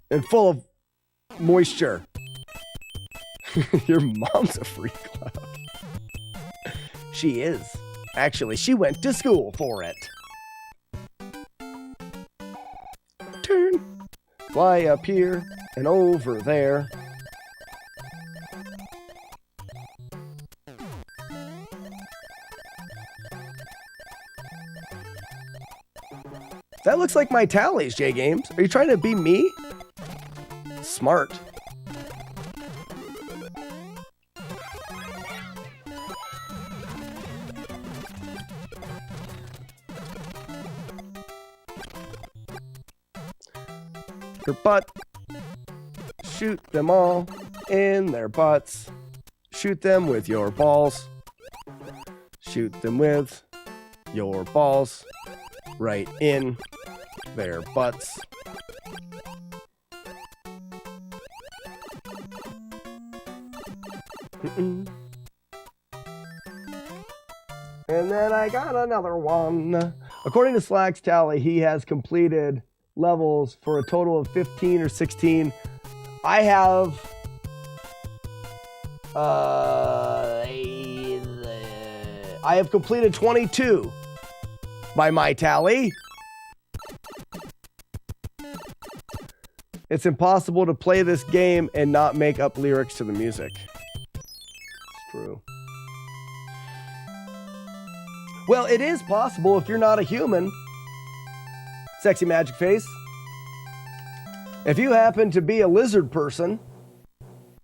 And full of moisture. Your mom's a freak cloud. She is. Actually, she went to school for it. Turn. Fly up here and over there. That looks like my tallies, J Games. Are you trying to be me? Smart. Your butt. Shoot them all in their butts. Shoot them with your balls. Shoot them with your balls. Right in their butts. And then I got another one. According to Slack's tally, he has completed levels for a total of 15 or 16. I have completed 22 by my tally. It's impossible to play this game and not make up lyrics to the music. It's true. Well, it is possible if you're not a human. Sexy Magic Face. If you happen to be a lizard person,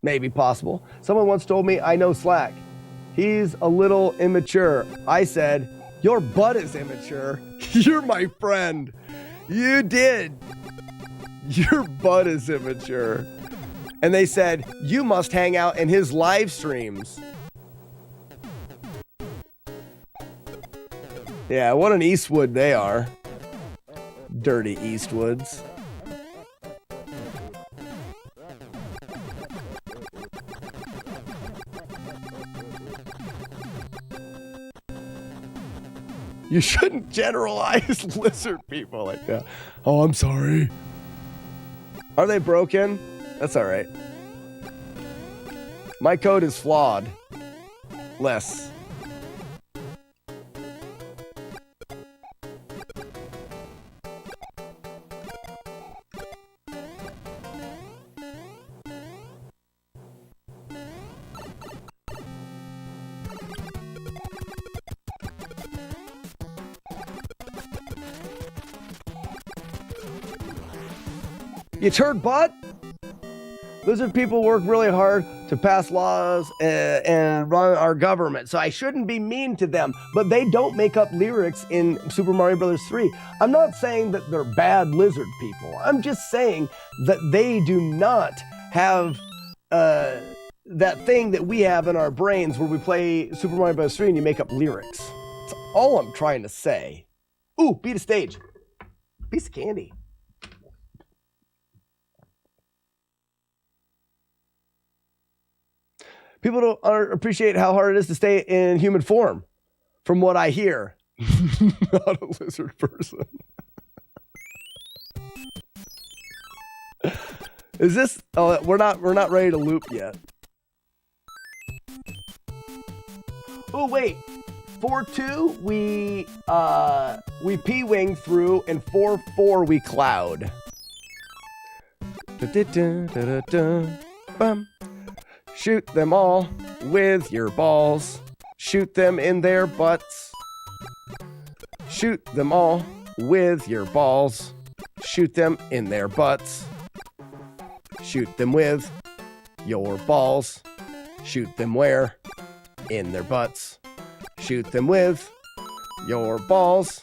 maybe possible. Someone once told me, I know Slack. He's a little immature. I said, your butt is immature. You're my friend. You did. Your butt is immature. And they said, you must hang out in his live streams. Yeah, what an Eastwood they are. Dirty Eastwoods. You shouldn't generalize lizard people like that. Oh, I'm sorry. Are they broken? That's all right. My code is flawed. Less. You turd butt? Lizard people work really hard to pass laws and run our government, so I shouldn't be mean to them, but they don't make up lyrics in Super Mario Bros. 3. I'm not saying that they're bad lizard people. I'm just saying that they do not have that thing that we have in our brains where we play Super Mario Bros. 3 and you make up lyrics. That's all I'm trying to say. Ooh, beat a stage. Piece of candy. People don't appreciate how hard it is to stay in human form, from what I hear. Not a lizard person. Is this? Oh, we're not ready to loop yet. Oh wait, 4-2 we P-wing through, and 4-4 we cloud. Bum. Shoot them all with your balls. Shoot them in their butts. Shoot them all with your balls. Shoot them in their butts. Shoot them with your balls. Shoot them where? In their butts. Shoot them with your balls.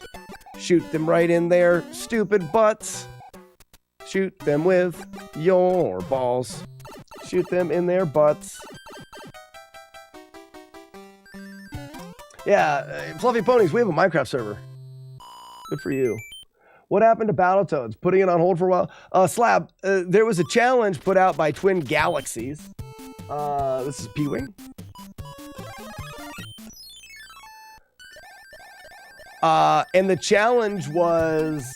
Shoot them right in their stupid butts. Shoot them with your balls. Shoot them in their butts. Yeah, Fluffy Ponies, we have a Minecraft server. Good for you. What happened to Battletoads? Putting it on hold for a while? Slab, there was a challenge put out by Twin Galaxies. This is P-Wing. And the challenge was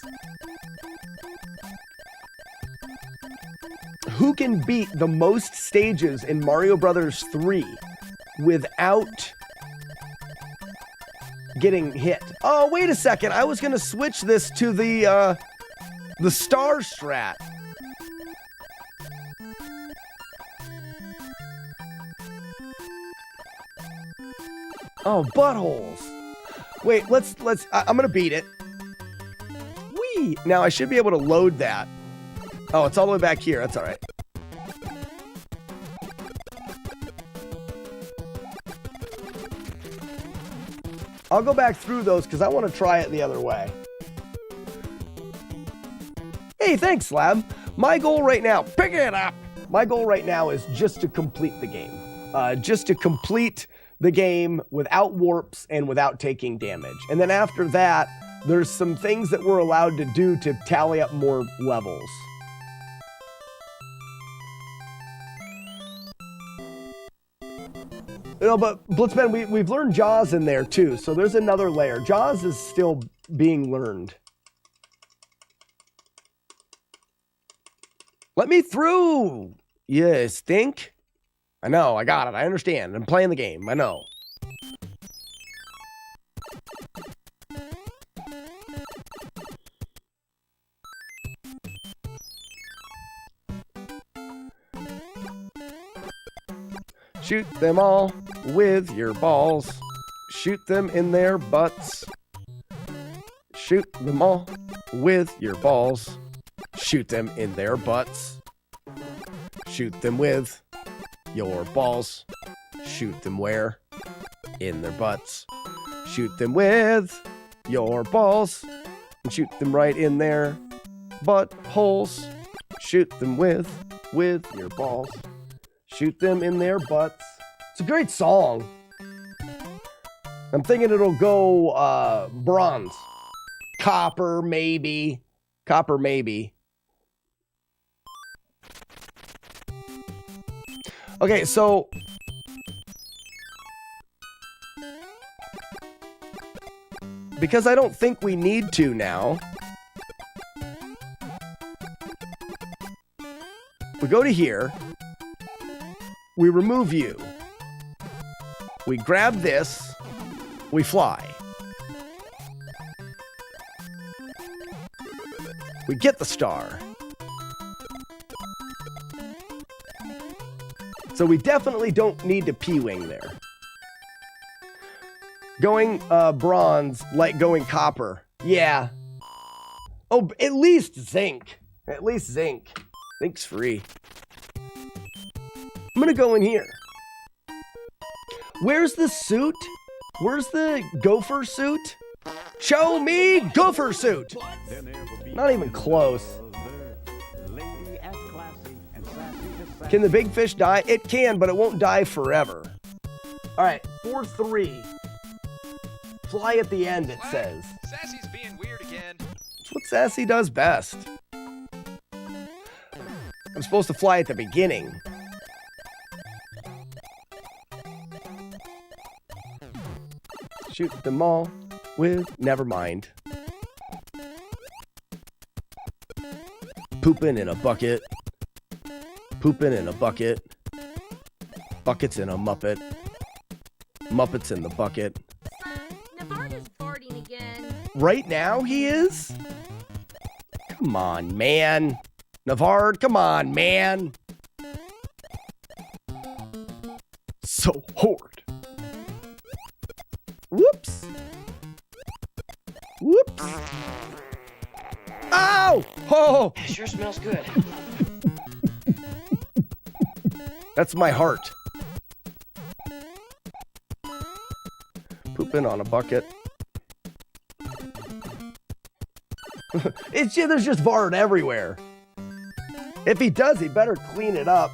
who can beat the most stages in Mario Brothers 3 without getting hit. Oh, wait a second. I was going to switch this to the star strat. Oh, buttholes. Wait, I'm going to beat it. Whee! Now, I should be able to load that. Oh, it's all the way back here. That's all right. I'll go back through those because I want to try it the other way. Hey, thanks, Slab. My goal right now, pick it up. My goal right now is just to complete the game. Just to complete the game without warps and without taking damage. And then after that, there's some things that we're allowed to do to tally up more levels. You know, but Blitzman, we've learned Jaws in there too, so there's another layer. Jaws is still being learned. Let me through! You stink? I know, I got it, I understand. I'm playing the game, I know. Shoot them all with your balls. Shoot them in their butts. Shoot them all with your balls. Shoot them in their butts. Shoot them with your balls. Shoot them where? In their butts. Shoot them with your balls. And shoot them right in their buttholes. Shoot them with your balls. Shoot them in their butts. It's a great song. I'm thinking it'll go bronze. Copper, maybe. Copper, maybe. Okay, so because I don't think we need to now, we go to here. We remove you. We grab this. We fly. We get the star. So we definitely don't need to P-Wing there. Going bronze, like going copper. Yeah. Oh, at least zinc. At least zinc. Zinc's free. I'm gonna go in here. Where's the suit? Where's the gopher suit? Show me gopher suit! Not even close. Can the big fish die? It can, but it won't die forever. Alright, 4-3. Fly at the end, it says. Sassy's being weird again. It's what Sassy does best. I'm supposed to fly at the beginning. Shoot them all with... Never mind. Pooping in a bucket. Pooping in a bucket. Buckets in a Muppet. Muppets in the bucket. Navardo's farting again. Right now he is? Come on, man. Navard, come on, man. So hard. Whoops. Whoops. Ow! Oh! It sure smells good. That's my heart. Pooping on a bucket. There's just Vard everywhere. If he does, he better clean it up.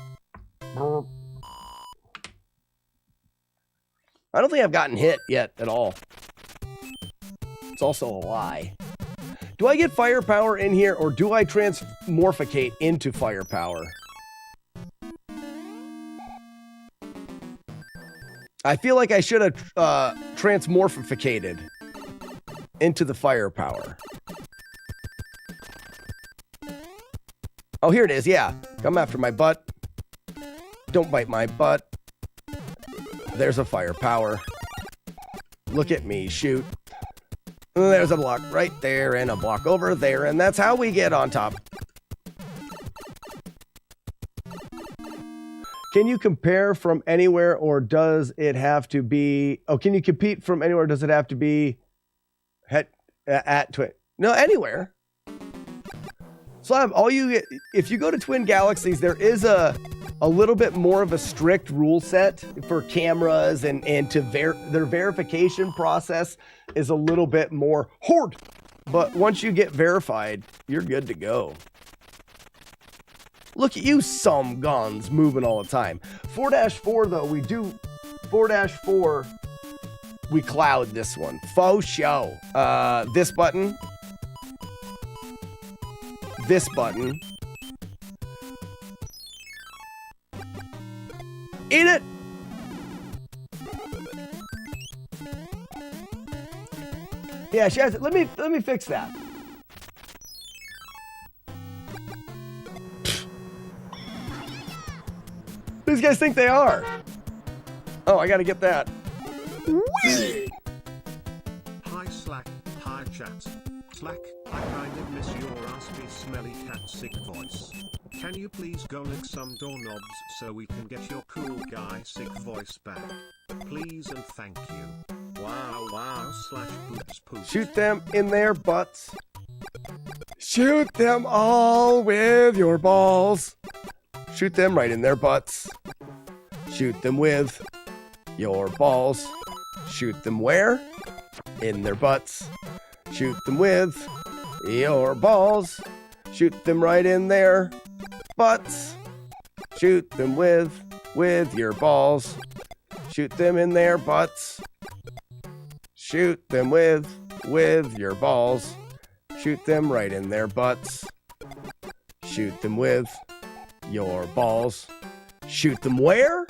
I don't think I've gotten hit yet at all. It's also a lie. Do I get firepower in here, or do I transmorphicate into firepower? I feel like I should have transmorphificated into the firepower. Oh, here it is. Yeah. Come after my butt. Don't bite my butt. There's a firepower. Look at me shoot. There's a block right there and a block over there, and that's how we get on top. Can you compare from anywhere, or does it have to be... Oh, can you compete from anywhere? Does it have to be at Twin? No, anywhere. So all you get, if you go to Twin Galaxies, there is a little bit more of a strict rule set for cameras, and to their verification process is a little bit more hard. But once you get verified, you're good to go. Look at you, some guns moving all the time. 4-4 though, we do 4-4. We cloud this one. Faux show. This button. This button. Eat it. Yeah, she has it. Let me fix that. These guys think they are. Oh, I gotta get that. Whee! Hi Slack, hi chat. Slack, I kind of miss your raspy smelly cat sick voice. Can you please go lick some doorknobs so we can get your cool guy sick voice back? Please and thank you. Wow /boobs. Shoot them in their butts. Shoot them all with your balls. Shoot them right in their butts. Shoot them with your balls. Shoot them where? In their butts. Shoot them with your balls. Shoot them right in their butts. Shoot them with your balls. Shoot them in their butts. Shoot them with your balls. Shoot them right in their butts. Shoot them with your balls. Shoot them where?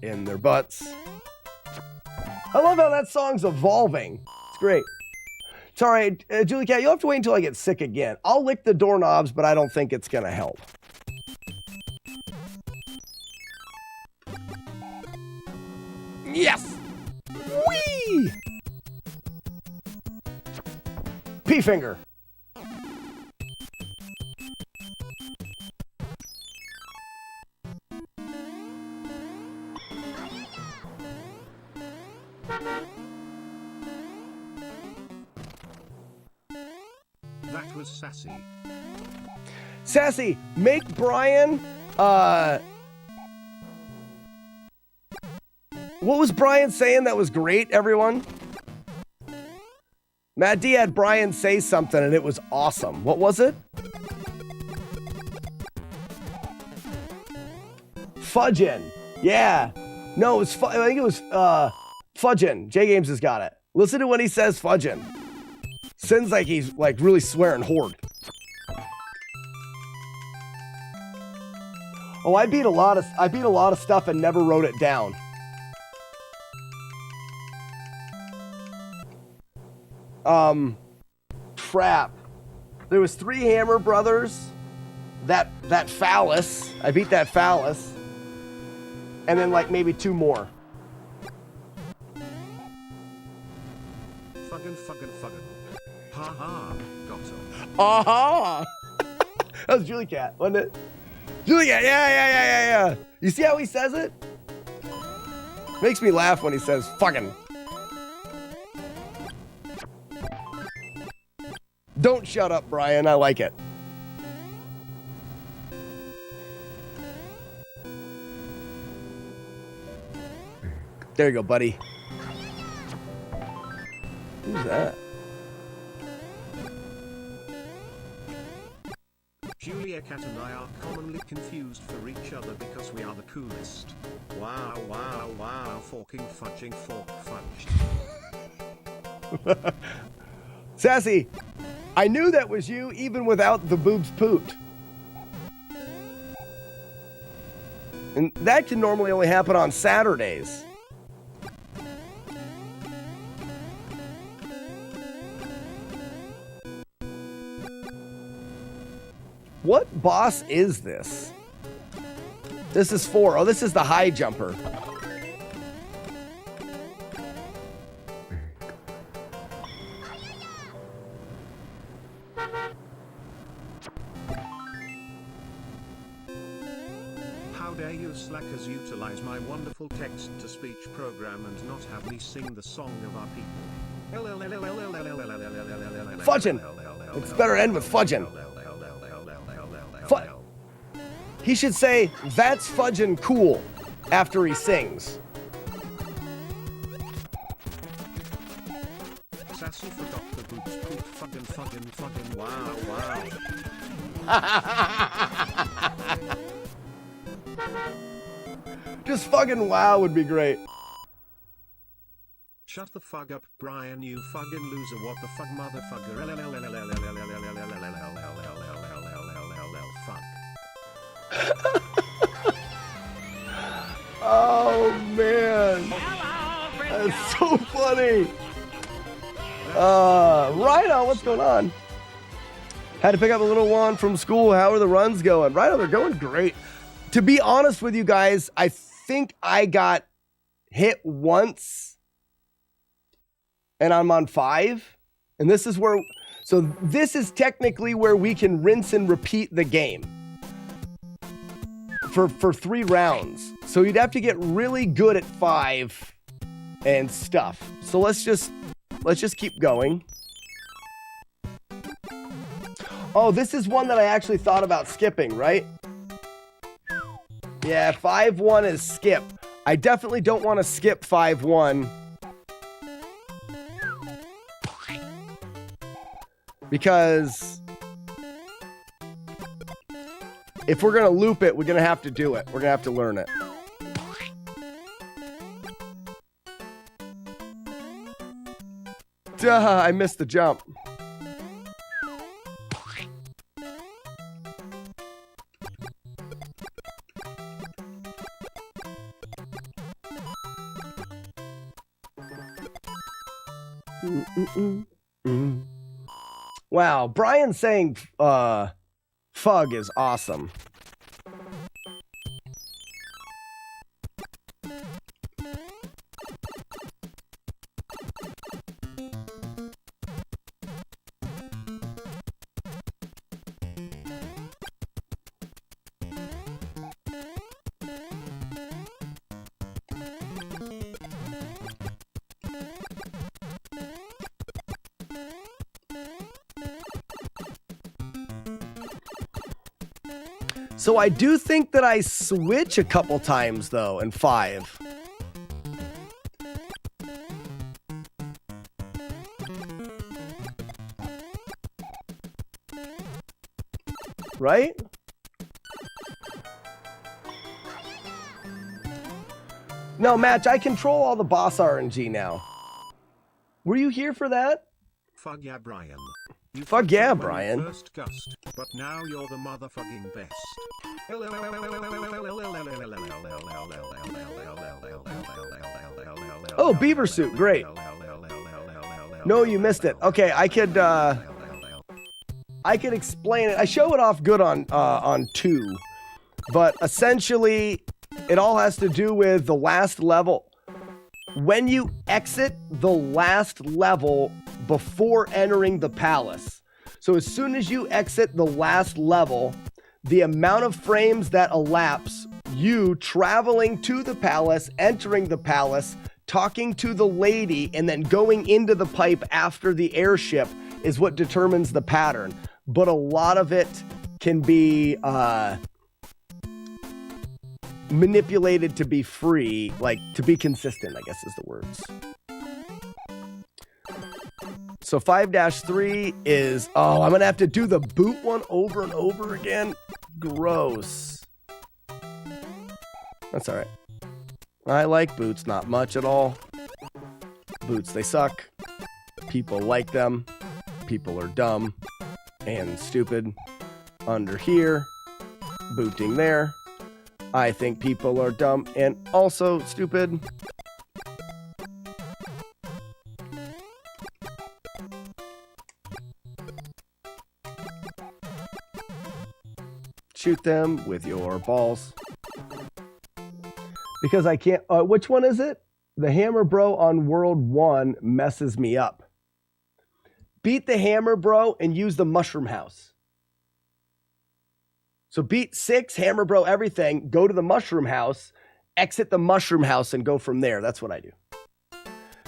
In their butts. I love how that song's evolving. It's great. It's all right, Julie Cat, you'll have to wait until I get sick again. I'll lick the doorknobs, but I don't think it's going to help. Yes! Whee! P-finger. That was sassy. Sassy, make Brian, what was Brian saying that was great, everyone? Matt D had Brian say something and it was awesome. What was it? Fudgin'. Yeah. No, it was I think it was Fudgin'. J Games has got it. Listen to when he says Fudgin'. Sounds like he's like really swearing horde. Oh, I beat a lot of stuff and never wrote it down. Trap. There was 3 Hammer Brothers. That phallus. I beat that phallus. And then like maybe 2 more. Fuggin'. Ha ha, got him. Aha! That was Julie Cat, wasn't it? Julie Cat, yeah. You see how he says it? Makes me laugh when he says fucking. Don't shut up, Brian. I like it. There you go, buddy. Who's that? Julia Cat and I are commonly confused for each other because we are the coolest. Wow, forking fudging fork fudged. Sassy, I knew that was you even without the boobs poot. And that can normally only happen on Saturdays. What boss is this? This is 4. Oh, this is the high jumper. How dare you slackers utilize my wonderful text-to-speech program and not have me sing the song of our people. Fudgin'. It's better to end with fudgin'. He should say, "That's fudgin' cool," after he sings. Sassy forgot the boots poot fuggin', wow. Just fucking wow would be great. Shut the fuck up, Brian, you fucking loser. What the fuck, motherfucker? Fuck. Oh man, that's so funny. Rhino, what's going on? Had to pick up a little one from school. How are the runs going? Rhino, they're going great. To be honest with you guys, I think I got hit once and I'm on 5. And this is where, so this is technically where we can rinse and repeat the game for 3 rounds. So you'd have to get really good at 5 and stuff. So let's just keep going. Oh, this is one that I actually thought about skipping, right? Yeah, 5-1 is skip. I definitely don't want to skip 5-1. Because if we're going to loop it, we're going to have to do it. We're going to have to learn it. Duh, I missed the jump. Wow, Brian saying fug is awesome. So I do think that I switch a couple times, though, in 5. Right? No, Match, I control all the boss RNG now. Were you here for that? Fuck yeah, Brian. Fuck yeah, Brian. First gust, but now you're the motherfucking best. Oh, Beaver Suit, great. No, you missed it. Okay, I could explain it. I show it off good on 2, but essentially, it all has to do with the last level. When you exit the last level before entering the palace. So as soon as you exit the last level, the amount of frames that elapse, you traveling to the palace, entering the palace, talking to the lady, and then going into the pipe after the airship is what determines the pattern. But a lot of it can be manipulated to be free, like to be consistent, I guess is the words. So 5-3 is, oh, I'm going to have to do the boot one over and over again. Gross. That's all right. I like boots, not much at all. Boots, they suck. People like them. People are dumb. and stupid under here, booting there. I think people are dumb and also stupid. Shoot them with your balls. Because I can't... which one is it? The Hammer Bro on World 1 messes me up. Beat the Hammer Bro and use the Mushroom House. So beat 6, Hammer Bro everything, go to the Mushroom House, exit the Mushroom House, and go from there. That's what I do.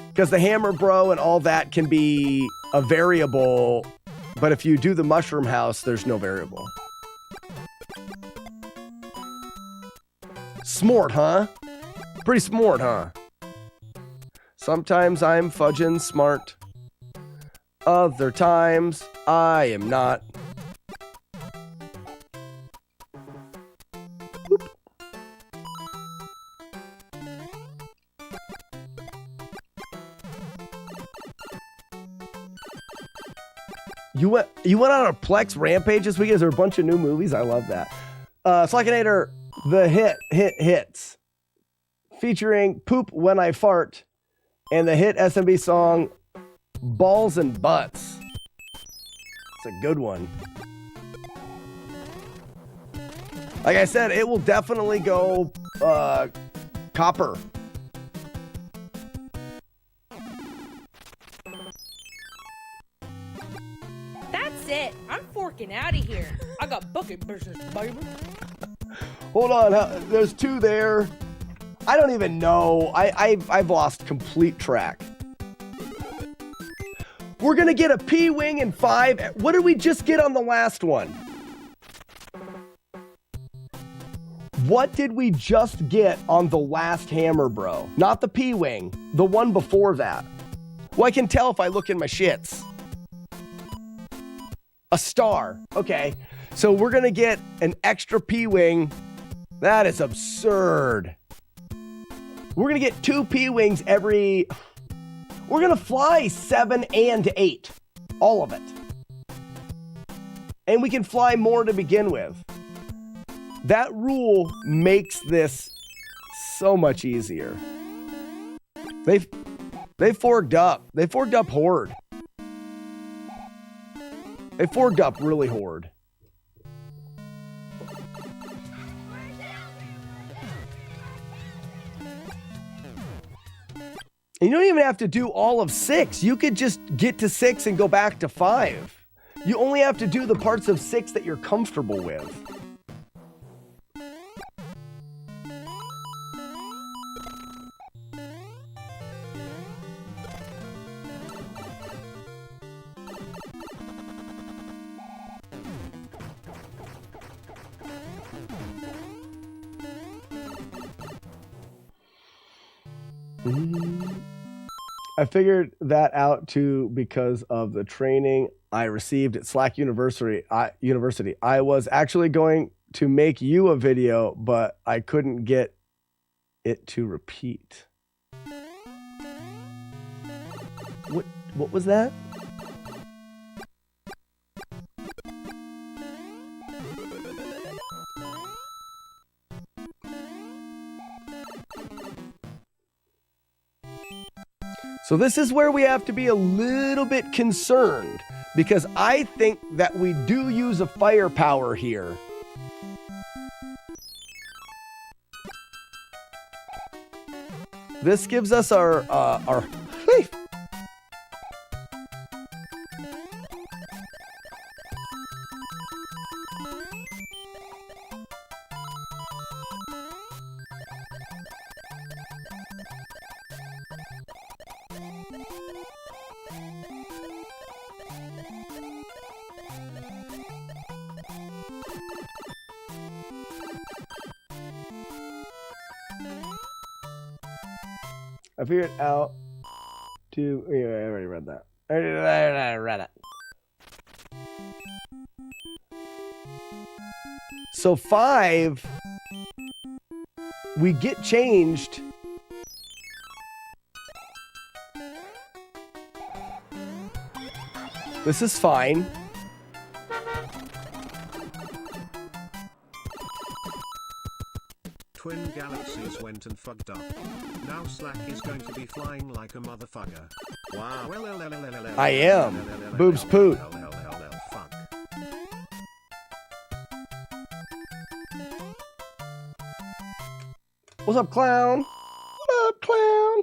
Because the Hammer Bro and all that can be a variable, but if you do the Mushroom House, there's no variable. Smart, huh? Pretty smart, huh? Sometimes I'm fudging smart. Other times, I am not. Whoop. You went on a Plex Rampage this week? Is there a bunch of new movies? I love that. Slackinator, the hits. Featuring Poop When I Fart and the hit SMB song Balls and Butts. It's a good one. Like I said, it will definitely go copper. That's it. I'm forking out of here. I got bucket business, baby. Hold on, there's 2 there. I don't even know. I've lost complete track. We're gonna get a P-Wing in 5. What did we just get on the last one? What did we just get on the last Hammer Bro? Not the P-Wing, the one before that. Well, I can tell if I look in my shits. A star. Okay, so we're gonna get an extra P-Wing. That is absurd. We're going to get 2 P-Wings every... We're going to fly 7 and 8. All of it. And we can fly more to begin with. That rule makes this so much easier. They forked up. They forked up hard. They forked up really hard. And you don't even have to do all of 6. You could just get to 6 and go back to 5. You only have to do the parts of 6 that you're comfortable with. I figured that out too because of the training I received at Slack University. I was actually going to make you a video, but I couldn't get it to repeat. What was that? So this is where we have to be a little bit concerned, because I think that we do use a firepower here. This gives us our I figured out to... Yeah, I already read that. I read it. So 5, we get changed. This is fine. twin galaxies went and fucked up. Now Slack is going to be flying like a motherfucker. Wow. I am. Boobs poot. Fuck. What's up, clown? What up, clown?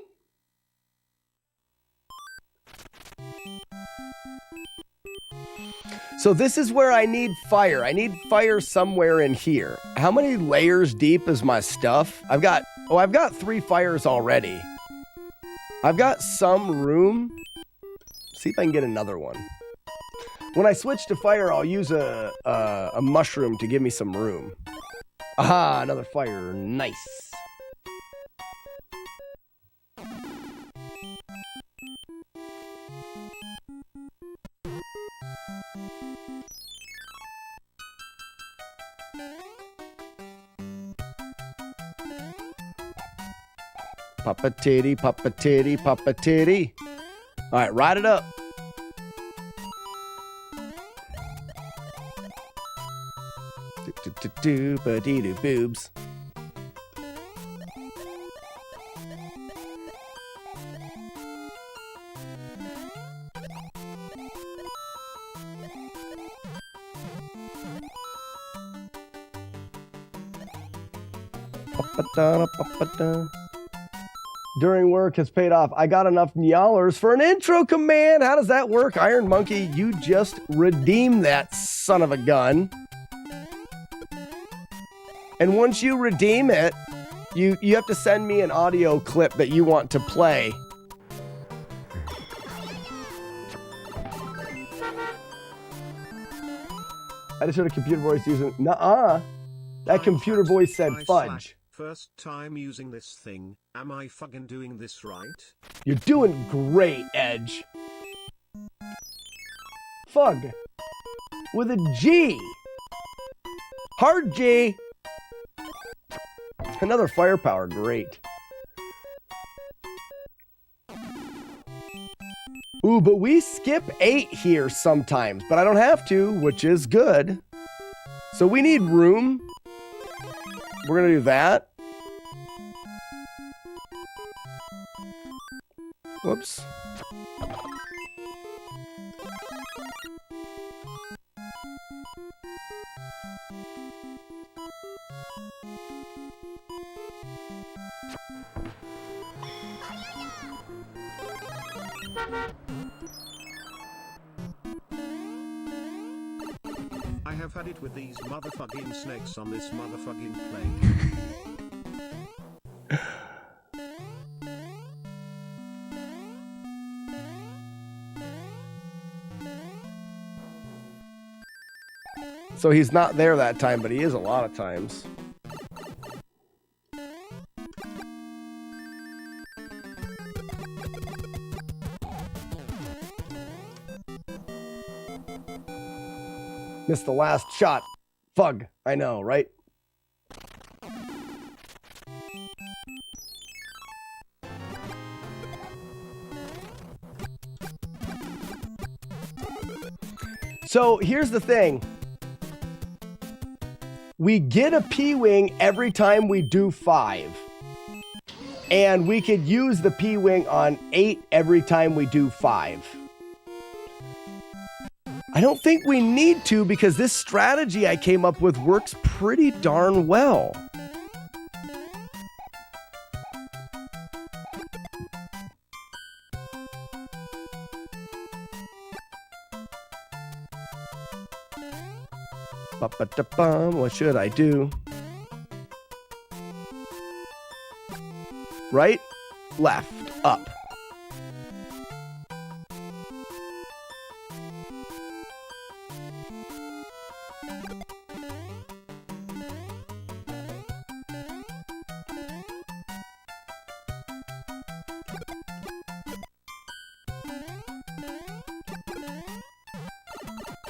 So this is where I need fire. I need fire somewhere in here. How many layers deep is my stuff? I've got 3 fires already. I've got some room. See if I can get another one. When I switch to fire, I'll use a mushroom to give me some room. Aha, another fire. Nice. Papa titty, papa titty, papa titty. All right, ride it up. Do-ba-dee-doo boobs. Ba-ba-da-da-ba-ba-da. During work has paid off. I got enough nyallers for an intro command. How does that work? Iron Monkey, you just redeemed that son of a gun. And once you redeem it, you have to send me an audio clip that you want to play. I just heard a computer voice using, nuh-uh. That computer voice said fudge. First time using this thing. Am I fucking doing this right? You're doing great, Edge. Fug. With a G. Hard G. Another firepower, great. Ooh, but we skip 8 here sometimes, but I don't have to, which is good. So we need room. We're gonna do that. Whoops. I have had it with these motherfucking snakes on this motherfucking plane. So he's not there that time, but he is a lot of times. Missed the last shot. Fug. I know, right? So here's the thing. We get a P-Wing every time we do 5. And we could use the P-Wing on 8 every time we do 5. I don't think we need to because this strategy I came up with works pretty darn well. Ba-ba-da-bum, what should I do? Right, left, up.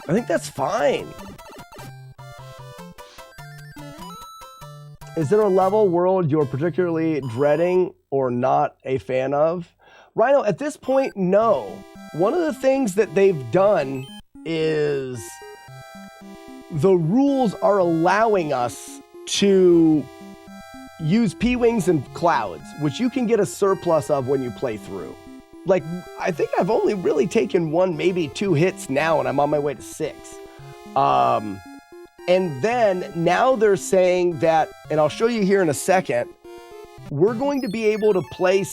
I think that's fine. Is there a level world you're particularly dreading or not a fan of? Rhino, at this point, no. One of the things that they've done is the rules are allowing us to use P-Wings and clouds, which you can get a surplus of when you play through. Like, I think I've only really taken 1, maybe 2 hits now, and I'm on my way to 6. And then now they're saying that, and I'll show you here in a second, we're going to be able to play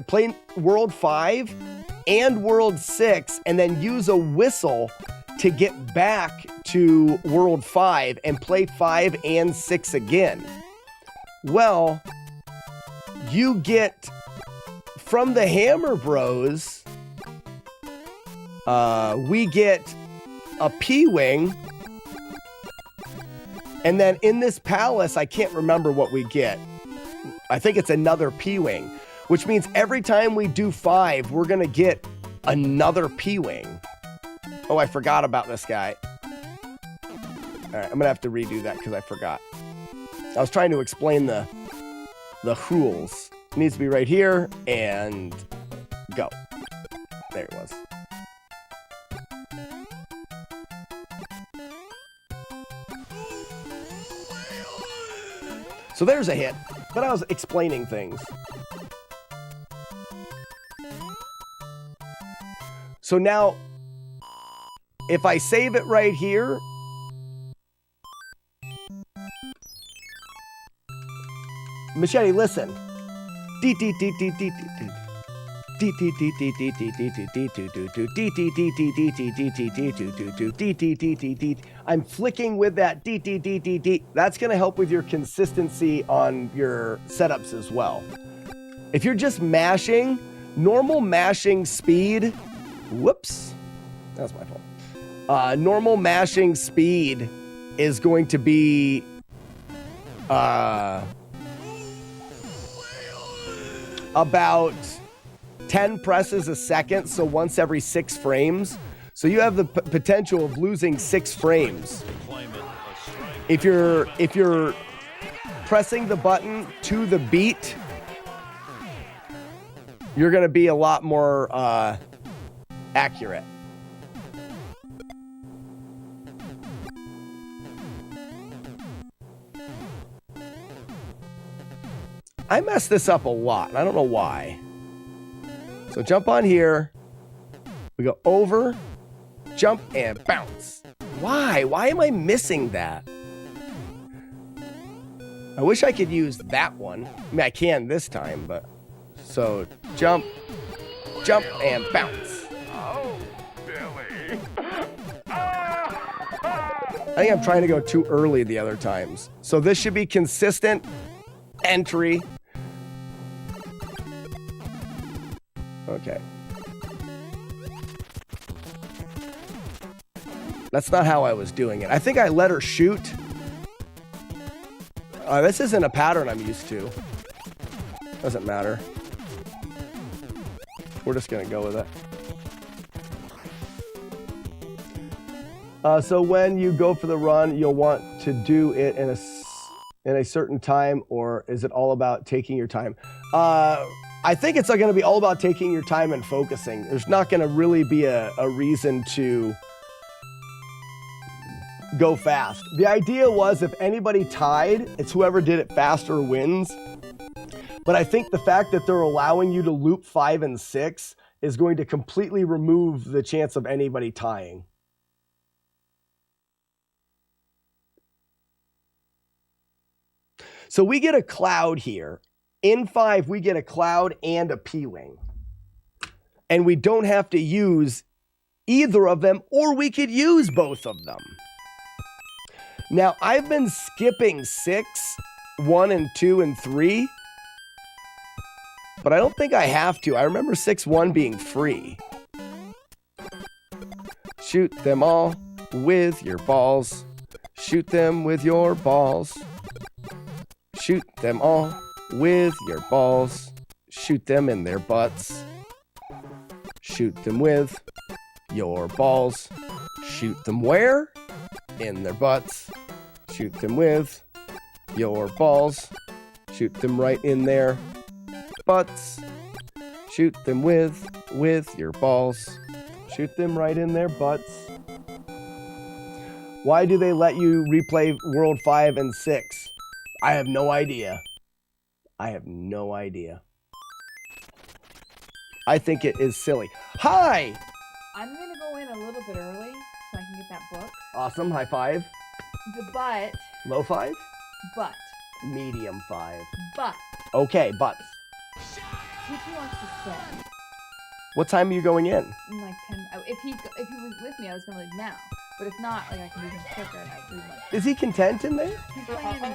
play World 5 and World 6, and then use a whistle to get back to World 5 and play 5 and 6 again. Well, you get from the Hammer Bros, we get a P-Wing, and then in this palace, I can't remember what we get. I think it's another P-Wing, which means every time we do 5, we're going to get another P-Wing. Oh, I forgot about this guy. All right, I'm going to have to redo that because I forgot. I was trying to explain the rules. It needs to be right here and go. There it was. So there's a hit, but I was explaining things. So now, if I save it right here, Machete, listen. I'm flicking with that. That's going to help with your consistency on your setups as well. If you're just mashing, normal mashing speed, whoops, that's my fault. Normal mashing speed is going to be about 10 presses a second, so once every 6 frames. So you have the potential of losing 6 frames. If you're pressing the button to the beat, you're going to be a lot more accurate. I messed this up a lot, and I don't know why. So jump on here. We go over, jump, and bounce. Why? Why am I missing that? I wish I could use that one. I mean, I can this time, but... So, jump, and bounce. Oh, Billy. I think I'm trying to go too early the other times. So this should be consistent entry. Okay. That's not how I was doing it. I think I let her shoot. This isn't a pattern I'm used to. Doesn't matter. We're just gonna go with it. So when you go for the run, you'll want to do it in a certain time, or is it all about taking your time? I think it's going to be all about taking your time and focusing. There's not going to really be a reason to go fast. The idea was if anybody tied, it's whoever did it faster wins. But I think the fact that they're allowing you to loop 5 and 6 is going to completely remove the chance of anybody tying. So we get a cloud here. In 5, we get a cloud and a P-Wing. And we don't have to use either of them, or we could use both of them. Now, I've been skipping 6, 1, and 2, and 3. But I don't think I have to. I remember 6-1 being free. Shoot them all with your balls. Shoot them with your balls. Shoot them all with your balls. Shoot them in their butts. Shoot them with your balls. Shoot them where? In their butts. Shoot them with your balls. Shoot them right in their butts. Shoot them with your balls. Shoot them right in their butts. Why do they let you replay World 5 and 6? I have no idea. I have no idea. I think it is silly. Hi! I'm gonna go in a little bit early so I can get that book. Awesome. High five. But. Low five? But. Medium five. But. Okay, butts. Teacher wants to stay. What time are you going in? In like 10. If he was with me, I was gonna leave now. But if not, like I can leave him quicker and I'd leave him. Is he content in there? He's playing.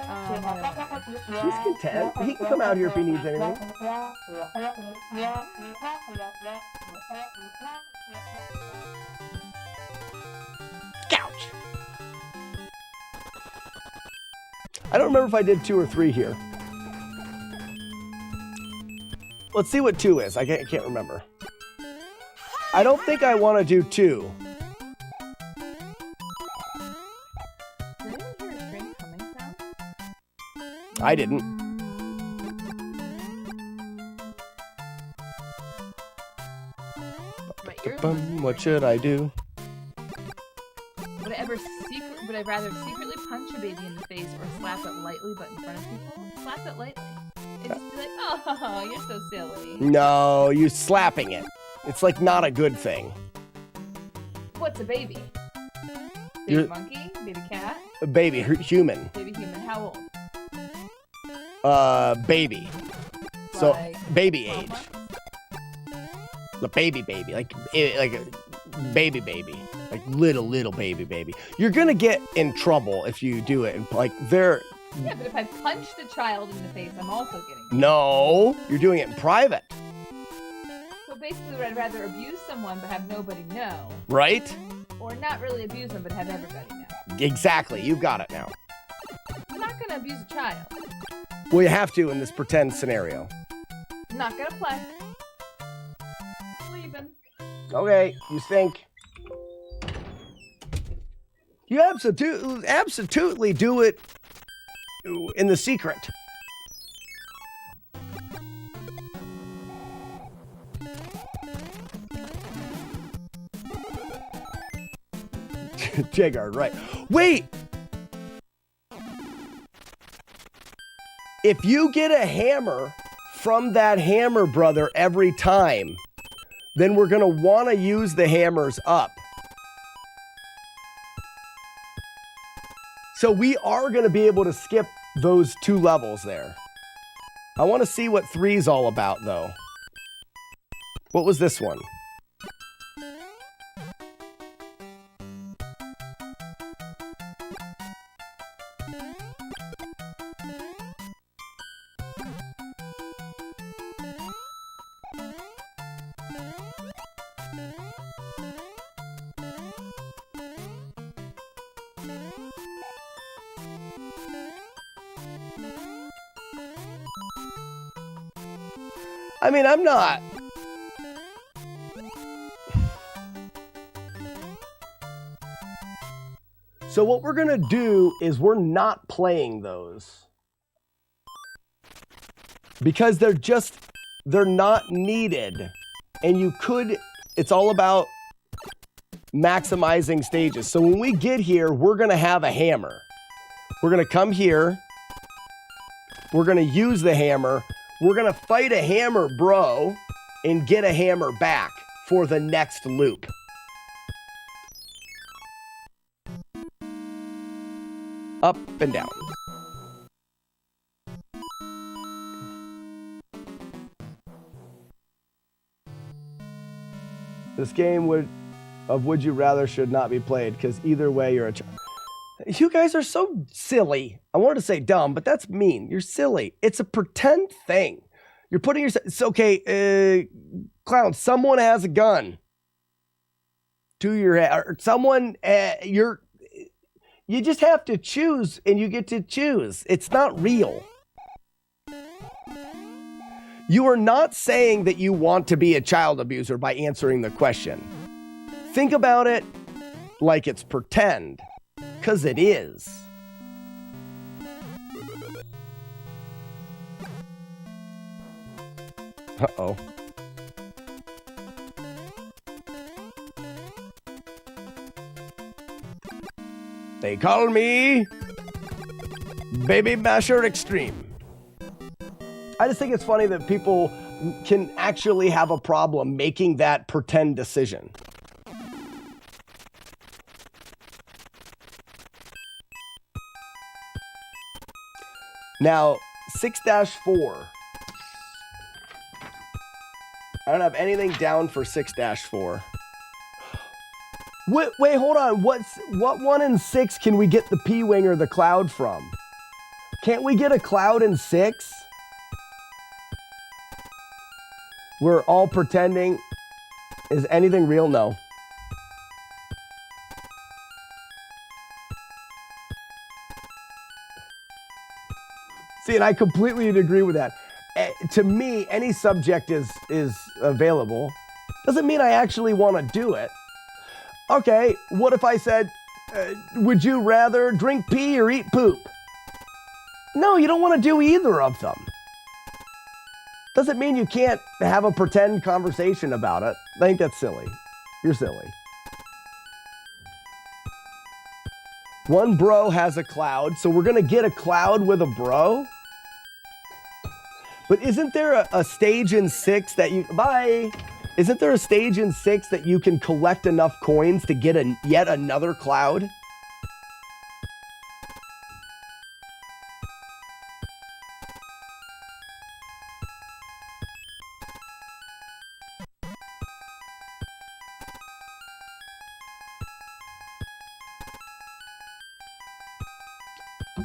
He's content. He can come out here if he needs anything. Couch. I don't remember if I did 2 or 3 here. Let's see what 2 is. I can't remember. I don't think I want to do 2. Did anyone hear a train coming sound? I didn't. My ear. What should I do? Would I rather secretly punch a baby in the face or slap it lightly but in front of people? Slap it lightly. And just be like, oh, you're so silly. No, you're slapping it. It's like not a good thing. What's a baby? Baby monkey? Baby cat? A baby, human. Baby human. How old? Baby. So Like baby age. The baby, like a baby, like little baby. You're gonna get in trouble if you do it. Like they're. Yeah, but if I punch the child in the face, I'm also getting. No, you're doing it in private. So basically, I'd rather abuse someone but have nobody know. Right? Or not really abuse them but have everybody know. Exactly. You got it now. I'm not gonna abuse a child. Well, you have to in this pretend scenario. I'm not gonna play. Leaving. Okay, you think. You absolutely do it in the secret. Jagard, right. Wait! If you get a hammer from that hammer brother every time, then we're going to want to use the hammers up. So we are going to be able to skip those 2 levels there. I want to see what 3's all about, though. What was this one? I mean, I'm not. So what we're going to do is we're not playing those. Because they're not needed. And it's all about maximizing stages. So when we get here, we're going to have a hammer. We're going to come here. We're going to use the hammer. We're going to fight a hammer bro and get a hammer back for the next loop. Up and down. This game of Would You Rather should not be played because either way you're a child. You guys are so silly. I wanted to say dumb, but that's mean. You're silly. It's a pretend thing. You're putting yourself. It's okay. Clown, someone has a gun to your head. Or someone, you just have to choose and you get to choose. It's not real. You are not saying that you want to be a child abuser by answering the question. Think about it like it's pretend. Because it is. Uh-oh. They call me Baby Masher Extreme. I just think it's funny that people can actually have a problem making that pretend decision. Now, 6-4. I don't have anything down for 6-4. Wait, hold on. What 1 and 6 can we get the P-Wing or the Cloud from? Can't we get a Cloud in 6? We're all pretending. Is anything real? No. See, and I completely agree with that. To me, any subject is available. Doesn't mean I actually want to do it. Okay, what if I said, would you rather drink pee or eat poop? No, you don't want to do either of them. Doesn't mean you can't have a pretend conversation about it. I think that's silly. You're silly. One bro has a Cloud, so we're going to get a Cloud with a bro? But isn't there a stage in 6 that you... Bye! Isn't there a stage in 6 that you can collect enough coins to get yet another Cloud?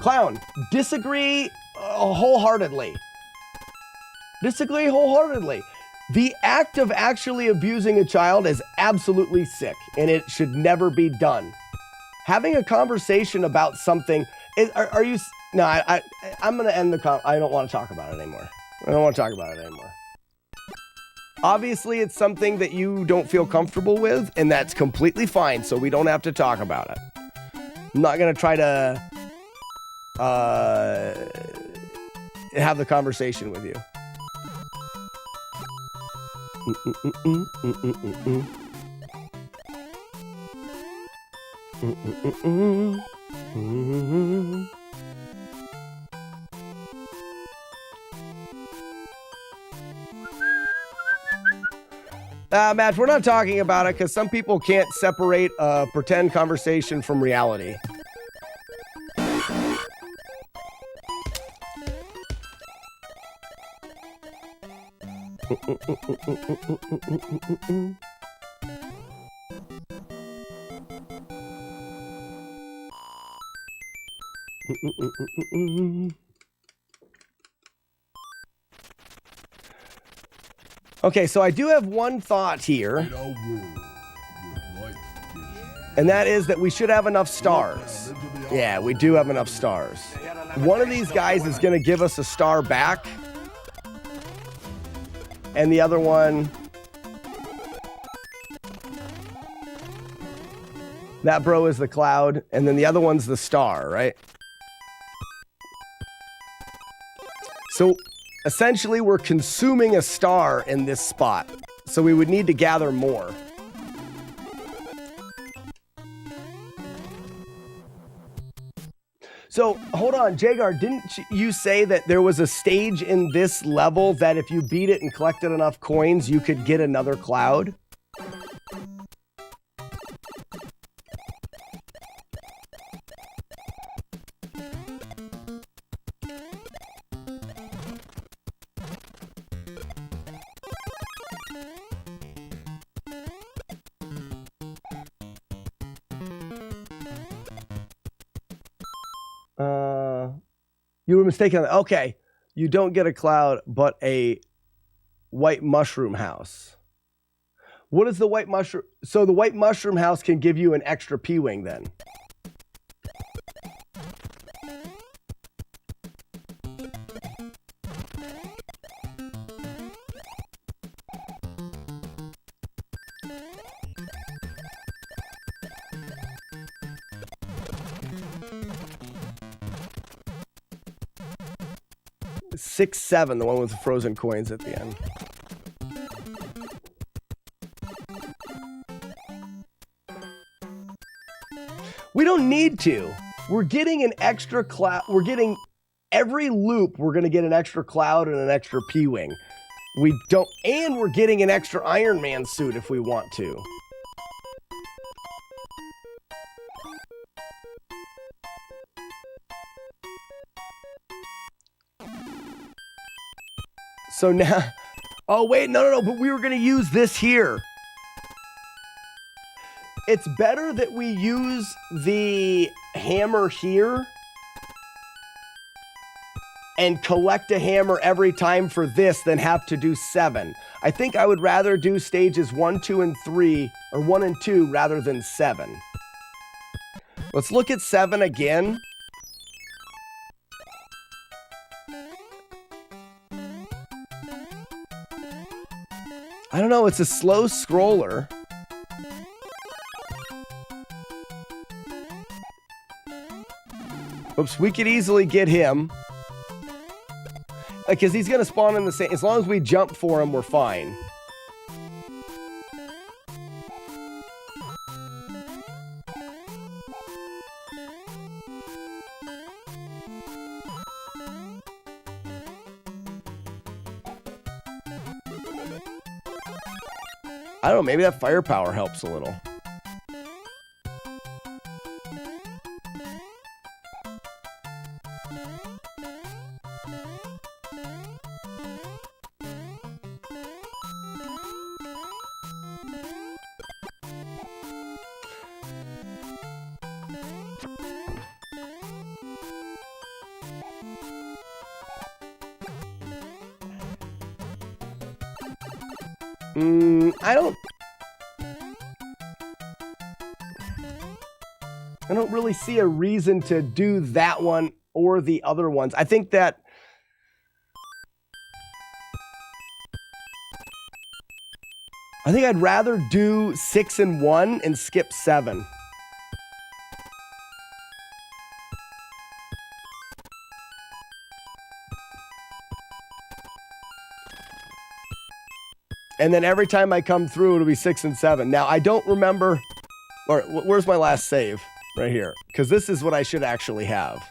Clown, disagree wholeheartedly. Disagree wholeheartedly. The act of actually abusing a child is absolutely sick, and it should never be done. Having a conversation about something, are you? No, I'm going to end the I don't want to talk about it anymore. I don't want to talk about it anymore. Obviously, it's something that you don't feel comfortable with, and that's completely fine, so we don't have to talk about it. I'm not going to try to have the conversation with you. Matt, we're not talking about it because some people can't separate a pretend conversation from reality. Okay, so I do have one thought here, and that is that we should have enough stars. Yeah, we do have enough stars. One of these guys is going to give us a star back, and the other one, that bro is the Cloud, and then the other one's the star, right? So essentially, we're consuming a star in this spot, so we would need to gather more. So, hold on, Jagar, didn't you say that there was a stage in this level that if you beat it and collected enough coins, you could get another Cloud? You were mistaken. Okay, you don't get a Cloud, but a white mushroom house. What is the white mushroom? So the white mushroom house can give you an extra P-Wing then. Six, 7, the one with the frozen coins at the end. We don't need to. We're getting an extra cloud. We're getting every loop. We're going to get an extra cloud and an extra P-Wing. We don't, and we're getting an extra Iron Man suit if we want to. So now, oh wait, no, but we were going to use this here. It's better that we use the hammer here and collect a hammer every time for this than have to do 7. I think I would rather do stages 1, 2, and 3, or 1 and 2 rather than 7. Let's look at 7 again. I don't know, it's a slow scroller. Oops, we could easily get him. Because he's going to spawn in the same... As long as we jump for him, we're fine. I don't know, maybe that firepower helps a little. I don't really see a reason to do that one or the other ones. I think that I'd rather do 6 and 1 and skip 7. And then every time I come through, it'll be 6 and 7. Now, I don't remember... Or, where's my last save? Right here. Because this is what I should actually have.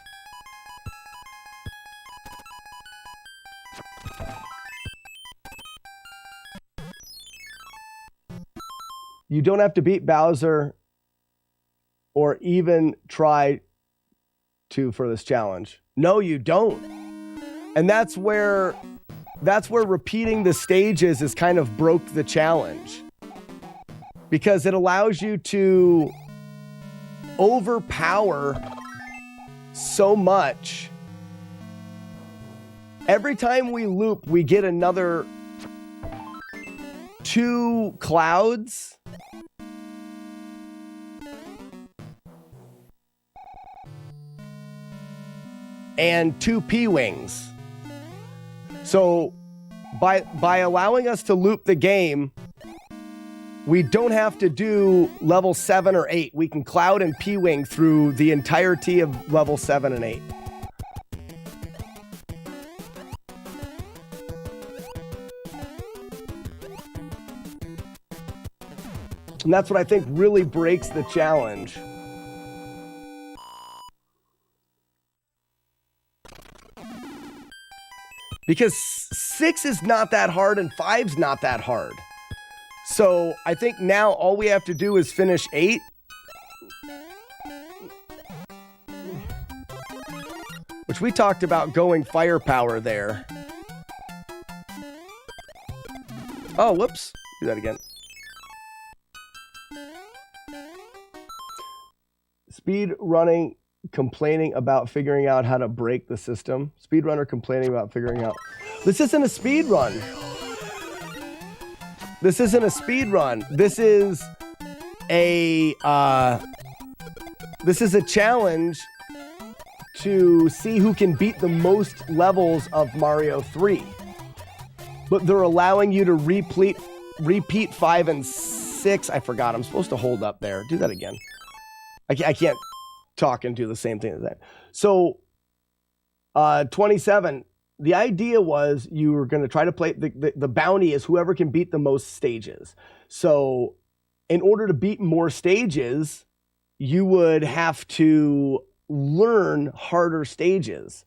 You don't have to beat Bowser or even try to for this challenge. No, you don't. And that's where repeating the stages is kind of broke the challenge. Because it allows you to overpower so much. Every time we loop, we get another 2 clouds. And 2 P-Wings. So by allowing us to loop the game, we don't have to do level 7 or 8. We can cloud and P-Wing through the entirety of level 7 and 8. And that's what I think really breaks the challenge. Because 6 is not that hard and 5's not that hard. So I think now all we have to do is finish 8. Which we talked about going firepower there. Oh, whoops. Do that again. Speed running, complaining about figuring out how to break the system. Speedrunner complaining about figuring out. This isn't a speed run. This isn't a speed run. This is a challenge to see who can beat the most levels of Mario 3. But they're allowing you to repeat 5 and 6. I forgot. I'm supposed to hold up there. Do that again. I can't talk and do the same thing as that. So 27. The idea was you were going to try to play the bounty is whoever can beat the most stages. So in order to beat more stages, you would have to learn harder stages.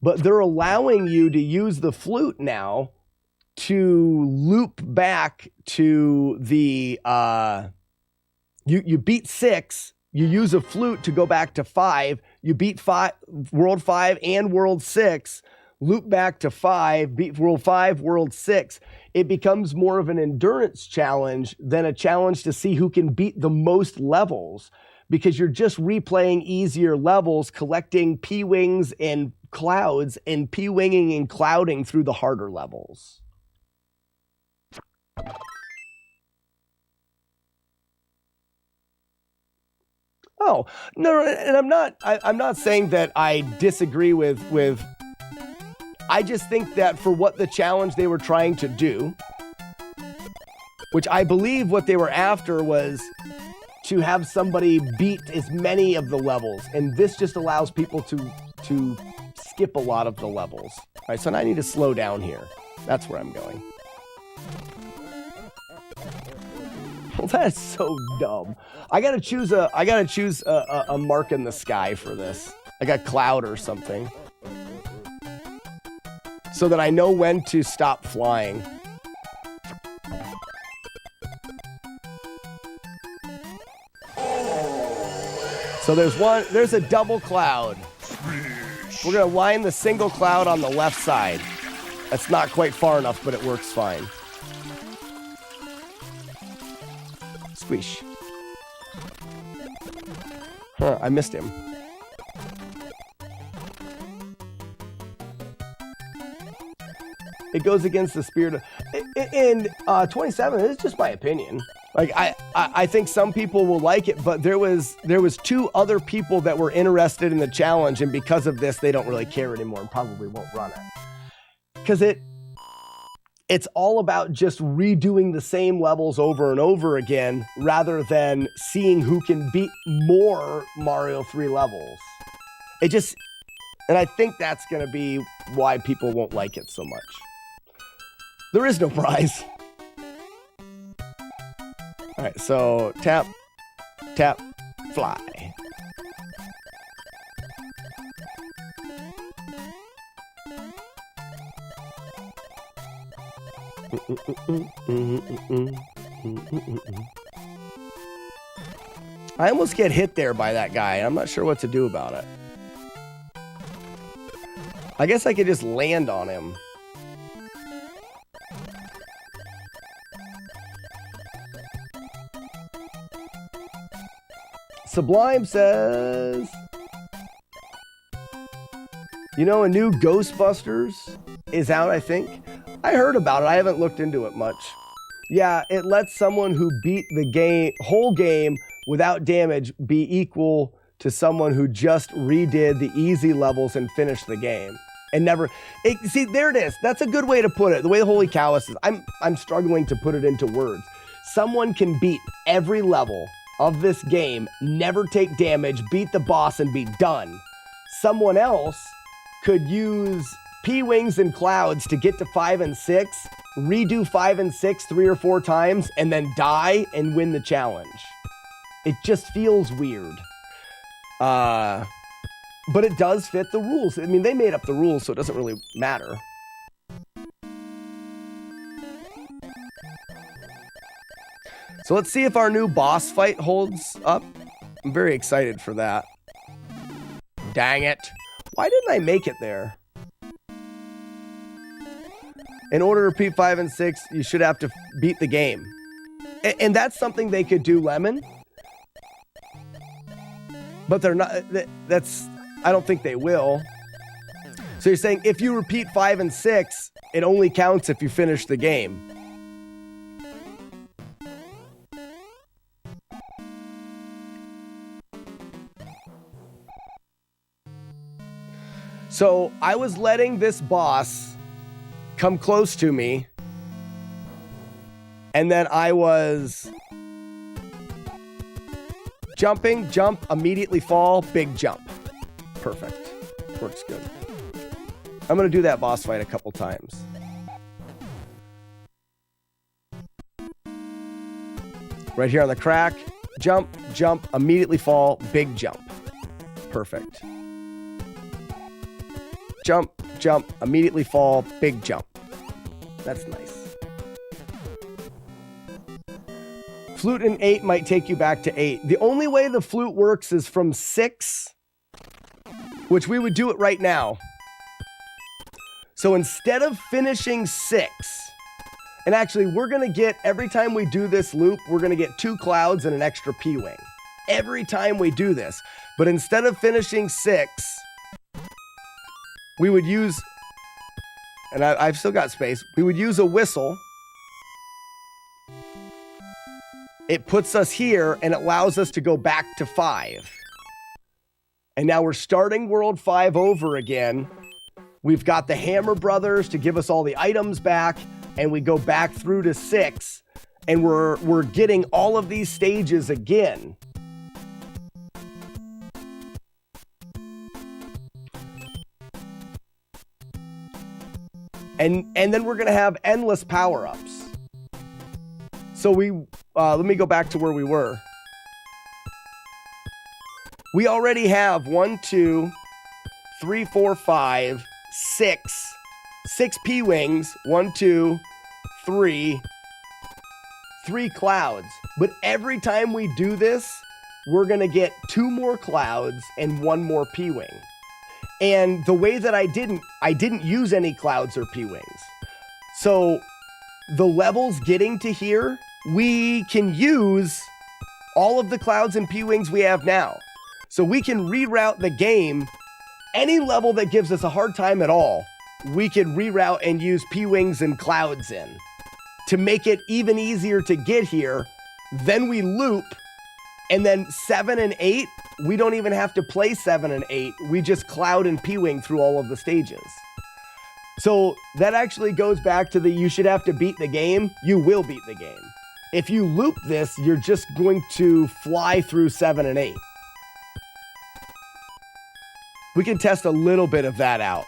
But they're allowing you to use the flute now to loop back to the you beat 6, you use a flute to go back to 5, you beat world 5 and world 6, loop back to 5, beat world 5, world 6. It becomes more of an endurance challenge than a challenge to see who can beat the most levels, because you're just replaying easier levels, collecting P-wings and clouds, and P-winging and clouding through the harder levels. Oh, no, and I'm not saying that I disagree with I just think that for what the challenge they were trying to do, which I believe what they were after was to have somebody beat as many of the levels, and this just allows people to skip a lot of the levels. All right, so now I need to slow down here. That's where I'm going. Well, that is so dumb. I gotta choose a mark in the sky for this, like a cloud or something, so that I know when to stop flying. So there's a double cloud. We're gonna line the single cloud on the left side. That's not quite far enough, but it works fine. Squish. Huh, I missed him. It goes against the spirit of... And 27, it's just my opinion. Like, I think some people will like it, but there was 2 other people that were interested in the challenge, and because of this, they don't really care anymore and probably won't run it. Because it's all about just redoing the same levels over and over again, rather than seeing who can beat more Mario 3 levels. And I think that's going to be why people won't like it so much. There is no prize. All right, so tap, tap, fly. I almost get hit there by that guy. I'm not sure what to do about it. I guess I could just land on him. Sublime says, you know, a new Ghostbusters is out, I think. I heard about it. I haven't looked into it much. Yeah, it lets someone who beat the whole game without damage be equal to someone who just redid the easy levels and finished the game. And never... see, there it is. That's a good way to put it. The way the Holy Cow is. I'm struggling to put it into words. Someone can beat every level of this game, never take damage, beat the boss, and be done. Someone else could use P-Wings and Clouds to get to 5 and 6, redo 5 and 6 3 or 4 times, and then die and win the challenge. It just feels weird. But it does fit the rules. I mean, they made up the rules, so it doesn't really matter. So let's see if our new boss fight holds up. I'm very excited for that. Dang it. Why didn't I make it there? In order to repeat 5 and 6, you should have to beat the game. And that's something they could do, Lemon. But they're not... I don't think they will. So you're saying if you repeat 5 and 6, it only counts if you finish the game. So I was letting this boss come close to me, and then I was jumping, jump, immediately fall, big jump. Perfect. Works good. I'm going to do that boss fight a couple times. Right here on the crack, jump, jump, immediately fall, big jump. perfect. Jump, jump, immediately fall, big jump. That's nice. Flute in 8 might take you back to 8. The only way the flute works is from 6, which we would do it right now. So instead of finishing 6, and actually we're going to get, every time we do this loop, we're going to get 2 clouds and an extra P-wing. Every time we do this. But instead of finishing 6, we would use, and I've still got space, we would use a whistle. It puts us here and it allows us to go back to 5. And now we're starting World 5 over again. We've got the Hammer Brothers to give us all the items back, and we go back through to 6, and we're getting all of these stages again. And then we're going to have endless power-ups. So let me go back to where we were. We already have 1, 2, 3, 4, 5, 6 P-wings, 1, 2, 3 clouds. But every time we do this, we're going to get 2 more clouds and 1 more P-wing. And the way that I didn't use any clouds or P-wings. So the levels getting to here, we can use all of the clouds and P-wings we have now. So we can reroute the game. Any level that gives us a hard time at all, we can reroute and use P-wings and clouds in to make it even easier to get here. Then we loop, and then 7 and 8, we don't even have to play 7 and 8. We just cloud and P-wing through all of the stages. So that actually goes back to the you should have to beat the game. You will beat the game. If you loop this, you're just going to fly through 7 and 8. We can test a little bit of that out.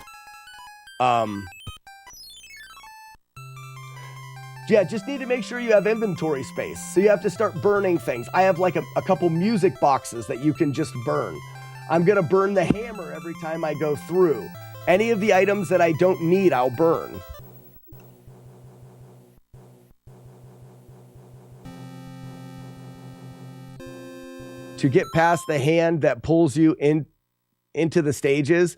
Yeah, just need to make sure you have inventory space. So you have to start burning things. I have like a couple music boxes that you can just burn. I'm going to burn the hammer every time I go through. Any of the items that I don't need, I'll burn. To get past the hand that pulls you into the stages.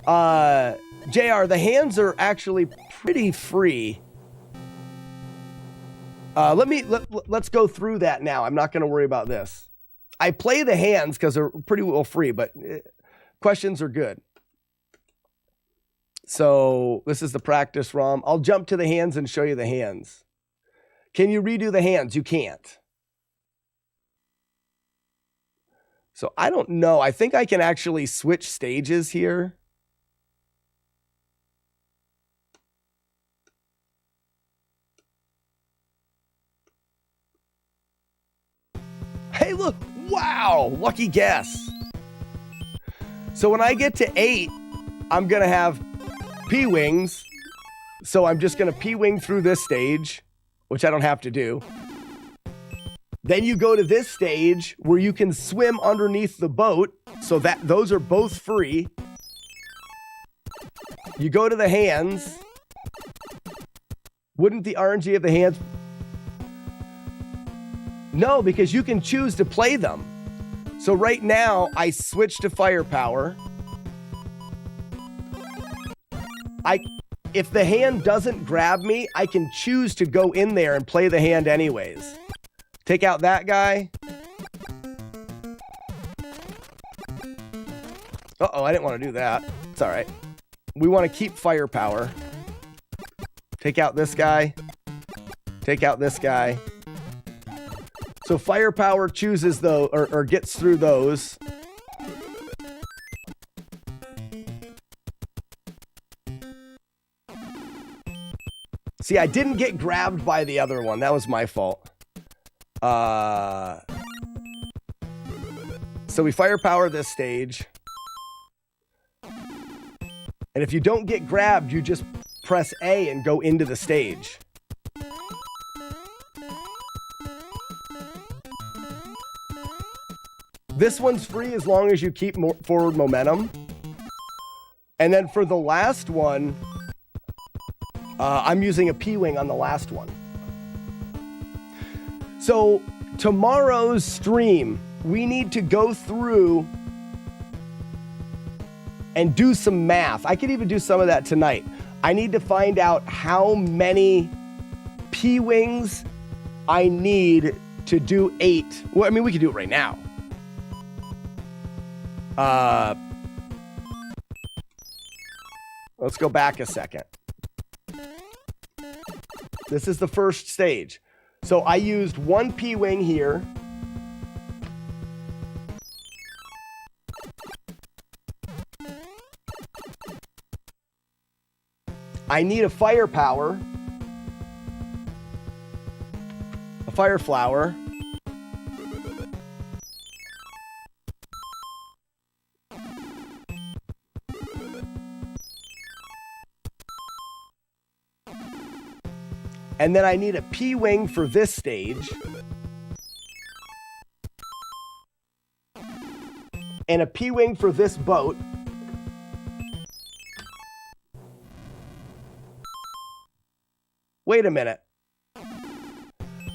JR, the hands are actually pretty free. Let's go through that now. I'm not going to worry about this. I play the hands because they're pretty well free, but questions are good. So this is the practice ROM. I'll jump to the hands and show you the hands. Can you redo the hands? You can't. So I don't know. I think I can actually switch stages here. Hey, look. Wow. Lucky guess. So when I get to 8, I'm going to have P-wings. So I'm just going to P-wing through this stage, which I don't have to do. Then you go to this stage where you can swim underneath the boat. So that those are both free. You go to the hands. Wouldn't the RNG of the hands... No, because you can choose to play them. So right now, I switch to firepower. If the hand doesn't grab me, I can choose to go in there and play the hand anyways. Take out that guy. Uh-oh, I didn't want to do that. It's all right. We want to keep firepower. Take out this guy. Take out this guy. So firepower chooses those, or gets through those. See, I didn't get grabbed by the other one. That was my fault. So we firepower this stage. And if you don't get grabbed, you just press A and go into the stage. This one's free as long as you keep forward momentum. And then for the last one, I'm using a P-Wing on the last one. So tomorrow's stream, we need to go through and do some math. I could even do some of that tonight. I need to find out how many P-Wings I need to do 8. Well, I mean, we could do it right now. Let's go back a second. This is the first stage. So I used 1 P-Wing here. I need a firepower. A fire flower. And then I need a P-Wing for this stage. And a P-Wing for this boat. Wait a minute.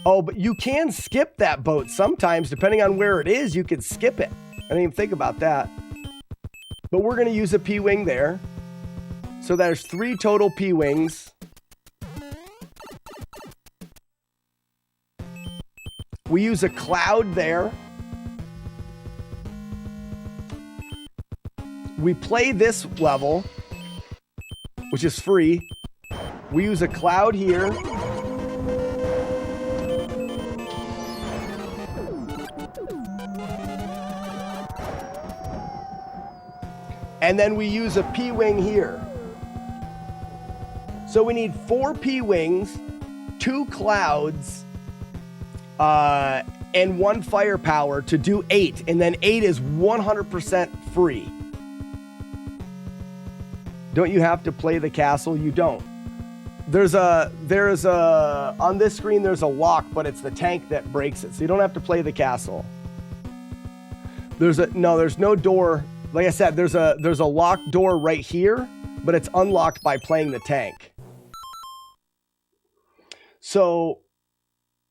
Oh, but you can skip that boat sometimes. Depending on where it is, you can skip it. I didn't even think about that. But we're going to use a P-Wing there. So there's 3 total P-Wings. We use a cloud there. We play this level, which is free. We use a cloud here. And then we use a P-Wing here. So we need 4 P-Wings, 2 clouds, and 1 firepower to do 8. And then 8 is 100% free. Don't you have to play the castle? You don't. There's a, on this screen, there's a lock, but it's the tank that breaks it. So you don't have to play the castle. There's no door. Like I said, there's a locked door right here, but it's unlocked by playing the tank. So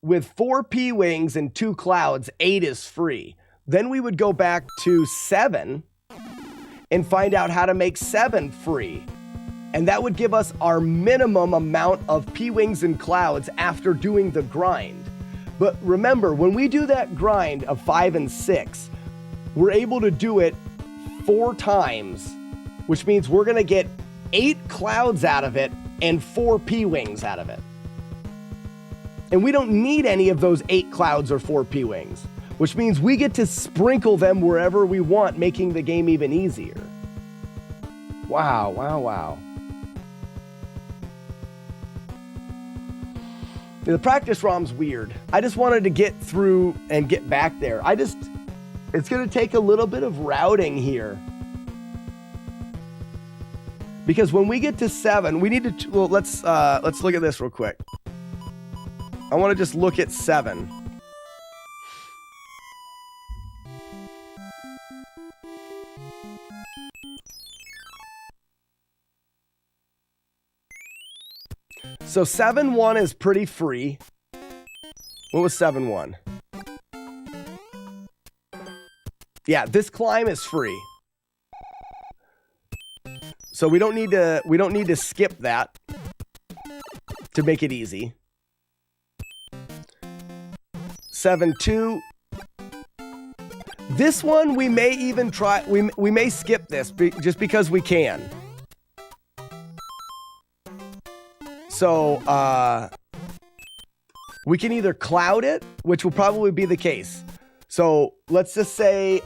with 4 P-Wings and 2 clouds, 8 is free. Then we would go back to 7 and find out how to make 7 free. And that would give us our minimum amount of P-Wings and clouds after doing the grind. But remember, when we do that grind of 5 and 6, we're able to do it 4 times, which means we're going to get 8 clouds out of it and 4 P-Wings out of it. And we don't need any of those 8 clouds or 4 P-Wings, which means we get to sprinkle them wherever we want, making the game even easier. Wow, wow, wow. The practice ROM's weird. I just wanted to get through and get back there. It's going to take a little bit of routing here. Because when we get to 7, we need to, well, let's look at this real quick. I want to just look at 7. So 7-1 is pretty free. What was 7-1? Yeah, this climb is free. So we don't need to skip that to make it easy. 7-2. This one we may even try. We may skip this just because we can. So we can either cloud it, which will probably be the case. So let's just say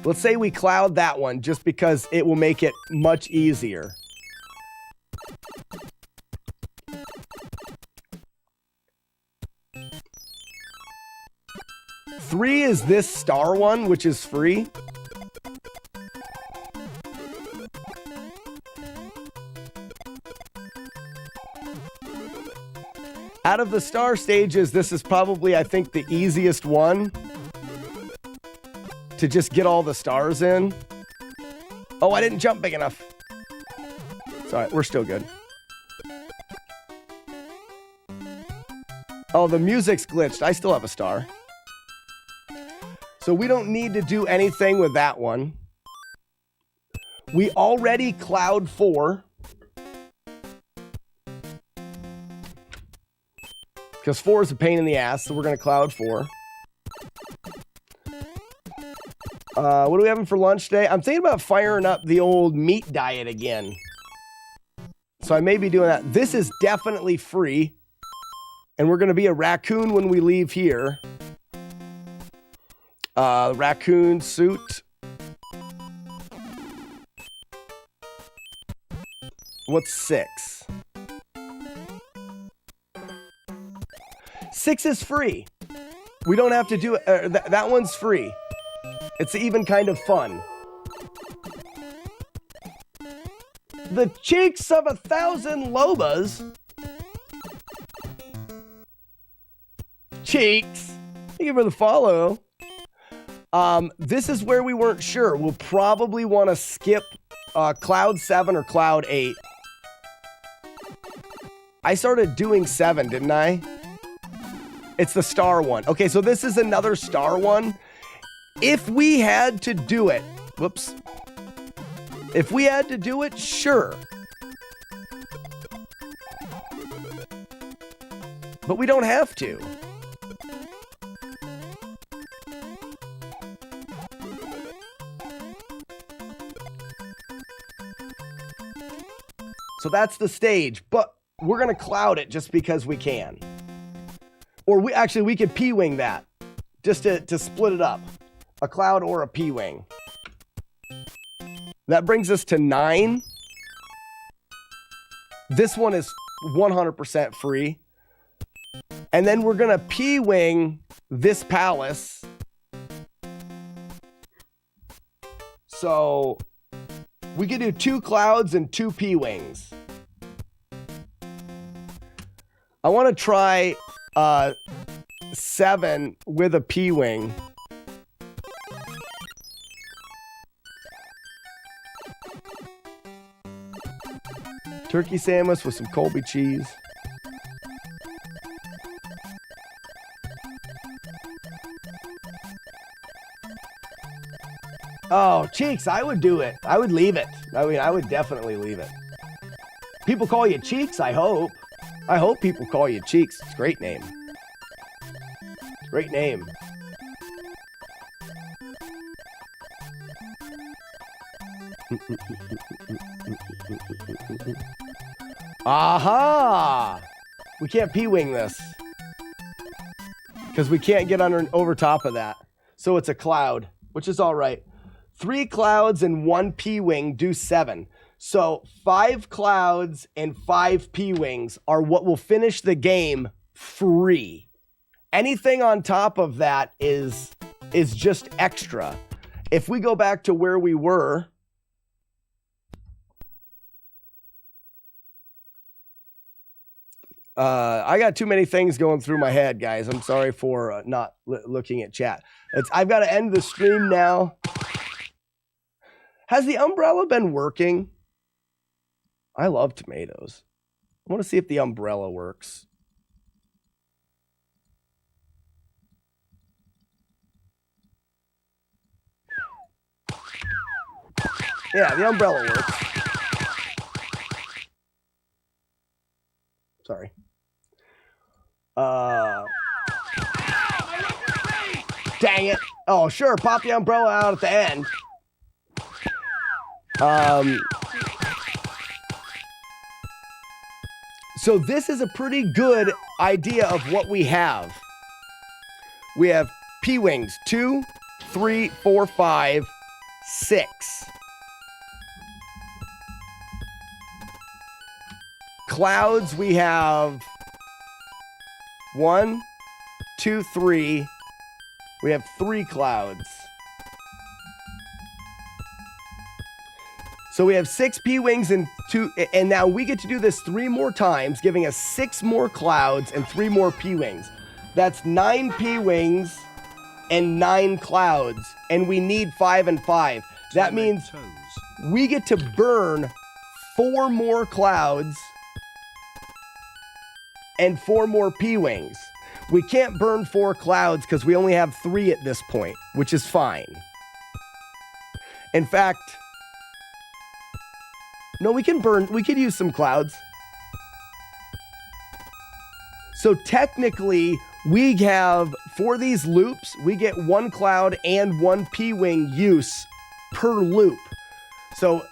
let's say we cloud that one just because it will make it much easier. Three is this star one, which is free. Out of the star stages, this is probably, I think, the easiest one to just get all the stars in. Oh, I didn't jump big enough. Sorry, we're still good. Oh, the music's glitched. I still have a star. So we don't need to do anything with that one. We already cloud 4. Because 4 is a pain in the ass, so we're going to cloud 4. What are we having for lunch today? I'm thinking about firing up the old meat diet again. So I may be doing that. This is definitely free. And we're going to be a raccoon when we leave here. Raccoon suit. What's 6? 6 is free. We don't have to do it. That one's free. It's even kind of fun. The cheeks of 1,000 lobas. Cheeks. Thank you for the follow. This is where we weren't sure. We'll probably want to skip Cloud 7 or Cloud 8. I started doing 7, didn't I? It's the star one. Okay, so this is another star one. If we had to do it, whoops. If we had to do it, sure. But we don't have to. So that's the stage, but we're going to cloud it just because we can. Or we could P-wing that just to split it up. A cloud or a P-wing. That brings us to 9. This one is 100% free. And then we're going to P-wing this palace. So we could do 2 clouds and 2 P-wings. I want to try 7 with a P-wing. Turkey sandwich with some Colby cheese. Oh, Cheeks, I would do it. I would leave it. I mean, I would definitely leave it. People call you Cheeks, I hope. I hope people call you Cheeks. It's a great name. Great name. Aha! We can't P-wing this. Because we can't get over top of that. So it's a cloud, which is all right. 3 clouds and 1 P-wing do 7. So 5 clouds and 5 P-wings are what will finish the game free. Anything on top of that is just extra. If we go back to where we were, I got too many things going through my head, guys. I'm sorry for not looking at chat. I've got to end the stream now. Has the umbrella been working? I love tomatoes. I want to see if the umbrella works. Yeah, the umbrella works. Sorry. Dang it. Oh, sure. Pop the umbrella out at the end. So this is a pretty good idea of what we have. We have P-wings, 2, 3, 4, 5, 6. Clouds, we have 1, 2, 3. We have 3 clouds. So we have 6 P-Wings and 2, and now we get to do this 3 more times, giving us 6 more clouds and 3 more P-Wings. That's 9 P-Wings and 9 clouds, and we need 5 and 5. That means we get to burn 4 more clouds and 4 more P-Wings. We can't burn 4 clouds because we only have 3 at this point, which is fine. In fact, no, we could use some clouds. So technically, we have, for these loops, we get 1 cloud and 1 P-Wing use per loop. So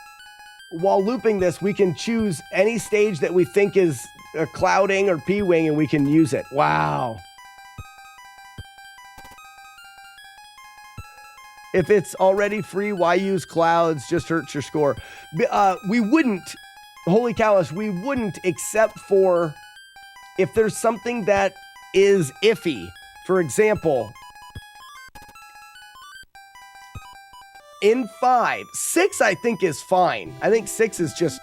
while looping this, we can choose any stage that we think is a clouding or P-Wing and we can use it. Wow. If it's already free, why use clouds? Just hurts your score. We wouldn't, holy cows, we wouldn't except for if there's something that is iffy. For example, in 5, 6 I think is fine. I think 6 is just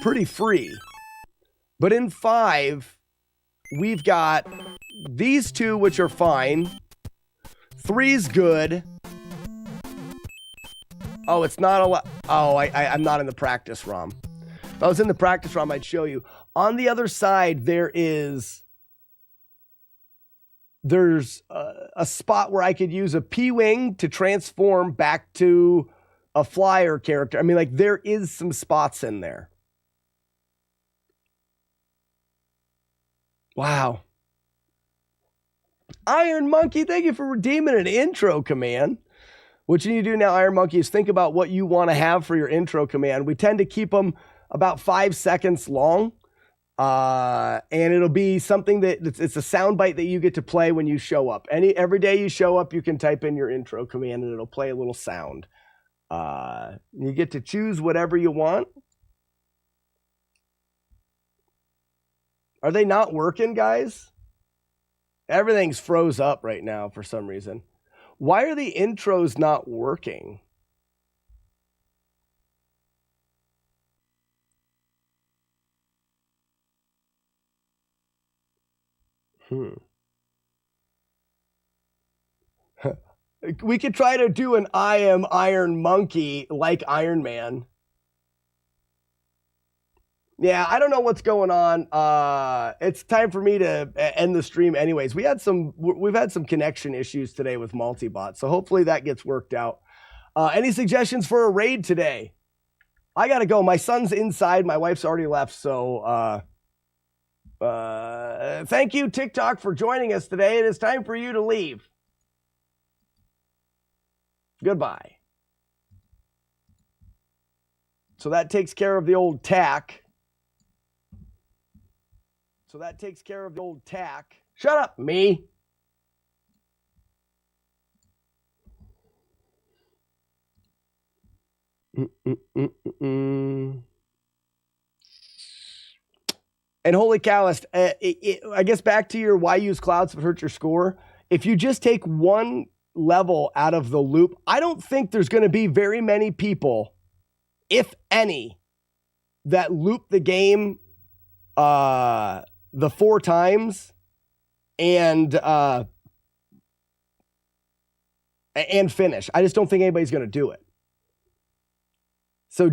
pretty free. But in 5, we've got these 2, which are fine. 3's good. Oh, it's not a lot. Oh, I'm not in the practice ROM. If I was in the practice ROM, I'd show you. On the other side, there's a spot where I could use a P-Wing to transform back to a flyer character. I mean, like, there is some spots in there. Wow. Iron Monkey, thank you for redeeming an intro command. What you need to do now, Iron Monkey, is think about what you want to have for your intro command. We tend to keep them about 5 seconds long. And it'll be something it's a sound bite that you get to play when you show up. Every day you show up, you can type in your intro command and it'll play a little sound. You get to choose whatever you want. Are they not working, guys? Everything's froze up right now for some reason. Why are the intros not working? We could try to do an I am Iron Monkey like Iron Man. Yeah, I don't know what's going on. It's time for me to end the stream anyways. We've had some connection issues today with Multibot, so hopefully that gets worked out. Any suggestions for a raid today? I gotta go. My son's inside. My wife's already left, so thank you, TikTok, for joining us today. It is time for you to leave. Goodbye. So that takes care of the old tack. Shut up, me. And holy cow, I guess back to your why use clouds to hurt your score. If you just take one level out of the loop, I don't think there's going to be very many people, if any, that loop the game the 4 times and finish. I just don't think anybody's going to do it. So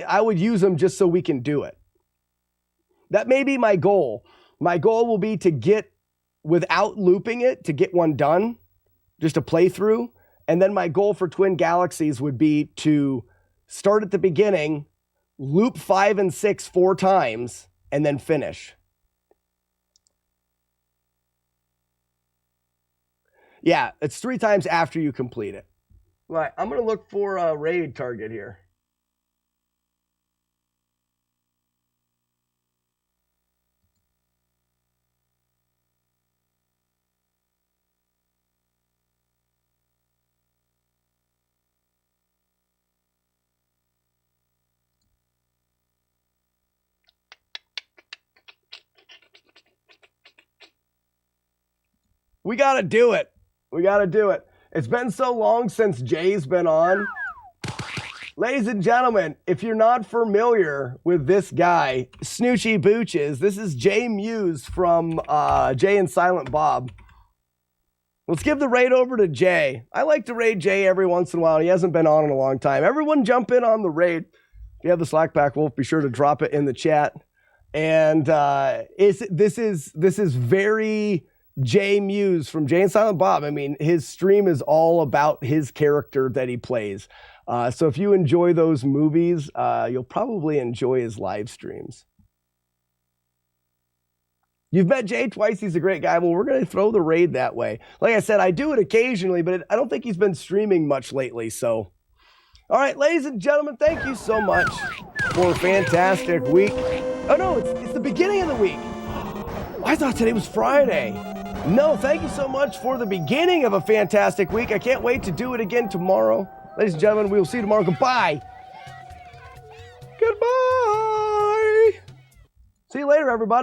I would use them just so we can do it. That may be my goal. My goal will be to get, without looping it, to get one done, just a playthrough. And then my goal for Twin Galaxies would be to start at the beginning, loop 5 and 6 4 times, and then finish. Yeah, it's 3 times after you complete it. Right, I'm going to look for a raid target here. We got to do it. We got to do it. It's been so long since Jay's been on. Ladies and gentlemen, if you're not familiar with this guy, Snoochie Booches, this is Jay Muse from Jay and Silent Bob. Let's give the raid over to Jay. I like to raid Jay every once in a while. He hasn't been on in a long time. Everyone jump in on the raid. If you have the Slack pack, Wolf, be sure to drop it in the chat. And this is very Jay Muse from Jay and Silent Bob. I mean, his stream is all about his character that he plays. So if you enjoy those movies, you'll probably enjoy his live streams. You've met Jay twice. He's a great guy. Well, we're going to throw the raid that way. Like I said, I do it occasionally, but I don't think he's been streaming much lately. So, all right, ladies and gentlemen, thank you so much for a fantastic week. Oh, no, it's the beginning of the week. I thought today was Friday. No, thank you so much for the beginning of a fantastic week. I can't wait to do it again tomorrow. Ladies and gentlemen, we will see you tomorrow. Goodbye. Goodbye. See you later, everybody.